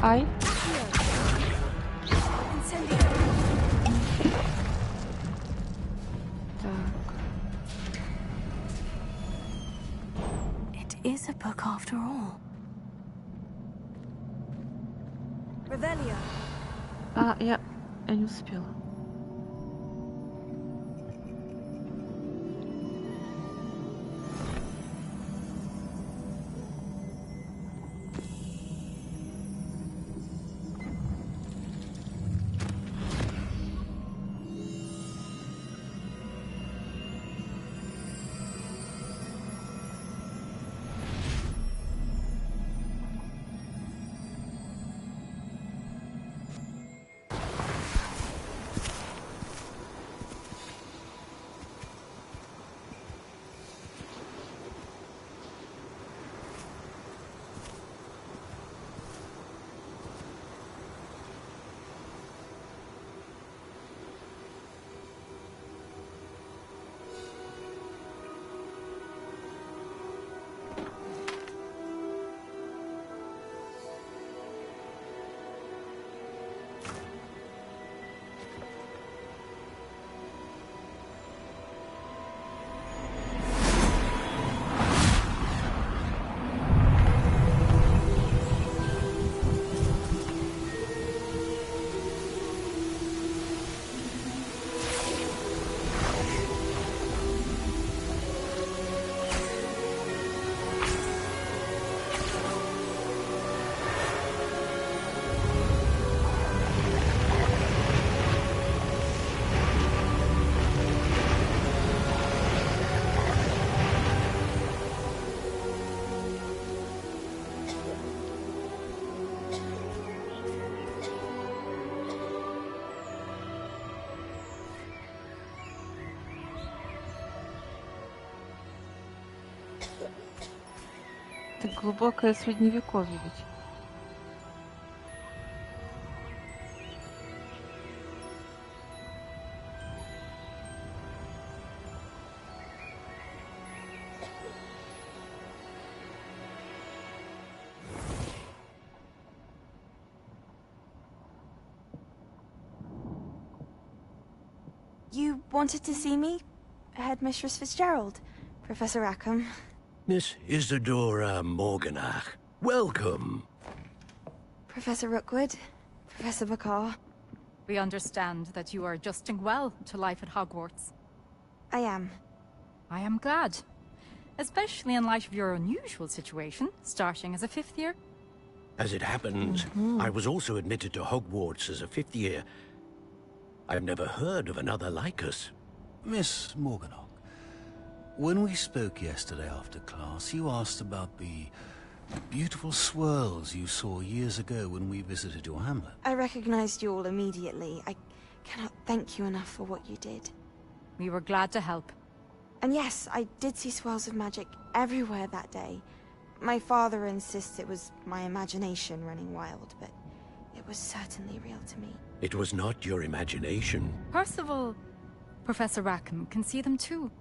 Ай. It is a book after all. Revelio. Я не успела. Это глубокое средневековье ведь. You wanted to see me? Headmistress Fitzgerald, Professor Rackham. Miss Isadora Morganach, welcome. Professor Rookwood, Professor Bakar. We understand that you are adjusting well to life at Hogwarts. I am. I am glad. Especially in light of your unusual situation, starting as a 5th year. As it happens, I was also admitted to Hogwarts as a 5th year. I've never heard of another like us. Miss Morganach, when we spoke yesterday after class, you asked about the beautiful swirls you saw years ago when we visited your hamlet. I recognized you all immediately. I cannot thank you enough for what you did. We were glad to help. And yes, I did see swirls of magic everywhere that day. My father insists it was my imagination running wild, but it was certainly real to me. It was not your imagination. Percival, Professor Rackham can see them too.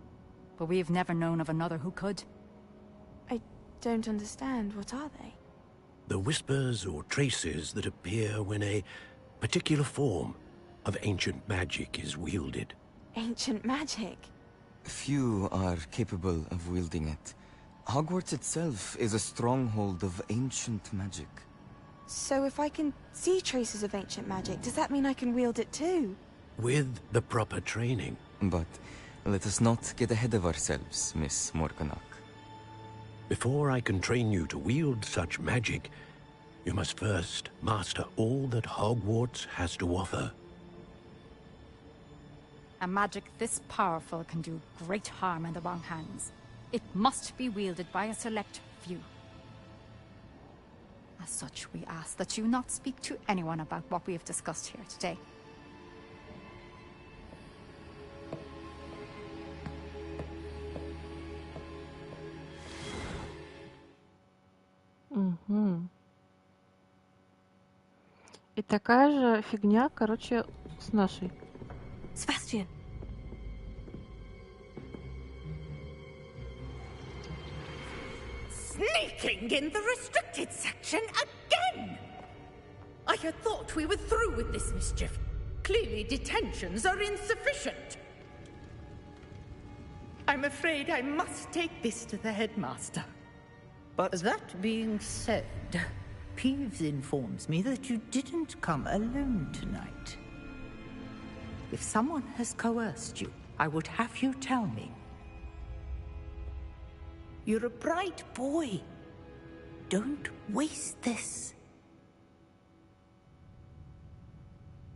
But we've never known of another who could. I don't understand. What are they? The whispers or traces that appear when a particular form of ancient magic is wielded. Ancient magic? Few are capable of wielding it. Hogwarts itself is a stronghold of ancient magic. So if I can see traces of ancient magic, does that mean I can wield it too? With the proper training. But let us not get ahead of ourselves, Miss Morganach. Before I can train you to wield such magic, you must first master all that Hogwarts has to offer. A magic this powerful can do great harm in the wrong hands. It must be wielded by a select few. As such, we ask that you not speak to anyone about what we have discussed here today. Угу. И такая же фигня, короче, с нашей. Sebastian. Sneaking in the restricted section again! I had thought we were through with this mischief. Clearly detentions are insufficient. I'm afraid I must take this to the headmaster. But that being said, Peeves informs me that you didn't come alone tonight. If someone has coerced you, I would have you tell me. You're a bright boy. Don't waste this.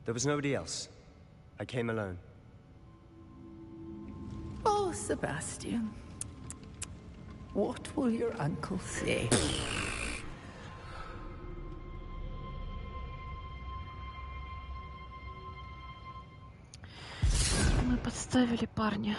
There was nobody else. I came alone. Oh, Sebastian. What will your uncle say? Мы подставили парня.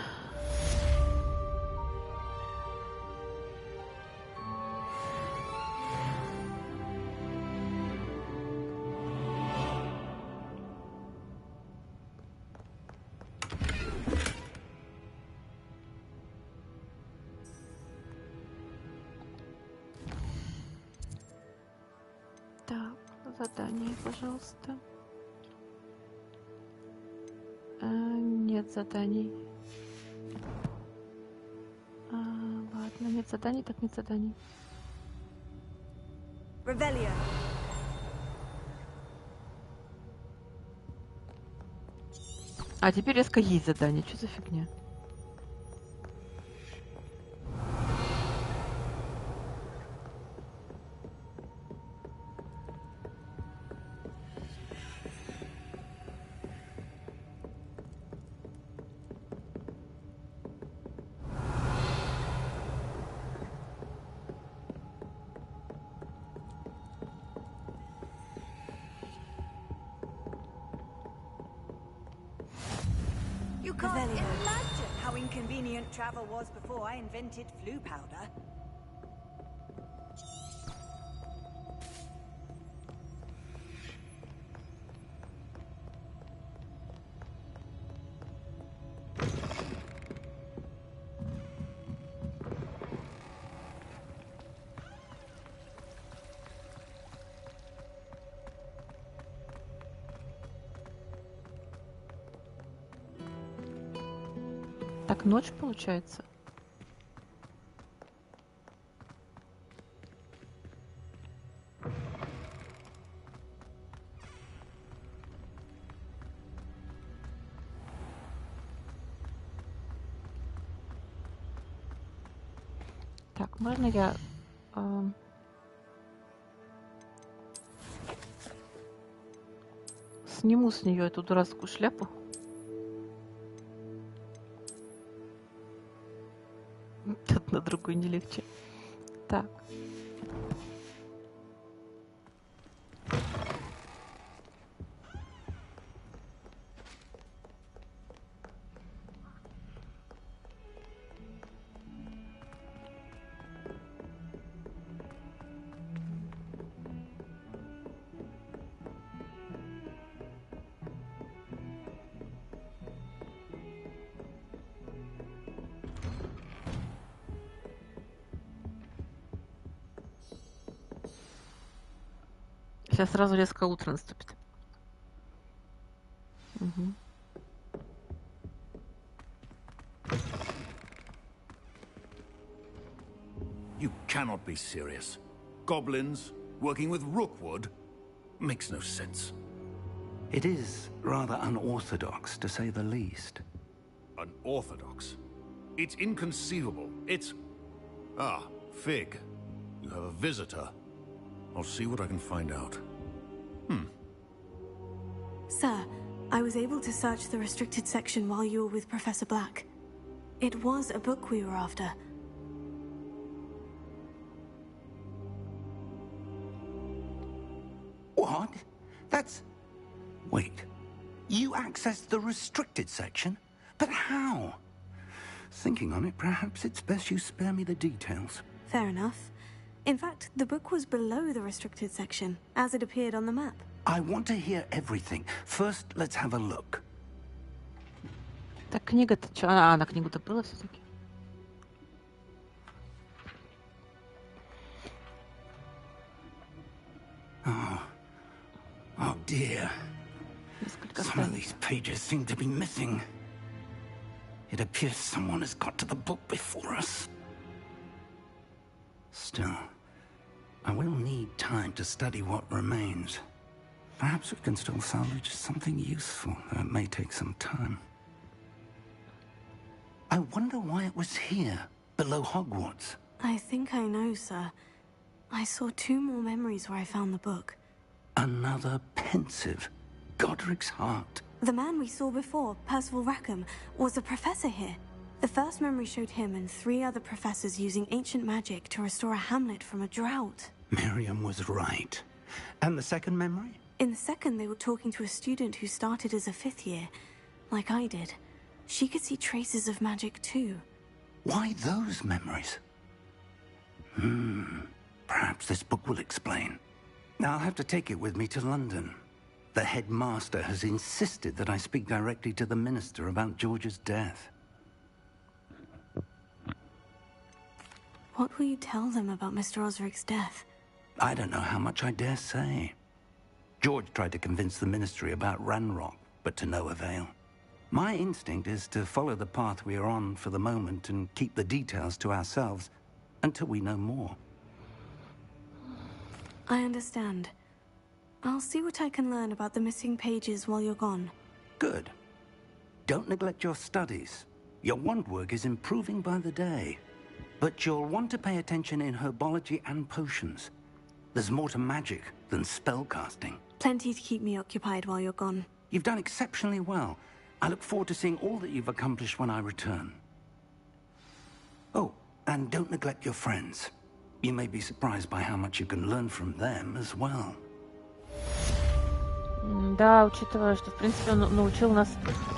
Так, задание, пожалуйста. Нет заданий. Ладно, нет заданий, так нет заданий. Revelio. А теперь резко есть задание. Что за фигня? You can't imagine how inconvenient travel was before I invented flu powder. Так, ночь получается. Так, можно я сниму с нее эту дурацкую шляпу? Тут на другой не легче. Так. Сейчас сразу резко утро наступит. Угу. You cannot be serious. Goblins working with Rookwood makes no sense. It is rather unorthodox, to say the least. Unorthodox? It's inconceivable. It's... Ah, Fig. You have a visitor. I'll see what I can find out. Sir, I was able to search the restricted section while you were with Professor Black. It was a book we were after. What? That's... Wait. You accessed the restricted section? But how? Thinking on it, perhaps it's best you spare me the details. Fair enough. In fact, the book was below the restricted section, as it appeared on the map. I want to hear everything. First, let's have a look. Так, книга-то что? А, на книгу-то было все-таки. Oh. dear. Some of these pages seem to be missing. It appears someone has got to the book before us. Still, I will need time to study what remains. Perhaps we can still salvage something useful, though it may take some time. I wonder why it was here, below Hogwarts. I think I know, sir. I saw 2 more memories where I found the book. Another pensive. Godric's heart. The man we saw before, Percival Rackham, was a professor here. The first memory showed him and 3 other professors using ancient magic to restore a hamlet from a drought. Miriam was right. And the second memory? In the second, they were talking to a student who started as a 5th year, like I did. She could see traces of magic too. Why those memories? Perhaps this book will explain. I'll have to take it with me to London. The headmaster has insisted that I speak directly to the minister about George's death. What will you tell them about Mr. Osric's death? I don't know how much I dare say. George tried to convince the ministry about Ranrock, but to no avail. My instinct is to follow the path we are on for the moment and keep the details to ourselves until we know more. I understand. I'll see what I can learn about the missing pages while you're gone. Good. Don't neglect your studies. Your wand work is improving by the day. But you'll want to pay attention in herbology and potions. There's more to magic than spellcasting. Plenty to keep me occupied while you're gone. You've done exceptionally well. I look forward to seeing all that you've accomplished when I return. Oh, and don't neglect your friends. You may be surprised by how much you can learn from them as well. Да, учитывая, что, в принципе, он научил нас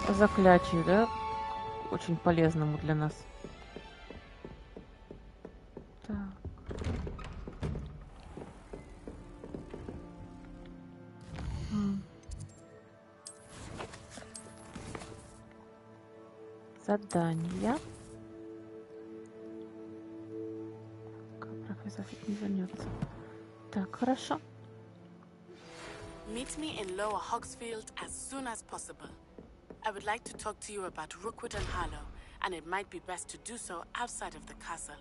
заклятию, да? Очень полезному для нас. Так. Задание. Профессор не вернется. Так, хорошо. Meet me in Lower Hogsfield as soon as possible. I would like to talk to you about Rookwood and Harlow, and it might be best to do so outside of the castle.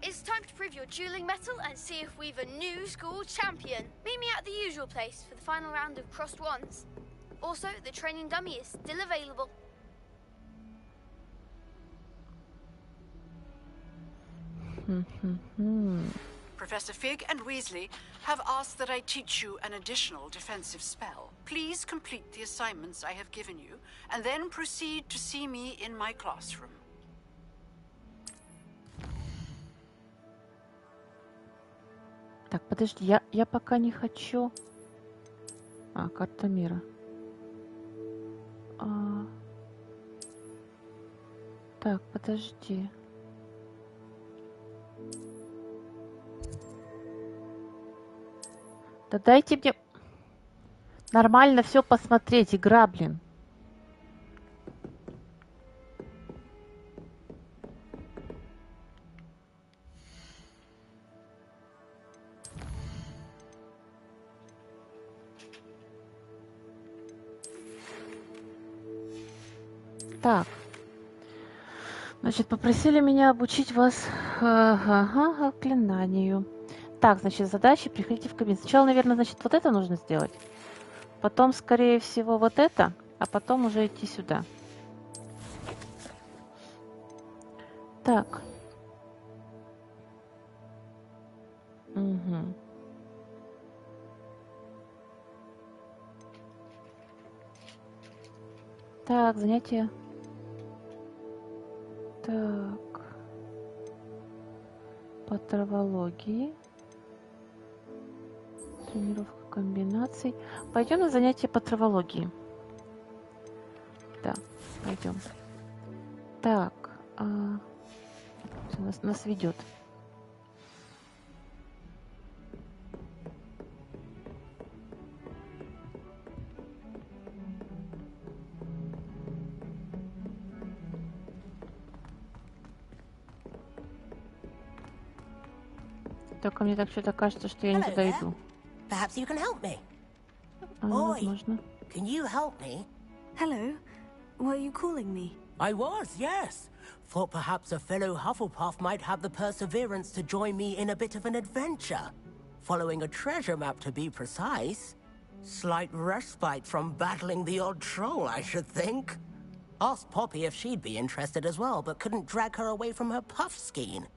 It's time to prove your dueling mettle and see if we've a new school champion. Meet me at the usual place for the final round of crossed wands. Also, the training dummy is still available. Professor Fig and Weasley have asked that I teach you an additional defensive spell. Please complete the assignments I have given you, and then proceed to see me in my classroom. Так, подожди, я пока не хочу... карта мира. Так, подожди. Да дайте мне нормально все посмотреть, игра, блин. Так. Значит, попросили меня обучить вас заклинанию. Так, значит, задачи, приходите в кабинет. Сначала, наверное, значит, вот это нужно сделать. Потом, скорее всего, вот это, а потом уже идти сюда. Так. Угу. Так, занятие. Так. По травологии. Тренировка комбинаций. Пойдем на занятие по травологии. Да, пойдем. Так. Нас ведет. Только мне так что-то кажется, что я не туда иду. Perhaps you can help me. Возможно. Can you help me? Hello. Were you calling me? I was, yes. Thought perhaps a fellow Hufflepuff might have the perseverance to join me in a bit of an adventure. Following a treasure map, to be precise. Slight respite from battling the odd troll, I should think. Asked Poppy if she'd be interested as well, but couldn't drag her away from her puff skein.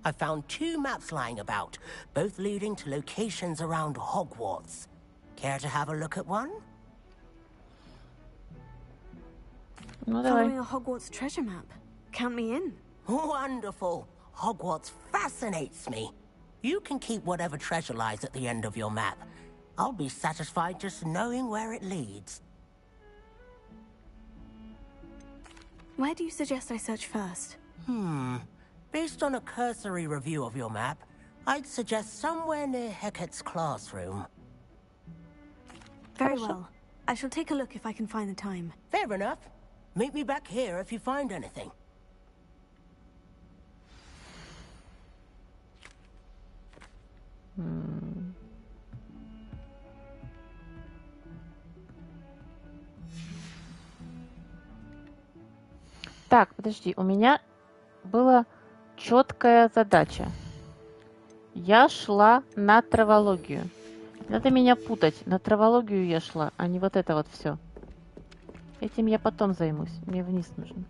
I found 2 maps lying about, both leading to locations around Hogwarts. Care to have a look at one? Following a Hogwarts treasure map. Count me in. Wonderful. Hogwarts fascinates me. You can keep whatever treasure lies at the end of your map. I'll be satisfied just knowing where it leads. Where do you suggest I search first? Based on a cursory review of your map, I'd suggest somewhere near Hecat's classroom. Very well. I shall take a look if I can find the time. Fair enough. Meet me back here if you find anything. Так, подожди, у меня была четкая задача. Я шла на травологию. Надо меня путать. На травологию я шла, а не вот это вот все. Этим я потом займусь. Мне вниз нужно.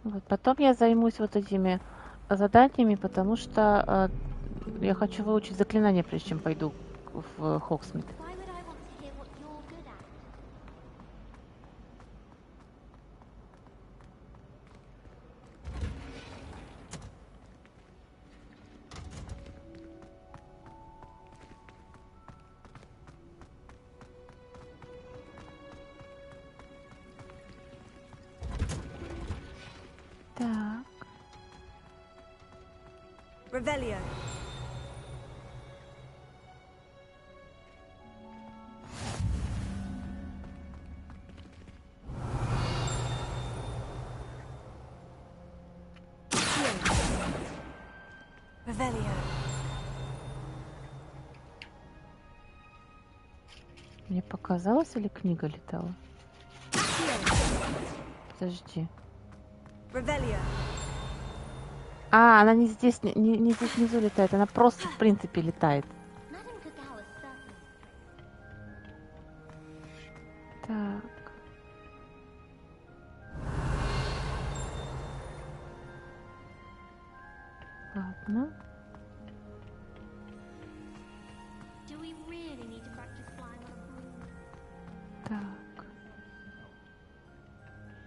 Вот, потом я займусь вот этими заданиями, потому что я хочу выучить заклинание, прежде чем пойду в Хогсмит. Так. Revelio. Revelio. Мне показалось, или книга летала? Подожди. Revelio. А, она не здесь, не здесь внизу летает, она просто в принципе летает. Так. Ладно. Так.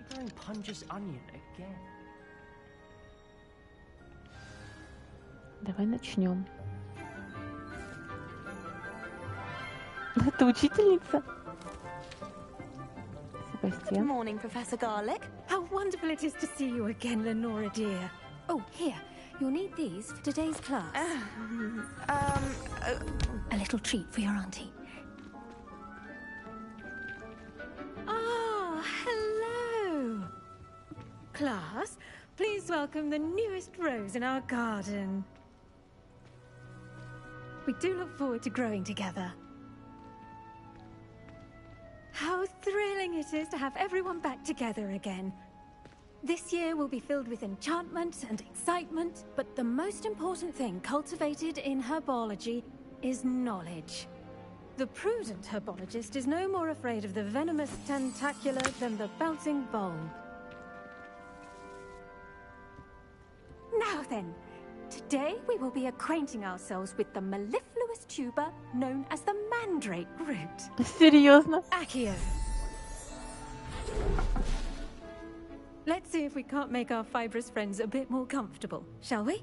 Don't punch onion again. Давай начнем. Это учительница? Good morning, Professor Garlick. How wonderful it is to see you again, Lenora dear. Oh, here. You'll need these for today's class. A little treat for your auntie. Ah, hello. Class, please welcome the newest rose in our garden. We do look forward to growing together. How thrilling it is to have everyone back together again. This year will be filled with enchantment and excitement, but the most important thing cultivated in herbology is knowledge. The prudent herbologist is no more afraid of the venomous tentacula than the bouncing bulb. Now then, today we will be acquainting ourselves with the mellifluous tuber known as the mandrake root. Серьезно? Accio. Let's see if we can't make our fibrous friends a bit more comfortable, shall we?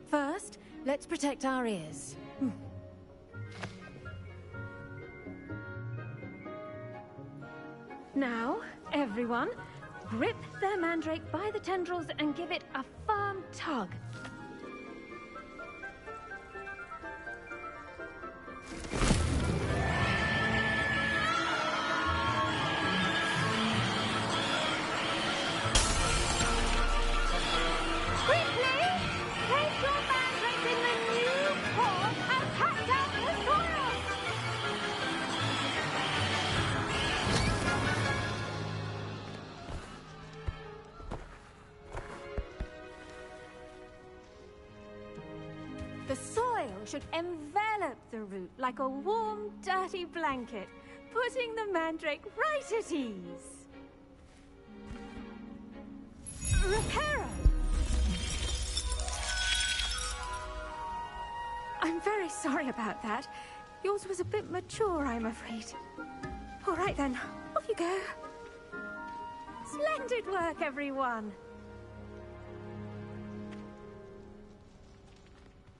First, let's protect our ears. Now, everyone, grip their mandrake by the tendrils and give it a firm tug. The soil should envelop the root like a warm, dirty blanket, putting the mandrake right at ease. Reparo! I'm very sorry about that. Yours was a bit mature, I'm afraid. All right then, off you go. Splendid work, everyone.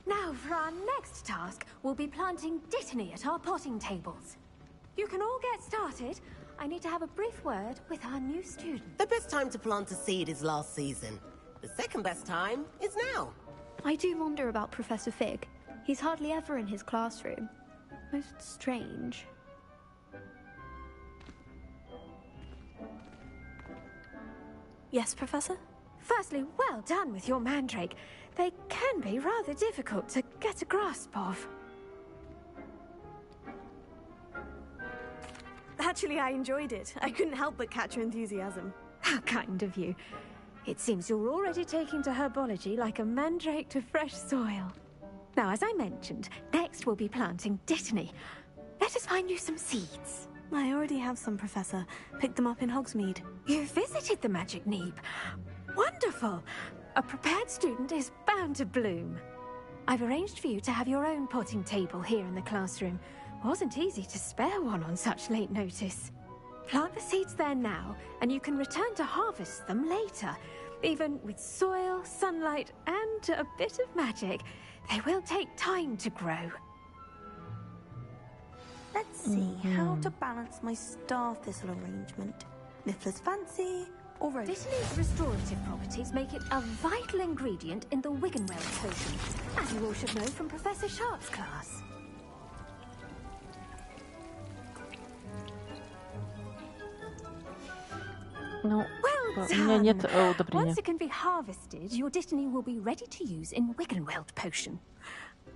Now, for our next task, we'll be planting Dittany at our potting tables. You can all get started. I need to have a brief word with our new student. The best time to plant a seed is last season. The second best time is now. I do wonder about Professor Fig. He's hardly ever in his classroom. Most strange. Yes, Professor? Firstly, well done with your mandrake. They can be rather difficult to get a grasp of. Actually, I enjoyed it. I couldn't help but catch your enthusiasm. How kind of you. It seems you're already taking to herbology like a mandrake to fresh soil. Now, as I mentioned, next we'll be planting Dittany. Let us find you some seeds. I already have some, Professor. Picked them up in Hogsmeade. You visited the Magic Neep. Wonderful! A prepared student is bound to bloom. I've arranged for you to have your own potting table here in the classroom. Wasn't easy to spare one on such late notice. Plant the seeds there now, and you can return to harvest them later. Even with soil, sunlight, and a bit of magic, they will take time to grow. Let's see how to balance my star thistle arrangement. Niffler's fancy or rose? Dittany's restorative properties make it a vital ingredient in the Wiggenweld potion, as you all should know from Professor Sharp's class. Ну, Well у меня нет done. удобрения. Once it can be harvested, your Dittany will be ready to use in Wiggenweld potion.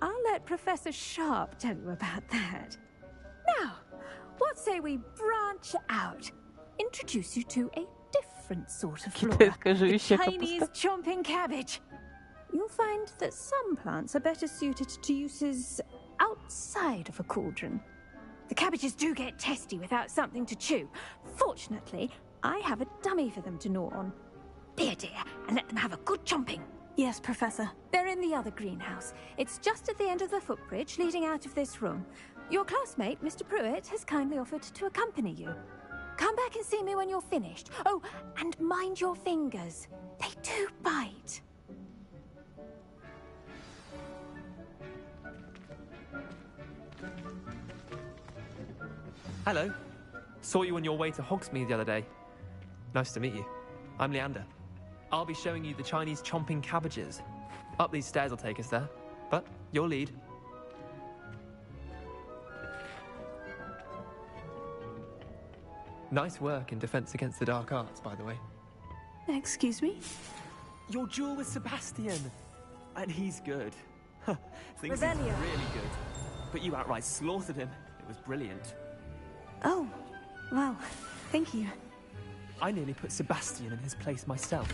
I'll let Professor Sharp tell you about that. Now, what say we branch out? Introduce you to a different sort of flora. Китайская The живущая Chinese капуста. chomping cabbage. You'll find that some plants are better suited to uses outside of a cauldron. The cabbages do get testy without something to chew. Fortunately, I have a dummy for them to gnaw on. Be a dear and let them have a good chomping. Yes, Professor. They're in the other greenhouse. It's just at the end of the footbridge leading out of this room. Your classmate, Mr. Pruitt, has kindly offered to accompany you. Come back and see me when you're finished. Oh, and mind your fingers. They do bite. Hello. Saw you on your way to Hogsmeade the other day. Nice to meet you. I'm Leander. I'll be showing you the Chinese chomping cabbages. Up these stairs will take us there. But your lead. Nice work in Defense Against the Dark Arts, by the way. Excuse me? Your duel with Sebastian. And he's good. Thinks he's Revelio. really good. But you outright slaughtered him. It was brilliant. Oh, well, thank you. I nearly put Sebastian in his place myself.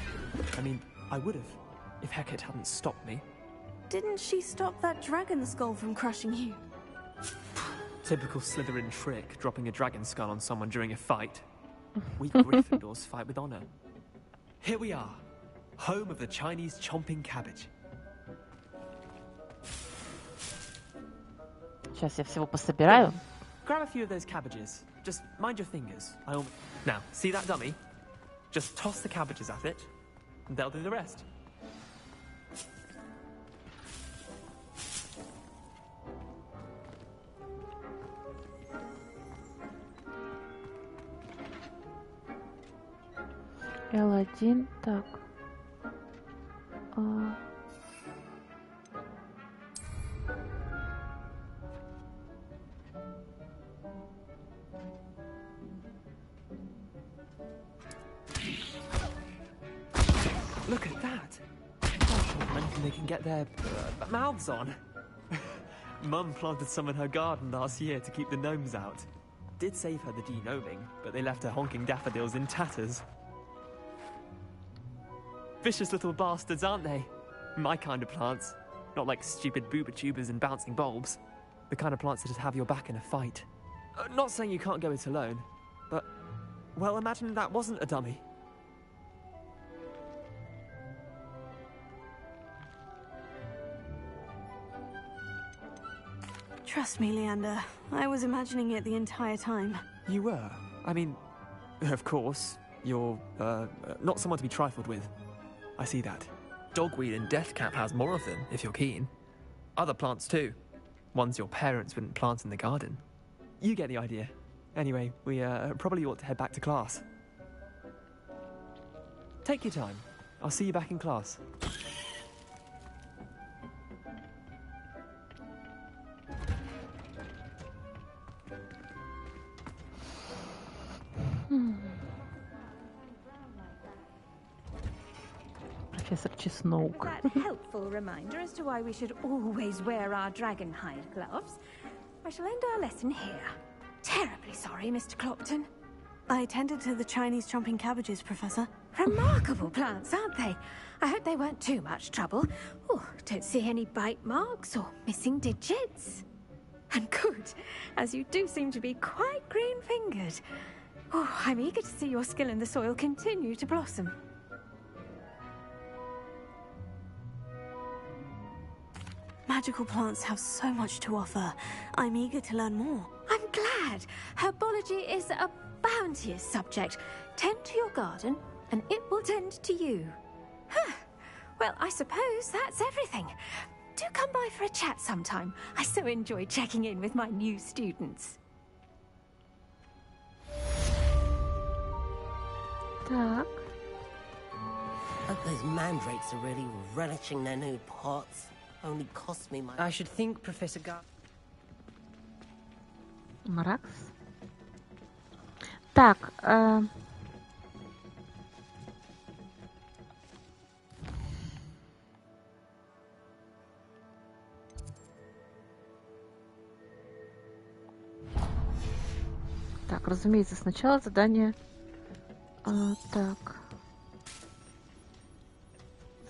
I mean, I would have, if Hecate hadn't stopped me. Didn't she stop that dragon skull from crushing you? Typical Slytherin trick, dropping a dragon skull on someone during a fight. We Gryffindors fight with honor. Here we are, home of the Chinese chomping cabbage. Сейчас я всего пособираю. Grab a few of those cabbages. Just mind your fingers. Now, see that dummy? Just toss the cabbages at it, and they'll do the rest. L1, так. Look at that! Gosh, what men they can get their mouths on. Mum planted some in her garden last year to keep the gnomes out. Did save her the de-gnoming, but they left her honking daffodils in tatters. Vicious little bastards, aren't they? My kind of plants. Not like stupid booba tubers and bouncing bulbs. The kind of plants that just have your back in a fight. Not saying you can't go it alone, but... well, imagine that wasn't a dummy. Trust me, Leander. I was imagining it the entire time. You were? I mean, of course, you're, not someone to be trifled with. I see that. Dogweed and deathcap has more of them, if you're keen. Other plants too. Ones your parents wouldn't plant in the garden. You get the idea. Anyway, we, probably ought to head back to class. Take your time. I'll see you back in class. Professor Чеснок. That helpful reminder as to why we should always wear our dragon hide gloves. I shall end our lesson here. Terribly sorry, Mr. Clopton. I tended to the Chinese chomping cabbages, Professor. Remarkable plants, aren't they? I hope they weren't too much trouble. Oh, don't see any bite marks or missing digits. And good, as you do seem to be quite green-fingered. Oh, I'm eager to see your skill in the soil continue to blossom. Magical plants have so much to offer. I'm eager to learn more. I'm glad. Herbology is a bounteous subject. Tend to your garden, and it will tend to you. Huh. Well, I suppose that's everything. Do come by for a chat sometime. I so enjoy checking in with my new students. Так. Hope those mandrakes are really relishing their new pots. Only cost me my... I should think, Professor Gar... Маракс. Так, так, разумеется, сначала задание. Так.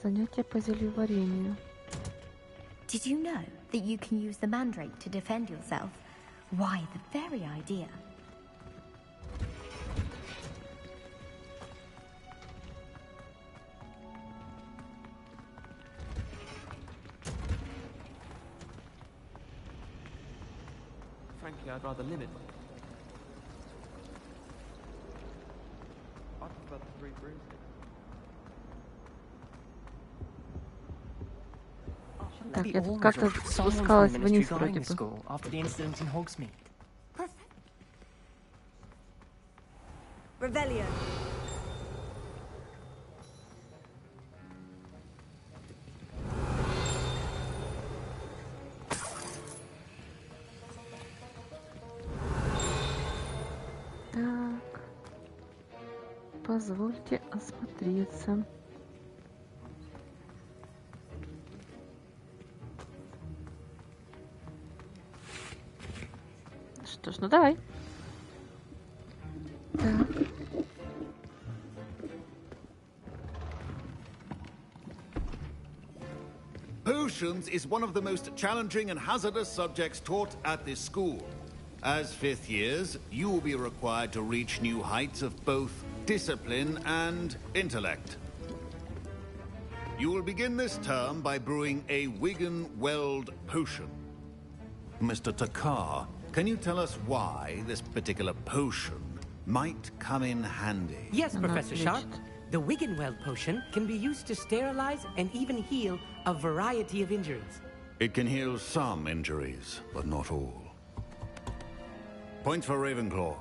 Занятие по зельеварению. Did you know that you can use the mandrake to defend yourself? Why, the very idea. Frankly, I'd rather limit. I prefer the 3 broomsticks. Так, я тут как-то спускалась вниз вроде бы. After the incident in Hogsmeade. Revelio. Так. Позвольте осмотреться. Что ж, ну давай. Так. Potions is one of the most challenging and hazardous subjects taught at this school. As 5th years, you will be required to reach new heights of both discipline and intellect. You will begin this term by brewing a Wigan Weld potion. Mr. Takar, can you tell us why this particular potion might come in handy. Yes, Professor Sharp. The Wiggenweld potion can be used to sterilize and even heal a variety of injuries. It can heal some injuries, but not all. Points for Ravenclaw.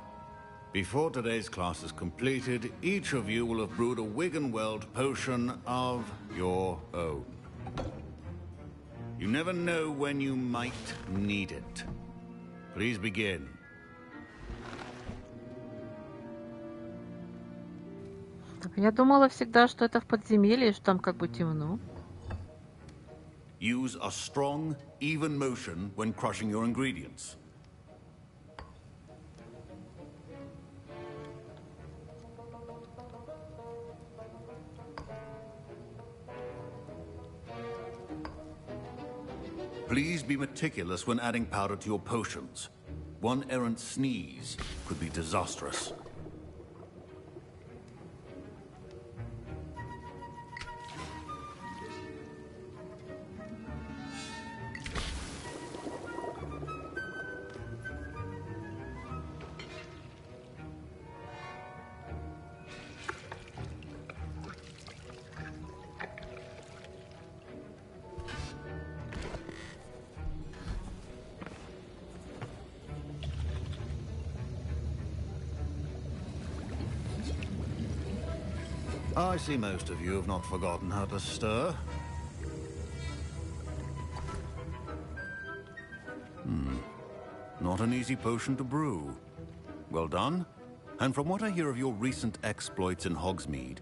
Before today's class is completed, each of you will have brewed a Wiggenweld potion of your own. You never know when you might need it. Please begin. Я думала всегда, что это в подземелье, что там как бы темно. Use a strong, even motion when crushing your ingredients. Please be meticulous when adding powder to your potions. One errant sneeze could be disastrous. I see most of you have not forgotten how to stir. Not an easy potion to brew. Well done. And from what I hear of your recent exploits in Hogsmeade,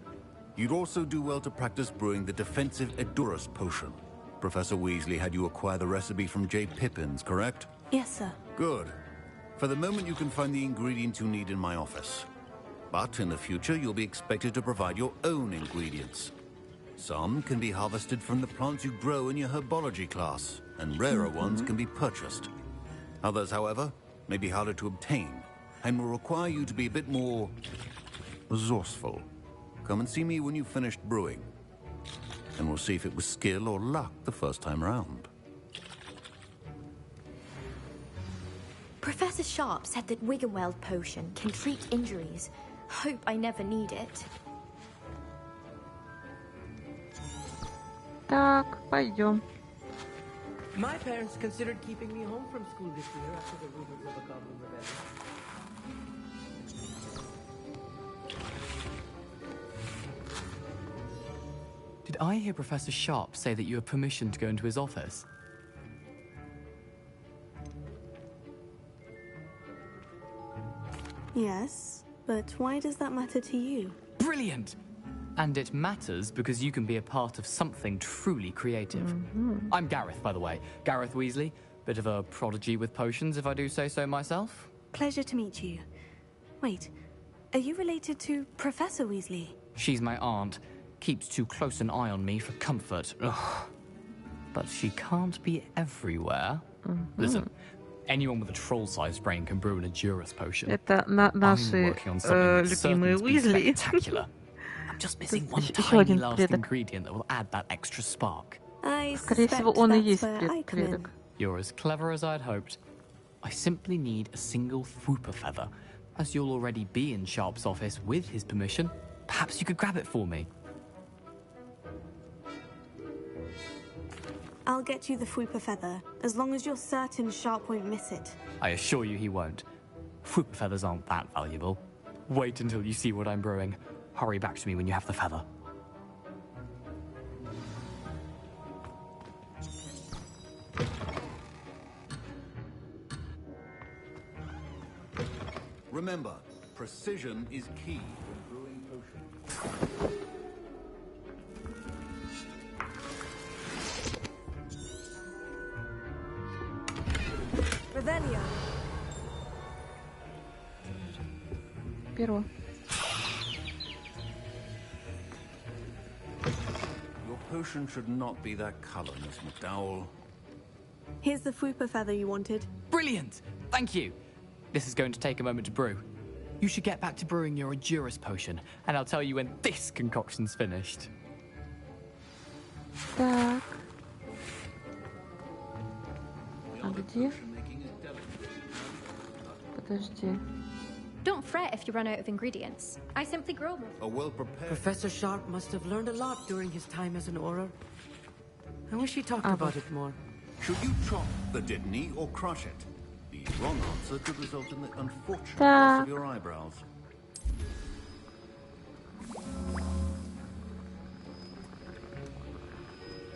you'd also do well to practice brewing the defensive Edurus potion. Professor Weasley had you acquire the recipe from J. Pippins, correct? Yes, sir. Good. For the moment, you can find the ingredients you need in my office. But in the future, you'll be expected to provide your own ingredients. Some can be harvested from the plants you grow in your herbology class, and rarer ones can be purchased. Others, however, may be harder to obtain, and will require you to be a bit more resourceful. Come and see me when you've finished brewing, and we'll see if it was skill or luck the first time round. Professor Sharp said that Wiggenweld potion can treat injuries. Hope I never need it. Так, пойдем. My parents considered keeping me home from school this year after the rumors of a goblin rebellion. Did I hear Professor Sharp say that you have permission to go into his office? Yes, but why does that matter to you? Brilliant! And it matters because you can be a part of something truly creative. I'm Gareth, by the way. Gareth Weasley. Bit of a prodigy with potions, if I do say so myself. Pleasure to meet you. Wait, are you related to Professor Weasley? She's my aunt. Keeps too close an eye on me for comfort. Ugh. But she can't be everywhere. Listen, anyone with a troll-sized brain can brew an Edurus potion. Это I'm наши working on something that's certain любимые to be Уизли. spectacular. I'm just missing one Еще tiny один last предок. ingredient that will add that extra spark. Скорее всего, он и есть предок. You're as clever as I'd hoped. I simply need a single Fwooper feather. As you'll already be in Sharp's office with his permission, perhaps you could grab it for me. I'll get you the Fwooper feather, as long as you're certain Sharp won't miss it. I assure you he won't. Fwooper feathers aren't that valuable. Wait until you see what I'm brewing. Hurry back to me when you have the feather. Remember, precision is key when brewing potions. Revelio. Перо. Your potion should not be that color, Miss McDowell. Here's the Fwooper feather you wanted. Brilliant! Thank you! This is going to take a moment to brew. You should get back to brewing your Edurus potion, and I'll tell you when this concoction's finished. Так. А где? Подожди. Don't fret if you run out of ingredients. I simply grow them. A well-prepared... Professor Sharp must have learned a lot during his time as an Auror. I wish he talked about it more. Should you chop the Dittany or crush it? The wrong answer could result in the unfortunate Да. loss of your eyebrows.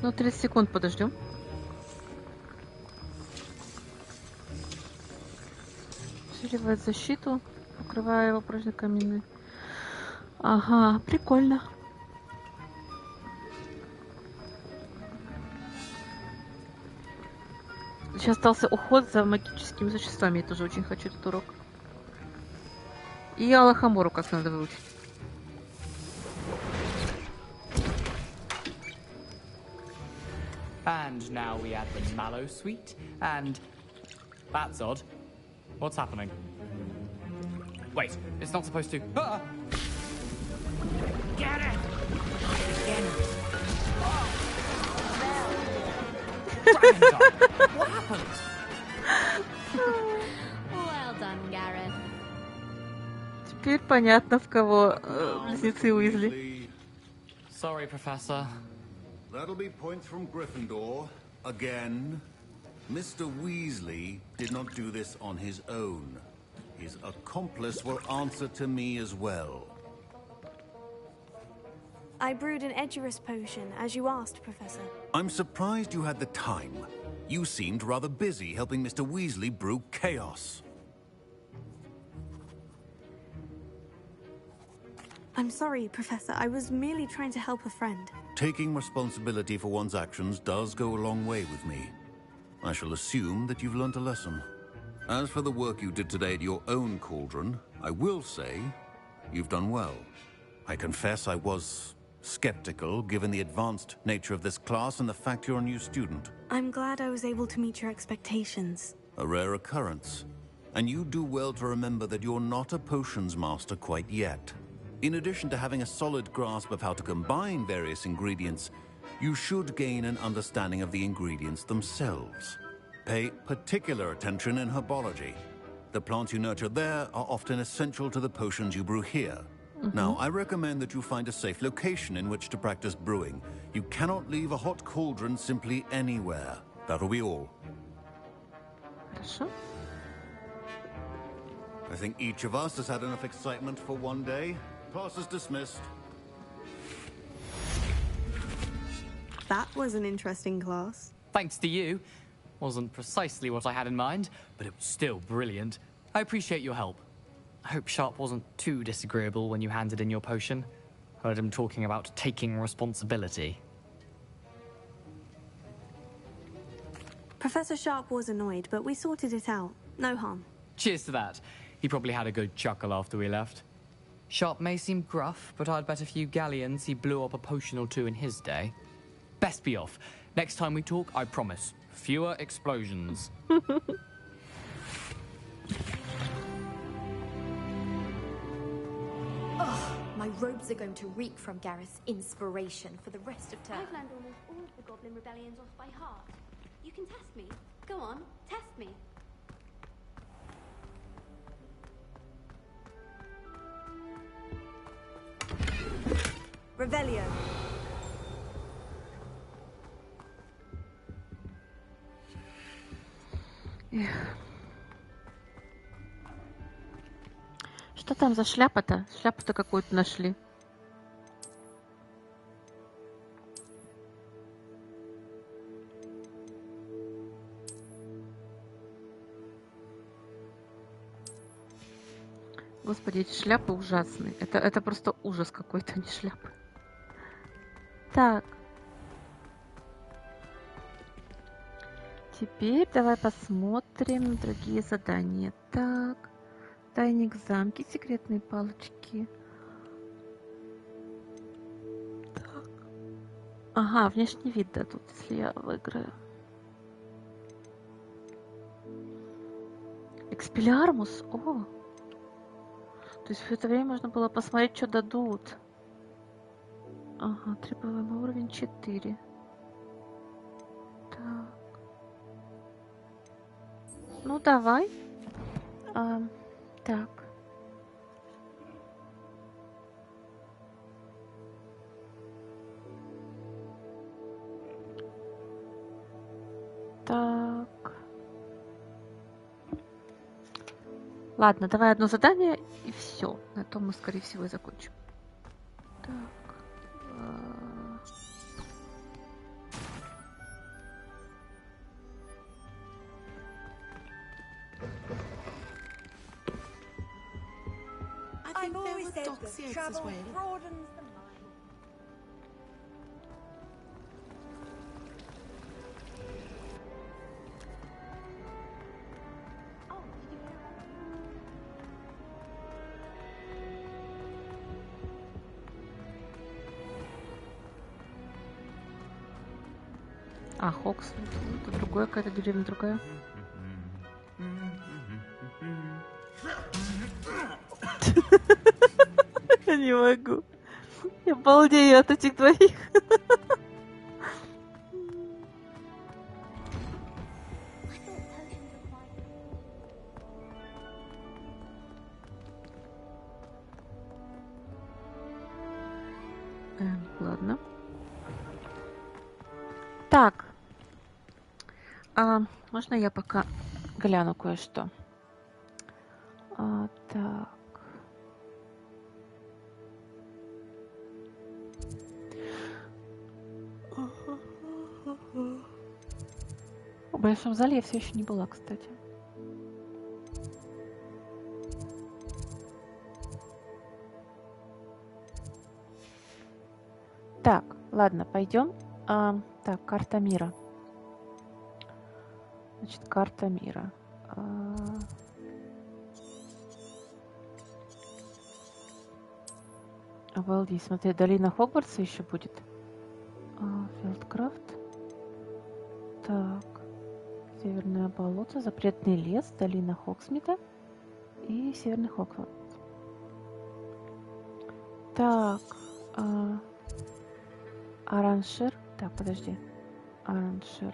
Ну, 30 секунд подождем. Усиливает защиту, покрывая его прочной каменной. Ага, прикольно. Сейчас остался уход за магическими существами. Я тоже очень хочу этот урок. И Алахамору как надо выучить. And now we add the mallow sweet, and... That's odd. What's happening? Wait, it's not supposed to... Ah! Get it! What happened? Well done, Gareth. Теперь понятно, в кого близнецы Уизли. Sorry, Professor. That'll be points from Gryffindor. Again. Mr. Weasley did not do this on his own. His accomplice will answer to me as well. I brewed an Edurus potion, as you asked, Professor. I'm surprised you had the time. You seemed rather busy helping Mr. Weasley brew chaos. I'm sorry, Professor. I was merely trying to help a friend. Taking responsibility for one's actions does go a long way with me. I shall assume that you've learnt a lesson. As for the work you did today at your own cauldron, I will say you've done well. I confess I was skeptical, given the advanced nature of this class and the fact you're a new student. I'm glad I was able to meet your expectations. A rare occurrence. And you do well to remember that you're not a potions master quite yet. In addition to having a solid grasp of how to combine various ingredients, you should gain an understanding of the ingredients themselves. Pay particular attention in herbology. The plants you nurture there are often essential to the potions you brew here. Now, I recommend that you find a safe location in which to practice brewing. You cannot leave a hot cauldron simply anywhere. That'll be all. Хорошо. I think each of us has had enough excitement for one day. Class is dismissed. That was an interesting class. Thanks to you. Wasn't precisely what I had in mind, but it was still brilliant. I appreciate your help. I hope Sharp wasn't too disagreeable when you handed in your potion. Heard him talking about taking responsibility. Professor Sharp was annoyed, but we sorted it out. No harm. Cheers to that. He probably had a good chuckle after we left. Sharp may seem gruff, but I'd bet a few galleons he blew up a potion or two in his day. Best be off. Next time we talk, I promise. Fewer explosions. My robes are going to reek from Gareth's inspiration for the rest of term. I've learned almost all of the Goblin Rebellions off by heart. You can test me. Go on, test me. Revelio. Что там за шляпа-то? Шляпу-то какую-то нашли. Господи, эти шляпы ужасные. Это просто ужас какой-то, а не шляпы. Так. Теперь давай посмотрим другие задания. Так. Тайник замки, секретные палочки. Так. Ага, внешний вид дадут, если я выиграю. Экспеллиармус. О! То есть в это время можно было посмотреть, что дадут. Ага, требуемый уровень 4. Так. Ну, давай. Так. Так. Ладно, давай одно задание и все. На том мы, скорее всего, и закончим. Так. I've always said that travel broadens the mind. А, Хокс, это другая какая-то деревня, другая. Я не могу. Я балдею от этих двоих. Ладно. Так. Можно я пока гляну кое-что? Так. В большом зале я все еще не была, кстати. Так, ладно, пойдем. Так, карта мира. Значит, карта мира. Обалдеть, смотри, долина Хогвартса еще будет. Филдкрафт. Так. Северное болото, запретный лес, долина Хогсмита и северный Хогвартс. Так. Оранжер. Так, подожди. Оранжер.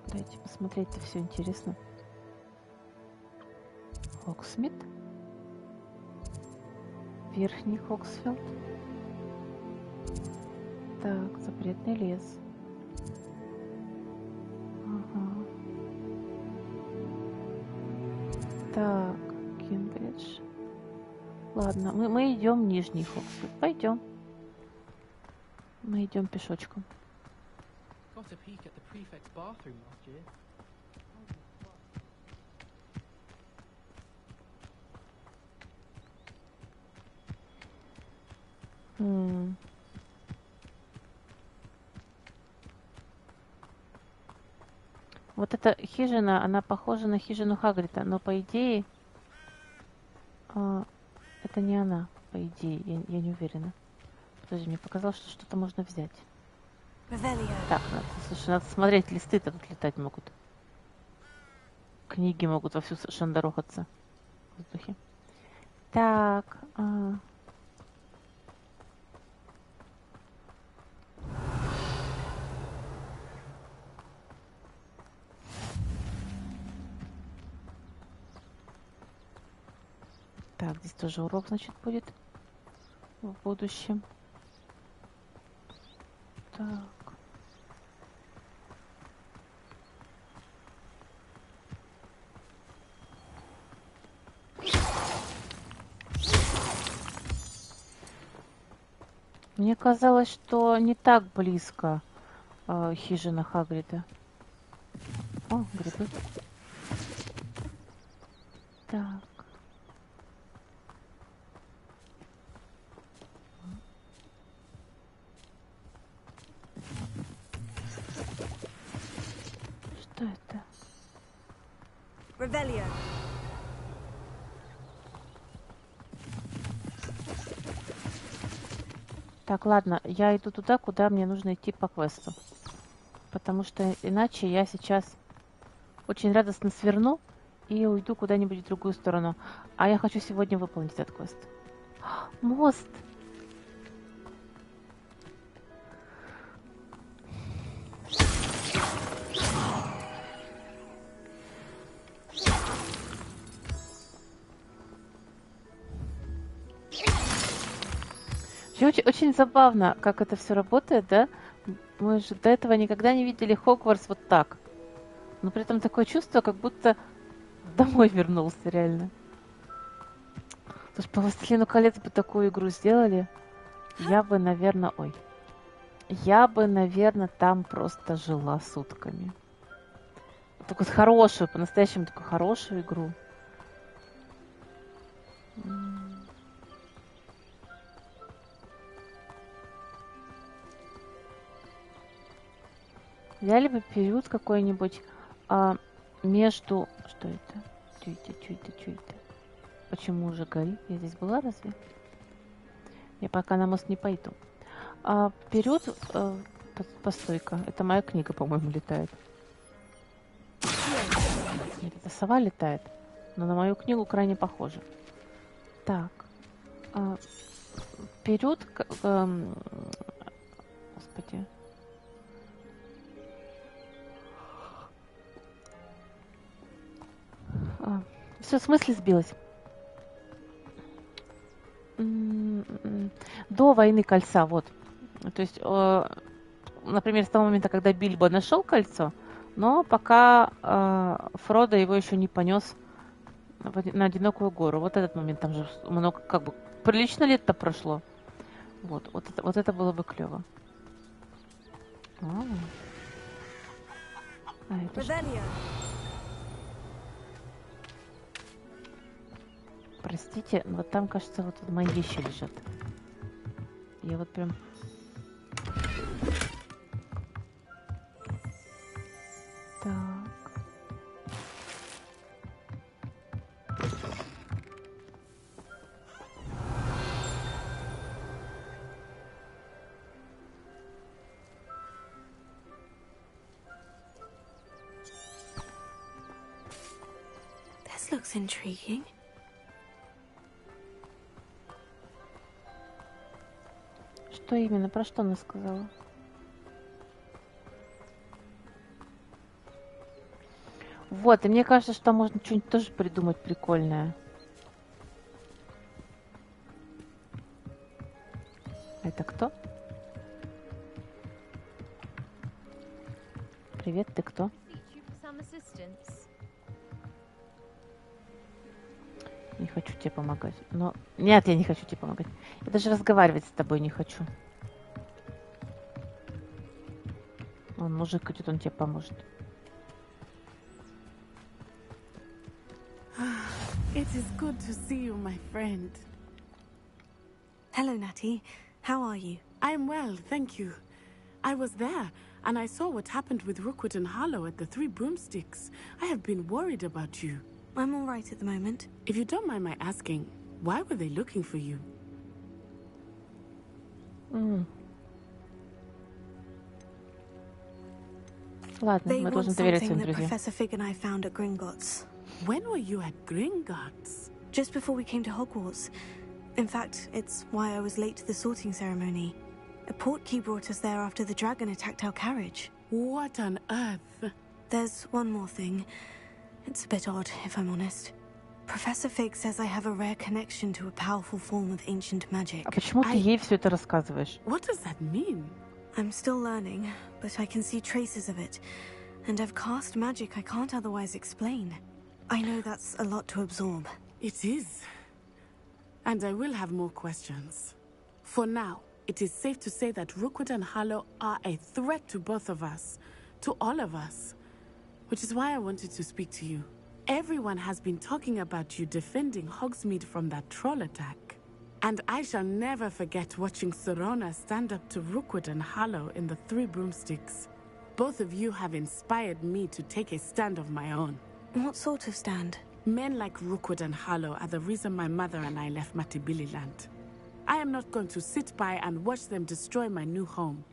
Дайте посмотреть, это все интересно. Хогсмит. Верхний Хоксфилд. Так, запретный лес. Ага. Так, Кембридж. Ладно, мы идем в Нижний Хоксфилд. Пойдем. Мы идем пешочком. Вот эта хижина, она похожа на хижину Хагрида, но по идее это не она, по идее, я не уверена. Подожди, мне показалось, что что-то можно взять. Так, слушай, надо смотреть, листы-то тут летать могут. Книги могут вовсю шандарохаться в воздухе. Так, так, здесь тоже урок, значит, будет в будущем. Так. Мне казалось, что не так близко хижина Хагрида. О, грибы. Так. Что это? Revelio. Так, ладно, я иду туда, куда мне нужно идти по квесту. Потому что иначе я сейчас очень радостно сверну и уйду куда-нибудь в другую сторону. А я хочу сегодня выполнить этот квест. Мост! Очень, очень забавно, как это все работает, да? Мы же до этого никогда не видели Хогвартс вот так. Но при этом такое чувство, как будто домой вернулся реально. Слушай, по «Властелину колец» бы такую игру сделали, я бы, наверное, там просто жила сутками. Такую хорошую, по-настоящему такую хорошую игру. Взяли бы период какой-нибудь между... Что это? Чё это? Почему уже горит? Я здесь была разве? Я пока на мост не пойду. Период... Постой-ка. Это моя книга, по-моему, летает. Нет, это сова летает. Но на мою книгу крайне похоже. Так. Период... Господи... Все, в смысле сбилась. До войны кольца, вот. То есть, например, с того момента, когда Бильбо нашел кольцо, но пока Фродо его еще не понес на одинокую гору. Вот этот момент, там же много, как бы, прилично лет-то прошло. Вот это было бы клево. Это что? Простите, вот там, кажется, вот мои вещи лежат. Я вот прям... Так. This looks intriguing. Что именно? Про что она сказала? Вот, и мне кажется, что там можно что-нибудь тоже придумать прикольное. Это кто? Привет, ты кто? Не хочу тебе помогать. Но... Нет, я не хочу тебе помогать. Я даже разговаривать с тобой не хочу. Он мужик идет, он тебе поможет. It is good to see you, my friend. Hello, Natty. How are you? I'm well, thank you. I was there, and I saw what happened with Rookwood and Harlow at the Three Broomsticks. I have been worried about you. I'm all right at the moment. If you don't mind my asking, why were they looking for you? Ладно, мы должны доверять своим друзьям. Professor Fig and I found at Gringotts. When were you at Gringotts? Just before we came to Hogwarts. In fact, it's why I was late to the sorting ceremony. A portkey brought us there after the dragon attacked our carriage. What on earth? There's one more thing. It's a bit odd, if I'm honest. Professor Fig says I have a rare connection to a powerful form of ancient magic. А почему ты ей все это рассказываешь? What does that mean? I'm still learning, but I can see traces of it. And I've cast magic I can't otherwise explain. I know that's a lot to absorb. It is. And I will have more questions. For now, it is safe to say that Rookwood and Harlow are a threat to both of us. To all of us. Which is why I wanted to speak to you. Everyone has been talking about you defending Hogsmeade from that troll attack. And I shall never forget watching Serona stand up to Rookwood and Harlow in the Three Broomsticks. Both of you have inspired me to take a stand of my own. What sort of stand? Men like Rookwood and Harlow are the reason my mother and I left Matabeleland. I am not going to sit by and watch them destroy my new home.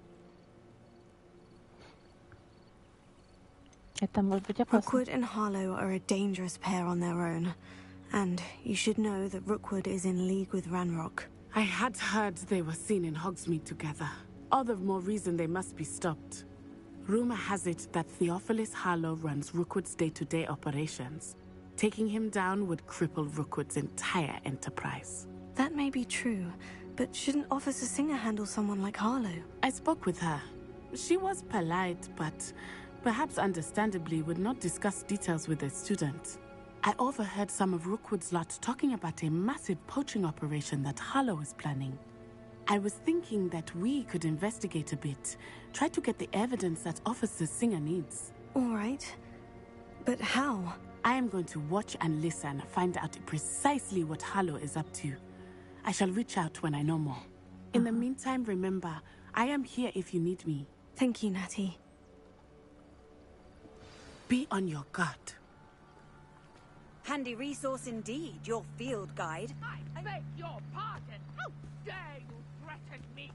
Rookwood and Harlow are a dangerous pair on their own. And you should know that Rookwood is in league with Ranrock. I had heard they were seen in Hogsmeade together. All the more reason they must be stopped. Rumor has it that Theophilus Harlow runs Rookwood's day-to-day operations. Taking him down would cripple Rookwood's entire enterprise. That may be true, but shouldn't Officer Singer handle someone like Harlow? I spoke with her. She was polite, but perhaps understandably would not discuss details with a student. I overheard some of Rookwood's lot talking about a massive poaching operation that Harlow is planning. I was thinking that we could investigate a bit, try to get the evidence that Officer Singer needs. All right. But how? I am going to watch and listen, find out precisely what Harlow is up to. I shall reach out when I know more. In the meantime, remember, I am here if you need me. Thank you, Natty. Be on your guard. Handy resource indeed, your field guide. I beg your pardon. How dare you threaten me?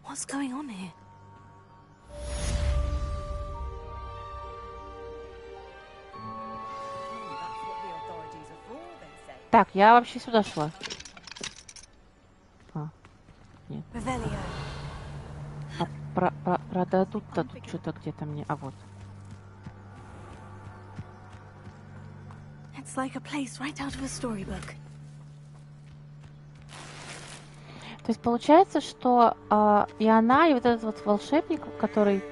What's going on here? Так, я вообще сюда шла. А, нет. А продадут-то тут что-то где-то мне. А вот. It's like a place right out of a storybook. То есть получается, что и она, и вот этот вот волшебник, который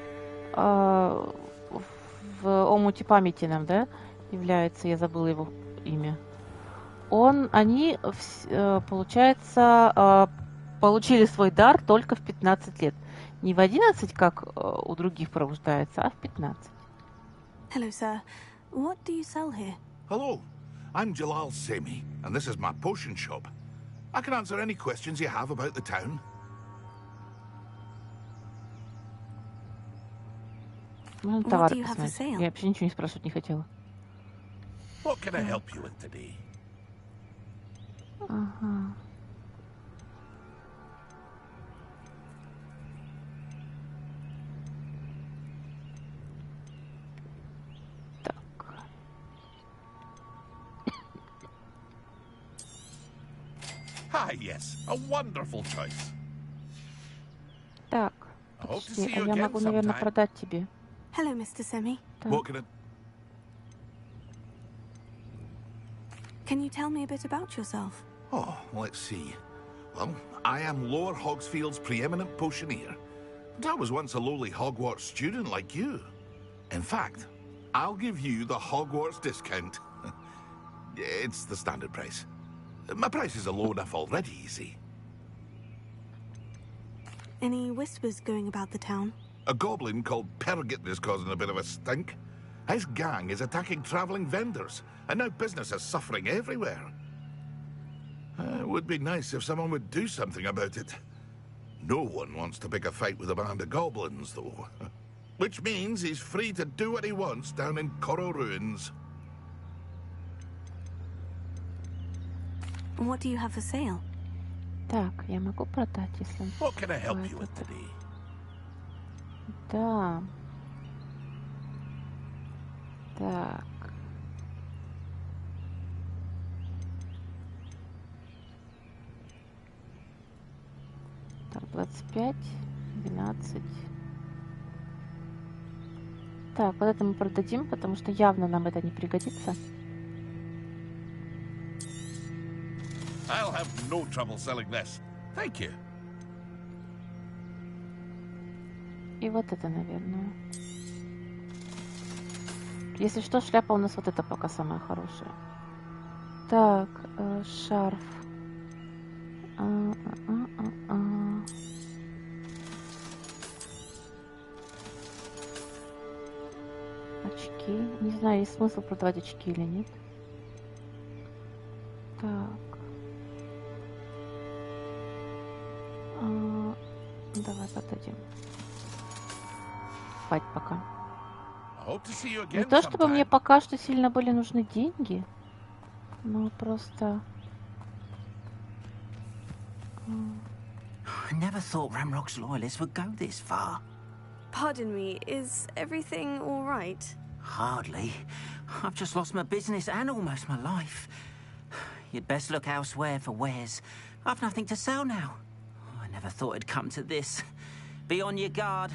в омуте памяти нам, да, является, я забыла его имя, они, получается, получили свой дар только в 15 лет. Не в 11, как у других пробуждается, а в 15. Hello, sir. What do you sell here? Hello, I'm Jalal Semi, and this is my potion shop. I can answer any questions you have about the town. Ну, товар посмотреть. Я вообще ничего не спрашивать не хотела. What can I help you with today? Ага. Ah, yes, a wonderful choice. Так, подожди, я могу, наверное, продать тебе. Hello, Mr. Semi. What can I... Can you tell me a bit about yourself? Oh, let's see. Well, I am Lower Hogsfield's preeminent potioneer. But I was once a lowly Hogwarts student like you. In fact, I'll give you the Hogwarts discount. It's the standard price. My prices are low enough already, you see. Any whispers going about the town? A goblin called Pergit is causing a bit of a stink. His gang is attacking travelling vendors, and now business is suffering everywhere. It would be nice if someone would do something about it. No one wants to pick a fight with a band of goblins, though. Which means he's free to do what he wants down in Coral Ruins. What do you have for sale? Так, я могу продать, если... What can I help you with today? Да. Так. Так, 25, 12. Так, вот это мы продадим, потому что явно нам это не пригодится. I'll have no trouble selling this. Thank you. И вот это, наверное. Если что, шляпа у нас вот эта пока самая хорошая. Так, шарф. Очки. Не знаю, есть смысл продавать очки или нет. Так. Давай продадим. Хватит пока. Не то чтобы мне пока что сильно были нужны деньги, но просто... I never thought Ramrock's loyalists would go this far. Pardon me, is everything all right? Hardly. I've just lost my business and almost my life. You'd best look elsewhere for wares. I've nothing to sell now. I never thought it'd come to this. Be on your guard.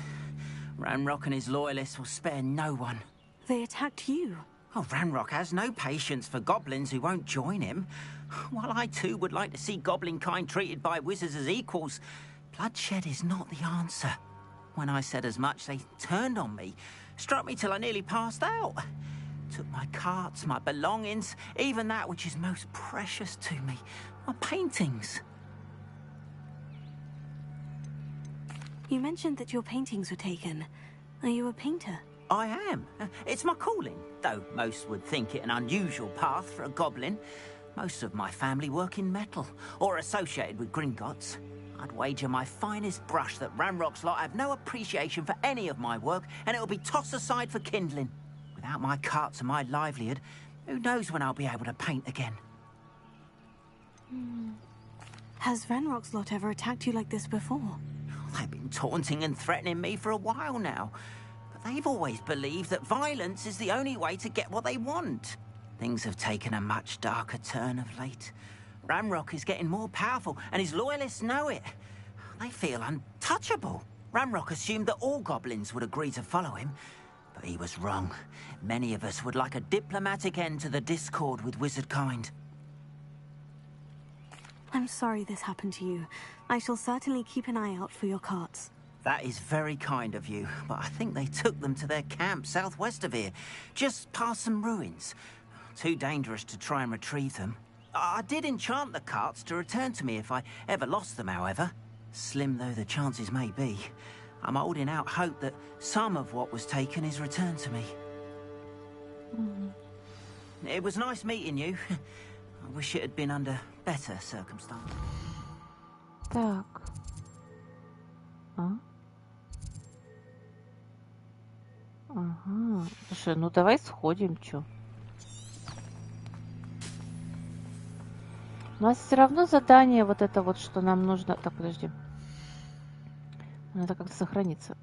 Ranrock and his loyalists will spare no one. They attacked you. Oh, Ranrock has no patience for goblins who won't join him. While I too would like to see goblin kind treated by wizards as equals, bloodshed is not the answer. When I said as much, they turned on me, struck me till I nearly passed out. Took my carts, my belongings, even that which is most precious to me, my paintings. You mentioned that your paintings were taken. Are you a painter? I am. It's my calling, though most would think it an unusual path for a goblin. Most of my family work in metal, or associated with Gringotts. I'd wager my finest brush that Ranrock's lot have no appreciation for any of my work, and it'll be tossed aside for kindling. Without my carts and my livelihood, who knows when I'll be able to paint again? Has Ranrock's lot ever attacked you like this before? They've been taunting and threatening me for a while now. But they've always believed that violence is the only way to get what they want. Things have taken a much darker turn of late. Ranrock is getting more powerful, and his loyalists know it. They feel untouchable. Ranrock assumed that all goblins would agree to follow him, but he was wrong. Many of us would like a diplomatic end to the discord with wizard kind. I'm sorry this happened to you. I shall certainly keep an eye out for your carts. That is very kind of you, but I think they took them to their camp southwest of here, just past some ruins. Too dangerous to try and retrieve them. I did enchant the carts to return to me if I ever lost them, however. Slim though the chances may be, I'm holding out hope that some of what was taken is returned to me. It was nice meeting you. I wish it had been under better circumstances. Так. А? Ага. Слушай, ну давай сходим, чё? У нас все равно задание вот это вот, что нам нужно... Так, подожди. Надо как-то сохраниться.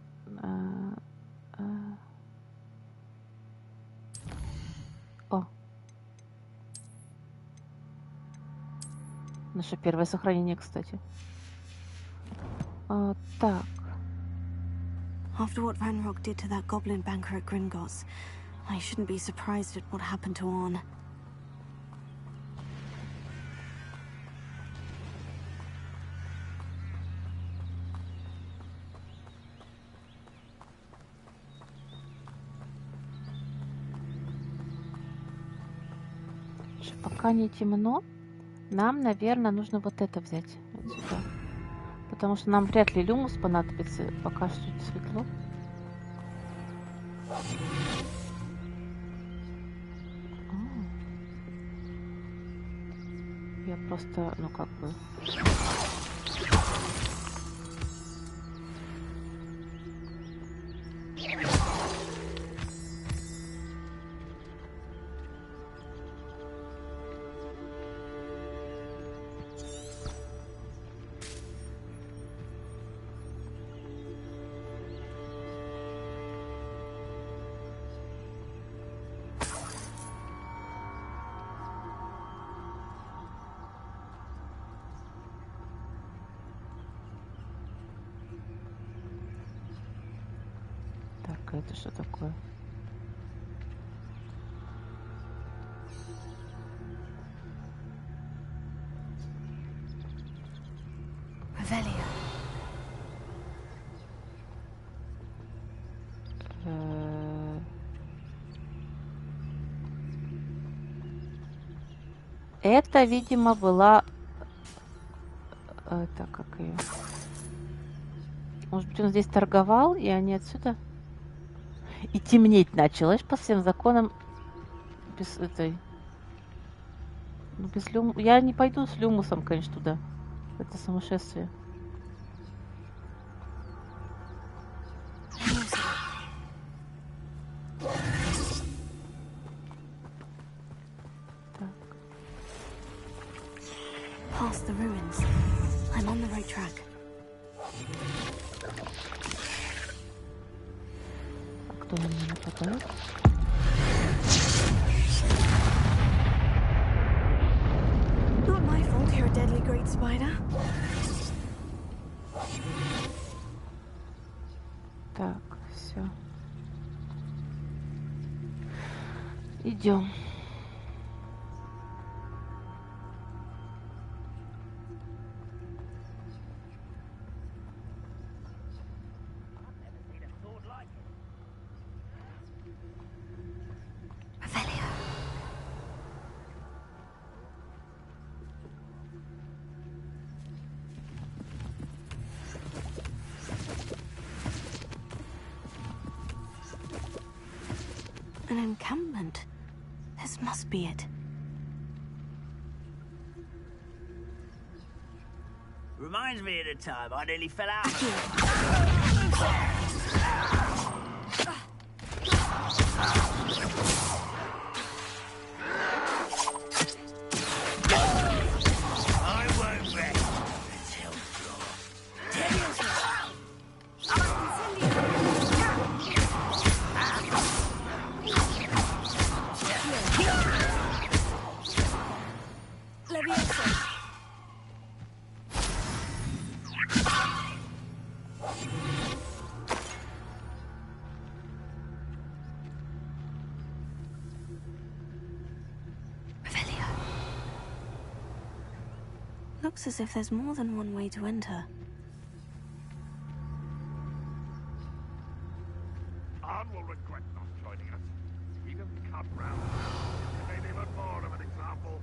О. Наше первое сохранение, кстати. Так. After what Ranrock did to that goblin banker at Gringotts, I shouldn't be surprised at what happened to Orn. Пока не темно, нам, наверное, нужно вот это взять. Вот сюда. Потому что нам вряд ли люмус понадобится, пока что светло. Я просто, ну как бы... Это что такое? Revelia. Это, видимо, была... Это как ее? Может быть, он здесь торговал, и они отсюда... И темнеть началось по всем законам без этой... Ну, без люмуса. Я не пойду с люмусом, конечно, туда. Это сумасшествие. Past the ruins. I'm on the right track. Кто на меня нападает? Not my fault you're a deadly great spider. Так, все. Идем. An encampment. This must be it. Reminds me of the time I nearly fell out of I won't rest until Looks as if there's more than one way to enter. Anne will regret not joining us. He didn't come round. He made even more of an example.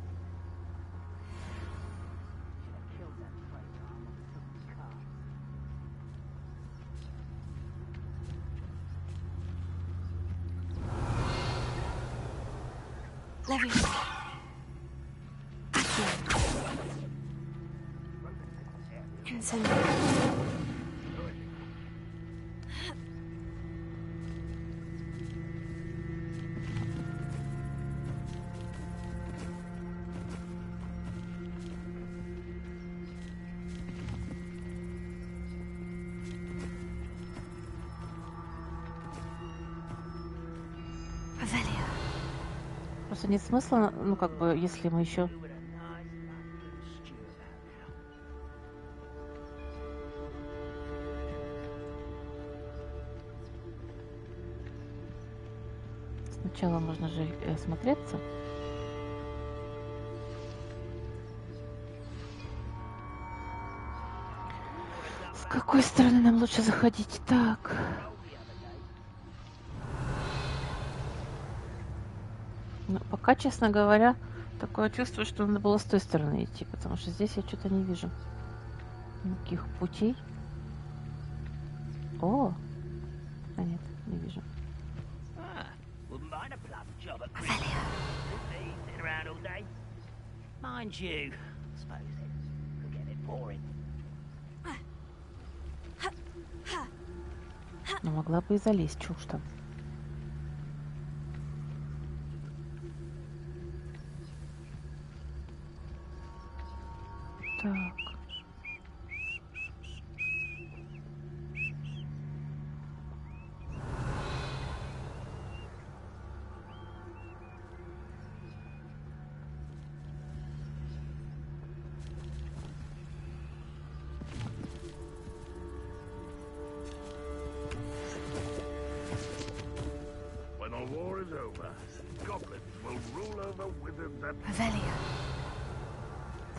Leviosa. Incendio. Просто нет смысла, ну как бы, если мы еще... Сначала можно же осмотреться. С какой стороны нам лучше заходить? Так. Ну, пока, честно говоря, такое чувство, что надо было с той стороны идти, потому что здесь я что-то не вижу никаких путей. О! А нет, не вижу. Mind you, I suppose it could get a bit boring. Но могла бы и залезть, чё уж там. Так. When the war is over, goblins will rule over wizards and... Revelio.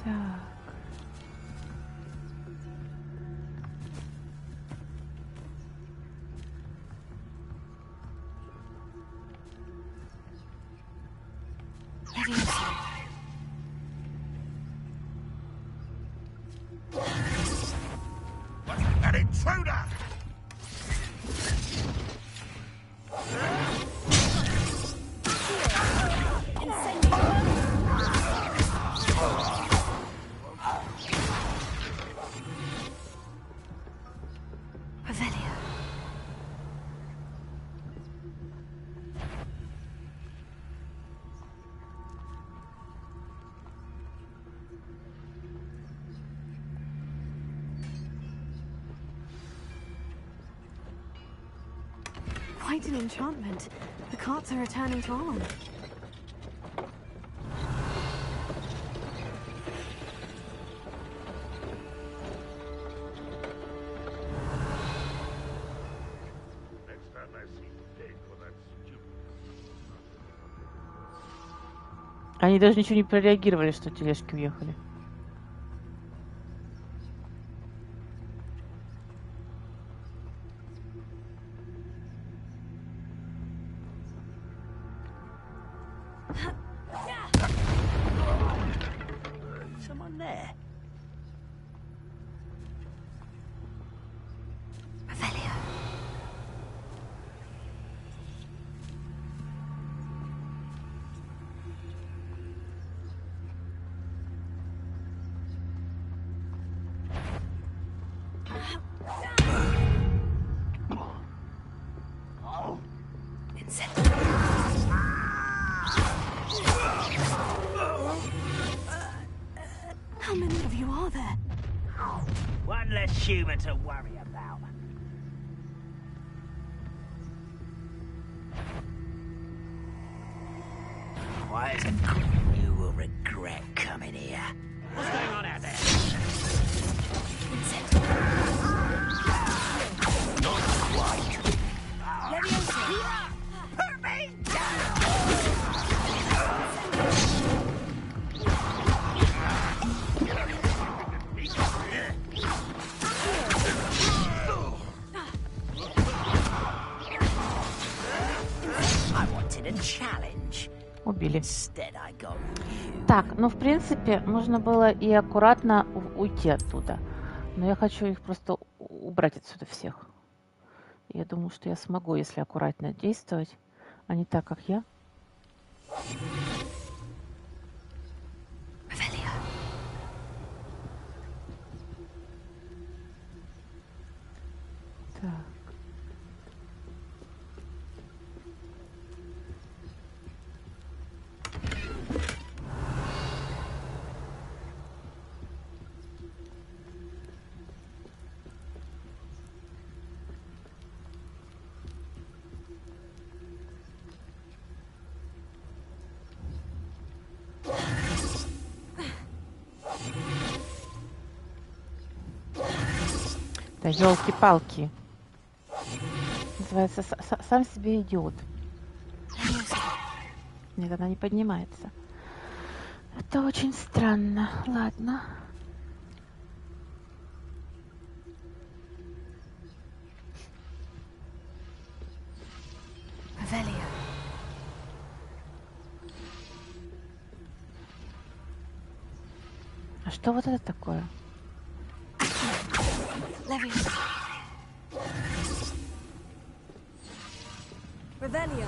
Так. An intruder! Quite an enchantment. The carts are returning to arm. Next time I see you, dig for that stupid... Они даже ничего не прореагировали, что тележки уехали. Someone there. human to worry about. Quiet. You will regret coming here. What's going on out there? Not quite. Put me I wanted a challenge. Убили. Instead I got you. Так, ну в принципе можно было и аккуратно уйти оттуда. Но я хочу их просто убрать отсюда всех. Я думаю, что я смогу, если аккуратно действовать, а не так, как я. Так. Да елки-палки. Называется сам себе идиот. Нет, она не поднимается. Это очень странно. Ладно. А что вот это такое? Revelio.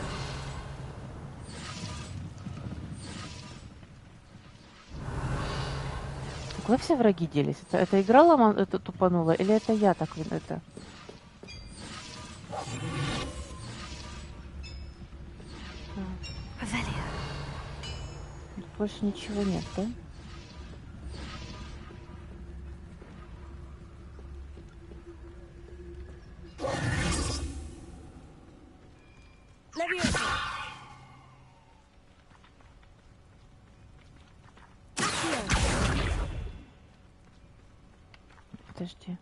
Так вы все враги делись? Это игра это тупанула, или это я так это? Больше ничего нет, да? Подожди.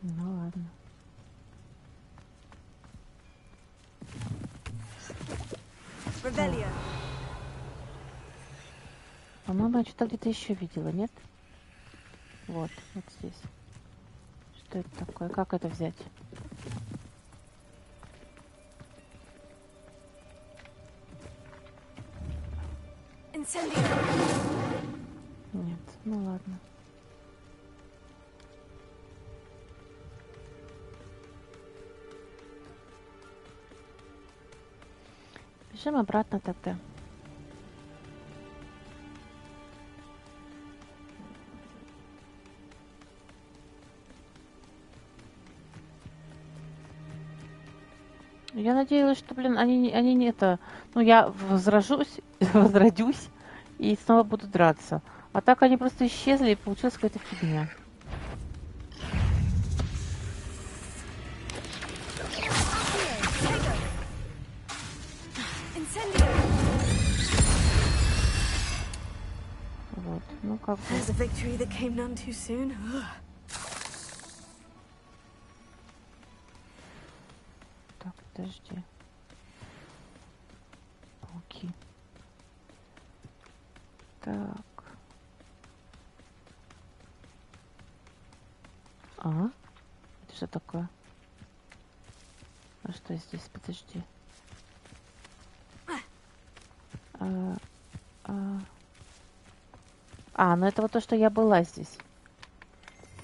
Ну ладно. По-моему, я что-то где-то еще видела, нет? Вот здесь. Что это такое? Как это взять? Нет, ну ладно. Бежим обратно тогда. Я надеялась, что, блин, они не это... Ну, я возродюсь и снова буду драться. А так они просто исчезли, и получилась какая-то фигня. Вот, ну как бы... Так, подожди. Пауки. Так. А? Это что такое? А что здесь? Подожди. Ну это вот то, что я была здесь.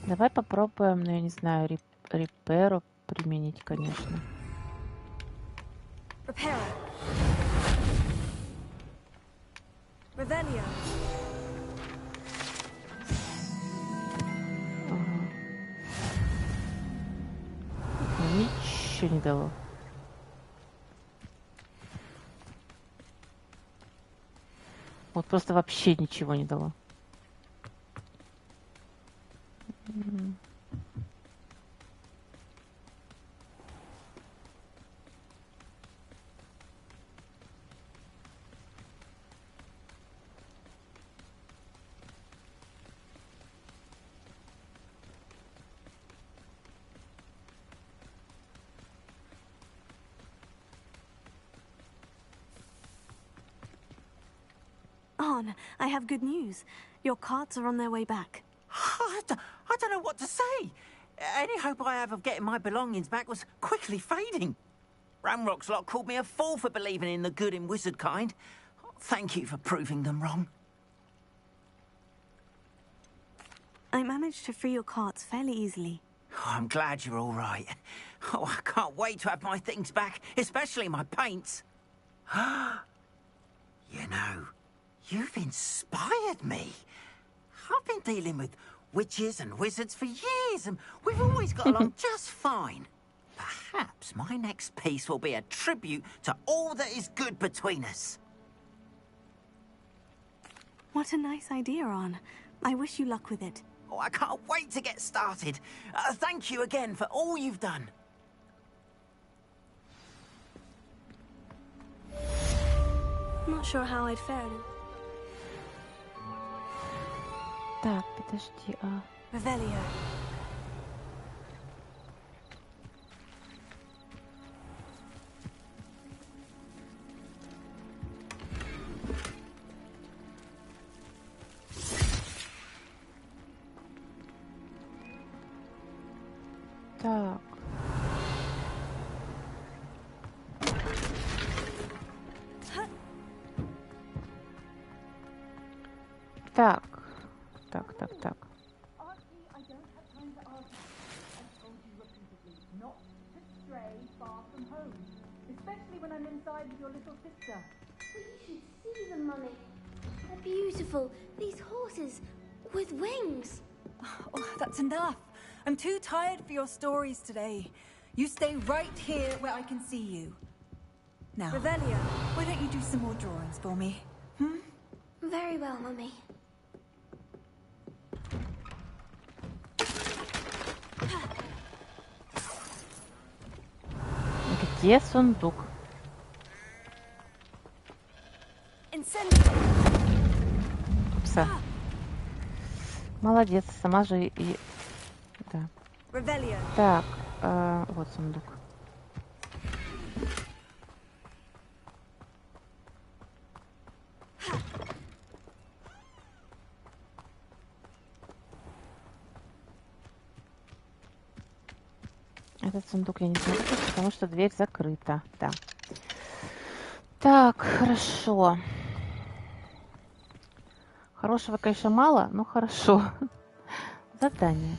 Давай попробуем, ну я не знаю, реперу применить, конечно. ничего не дало. Вот просто вообще ничего не дало. On, I have good news. Your carts are on their way back. I don't know what to say. Any hope I have of getting my belongings back was quickly fading. Ranrock's lot called me a fool for believing in the good in wizard kind. Thank you for proving them wrong. I managed to free your carts fairly easily. Oh, I'm glad you're all right. Oh, I can't wait to have my things back, especially my paints. You know, you've inspired me. I've been dealing with witches and wizards for years, and we've always got along just fine. Perhaps my next piece will be a tribute to all that is good between us. What a nice idea, On. I wish you luck with it. Oh, I can't wait to get started. Thank you again for all you've done. Not sure how I'd fared. Так, подожди, Revelio. Так. Так. Так. Especially when I'm inside with your little sister. But you should see them, Mummy. They're beautiful. These horses with wings. Oh, that's enough. I'm too tired for your stories today. You stay right here where I can see you. Now, Revelio, why don't you do some more drawings for me? Very well, Mummy. Где сундук? Все. Молодец, сама же и... Да. Так, вот сундук. Этот сундук я не смогу, потому что дверь закрыта. Да. Так, хорошо. Хорошего, конечно, мало, но хорошо. Задание.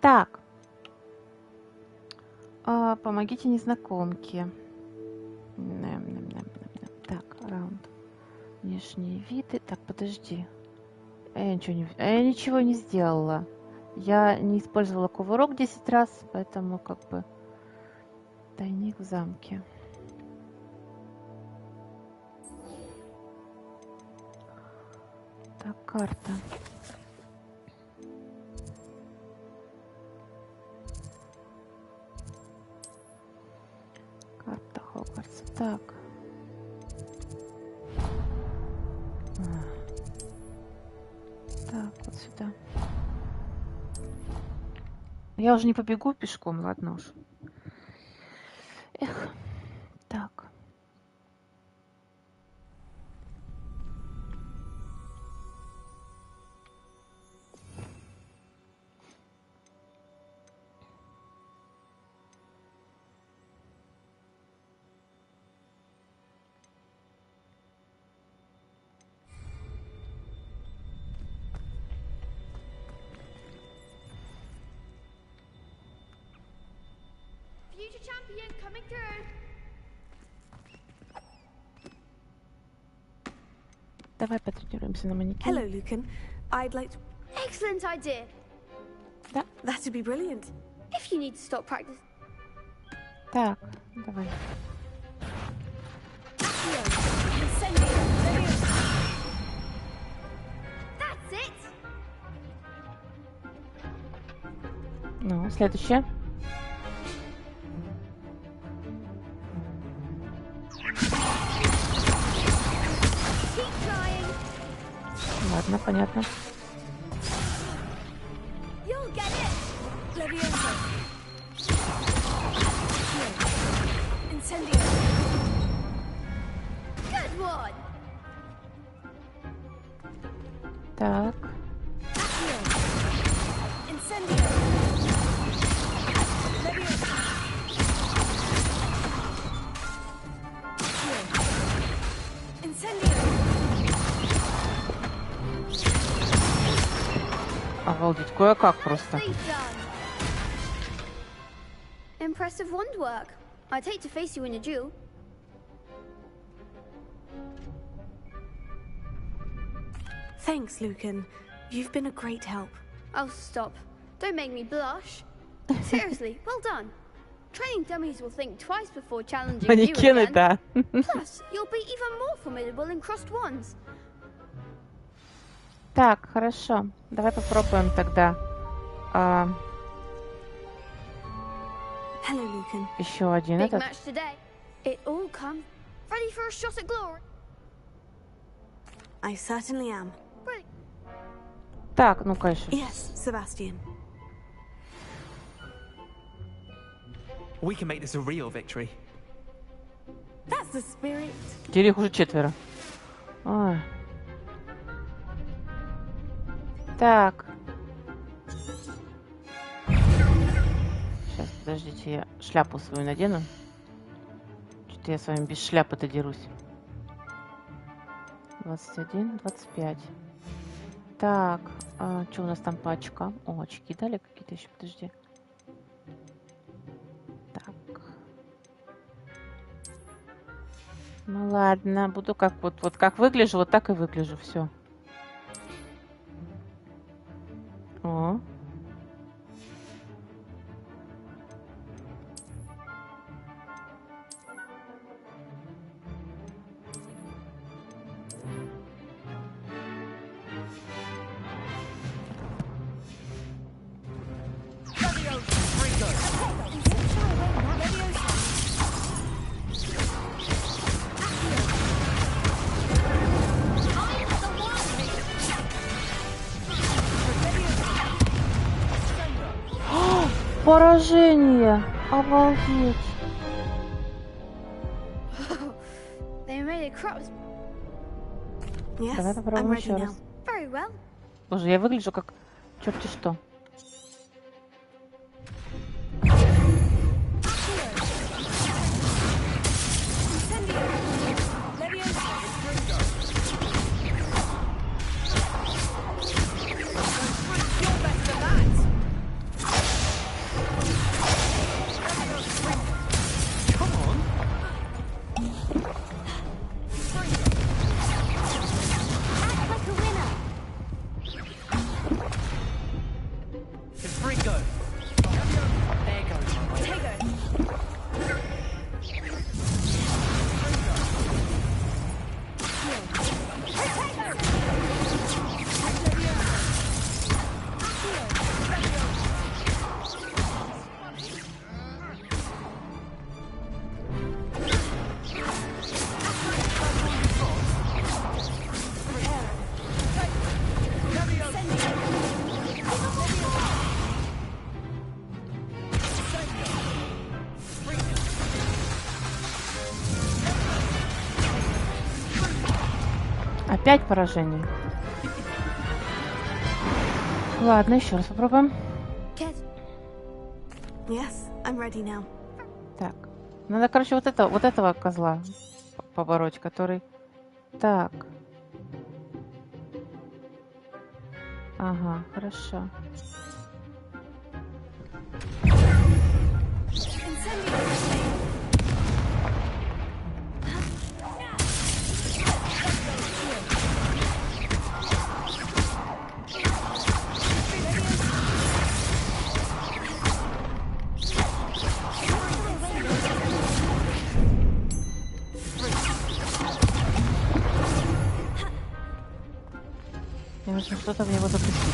Так. Помогите незнакомке. Так, раунд. Внешние виды. Так, подожди. Я ничего не сделала. Я не использовала кувырок 10 раз, поэтому как бы тайник в замке. Так, карта. Карта Хогвартса. Так. Так, вот сюда. Я уже не побегу пешком, ладно уж. Эх, так. Champion coming through. Давай потренируемся на манекене. Hello, Lucan. I'd like to... Excellent idea. That'd be brilliant. If you need to stop practice. Так, давай. Ну, следующее. Ладно, понятно. Так. Обалдеть, кое-как просто. Impressive wand work. I'd hate to face you in a duel. Thanks, Lucan. You've been a great help. Oh, stop. Don't make me blush. Seriously, well done. Training dummies will think twice before challenging you Манекены, again. да. Plus, you'll be even more formidable in crossed wands. Так, хорошо. Давай попробуем тогда. Hello, Lucan. Еще один Big этот. match today. It all comes ready for a shot at glory. I certainly am. Так, ну, конечно. Yes, Sebastian. We can make this a real victory. That's the spirit. Теперь их уже 4. Ой. Так. Сейчас, подождите, я шляпу свою надену. Что-то я с вами без шляпы-то дерусь. 21, 25. Так, что у нас там по очкам? О, очки дали какие-то еще, подожди. Так. Ну ладно, буду как вот как выгляжу, вот так и выгляжу, все. О. Поражение! Обалдеть! They made it crops. Давай попробуем еще раз. Very well. Боже, я выгляжу как черти что. Опять поражение. Ладно, еще раз попробуем. Yes, I'm ready now. Так. Надо, короче, вот этого козла побороть, который... Так. Ага, хорошо. нужно что-то в него запустить.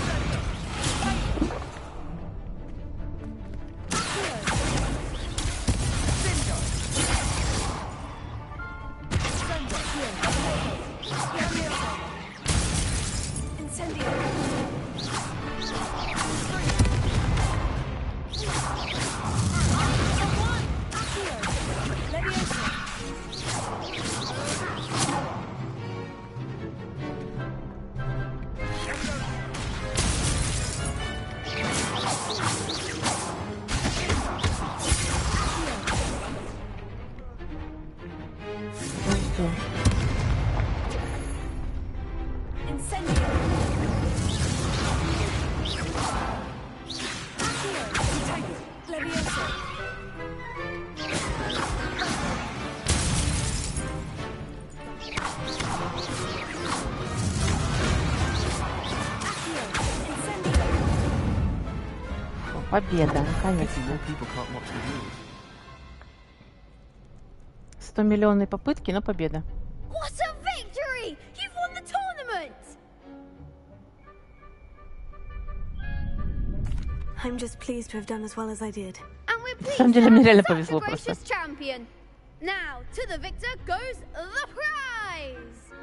Победа, наконец-то. 100-миллионные попытки, но победа. What a victory! You've won the tournament! I'm just pleased to have done as well as I did. And we're На pleased самом деле, to мне have реально such a повезло просто. gracious champion. Now, to the victor goes the prize!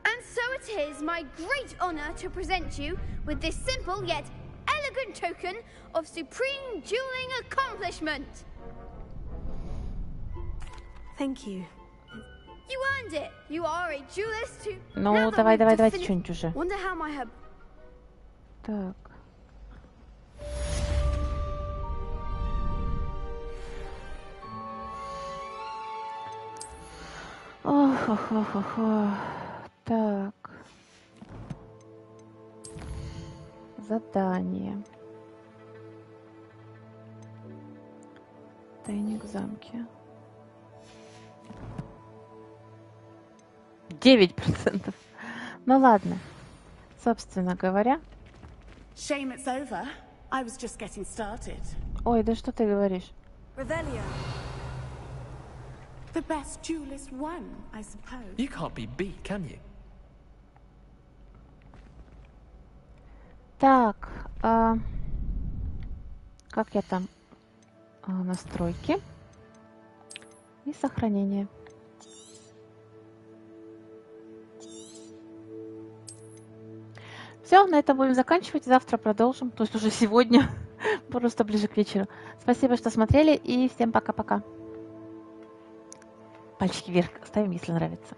And so it is my great honor to present you with this simple yet elegant token of supreme dueling accomplishment. Thank you. You earned it. You are a duelist who... Ну, давайте что-нибудь уже. Wonder how my hub... Так. Ох. Так. Задание. Тайник в замке. 9%. Ну ладно. Собственно говоря. Shame it's over. I was just getting started. Ой, да что ты говоришь? Revelio. The best duelist won, I suppose. You can't be beat, can you? Так, как я там? Настройки и сохранение. Все, на этом будем заканчивать. Завтра продолжим. То есть уже сегодня, просто ближе к вечеру. Спасибо, что смотрели, и всем пока-пока. Пальчики вверх ставим, если нравится.